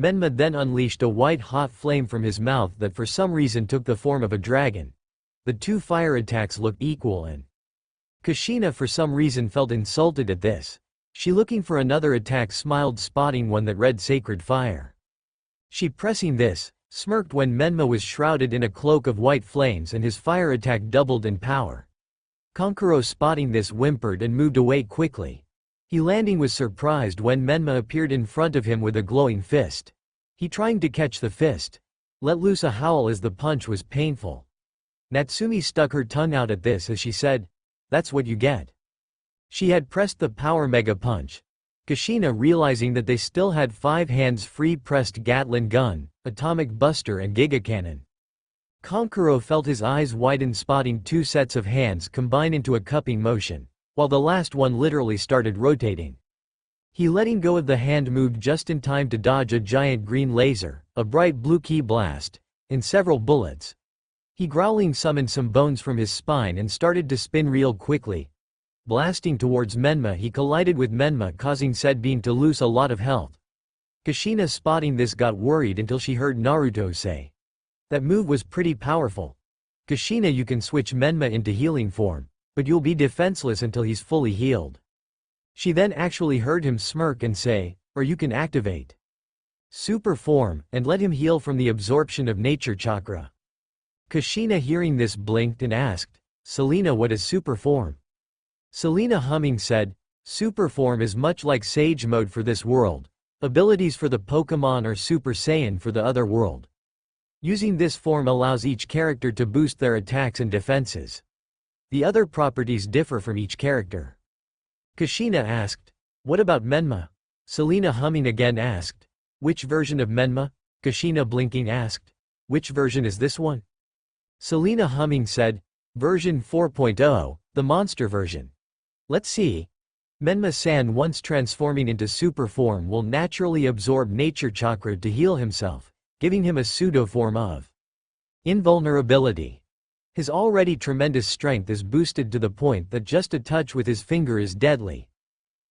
Menma then unleashed a white-hot flame from his mouth that for some reason took the form of a dragon. The 2 fire attacks looked equal and Kushina, for some reason, felt insulted at this. She, looking for another attack, smiled, spotting one that read Sacred Fire. She, pressing this, smirked when Menma was shrouded in a cloak of white flames and his fire attack doubled in power. Kankuro, spotting this, whimpered and moved away quickly. He landing was surprised when Menma appeared in front of him with a glowing fist. He trying to catch the fist, let loose a howl as the punch was painful. Natsumi stuck her tongue out at this as she said, "That's what you get." She had pressed the power mega punch. Kushina realizing that they still had 5 hands-free pressed Gatling gun, atomic buster and giga cannon. Kankuro felt his eyes widen spotting 2 sets of hands combine into a cupping motion, while the last one literally started rotating. He letting go of the hand moved just in time to dodge a giant green laser, a bright blue ki blast, and several bullets. He growling summoned some bones from his spine and started to spin real quickly. Blasting towards Menma, he collided with Menma, causing said being to lose a lot of health. Kushina spotting this got worried until she heard Naruto say, "That move was pretty powerful. Kushina, you can switch Menma into healing form, but you'll be defenseless until he's fully healed." She then actually heard him smirk and say, "Or you can activate super form, and let him heal from the absorption of nature chakra." Kushina hearing this blinked and asked, "Selena, what is super form?" Selena humming said, "Super form is much like Sage mode for this world. Abilities for the Pokemon are Super Saiyan for the other world. Using this form allows each character to boost their attacks and defenses. The other properties differ from each character." Kushina asked, "What about Menma?" Selena humming again asked, "Which version of Menma?" Kushina blinking asked, "Which version is this one?" Selena humming said, "Version 4.0, the monster version. Let's see. Menma-san once transforming into super form will naturally absorb nature chakra to heal himself, giving him a pseudo-form of invulnerability. His already tremendous strength is boosted to the point that just a touch with his finger is deadly.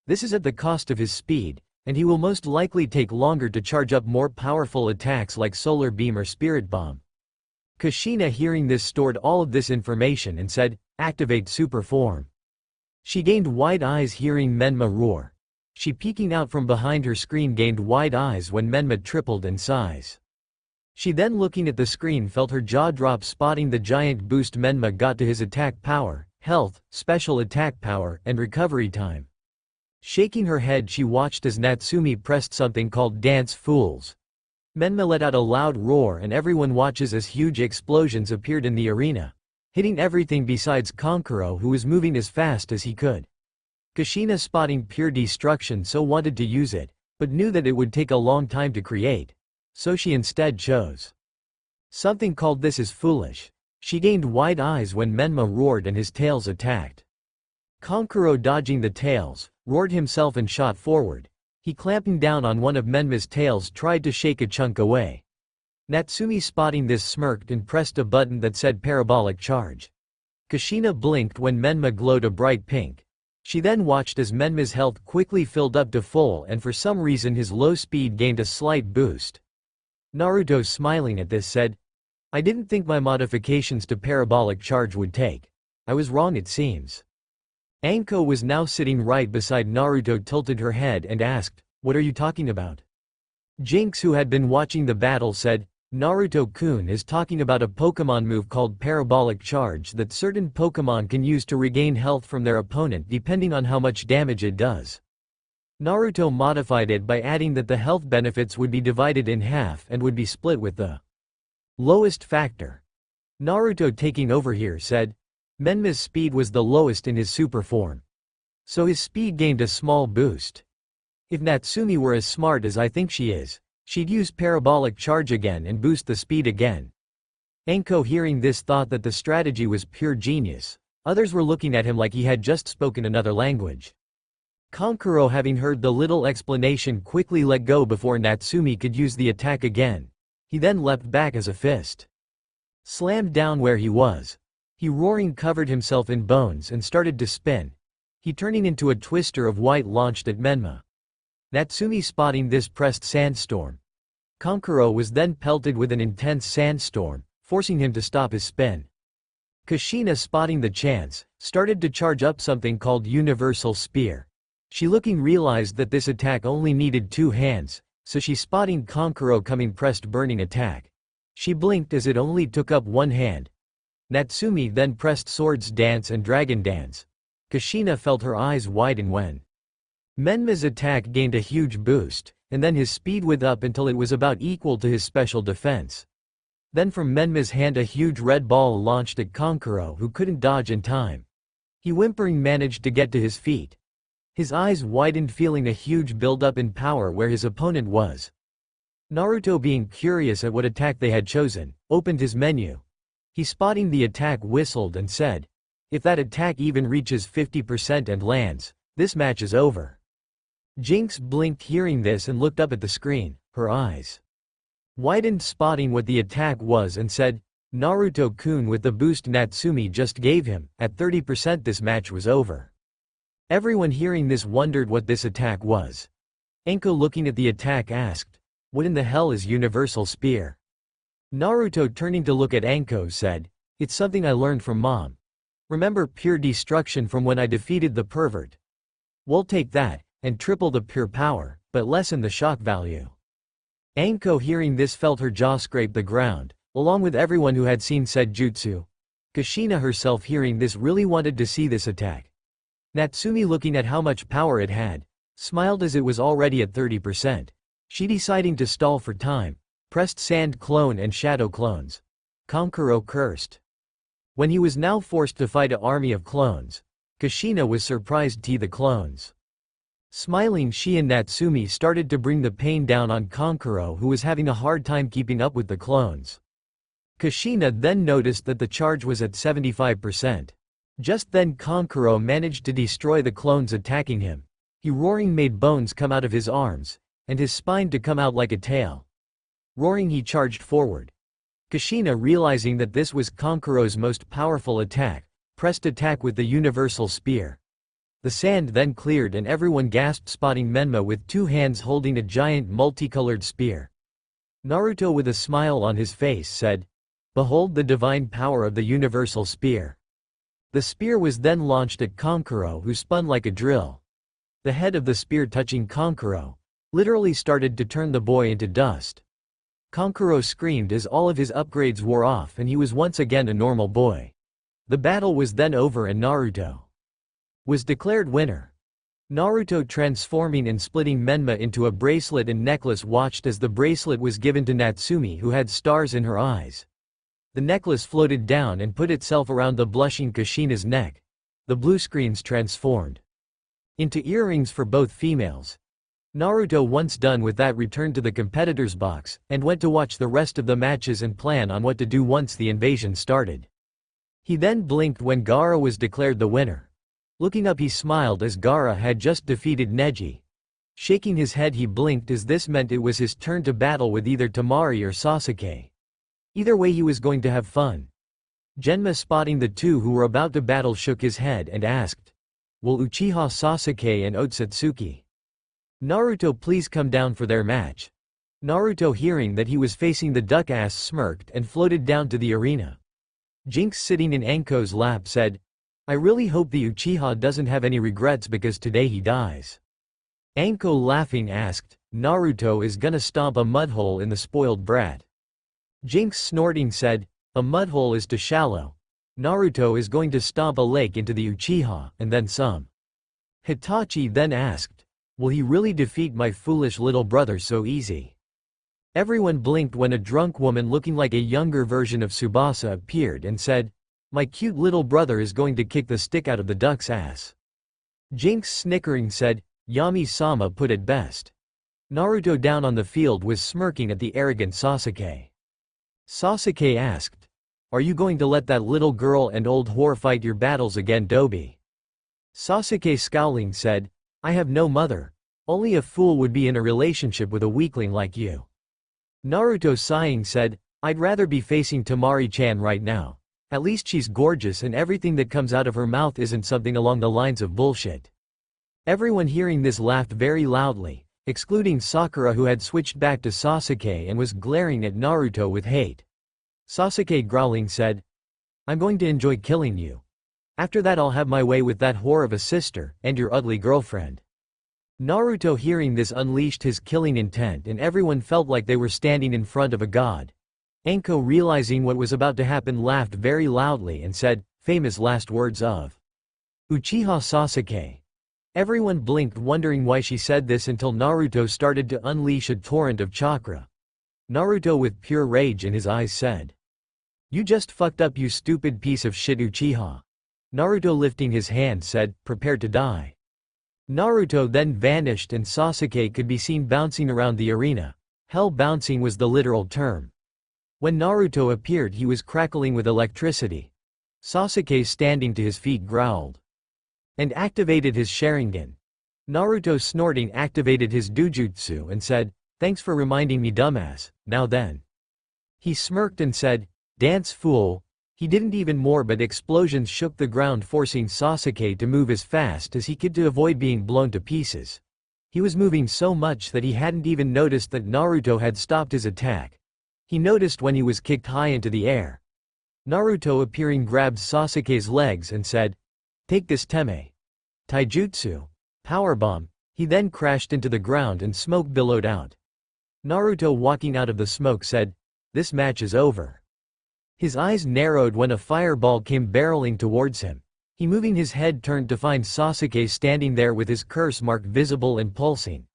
This is at the cost of his speed, and he will most likely take longer to charge up more powerful attacks like Solar Beam or Spirit Bomb." Kushina hearing this stored all of this information and said, "Activate super form." She gained wide eyes hearing Menma roar. She peeking out from behind her screen gained wide eyes when Menma tripled in size. She then looking at the screen felt her jaw drop spotting the giant boost Menma got to his attack power, health, special attack power, and recovery time. Shaking her head she watched as Natsumi pressed something called Dance Fools. Menma let out a loud roar and everyone watches as huge explosions appeared in the arena, hitting everything besides Kankuro who was moving as fast as he could. Kushina spotting pure destruction so wanted to use it, but knew that it would take a long time to create. So she instead chose something called This Is Foolish. She gained wide eyes when Menma roared and his tails attacked. Kankuro dodging the tails, roared himself and shot forward. He clamping down on one of Menma's tails tried to shake a chunk away. Natsumi spotting this smirked and pressed a button that said Parabolic Charge. Kushina blinked when Menma glowed a bright pink. She then watched as Menma's health quickly filled up to full and for some reason his low speed gained a slight boost. Naruto smiling at this said, "I didn't think my modifications to Parabolic Charge would take. I was wrong it seems." Anko was now sitting right beside Naruto tilted her head and asked, "What are you talking about?" Jinx who had been watching the battle said, "Naruto-kun is talking about a Pokemon move called Parabolic Charge that certain Pokemon can use to regain health from their opponent depending on how much damage it does. Naruto modified it by adding that the health benefits would be divided in half and would be split with the lowest factor." Naruto taking over here said, "Menma's speed was the lowest in his super form. So his speed gained a small boost. If Natsumi were as smart as I think she is, she'd use Parabolic Charge again and boost the speed again." Anko hearing this thought that the strategy was pure genius. Others were looking at him like he had just spoken another language. Kankuro having heard the little explanation quickly let go before Natsumi could use the attack again. He then leapt back as a fist slammed down where he was. He roaring covered himself in bones and started to spin. He turning into a twister of white launched at Menma. Natsumi spotting this pressed sandstorm. Kankuro was then pelted with an intense sandstorm, forcing him to stop his spin. Kushina spotting the chance, started to charge up something called Universal Spear. She looking realized that this attack only needed 2 hands, so she spotting Kankuro coming pressed burning attack. She blinked as it only took up 1 hand. Natsumi then pressed Swords Dance and Dragon Dance. Kushina felt her eyes widen when Menma's attack gained a huge boost, and then his speed went up until it was about equal to his special defense. Then from Menma's hand a huge red ball launched at Kankuro, who couldn't dodge in time. He whimpering managed to get to his feet. His eyes widened, feeling a huge build-up in power where his opponent was. Naruto, being curious at what attack they had chosen, opened his menu. He, spotting the attack, whistled and said, "If that attack even reaches 50% and lands, this match is over." Jinx blinked hearing this and looked up at the screen, her eyes widened, spotting what the attack was, and said, "Naruto-kun, with the boost Natsumi just gave him, at 30% this match was over." Everyone hearing this wondered what this attack was. Anko, looking at the attack, asked, "What in the hell is Universal Spear?" Naruto, turning to look at Anko, said, "It's something I learned from Mom. Remember pure destruction from when I defeated the pervert? We'll take that, and triple the pure power, but lessen the shock value." Anko, hearing this, felt her jaw scrape the ground, along with everyone who had seen said jutsu. Kushina herself, hearing this, really wanted to see this attack. Natsumi, looking at how much power it had, smiled as it was already at 30%. She, deciding to stall for time, pressed Sand Clone and Shadow Clones. Kankuro cursed. When he was now forced to fight an army of clones, Kushina was surprised to see the clones. Smiling, she and Natsumi started to bring the pain down on Kankuro, who was having a hard time keeping up with the clones. Kushina then noticed that the charge was at 75%. Just then Kankuro managed to destroy the clones attacking him. He, roaring, made bones come out of his arms, and his spine to come out like a tail. Roaring, he charged forward. Kushina, realizing that this was Kankuro's most powerful attack, pressed attack with the Universal Spear. The sand then cleared and everyone gasped, spotting Menma with two hands holding a giant multicolored spear. Naruto, with a smile on his face, said, "Behold the divine power of the Universal Spear." The spear was then launched at Kankuro, who spun like a drill. The head of the spear, touching Kankuro, literally started to turn the boy into dust. Kankuro screamed as all of his upgrades wore off and he was once again a normal boy. The battle was then over and Naruto was declared winner. Naruto, transforming and splitting Menma into a bracelet and necklace, watched as the bracelet was given to Natsumi, who had stars in her eyes. The necklace floated down and put itself around the blushing Kushina's neck. The blue screens transformed into earrings for both females. Naruto, once done with that, returned to the competitor's box, and went to watch the rest of the matches and plan on what to do once the invasion started. He then blinked when Gaara was declared the winner. Looking up, he smiled as Gaara had just defeated Neji. Shaking his head, he blinked as this meant it was his turn to battle with either Temari or Sasuke. Either way, he was going to have fun. Genma, spotting the two who were about to battle, shook his head and asked, "Will Uchiha Sasuke and Otsutsuki Naruto please come down for their match?" Naruto, hearing that he was facing the duck ass, smirked and floated down to the arena. Jinx, sitting in Anko's lap, said, "I really hope the Uchiha doesn't have any regrets because today he dies." Anko, laughing, asked, "Naruto is gonna stomp a mudhole in the spoiled brat." Jinx, snorting, said, "A mudhole is too shallow. Naruto is going to stomp a lake into the Uchiha, and then some." Hitachi then asked, "Will he really defeat my foolish little brother so easy?" Everyone blinked when a drunk woman looking like a younger version of Tsubasa appeared and said, "My cute little brother is going to kick the stick out of the duck's ass." Jinx, snickering, said, "Yami-sama put it best." Naruto, down on the field, was smirking at the arrogant Sasuke. Sasuke asked, "Are you going to let that little girl and old whore fight your battles again, Dobi?" Sasuke, scowling, said, "I have no mother. Only a fool would be in a relationship with a weakling like you." Naruto, sighing, said, "I'd rather be facing Temari-chan right now. At least she's gorgeous and everything that comes out of her mouth isn't something along the lines of bullshit." Everyone hearing this laughed very loudly, excluding Sakura, who had switched back to Sasuke and was glaring at Naruto with hate. Sasuke, growling, said, "I'm going to enjoy killing you. After that I'll have my way with that whore of a sister, and your ugly girlfriend." Naruto, hearing this, unleashed his killing intent and everyone felt like they were standing in front of a god. Anko, realizing what was about to happen, laughed very loudly and said, "Famous last words of Uchiha Sasuke." Everyone blinked, wondering why she said this, until Naruto started to unleash a torrent of chakra. Naruto, with pure rage in his eyes, said, "You just fucked up, you stupid piece of shit Uchiha." Naruto, lifting his hand, said, "Prepare to die." Naruto then vanished and Sasuke could be seen bouncing around the arena. Hell bouncing was the literal term. When Naruto appeared, he was crackling with electricity. Sasuke, standing to his feet, growled and activated his Sharingan. Naruto, snorting, activated his Dujutsu and said, "Thanks for reminding me, dumbass. Now then." He smirked and said, "Dance, fool." He didn't even more, but explosions shook the ground, forcing Sasuke to move as fast as he could to avoid being blown to pieces. He was moving so much that he hadn't even noticed that Naruto had stopped his attack. He noticed when he was kicked high into the air. Naruto, appearing, grabbed Sasuke's legs and said, "Take this Teme Taijutsu Powerbomb." He then crashed into the ground and smoke billowed out. Naruto, walking out of the smoke, said, "This match is over." His eyes narrowed when a fireball came barreling towards him. He, moving his head, turned to find Sasuke standing there with his curse mark visible and pulsing.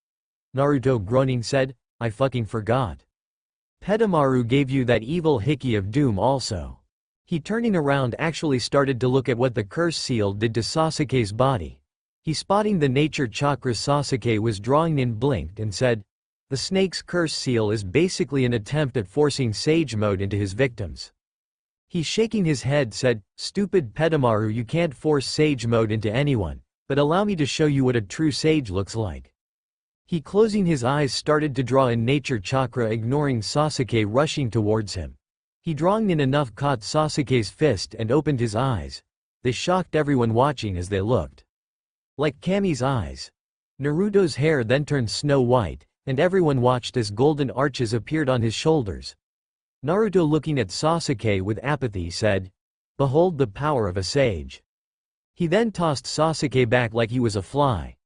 Naruto, groaning, said, "I fucking forgot. Pedamaru gave you that evil hickey of doom also." He, turning around, actually started to look at what the curse seal did to Sasuke's body. He, spotting the nature chakra Sasuke was drawing in, blinked and said, "The snake's curse seal is basically an attempt at forcing Sage Mode into his victims." He, shaking his head, said, "Stupid Pedamaru, you can't force Sage Mode into anyone, but allow me to show you what a true sage looks like." He, closing his eyes, started to draw in nature chakra, ignoring Sasuke rushing towards him. He, drawing in enough, caught Sasuke's fist and opened his eyes. They shocked everyone watching as they looked like Kami's eyes. Naruto's hair then turned snow white, and everyone watched as golden arches appeared on his shoulders. Naruto, looking at Sasuke with apathy, said, "Behold the power of a sage." He then tossed Sasuke back like he was a fly.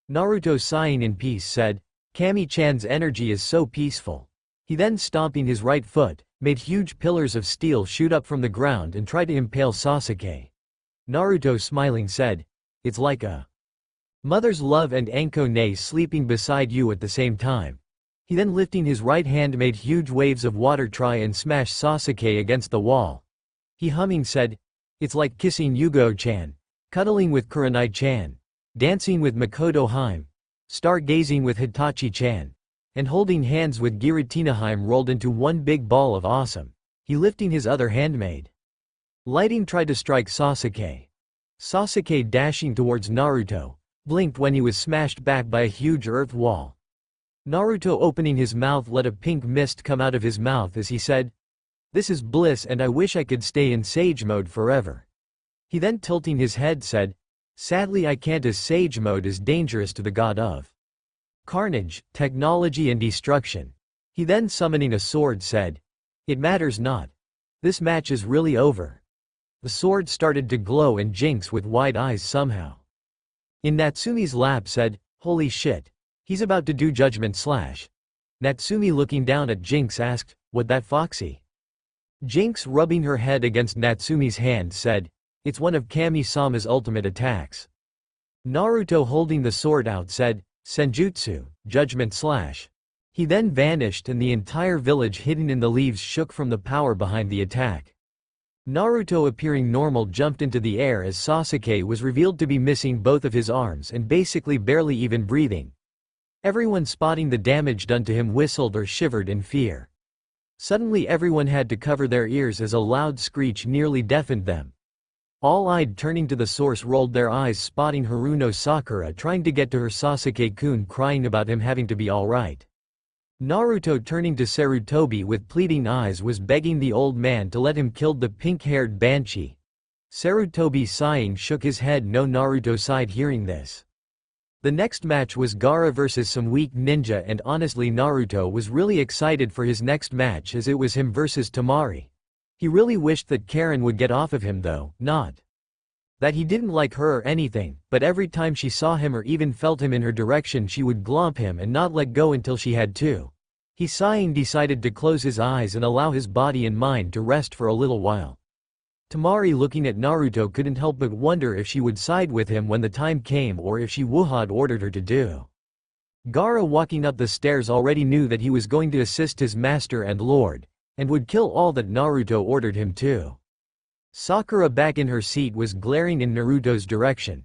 Naruto, sighing in peace, said, "Kami-chan's energy is so peaceful." He then, stomping his right foot, made huge pillars of steel shoot up from the ground and tried to impale Sasuke. Naruto, smiling, said, "It's like a mother's love and Anko ne sleeping beside you at the same time." He then, lifting his right hand, made huge waves of water try and smash Sasuke against the wall. He, humming, said, "It's like kissing Yugo-chan, cuddling with Kurenai-chan, dancing with Makoto-hime, stargazing with Hitachi-chan, and holding hands with Giratina-hime rolled into one big ball of awesome." He, lifting his other hand, made lighting try to strike Sasuke. Sasuke, dashing towards Naruto, blinked when he was smashed back by a huge earth wall. Naruto, opening his mouth, let a pink mist come out of his mouth as he said, "This is bliss and I wish I could stay in Sage Mode forever." He then, tilting his head, said, "Sadly I can't, as Sage Mode is dangerous to the god of Carnage, technology and destruction." He then, summoning a sword, said, "It matters not. This match is really over." The sword started to glow and Jinx, with wide eyes somehow in Natsumi's lap, said, "Holy shit. He's about to do Judgment Slash." Natsumi, looking down at Jinx, asked, "What that, Foxy?" Jinx, rubbing her head against Natsumi's hand, said, "It's one of Kami-sama's ultimate attacks." Naruto, holding the sword out, said, "Senjutsu, Judgment Slash." He then vanished and the entire village hidden in the leaves shook from the power behind the attack. Naruto, appearing normal, jumped into the air as Sasuke was revealed to be missing both of his arms and basically barely even breathing. Everyone, spotting the damage done to him, whistled or shivered in fear. Suddenly everyone had to cover their ears as a loud screech nearly deafened them. All-eyed, turning to the source, rolled their eyes, spotting Haruno Sakura trying to get to her Sasuke-kun, crying about him having to be alright. Naruto, turning to Sarutobi with pleading eyes, was begging the old man to let him kill the pink-haired banshee. Sarutobi, sighing, shook his head no. Naruto sighed hearing this. The next match was Gaara versus some weak ninja, and honestly Naruto was really excited for his next match as it was him versus Temari. He really wished that Karen would get off of him though, not that he didn't like her or anything, but every time she saw him or even felt him in her direction she would glomp him and not let go until she had to. He, sighing, decided to close his eyes and allow his body and mind to rest for a little while. Temari looking at Naruto couldn't help but wonder if she would side with him when the time came or if she would ordered her to do. Gaara walking up the stairs already knew that he was going to assist his master and lord, and would kill all that Naruto ordered him to. Sakura back in her seat was glaring in Naruto's direction.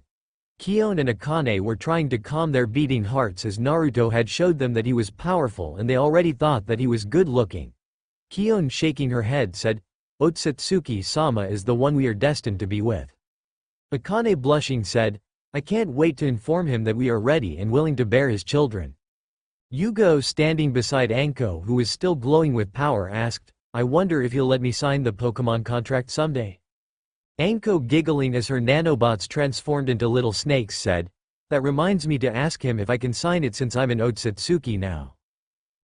Kion and Akane were trying to calm their beating hearts as Naruto had showed them that he was powerful and they already thought that he was good-looking. Kion shaking her head said, "Otsutsuki-sama is the one we are destined to be with." Akane blushing said, "I can't wait to inform him that we are ready and willing to bear his children." Yugo standing beside Anko who was still glowing with power asked, "I wonder if he'll let me sign the Pokemon contract someday?" Anko giggling as her nanobots transformed into little snakes said, "That reminds me to ask him if I can sign it since I'm an Otsutsuki now."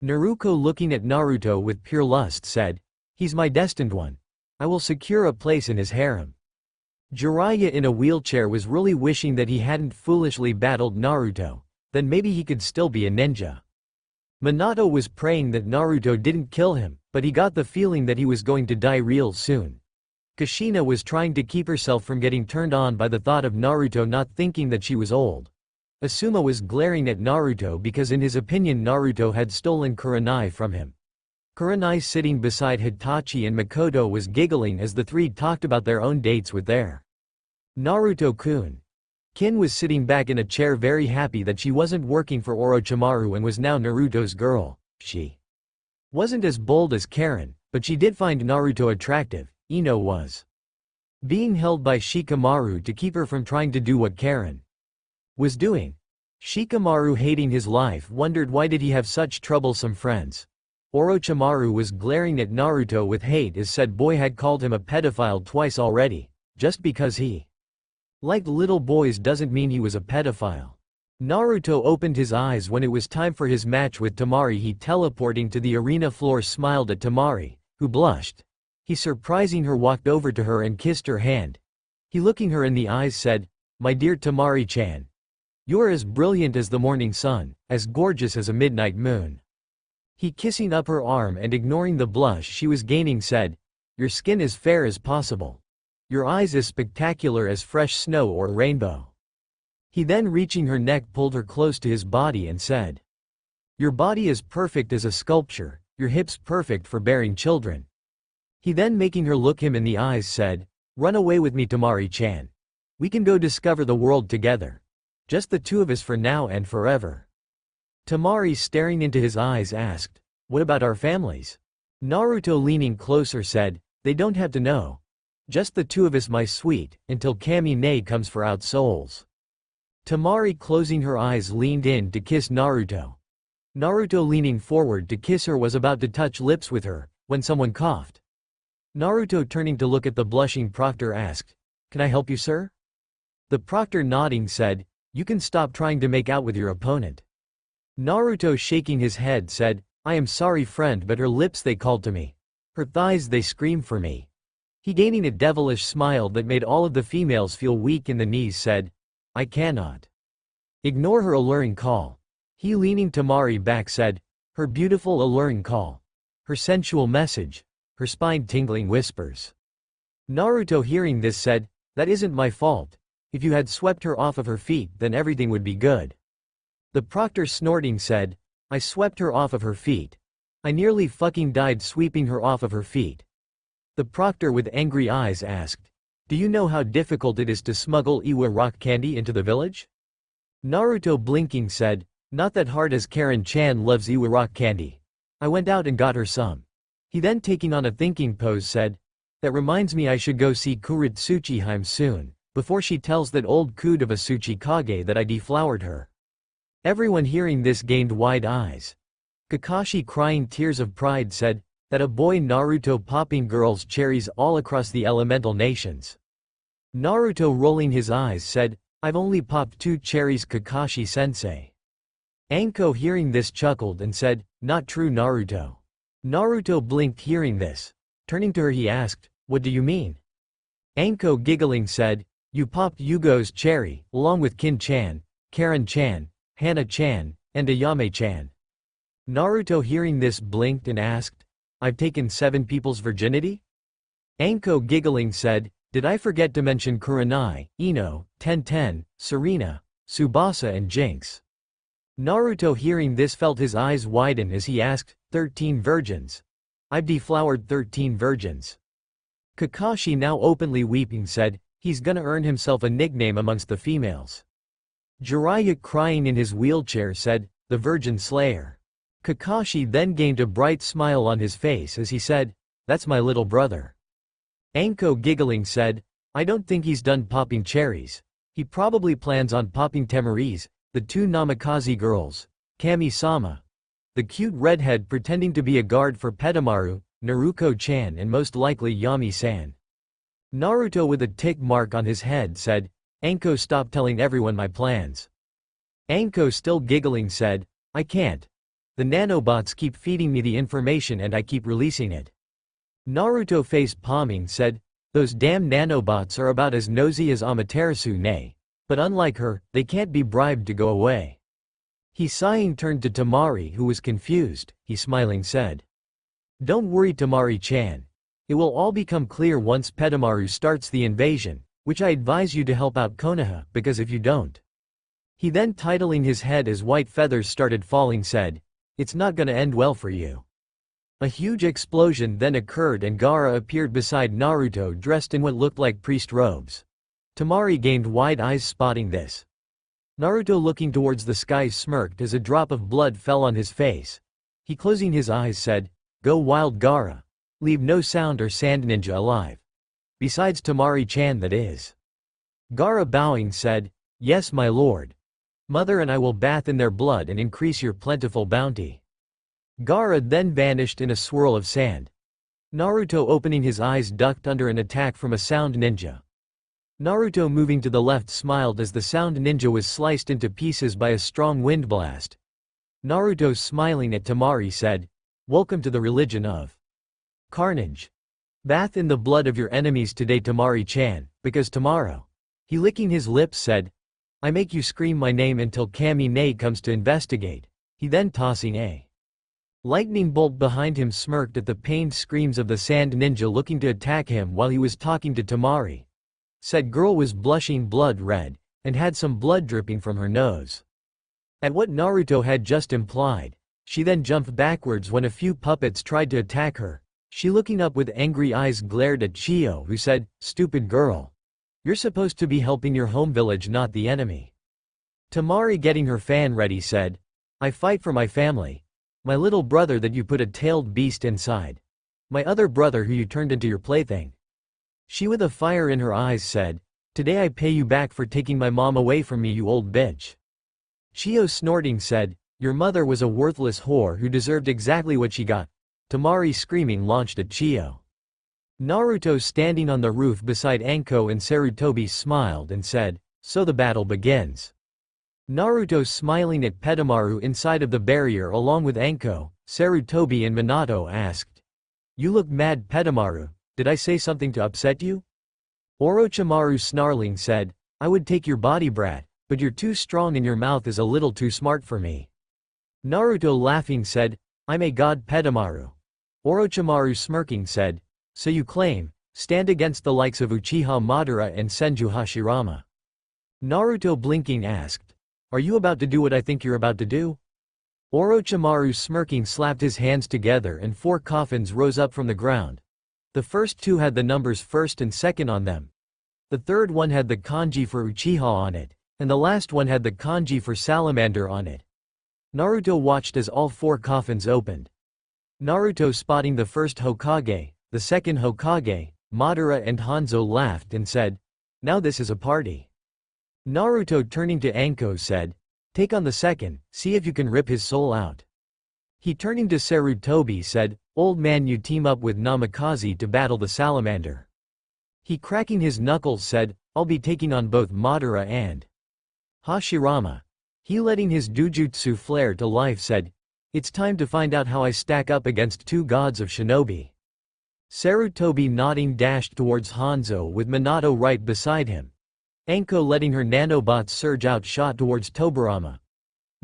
Naruto looking at Naruto with pure lust said, "He's my destined one. I will secure a place in his harem." Jiraiya in a wheelchair was really wishing that he hadn't foolishly battled Naruto, then maybe he could still be a ninja. Minato was praying that Naruto didn't kill him, but he got the feeling that he was going to die real soon. Kushina was trying to keep herself from getting turned on by the thought of Naruto not thinking that she was old. Asuma was glaring at Naruto because in his opinion Naruto had stolen Kurenai from him. Kurenai sitting beside Hitachi and Makoto was giggling as the three talked about their own dates with their Naruto-kun. Kin was sitting back in a chair very happy that she wasn't working for Orochimaru and was now Naruto's girl. She wasn't as bold as Karen, but she did find Naruto attractive. Ino was being held by Shikamaru to keep her from trying to do what Karen was doing. Shikamaru hating his life wondered why did he have such troublesome friends. Orochimaru was glaring at Naruto with hate as said boy had called him a pedophile twice already. Just because he liked little boys doesn't mean he was a pedophile. Naruto opened his eyes when it was time for his match with Temari. He teleporting to the arena floor smiled at Temari, who blushed. He surprising her walked over to her and kissed her hand. He looking her in the eyes said, "My dear Temari-chan. You're as brilliant as the morning sun, as gorgeous as a midnight moon." He kissing up her arm and ignoring the blush she was gaining said, "Your skin is fair as possible. Your eyes as spectacular as fresh snow or rainbow." He then reaching her neck pulled her close to his body and said, "Your body is perfect as a sculpture, your hips perfect for bearing children." He then making her look him in the eyes said, "Run away with me Temari-chan. We can go discover the world together. Just the two of us for now and forever." Temari staring into his eyes asked, "What about our families?" Naruto leaning closer said, "They don't have to know. Just the two of us my sweet, until Kami-ne comes for out souls." Temari closing her eyes leaned in to kiss Naruto. Naruto leaning forward to kiss her was about to touch lips with her, when someone coughed. Naruto turning to look at the blushing proctor asked, "Can I help you sir?" The proctor nodding said, "You can stop trying to make out with your opponent." Naruto shaking his head said, "I am sorry friend but her lips they called to me. Her thighs they scream for me." He gaining a devilish smile that made all of the females feel weak in the knees said, "I cannot ignore her alluring call." He leaning Temari back said, "Her beautiful alluring call. Her sensual message. Her spine-tingling whispers." Naruto hearing this said, "That isn't my fault. If you had swept her off of her feet then everything would be good." The proctor snorting said, "I swept her off of her feet. I nearly fucking died sweeping her off of her feet." The proctor with angry eyes asked, "Do you know how difficult it is to smuggle Iwa rock candy into the village?" Naruto blinking said, "Not that hard as Karen-chan loves Iwa rock candy. I went out and got her some." He then taking on a thinking pose said, "That reminds me I should go see Kuritsuchiheim soon, before she tells that old coot of a Tsuchikage that I deflowered her." Everyone hearing this gained wide eyes. Kakashi crying tears of pride said, "That a boy Naruto popping girls' cherries all across the elemental nations." Naruto rolling his eyes said, "I've only popped 2 cherries Kakashi-sensei." Anko hearing this chuckled and said, "Not true Naruto." Naruto blinked hearing this. Turning to her he asked, "What do you mean?" Anko giggling said, "You popped Yugo's cherry, along with Kin-chan, Karen-chan, Hana-chan, and Ayame-chan." Naruto hearing this blinked and asked, "I've taken 7 people's virginity?" Anko giggling said, "Did I forget to mention Kurenai, Ino, Tenten, Serena, Tsubasa and Jinx?" Naruto hearing this felt his eyes widen as he asked, 13 virgins. I've deflowered 13 virgins. Kakashi now openly weeping said, he's gonna earn himself a nickname amongst the females. Jiraiya crying in his wheelchair said, the Virgin Slayer. Kakashi then gained a bright smile on his face as he said, that's my little brother. Anko giggling said, I don't think he's done popping cherries. He probably plans on popping Temari's, the 2 Namikaze girls, Kami-sama, the cute redhead pretending to be a guard for Petamaru, Naruko-chan and most likely Yami-san. Naruto with a tick mark on his head said, Anko, stop telling everyone my plans. Anko still giggling said, I can't. The nanobots keep feeding me the information and I keep releasing it. Naruto face palming said, those damn nanobots are about as nosy as Amaterasu nay. But unlike her, they can't be bribed to go away. He sighing turned to Temari who was confused, he smiling said. Don't worry Temari-chan. It will all become clear once Petamaru starts the invasion, which I advise you to help out Konoha, because if you don't. He then titling his head as white feathers started falling said, it's not gonna end well for you. A huge explosion then occurred and Gaara appeared beside Naruto dressed in what looked like priest robes. Temari gained wide eyes spotting this. Naruto looking towards the sky smirked as a drop of blood fell on his face. He closing his eyes said, go wild Gaara. Leave no sound or sand ninja alive. Besides Temari-chan that is. Gaara bowing said, yes my lord. Mother and I will bath in their blood and increase your plentiful bounty. Gaara then vanished in a swirl of sand. Naruto opening his eyes ducked under an attack from a sound ninja. Naruto moving to the left smiled as the sound ninja was sliced into pieces by a strong wind blast. Naruto smiling at Temari said, welcome to the religion of Carnage. Bath in the blood of your enemies today Temari-chan, because tomorrow. He licking his lips said, I make you scream my name until Kami-ne comes to investigate. He then tossing a lightning bolt behind him smirked at the pained screams of the sand ninja looking to attack him while he was talking to Temari. Said girl was blushing blood red, and had some blood dripping from her nose. At what Naruto had just implied, she then jumped backwards when a few puppets tried to attack her. She looking up with angry eyes glared at Chio who said, stupid girl. You're supposed to be helping your home village not the enemy. Temari getting her fan ready said, I fight for my family. My little brother that you put a tailed beast inside. My other brother who you turned into your plaything. She with a fire in her eyes said, today I pay you back for taking my mom away from me you old bitch. Chio snorting said, your mother was a worthless whore who deserved exactly what she got. Temari screaming launched at Chio. Naruto standing on the roof beside Anko and Sarutobi smiled and said, so the battle begins. Naruto smiling at Petamaru inside of the barrier along with Anko, Sarutobi and Minato asked, you look mad Petamaru, did I say something to upset you? Orochimaru snarling said, I would take your body brat, but you're too strong and your mouth is a little too smart for me. Naruto laughing said, I'm a god Petamaru. Orochimaru smirking said, so you claim, stand against the likes of Uchiha Madara and Senju Hashirama. Naruto blinking asked, are you about to do what I think you're about to do? Orochimaru smirking slapped his hands together and 4 coffins rose up from the ground. The first 2 had the numbers 1st and 2nd on them. The third one had the kanji for Uchiha on it, and the last one had the kanji for Salamander on it. Naruto watched as all 4 coffins opened. Naruto spotting the first Hokage, the second Hokage, Madara and Hanzo laughed and said, now this is a party. Naruto turning to Anko said, take on the second, see if you can rip his soul out. He turning to Sarutobi said, old man you team up with Namikaze to battle the salamander. He cracking his knuckles said, I'll be taking on both Madara and Hashirama. He letting his Dujutsu flare to life said, it's time to find out how I stack up against 2 gods of shinobi. Sarutobi nodding dashed towards Hanzo with Minato right beside him. Anko letting her nanobots surge out shot towards Tobirama.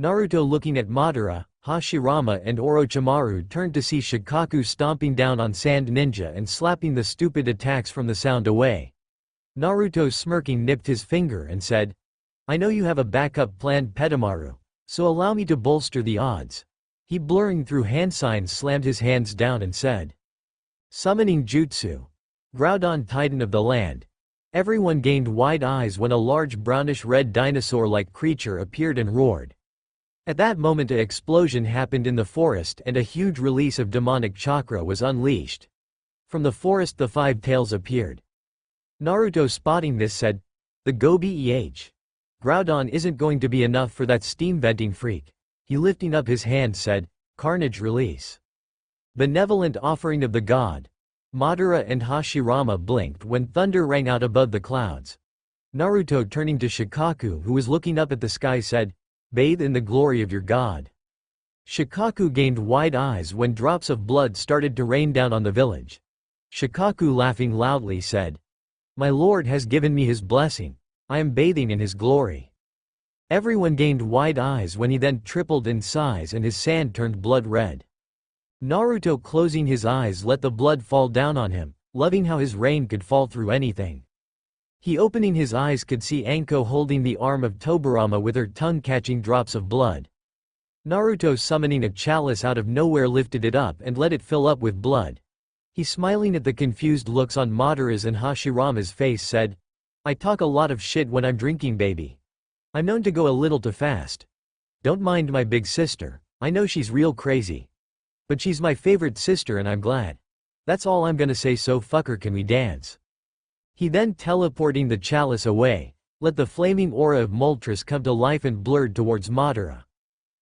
Naruto looking at Madara, Hashirama and Orochimaru turned to see Shikaku stomping down on Sand Ninja and slapping the stupid attacks from the sound away. Naruto smirking nipped his finger and said, "I know you have a backup plan, Petamaru, so allow me to bolster the odds." He, blurring through hand signs, slammed his hands down and said, "Summoning Jutsu." Groudon, Titan of the land. Everyone gained wide eyes when a large brownish-red dinosaur-like creature appeared and roared. At that moment an explosion happened in the forest and a huge release of demonic chakra was unleashed. From the forest the five tails appeared. Naruto, spotting this, said, "The Go-Beh. Groudon isn't going to be enough for that steam-venting freak." He, lifting up his hand, said, "Carnage release." Benevolent offering of the god. Madara and Hashirama blinked when thunder rang out above the clouds. Naruto, turning to Shikaku, who was looking up at the sky, said, "Bathe in the glory of your god." Shikaku gained wide eyes when drops of blood started to rain down on the village. Shikaku, laughing loudly, said, "My lord has given me his blessing. I am bathing in his glory." Everyone gained wide eyes when he then tripled in size and his sand turned blood red. Naruto, closing his eyes, let the blood fall down on him, loving how his rain could fall through anything. He, opening his eyes, could see Anko holding the arm of Tobirama with her tongue catching drops of blood. Naruto, summoning a chalice out of nowhere, lifted it up and let it fill up with blood. He, smiling at the confused looks on Madara's and Hashirama's face, said, "I talk a lot of shit when I'm drinking, baby. I'm known to go a little too fast. Don't mind my big sister, I know she's real crazy. But she's my favorite sister and I'm glad. That's all I'm gonna say, so fucker, can we dance?" He then, teleporting the chalice away, let the flaming aura of Moltres come to life and blurred towards Madara.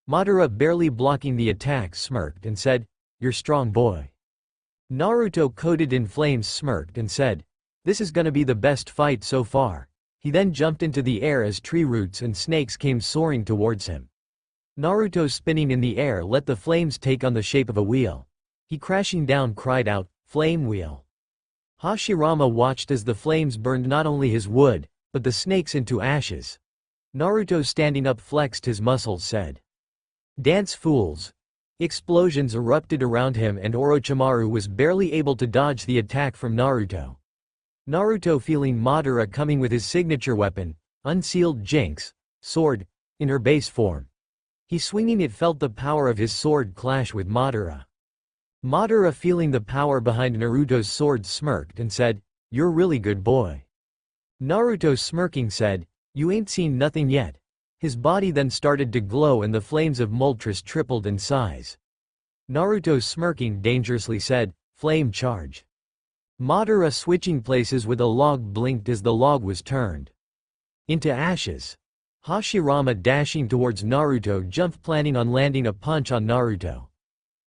Madara, barely blocking the attack, smirked and said, "You're strong, boy." Naruto, coated in flames, smirked and said, "This is gonna be the best fight so far." He then jumped into the air as tree roots and snakes came soaring towards him. Naruto, spinning in the air, let the flames take on the shape of a wheel. He, crashing down, cried out, "Flame wheel." Hashirama watched as the flames burned not only his wood, but the snakes into ashes. Naruto, standing up, flexed his muscles, said, "Dance, fools." Explosions erupted around him and Orochimaru was barely able to dodge the attack from Naruto. Naruto, feeling Madara coming with his signature weapon, unsealed Jinx sword, in her base form. He, swinging it, felt the power of his sword clash with Madara. Madara, feeling the power behind Naruto's sword, smirked and said, "You're really good, boy." Naruto, smirking, said, "You ain't seen nothing yet." His body then started to glow and the flames of Moltres tripled in size. Naruto, smirking dangerously, said, "Flame charge." Madara, switching places with a log, blinked as the log was turned into ashes. Hashirama, dashing towards Naruto, jumped, planning on landing a punch on Naruto.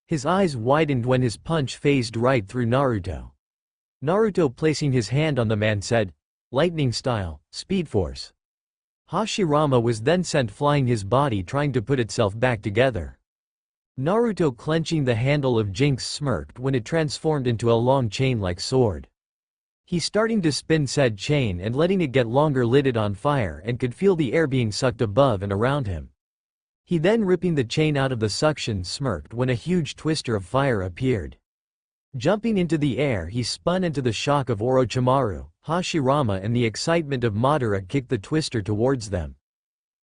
His eyes widened when his punch phased right through Naruto. Naruto, placing his hand on the man, said, "Lightning style, Speed Force." Hashirama was then sent flying, his body trying to put itself back together. Naruto, clenching the handle of Jinx, smirked when it transformed into a long chain-like sword. He, starting to spin said chain and letting it get longer, lit it on fire and could feel the air being sucked above and around him. He then, ripping the chain out of the suction, smirked when a huge twister of fire appeared. Jumping into the air, he spun into the shock of Orochimaru. Hashirama and the excitement of Madara kicked the twister towards them.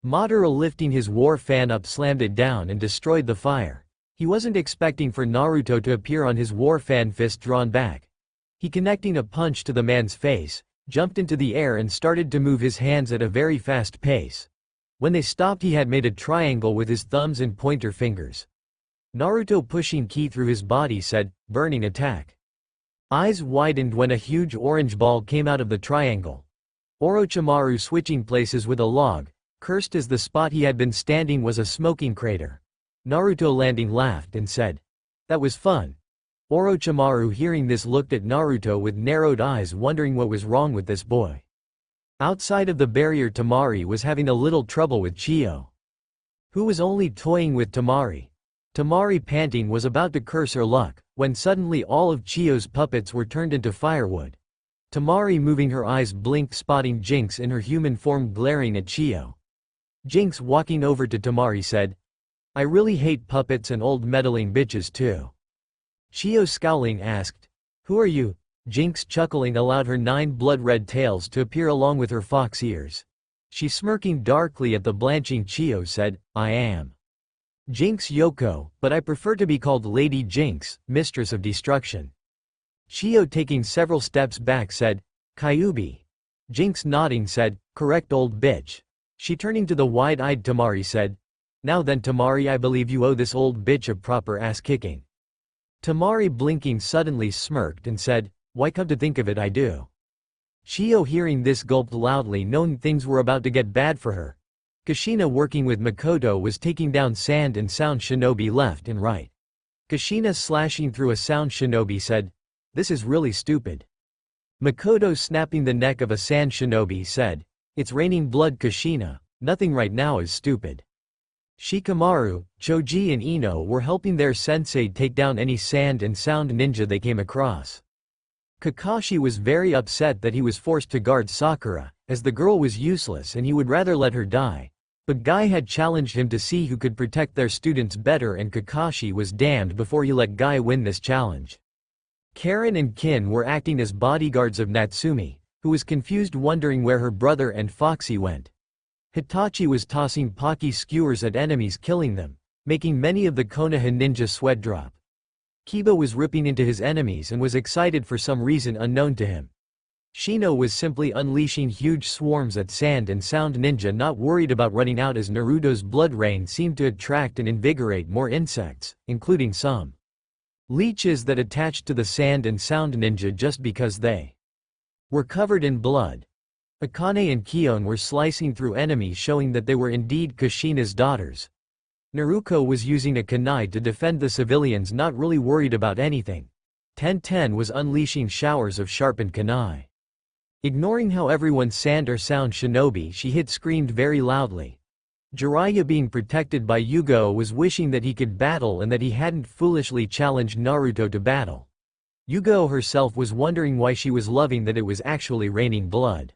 Madara, lifting his war fan up, slammed it down and destroyed the fire. He wasn't expecting for Naruto to appear on his war fan, fist drawn back. He, connecting a punch to the man's face, jumped into the air and started to move his hands at a very fast pace. When they stopped, he had made a triangle with his thumbs and pointer fingers. Naruto, pushing ki through his body, said, "Burning attack." Eyes widened when a huge orange ball came out of the triangle. Orochimaru, switching places with a log, cursed as the spot he had been standing was a smoking crater. Naruto, landing, laughed and said, "That was fun." Orochimaru, hearing this, looked at Naruto with narrowed eyes, wondering what was wrong with this boy. Outside of the barrier, Temari was having a little trouble with Chiyo, who was only toying with Temari. Temari, panting, was about to curse her luck, when suddenly all of Chiyo's puppets were turned into firewood. Temari, moving her eyes, blinked, spotting Jinx in her human form glaring at Chiyo. Jinx, walking over to Temari, said, I really hate puppets and old meddling bitches too. Chiyo scowling asked, "Who are you?" Jinx chuckling allowed her 9 blood-red tails to appear along with her fox ears. She smirking darkly at the blanching Chiyo said, "I am Jinx Yoko, but I prefer to be called Lady Jinx, Mistress of Destruction." Chiyo taking several steps back said, "Kyuubi." Jinx nodding said, "Correct old bitch." She turning to the wide-eyed Tamari said, "Now then Tamari, I believe you owe this old bitch a proper ass kicking." Tamari blinking suddenly smirked and said, "Why come to think of it I do." Chiyo hearing this gulped loudly knowing things were about to get bad for her. Kushina working with Makoto was taking down sand and sound shinobi left and right. Kushina slashing through a sound shinobi said, "This is really stupid." Makoto snapping the neck of a sand shinobi said, "It's raining blood Kushina, nothing right now is stupid." Shikamaru, Choji and Ino were helping their sensei take down any sand and sound ninja they came across. Kakashi was very upset that he was forced to guard Sakura, as the girl was useless and he would rather let her die. But Guy had challenged him to see who could protect their students better and Kakashi was damned before he let Guy win this challenge. Karen and Kin were acting as bodyguards of Natsumi, who was confused wondering where her brother and Foxy went. Hitachi was tossing Pocky skewers at enemies killing them, making many of the Konoha ninja sweat drop. Kiba was ripping into his enemies and was excited for some reason unknown to him. Shino was simply unleashing huge swarms at Sand and Sound Ninja, not worried about running out as Naruto's blood rain seemed to attract and invigorate more insects, including some leeches that attached to the Sand and Sound Ninja just because they were covered in blood. Akane and Kion were slicing through enemies showing that they were indeed Kushina's daughters. Naruto was using a kunai to defend the civilians, not really worried about anything. Ten was unleashing showers of sharpened kunai. Ignoring how everyone's sand or sound shinobi she hit screamed very loudly. Jiraiya being protected by Yugo was wishing that he could battle and that he hadn't foolishly challenged Naruto to battle. Yugo herself was wondering why she was loving that it was actually raining blood.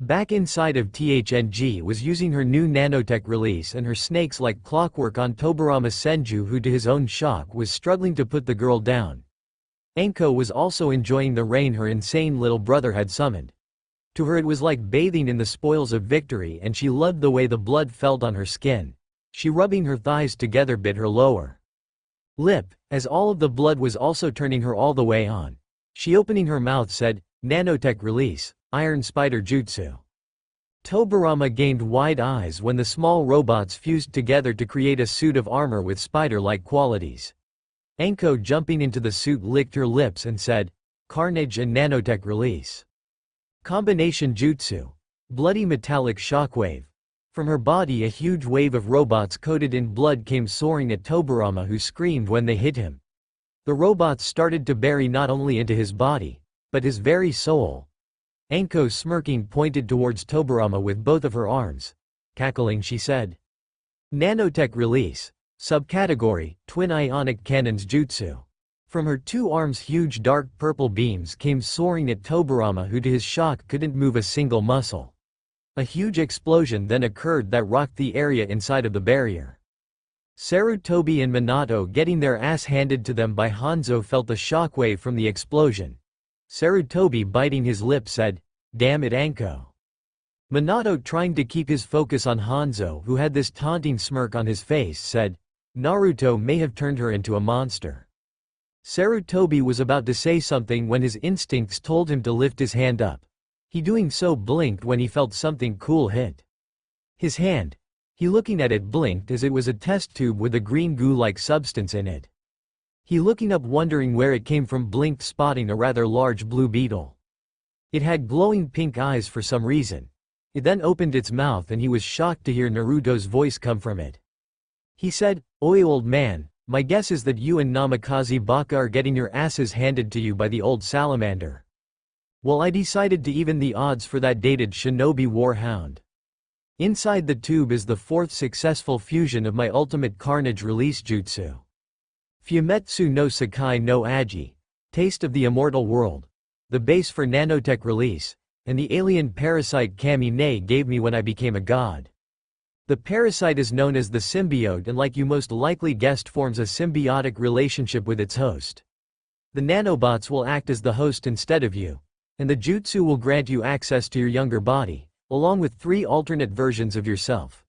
Back inside of THNG was using her new nanotech release and her snakes like clockwork on Tobarama Senju, who to his own shock was struggling to put the girl down. Anko was also enjoying the rain her insane little brother had summoned. To her it was like bathing in the spoils of victory and she loved the way the blood felt on her skin. She rubbing her thighs together bit her lower lip, as all of the blood was also turning her all the way on. She opening her mouth said, "Nanotech release, Iron Spider Jutsu." Tobarama gained wide eyes when the small robots fused together to create a suit of armor with spider-like qualities. Anko jumping into the suit licked her lips and said, "Carnage and Nanotech release. Combination Jutsu. Bloody metallic shockwave." From her body a huge wave of robots coated in blood came soaring at Tobarama, who screamed when they hit him. The robots started to bury not only into his body, but his very soul. Anko smirking pointed towards Tobarama with both of her arms. Cackling she said, "Nanotech release. Subcategory, Twin Ionic Cannons Jutsu." From her 2 arms huge dark purple beams came soaring at Tobarama, who to his shock couldn't move a single muscle. A huge explosion then occurred that rocked the area inside of the barrier. Sarutobi and Minato, getting their ass handed to them by Hanzo, felt the shockwave from the explosion. Sarutobi biting his lip said, "Damn it Anko." Minato, trying to keep his focus on Hanzo, who had this taunting smirk on his face, said, "Naruto may have turned her into a monster." Sarutobi was about to say something when his instincts told him to lift his hand up. He doing so blinked when he felt something cool hit his hand. He looking at it blinked as it was a test tube with a green goo-like substance in it. He looking up wondering where it came from blinked, spotting a rather large blue beetle. It had glowing pink eyes for some reason. It then opened its mouth and he was shocked to hear Naruto's voice come from it. He said, "Oi old man, my guess is that you and Namikaze Baka are getting your asses handed to you by the old salamander. Well, I decided to even the odds for that dated shinobi warhound. Inside the tube is the 4th successful fusion of my ultimate Carnage release jutsu. Fumetsu no Sakai no Aji, Taste of the Immortal World. The base for nanotech release, and the alien parasite Kami Ne gave me when I became a god." The parasite is known as the symbiote and like you most likely guessed forms a symbiotic relationship with its host. The nanobots will act as the host instead of you. And the jutsu will grant you access to your younger body, along with 3 alternate versions of yourself.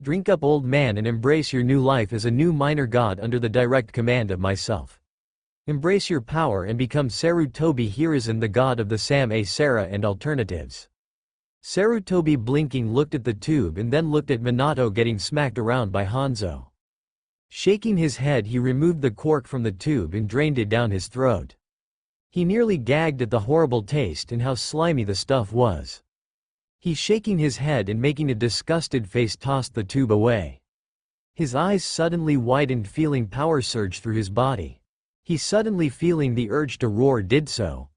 Drink up old man and embrace your new life as a new minor god under the direct command of myself. Embrace your power and become Sarutobi Hiruzen, the god of the Sam-A Sera and alternatives. Sarutobi blinking looked at the tube and then looked at Minato getting smacked around by Hanzo. Shaking his head, he removed the cork from the tube and drained it down his throat. He nearly gagged at the horrible taste and how slimy the stuff was. He shaking his head and making a disgusted face tossed the tube away. His eyes suddenly widened, feeling power surge through his body. He suddenly feeling the urge to roar did so.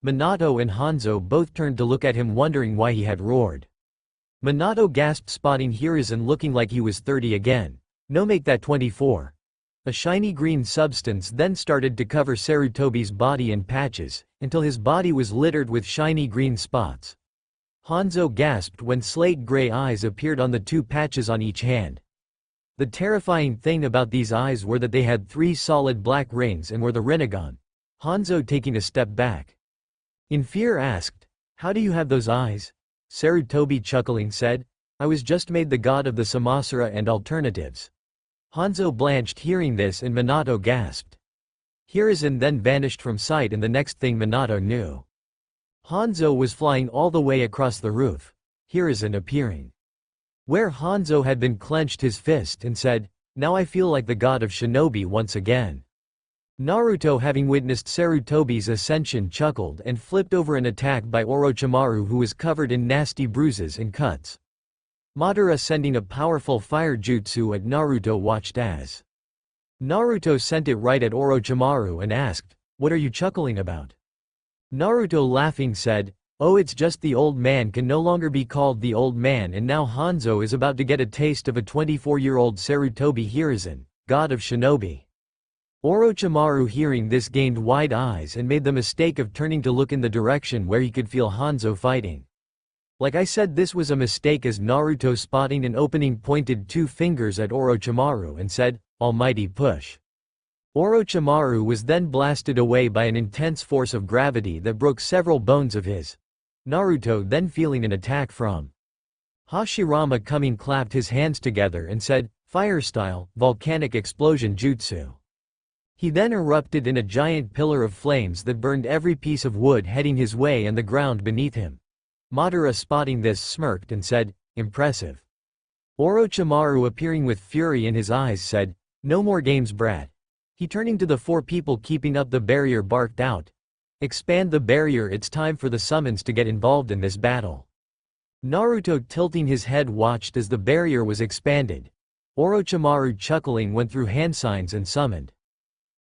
Minato and Hanzo both turned to look at him wondering why he had roared. Minato gasped, spotting Hiruzen looking like he was 30 again. No, make that 24. A shiny green substance then started to cover Sarutobi's body in patches, until his body was littered with shiny green spots. Hanzo gasped when slate gray eyes appeared on the 2 patches on each hand. The terrifying thing about these eyes were that they had 3 solid black rings and were the Rinnegan. Hanzo taking a step back. In fear asked, "How do you have those eyes?" Sarutobi chuckling said, "I was just made the god of the Samasura and alternatives." Hanzo blanched hearing this and Minato gasped. Hiruzen then vanished from sight and the next thing Minato knew, Hanzo was flying all the way across the roof. Hiruzen appearing where Hanzo had been clenched his fist and said, "Now I feel like the god of shinobi once again." Naruto, having witnessed Sarutobi's ascension, chuckled and flipped over an attack by Orochimaru, who was covered in nasty bruises and cuts. Madara sending a powerful fire jutsu at Naruto watched as Naruto sent it right at Orochimaru and asked, "What are you chuckling about?" Naruto laughing said, "Oh, it's just the old man can no longer be called the old man, and now Hanzo is about to get a taste of a 24-year-old Sarutobi Hiruzen, god of shinobi." Orochimaru hearing this gained wide eyes and made the mistake of turning to look in the direction where he could feel Hanzo fighting. Like I said, this was a mistake, as Naruto spotting an opening pointed 2 fingers at Orochimaru and said, "Almighty push." Orochimaru was then blasted away by an intense force of gravity that broke several bones of his. Naruto then feeling an attack from Hashirama coming clapped his hands together and said, "Fire style, volcanic explosion jutsu." He then erupted in a giant pillar of flames that burned every piece of wood heading his way and the ground beneath him. Madara spotting this smirked and said, "Impressive." Orochimaru appearing with fury in his eyes said, "No more games, brat." He turning to the 4 people keeping up the barrier barked out, "Expand the barrier, it's time for the summons to get involved in this battle." Naruto tilting his head watched as the barrier was expanded. Orochimaru chuckling went through hand signs and summoned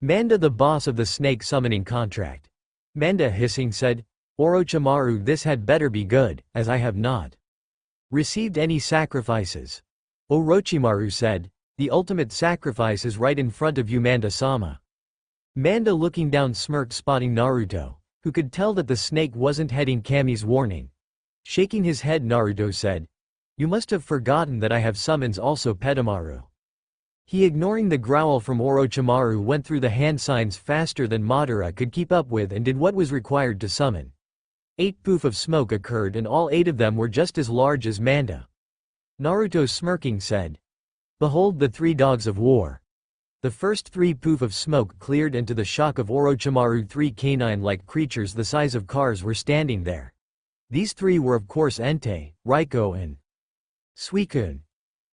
Manda, the boss of the snake summoning contract. Manda hissing said, "Orochimaru, this had better be good, as I have not received any sacrifices." Orochimaru said, "The ultimate sacrifice is right in front of you, Manda-sama." Manda looking down smirked, spotting Naruto, who could tell that the snake wasn't heeding Kami's warning. Shaking his head, Naruto said, "You must have forgotten that I have summons also, Pedamaru." He, ignoring the growl from Orochimaru, went through the hand signs faster than Madara could keep up with and did what was required to summon. 8 poof of smoke occurred and all 8 of them were just as large as Manda. Naruto smirking said, "Behold the 3 dogs of war." The first 3 poof of smoke cleared and to the shock of Orochimaru 3 canine-like creatures the size of cars were standing there. These 3 were of course Entei, Raiko and Suikun.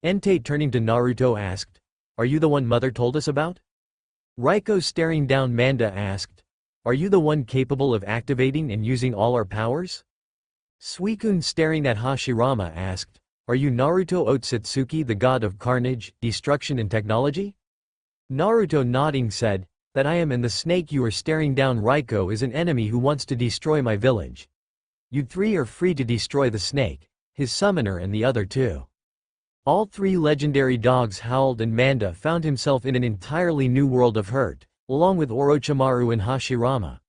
Entei turning to Naruto asked, "Are you the one mother told us about?" Raiko staring down Manda asked, "Are you the one capable of activating and using all our powers?" Suikun staring at Hashirama asked, "Are you Naruto Otsutsuki, the god of carnage, destruction and technology?" Naruto nodding said, "That I am, and the snake you are staring down, Raiko, is an enemy who wants to destroy my village. You 3 are free to destroy the snake, his summoner and the other 2. All 3 legendary dogs howled and Manda found himself in an entirely new world of hurt, along with Orochimaru and Hashirama.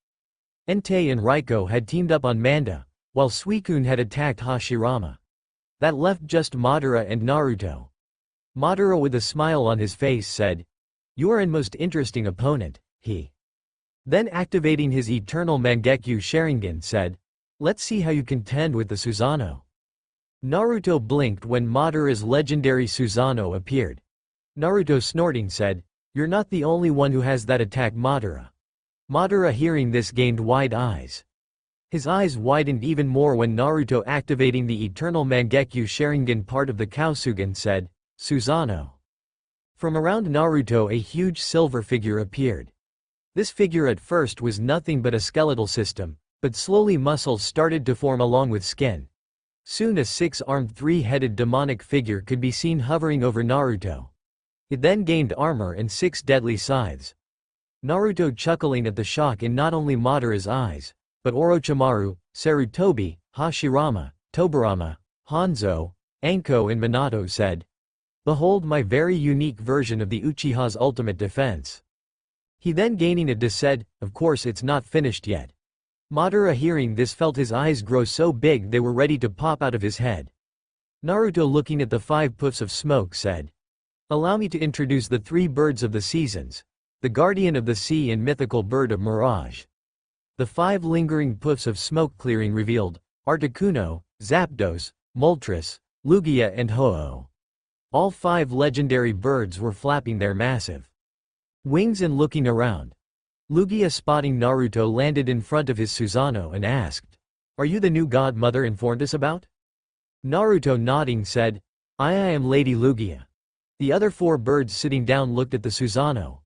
Entei and Raiko had teamed up on Manda, while Suikun had attacked Hashirama. That left just Madara and Naruto. Madara with a smile on his face said, "You are an most interesting opponent," he. Then activating his eternal Mangekyo Sharingan said, "Let's see how you contend with the Susanoo." Naruto blinked when Madara's legendary Susanoo appeared. Naruto snorting said, "You're not the only one who has that attack, Madara." Madara hearing this gained wide eyes. His eyes widened even more when Naruto activating the eternal Mangekyo Sharingan part of the Kasugan said, "Susanoo." From around Naruto a huge silver figure appeared. This figure at first was nothing but a skeletal system, but slowly muscles started to form along with skin. Soon a six-armed three-headed demonic figure could be seen hovering over Naruto. It then gained armor and 6 deadly scythes. Naruto chuckling at the shock in not only Madara's eyes, but Orochimaru, Sarutobi, Hashirama, Tobirama, Hanzo, Anko and Minato said, "Behold my very unique version of the Uchiha's ultimate defense." He then gaining a said, "Of course it's not finished yet." Madara hearing this felt his eyes grow so big they were ready to pop out of his head. Naruto looking at the 5 puffs of smoke said, "Allow me to introduce the 3 birds of the seasons, the guardian of the sea and mythical bird of mirage." The 5 lingering puffs of smoke clearing revealed, Articuno, Zapdos, Moltres, Lugia and Ho-Oh. All 5 legendary birds were flapping their massive wings and looking around. Lugia spotting Naruto landed in front of his Susanoo and asked, "Are you the new god mother informed us about?" Naruto nodding said, I am Lady Lugia." The other 4 birds sitting down looked at the Susanoo.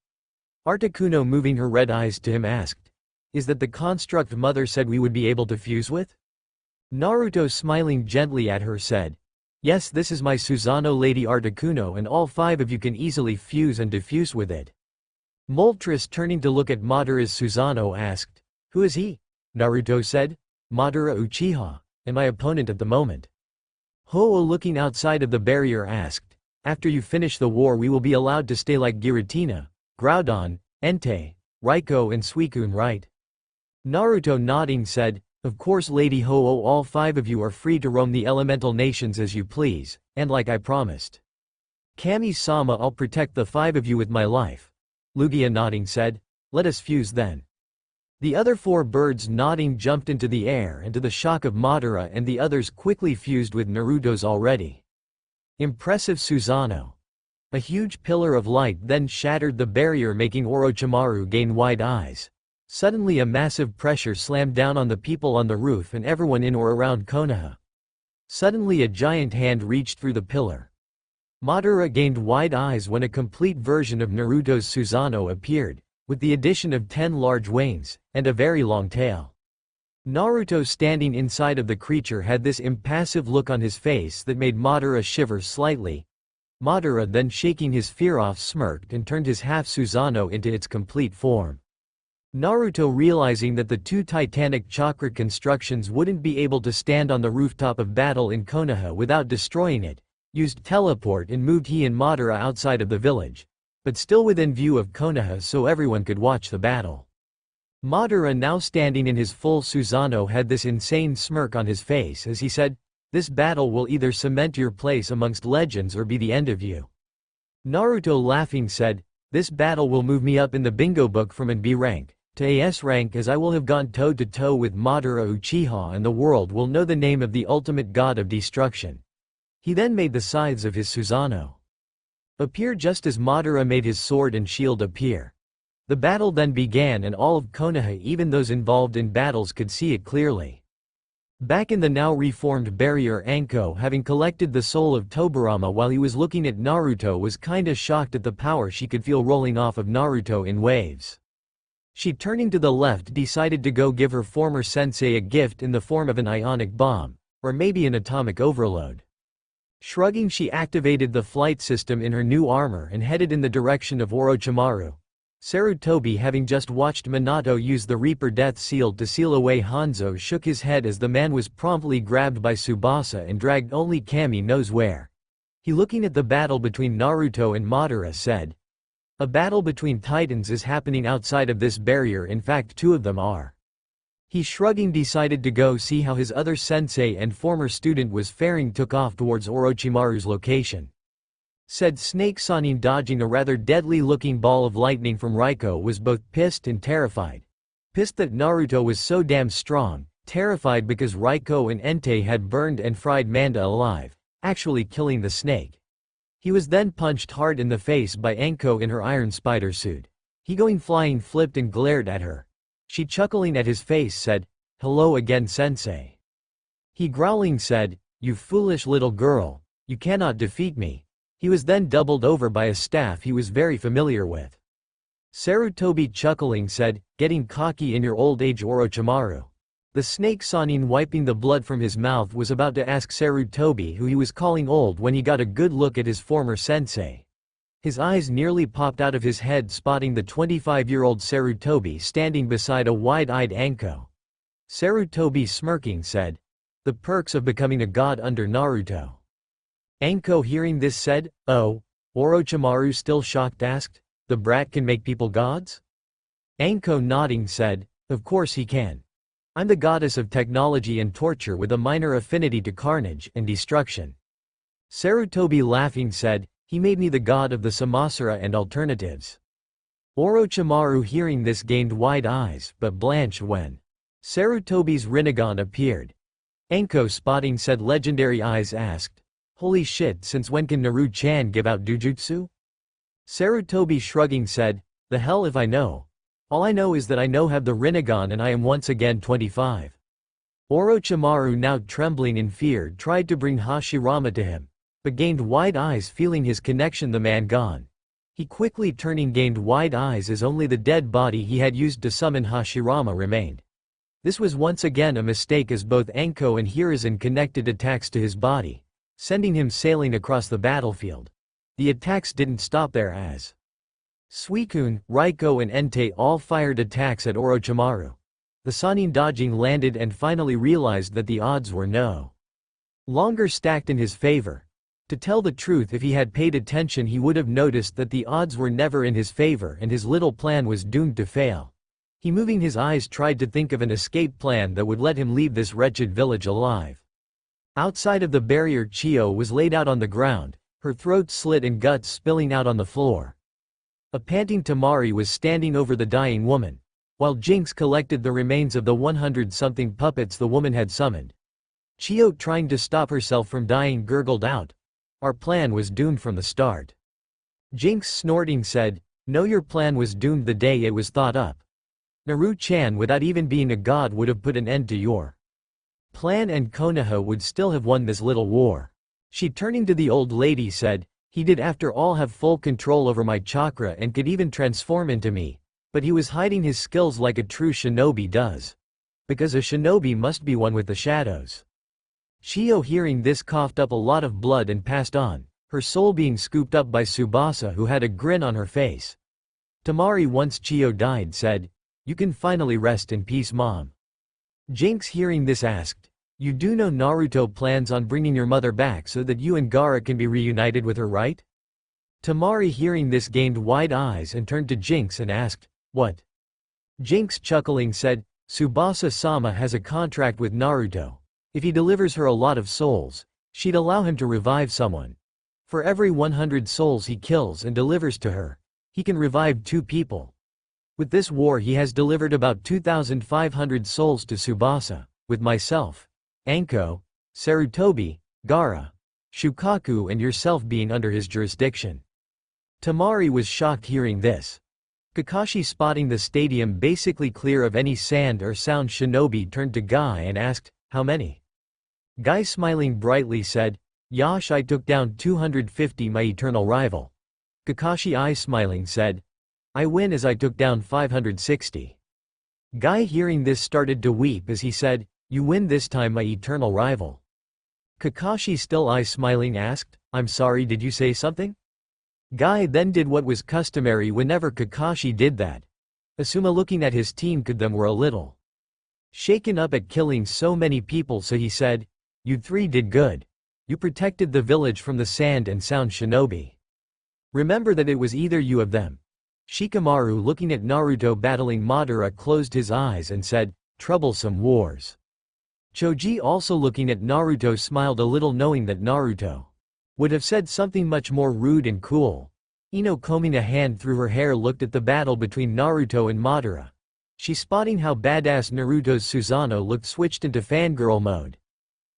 Articuno moving her red eyes to him asked, "Is that the construct mother said we would be able to fuse with?" Naruto smiling gently at her said, "Yes, this is my Susanoo Lady Articuno and all 5 of you can easily fuse and diffuse with it." Moltres turning to look at Madara's Susanoo asked, "Who is he?" Naruto said, "Madara Uchiha, and my opponent at the moment." Ho-Oh looking outside of the barrier asked, "After you finish the war we will be allowed to stay like Giratina, Groudon, Entei, Raikou and Suicune, right?" Naruto nodding said, "Of course Lady Ho-Oh, all 5 of you are free to roam the elemental nations as you please, and like I promised. Kami-sama, I'll protect the 5 of you with my life." Lugia nodding said, "Let us fuse then." The other 4 birds nodding jumped into the air and to the shock of Madara and the others quickly fused with Naruto's already impressive Susanoo. A huge pillar of light then shattered the barrier making Orochimaru gain wide eyes. Suddenly a massive pressure slammed down on the people on the roof and everyone in or around Konoha. Suddenly a giant hand reached through the pillar. Madara gained wide eyes when a complete version of Naruto's Susanoo appeared, with the addition of 10 large wings, and a very long tail. Naruto standing inside of the creature had this impassive look on his face that made Madara shiver slightly. Madara then shaking his fear off smirked and turned his half Susanoo into its complete form. Naruto realizing that the 2 titanic chakra constructions wouldn't be able to stand on the rooftop of battle in Konoha without destroying it, used teleport and moved he and Madara outside of the village, but still within view of Konoha so everyone could watch the battle. Madara now standing in his full Susanoo had this insane smirk on his face as he said, "This battle will either cement your place amongst legends or be the end of you." Naruto laughing said, "This battle will move me up in the bingo book from an B rank to AS rank as I will have gone toe to toe with Madara Uchiha and the world will know the name of the ultimate god of destruction." He then made the scythes of his Susanoo appear just as Madara made his sword and shield appear. The battle then began and all of Konoha, even those involved in battles, could see it clearly. Back in the now reformed barrier, Anko, having collected the soul of Tobirama while he was looking at Naruto, was kinda shocked at the power she could feel rolling off of Naruto in waves. She turning to the left decided to go give her former sensei a gift in the form of an ionic bomb, or maybe an atomic overload. Shrugging, she activated the flight system in her new armor and headed in the direction of Orochimaru. Sarutobi, having just watched Minato use the Reaper Death Seal to seal away Hanzo, shook his head as the man was promptly grabbed by Tsubasa and dragged only Kami knows where. He looking at the battle between Naruto and Madara said, "A battle between titans is happening outside of this barrier, in fact 2 of them are." He shrugging decided to go see how his other sensei and former student was faring, took off towards Orochimaru's location. Said Snake Sanin, dodging a rather deadly-looking ball of lightning from Raiko, was both pissed and terrified. Pissed that Naruto was so damn strong, terrified because Raiko and Entei had burned and fried Manda alive, actually killing the snake. He was then punched hard in the face by Anko in her iron spider suit. He going flying, flipped and glared at her. She chuckling at his face said, "Hello again, sensei." He growling said, "You foolish little girl, you cannot defeat me." He was then doubled over by a staff he was very familiar with. Sarutobi chuckling said, "Getting cocky in your old age, Orochimaru." The snake Sanin, wiping the blood from his mouth, was about to ask Sarutobi who he was calling old when he got a good look at his former sensei. His eyes nearly popped out of his head, spotting the 25-year-old Sarutobi standing beside a wide-eyed Anko. Sarutobi smirking said, "The perks of becoming a god under Naruto." Anko hearing this said, "Oh?" Orochimaru still shocked asked, "The brat can make people gods?" Anko nodding said, "Of course he can. I'm the goddess of technology and torture with a minor affinity to carnage and destruction." Sarutobi laughing said, "He made me the god of the Samasura and alternatives." Orochimaru hearing this gained wide eyes but blanched when Sarutobi's Rinnegan appeared. Anko spotting said legendary eyes asked, "Holy shit, since when can Naru-chan give out Dujutsu?" Sarutobi shrugging said, "The hell if I know. All I know is that I know have the Rinnegan and I am once again 25. Orochimaru, now trembling in fear, tried to bring Hashirama to him, but gained wide eyes feeling his connection the man gone. He quickly turning gained wide eyes as only the dead body he had used to summon Hashirama remained. This was once again a mistake as both Anko and Hiruzen connected attacks to his body, sending him sailing across the battlefield. The attacks didn't stop there as Suicune, Raiko and Entei all fired attacks at Orochimaru. The Sanin dodging landed and finally realized that the odds were no longer stacked in his favor. To tell the truth, if he had paid attention he would have noticed that the odds were never in his favor and his little plan was doomed to fail. He moving his eyes tried to think of an escape plan that would let him leave this wretched village alive. Outside of the barrier, Chio was laid out on the ground, her throat slit and guts spilling out on the floor. A panting Tamari was standing over the dying woman, while Jinx collected the remains of the 100-something puppets the woman had summoned. Chio, trying to stop herself from dying, gurgled out, "Our plan was doomed from the start." Jinx snorting said, "No, your plan was doomed the day it was thought up. Naru-chan without even being a god would have put an end to your plan and Konoha would still have won this little war." She turning to the old lady said, "He did after all have full control over my chakra and could even transform into me, but he was hiding his skills like a true shinobi does. Because a shinobi must be one with the shadows." Chio hearing this coughed up a lot of blood and passed on, her soul being scooped up by Tsubasa, who had a grin on her face. Tamari, once Chio died, said, "You can finally rest in peace, Mom." Jinx hearing this asked, "You do know Naruto plans on bringing your mother back so that you and Gaara can be reunited with her, right?" Tamari hearing this gained wide eyes and turned to Jinx and asked, "What?" Jinx chuckling said, "Tsubasa-sama has a contract with Naruto. If he delivers her a lot of souls, she'd allow him to revive someone. For every 100 souls he kills and delivers to her, he can revive 2 people. With this war he has delivered about 2,500 souls to Tsubasa, with myself, Anko, Sarutobi, Gaara, Shukaku and yourself being under his jurisdiction." Tamari was shocked hearing this. Kakashi, spotting the stadium basically clear of any sand or sound shinobi, turned to Guy and asked, "How many?" Guy smiling brightly said, "Yash, I took down 250 my eternal rival." Kakashi, eye smiling, said, "I win as I took down 560. Guy hearing this started to weep as he said, "You win this time, my eternal rival." Kakashi, still eye smiling, asked, "I'm sorry, did you say something?" Guy then did what was customary whenever Kakashi did that. Asuma, looking at his team, could them were a little shaken up at killing so many people, so he said, "You 3 did good. You protected the village from the sand and sound shinobi. Remember that it was either you of them." Shikamaru, looking at Naruto battling Madara, closed his eyes and said, Troublesome wars. Choji, also looking at Naruto, smiled a little, knowing that Naruto would have said something much more rude and cool. Ino, combing a hand through her hair, looked at the battle between Naruto and Madara. She spotting how badass Naruto's Susanoo looked, switched into fangirl mode.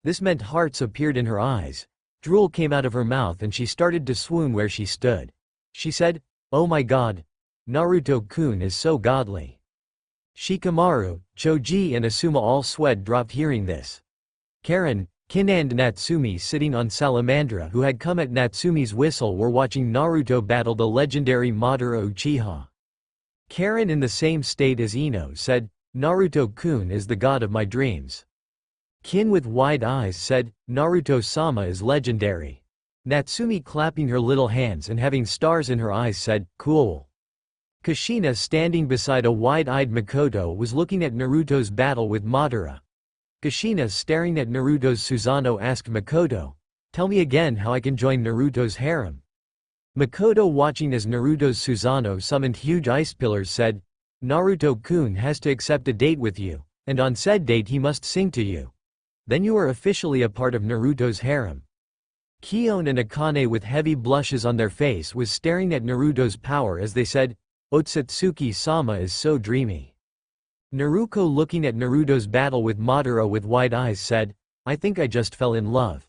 This meant hearts appeared in her eyes. Drool came out of her mouth and she started to swoon where she stood. She said, "Oh my god. Naruto-kun is so godly." Shikamaru, Choji and Asuma all sweat dropped hearing this. Karen, Kin and Natsumi, sitting on Salamandra, who had come at Natsumi's whistle, were watching Naruto battle the legendary Madara Uchiha. Karen, in the same state as Ino, said, "Naruto-kun is the god of my dreams." Kin, with wide eyes, said, "Naruto-sama is legendary." Natsumi, clapping her little hands and having stars in her eyes, said, "Cool." Kushina, standing beside a wide-eyed Makoto, was looking at Naruto's battle with Madara. Kushina, staring at Naruto's Susanoo, asked Makoto, "Tell me again how I can join Naruto's harem." Makoto, watching as Naruto's Susanoo summoned huge ice pillars, said, "Naruto-kun has to accept a date with you, and on said date he must sing to you. Then you are officially a part of Naruto's harem." Kion and Akane, with heavy blushes on their face, was staring at Naruto's power as they said, "Otsutsuki-sama is so dreamy." Naruko, looking at Naruto's battle with Madara with wide eyes, said, "I think I just fell in love."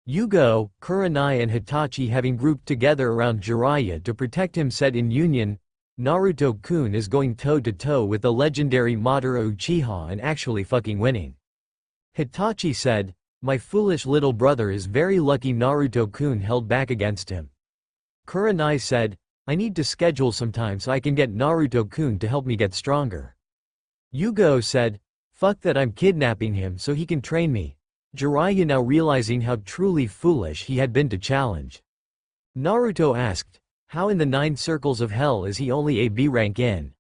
Yugo, Kurenai and Hitachi, having grouped together around Jiraiya to protect him, said in union, "Naruto-kun is going toe-to-toe with the legendary Madara Uchiha and actually fucking winning." Hitachi said, "My foolish little brother is very lucky Naruto-kun held back against him." Kurenai said, "I need to schedule some time so I can get Naruto-kun to help me get stronger." Yugo said, "Fuck that, I'm kidnapping him so he can train me." Jiraiya, now realizing how truly foolish he had been to challenge. Naruto asked, "How in the 9 circles of hell is he only a B rank in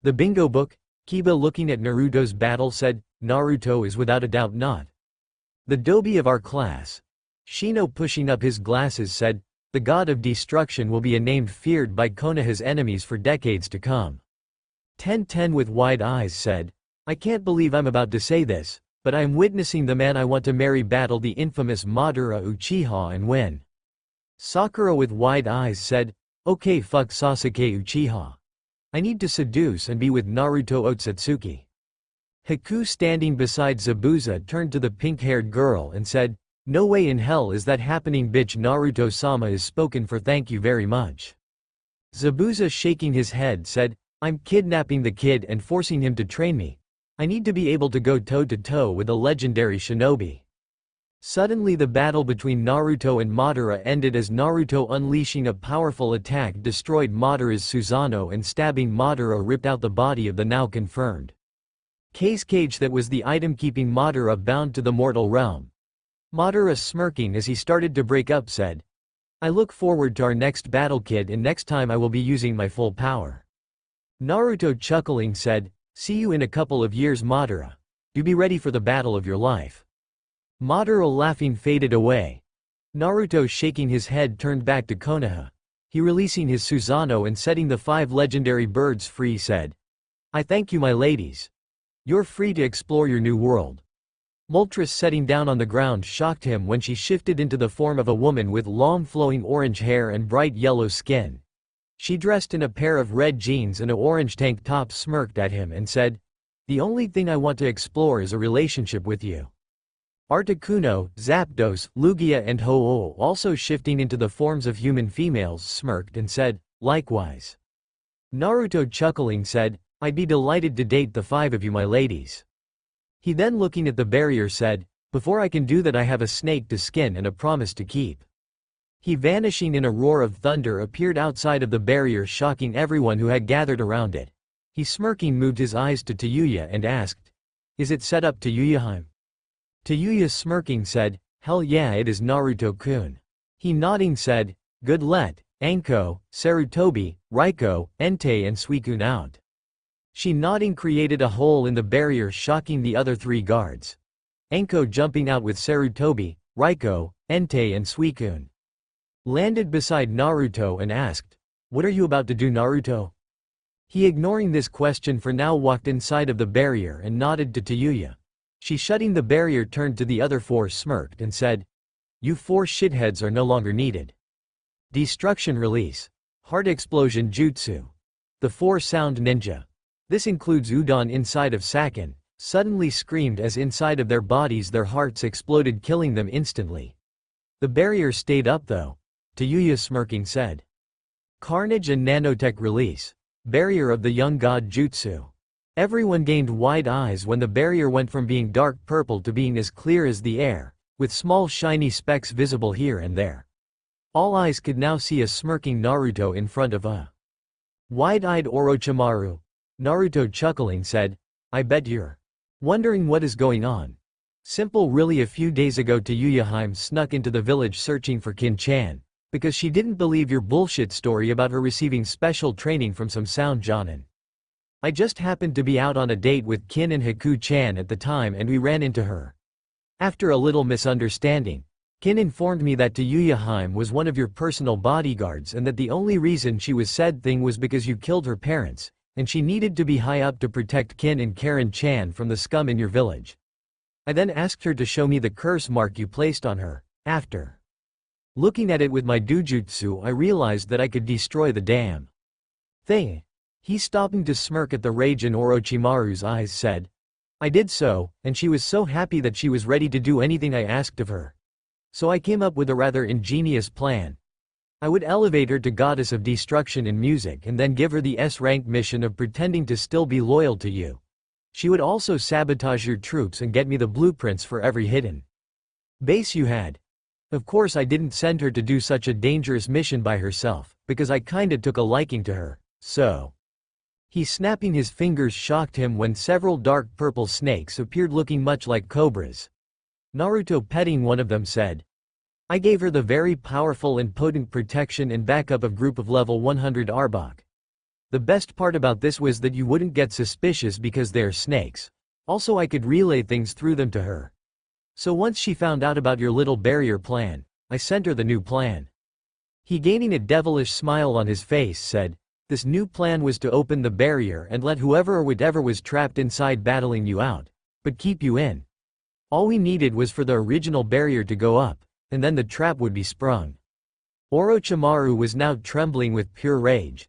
the bingo book?" Kiba, looking at Naruto's battle, said, "Naruto is without a doubt not the Dobi of our class." Shino, pushing up his glasses, said, "The god of destruction will be a name feared by Konoha's enemies for decades to come." 1010, with wide eyes, said, "I can't believe I'm about to say this, but I am witnessing the man I want to marry battle the infamous Madara Uchiha and win." Sakura, with wide eyes, said, "Okay, fuck Sasuke Uchiha. I need to seduce and be with Naruto Otsutsuki." Haku, standing beside Zabuza, turned to the pink-haired girl and said, "No way in hell is that happening, bitch. Naruto-sama is spoken for, thank you very much." Zabuza, shaking his head, said, "I'm kidnapping the kid and forcing him to train me. I need to be able to go toe-to-toe with a legendary shinobi." Suddenly the battle between Naruto and Madara ended as Naruto, unleashing a powerful attack, destroyed Madara's Susanoo and stabbing Madara, ripped out the body of the now confirmed cage that was the item keeping Madara bound to the mortal realm. Madara, smirking as he started to break up, said, "I look forward to our next battle, kid, and next time I will be using my full power." Naruto, chuckling, said, "See you in a couple of years, Madara. Do be ready for the battle of your life." Madara, laughing, faded away. Naruto, shaking his head, turned back to Konoha. He, releasing his Susanoo and setting the 5 legendary birds free, said, "I thank you, my ladies. You're free to explore your new world." Moltres, setting down on the ground, shocked him when she shifted into the form of a woman with long flowing orange hair and bright yellow skin. She, dressed in a pair of red jeans and an orange tank top, smirked at him and said, "The only thing I want to explore is a relationship with you." Articuno, Zapdos, Lugia and Ho-Oh, also shifting into the forms of human females, smirked and said, "Likewise." Naruto, chuckling, said, "I'd be delighted to date the 5 of you, my ladies." He then, looking at the barrier, said, "Before I can do that I have a snake to skin and a promise to keep." He, vanishing in a roar of thunder, appeared outside of the barrier, shocking everyone who had gathered around it. He, smirking, moved his eyes to Tayuya and asked, "Is it set up, Tayuya-hime?" Tayuya, smirking, said, "Hell yeah, it is, Naruto-kun." He, nodding, said, "Good let, Anko, Sarutobi, Raiko, Entei and Suikun out." She, nodding, created a hole in the barrier, shocking the other 3 guards. Anko, jumping out with Sarutobi, Raiko, Entei and Suikun, landed beside Naruto and asked, "What are you about to do, Naruto?" He, ignoring this question for now, walked inside of the barrier and nodded to Tayuya. She, shutting the barrier, turned to the other four, smirked, and said, "You four shitheads are no longer needed." Destruction release. Heart explosion jutsu. The four-sound ninja. This includes Udon inside of Sakin, suddenly screamed as inside of their bodies their hearts exploded, killing them instantly. The barrier stayed up though. Tayuya, smirking, said. Carnage and nanotech release. Barrier of the young god jutsu. Everyone gained wide eyes when the barrier went from being dark purple to being as clear as the air, with small shiny specks visible here and there. All eyes could now see a smirking Naruto in front of a wide-eyed Orochimaru. Naruto, chuckling, said, "I bet you're wondering what is going on. Simple, really. A few days ago Tayuya snuck into the village searching for Kin-chan, because she didn't believe your bullshit story about her receiving special training from some sound Jonin. I just happened to be out on a date with Kin and Haku-chan at the time and we ran into her. After a little misunderstanding, Kin informed me that Tayuya was one of your personal bodyguards and that the only reason she was said thing was because you killed her parents, and she needed to be high up to protect Kin and Karen-chan from the scum in your village. I then asked her to show me the curse mark you placed on her. After looking at it with my dujutsu, I realized that I could destroy the damn thing." He, stopping to smirk at the rage in Orochimaru's eyes, said, "I did so, and she was so happy that she was ready to do anything I asked of her. So I came up with a rather ingenious plan. I would elevate her to goddess of destruction in music and then give her the S-rank mission of pretending to still be loyal to you. She would also sabotage your troops and get me the blueprints for every hidden base you had. Of course I didn't send her to do such a dangerous mission by herself, because I kinda took a liking to her, so." He, snapping his fingers, shocked him when several dark purple snakes appeared looking much like cobras. Naruto, petting one of them, said, "I gave her the very powerful and potent protection and backup of group of level 100 Arbok. The best part about this was that you wouldn't get suspicious because they're snakes. Also I could relay things through them to her. So once she found out about your little barrier plan, I sent her the new plan." He, gaining a devilish smile on his face, said, "This new plan was to open the barrier and let whoever or whatever was trapped inside battling you out, but keep you in. All we needed was for the original barrier to go up, and then the trap would be sprung." Orochimaru was now trembling with pure rage.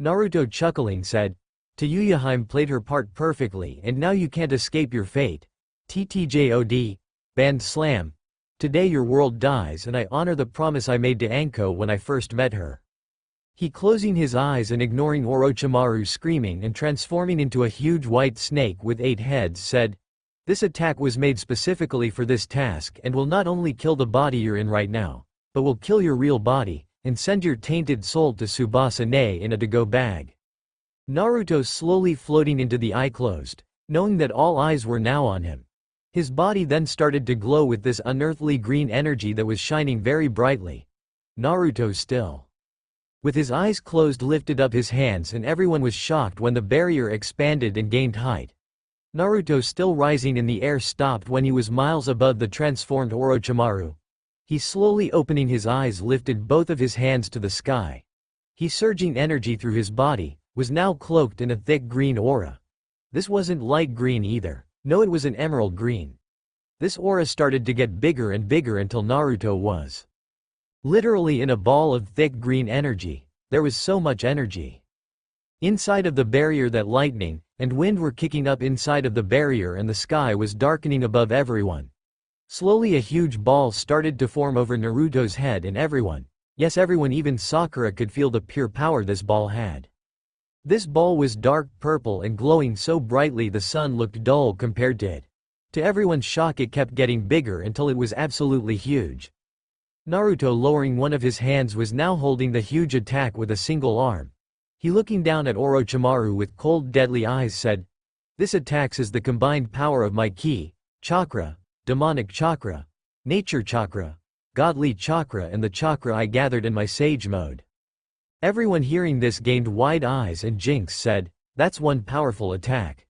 Naruto, chuckling, said, "Tayuya played her part perfectly and now you can't escape your fate. TTJOD. Band slam. Today your world dies and I honor the promise I made to Anko when I first met her." He, closing his eyes and ignoring Orochimaru screaming and transforming into a huge white snake with 8 heads, said, "This attack was made specifically for this task and will not only kill the body you're in right now, but will kill your real body, and send your tainted soul to Tsubasa-ne in a to-go bag." Naruto, slowly floating into the eye, closed, knowing that all eyes were now on him. His body then started to glow with this unearthly green energy that was shining very brightly. Naruto, still with his eyes closed, lifted up his hands and everyone was shocked when the barrier expanded and gained height. Naruto, still rising in the air, stopped when he was miles above the transformed Orochimaru. He, slowly opening his eyes, lifted both of his hands to the sky. He, surging energy through his body, was now cloaked in a thick green aura. This wasn't light green either. No, it was an emerald green. This aura started to get bigger and bigger until Naruto was literally in a ball of thick green energy. There was so much energy inside of the barrier that lightning and wind were kicking up inside of the barrier and the sky was darkening above everyone. Slowly a huge ball started to form over Naruto's head and everyone, yes everyone, even Sakura, could feel the pure power this ball had. This ball was dark purple and glowing so brightly the sun looked dull compared to it. To everyone's shock, it kept getting bigger until it was absolutely huge. Naruto, lowering one of his hands, was now holding the huge attack with a single arm. He, looking down at Orochimaru with cold deadly eyes, said, "This attack is the combined power of my ki, chakra, demonic chakra, nature chakra, godly chakra and the chakra I gathered in my sage mode." Everyone hearing this gained wide eyes and Jinx said, "That's one powerful attack."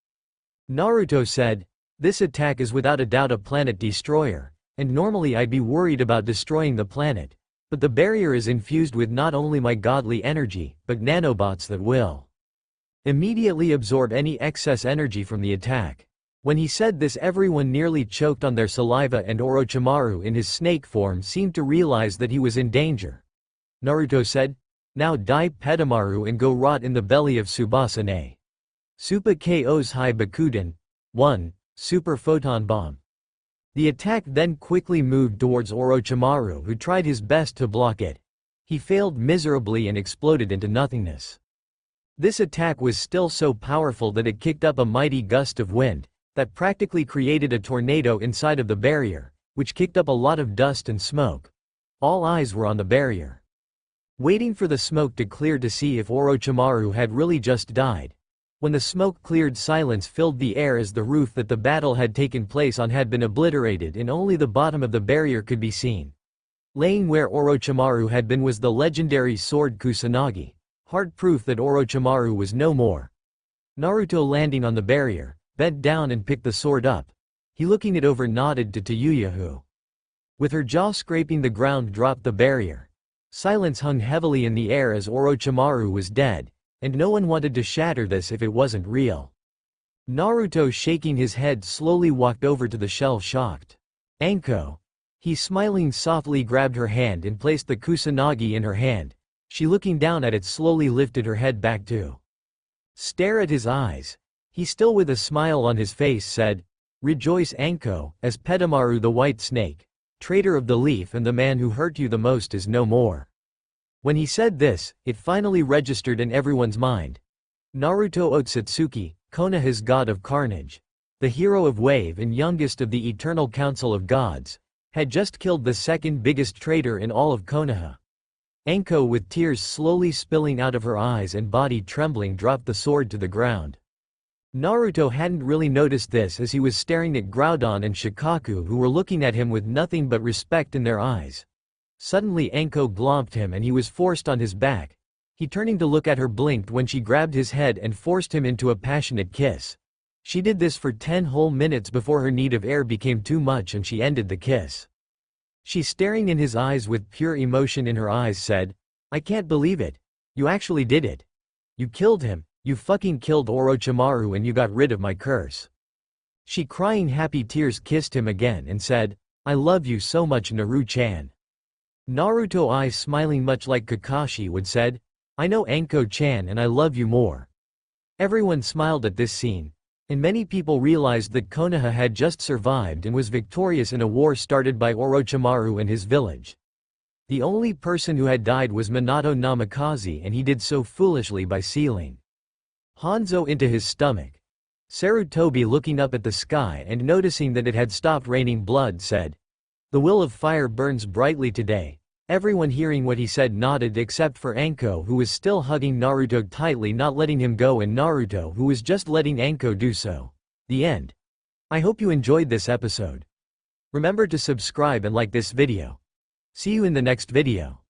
Naruto said, "This attack is without a doubt a planet destroyer, and normally I'd be worried about destroying the planet, but the barrier is infused with not only my godly energy, but nanobots that will Immediately absorb any excess energy from the attack. When he said this, everyone nearly choked on their saliva, and Orochimaru in his snake form seemed to realize that he was in danger. Naruto said, "Now die Pedamaru and go rot in the belly of Tsubasa-ne. Super KO's High Bakuden. 1. Super Photon Bomb." The attack then quickly moved towards Orochimaru, who tried his best to block it. He failed miserably and exploded into nothingness. This attack was still so powerful that it kicked up a mighty gust of wind that practically created a tornado inside of the barrier, which kicked up a lot of dust and smoke. All eyes were on the barrier, waiting for the smoke to clear to see if Orochimaru had really just died. When the smoke cleared, silence filled the air as the roof that the battle had taken place on had been obliterated and only the bottom of the barrier could be seen. Laying where Orochimaru had been was the legendary sword Kusanagi, hard proof that Orochimaru was no more. Naruto, landing on the barrier, bent down and picked the sword up. He, looking it over, nodded to Kaguya, who, with her jaw scraping the ground, dropped the barrier. Silence hung heavily in the air as Orochimaru was dead, and no one wanted to shatter this if it wasn't real. Naruto, shaking his head, slowly walked over to the shelf, shocked. "Anko." He, smiling softly, grabbed her hand and placed the Kusanagi in her hand. She, looking down at it, slowly lifted her head back to stare at his eyes. He, still with a smile on his face, said, "Rejoice, Anko, as Pedamaru the White Snake, traitor of the leaf and the man who hurt you the most, is no more." When he said this, it finally registered in everyone's mind. Naruto Otsutsuki, Konoha's god of carnage, the hero of Wave and youngest of the Eternal Council of Gods, had just killed the second biggest traitor in all of Konoha. Anko, with tears slowly spilling out of her eyes and body trembling, dropped the sword to the ground. Naruto hadn't really noticed this as he was staring at Groudon and Shikaku, who were looking at him with nothing but respect in their eyes. Suddenly Anko glomped him and he was forced on his back. He, turning to look at her, blinked when she grabbed his head and forced him into a passionate kiss. She did this for 10 whole minutes before her need of air became too much and she ended the kiss. She, staring in his eyes with pure emotion in her eyes, said, "I can't believe it. You actually did it. You killed him. You fucking killed Orochimaru and you got rid of my curse." She, crying happy tears, kissed him again and said, "I love you so much, Naru-chan." Naruto, eyes smiling much like Kakashi would, said, "I know, Anko-chan, and I love you more." Everyone smiled at this scene, and many people realized that Konoha had just survived and was victorious in a war started by Orochimaru and his village. The only person who had died was Minato Namikaze, and he did so foolishly by sealing Hanzo into his stomach. Sarutobi, looking up at the sky and noticing that it had stopped raining blood, said, "The will of fire burns brightly today." Everyone, hearing what he said, nodded except for Anko, who was still hugging Naruto tightly, not letting him go, and Naruto, who was just letting Anko do so. The end. I hope you enjoyed this episode. Remember to subscribe and like this video. See you in the next video.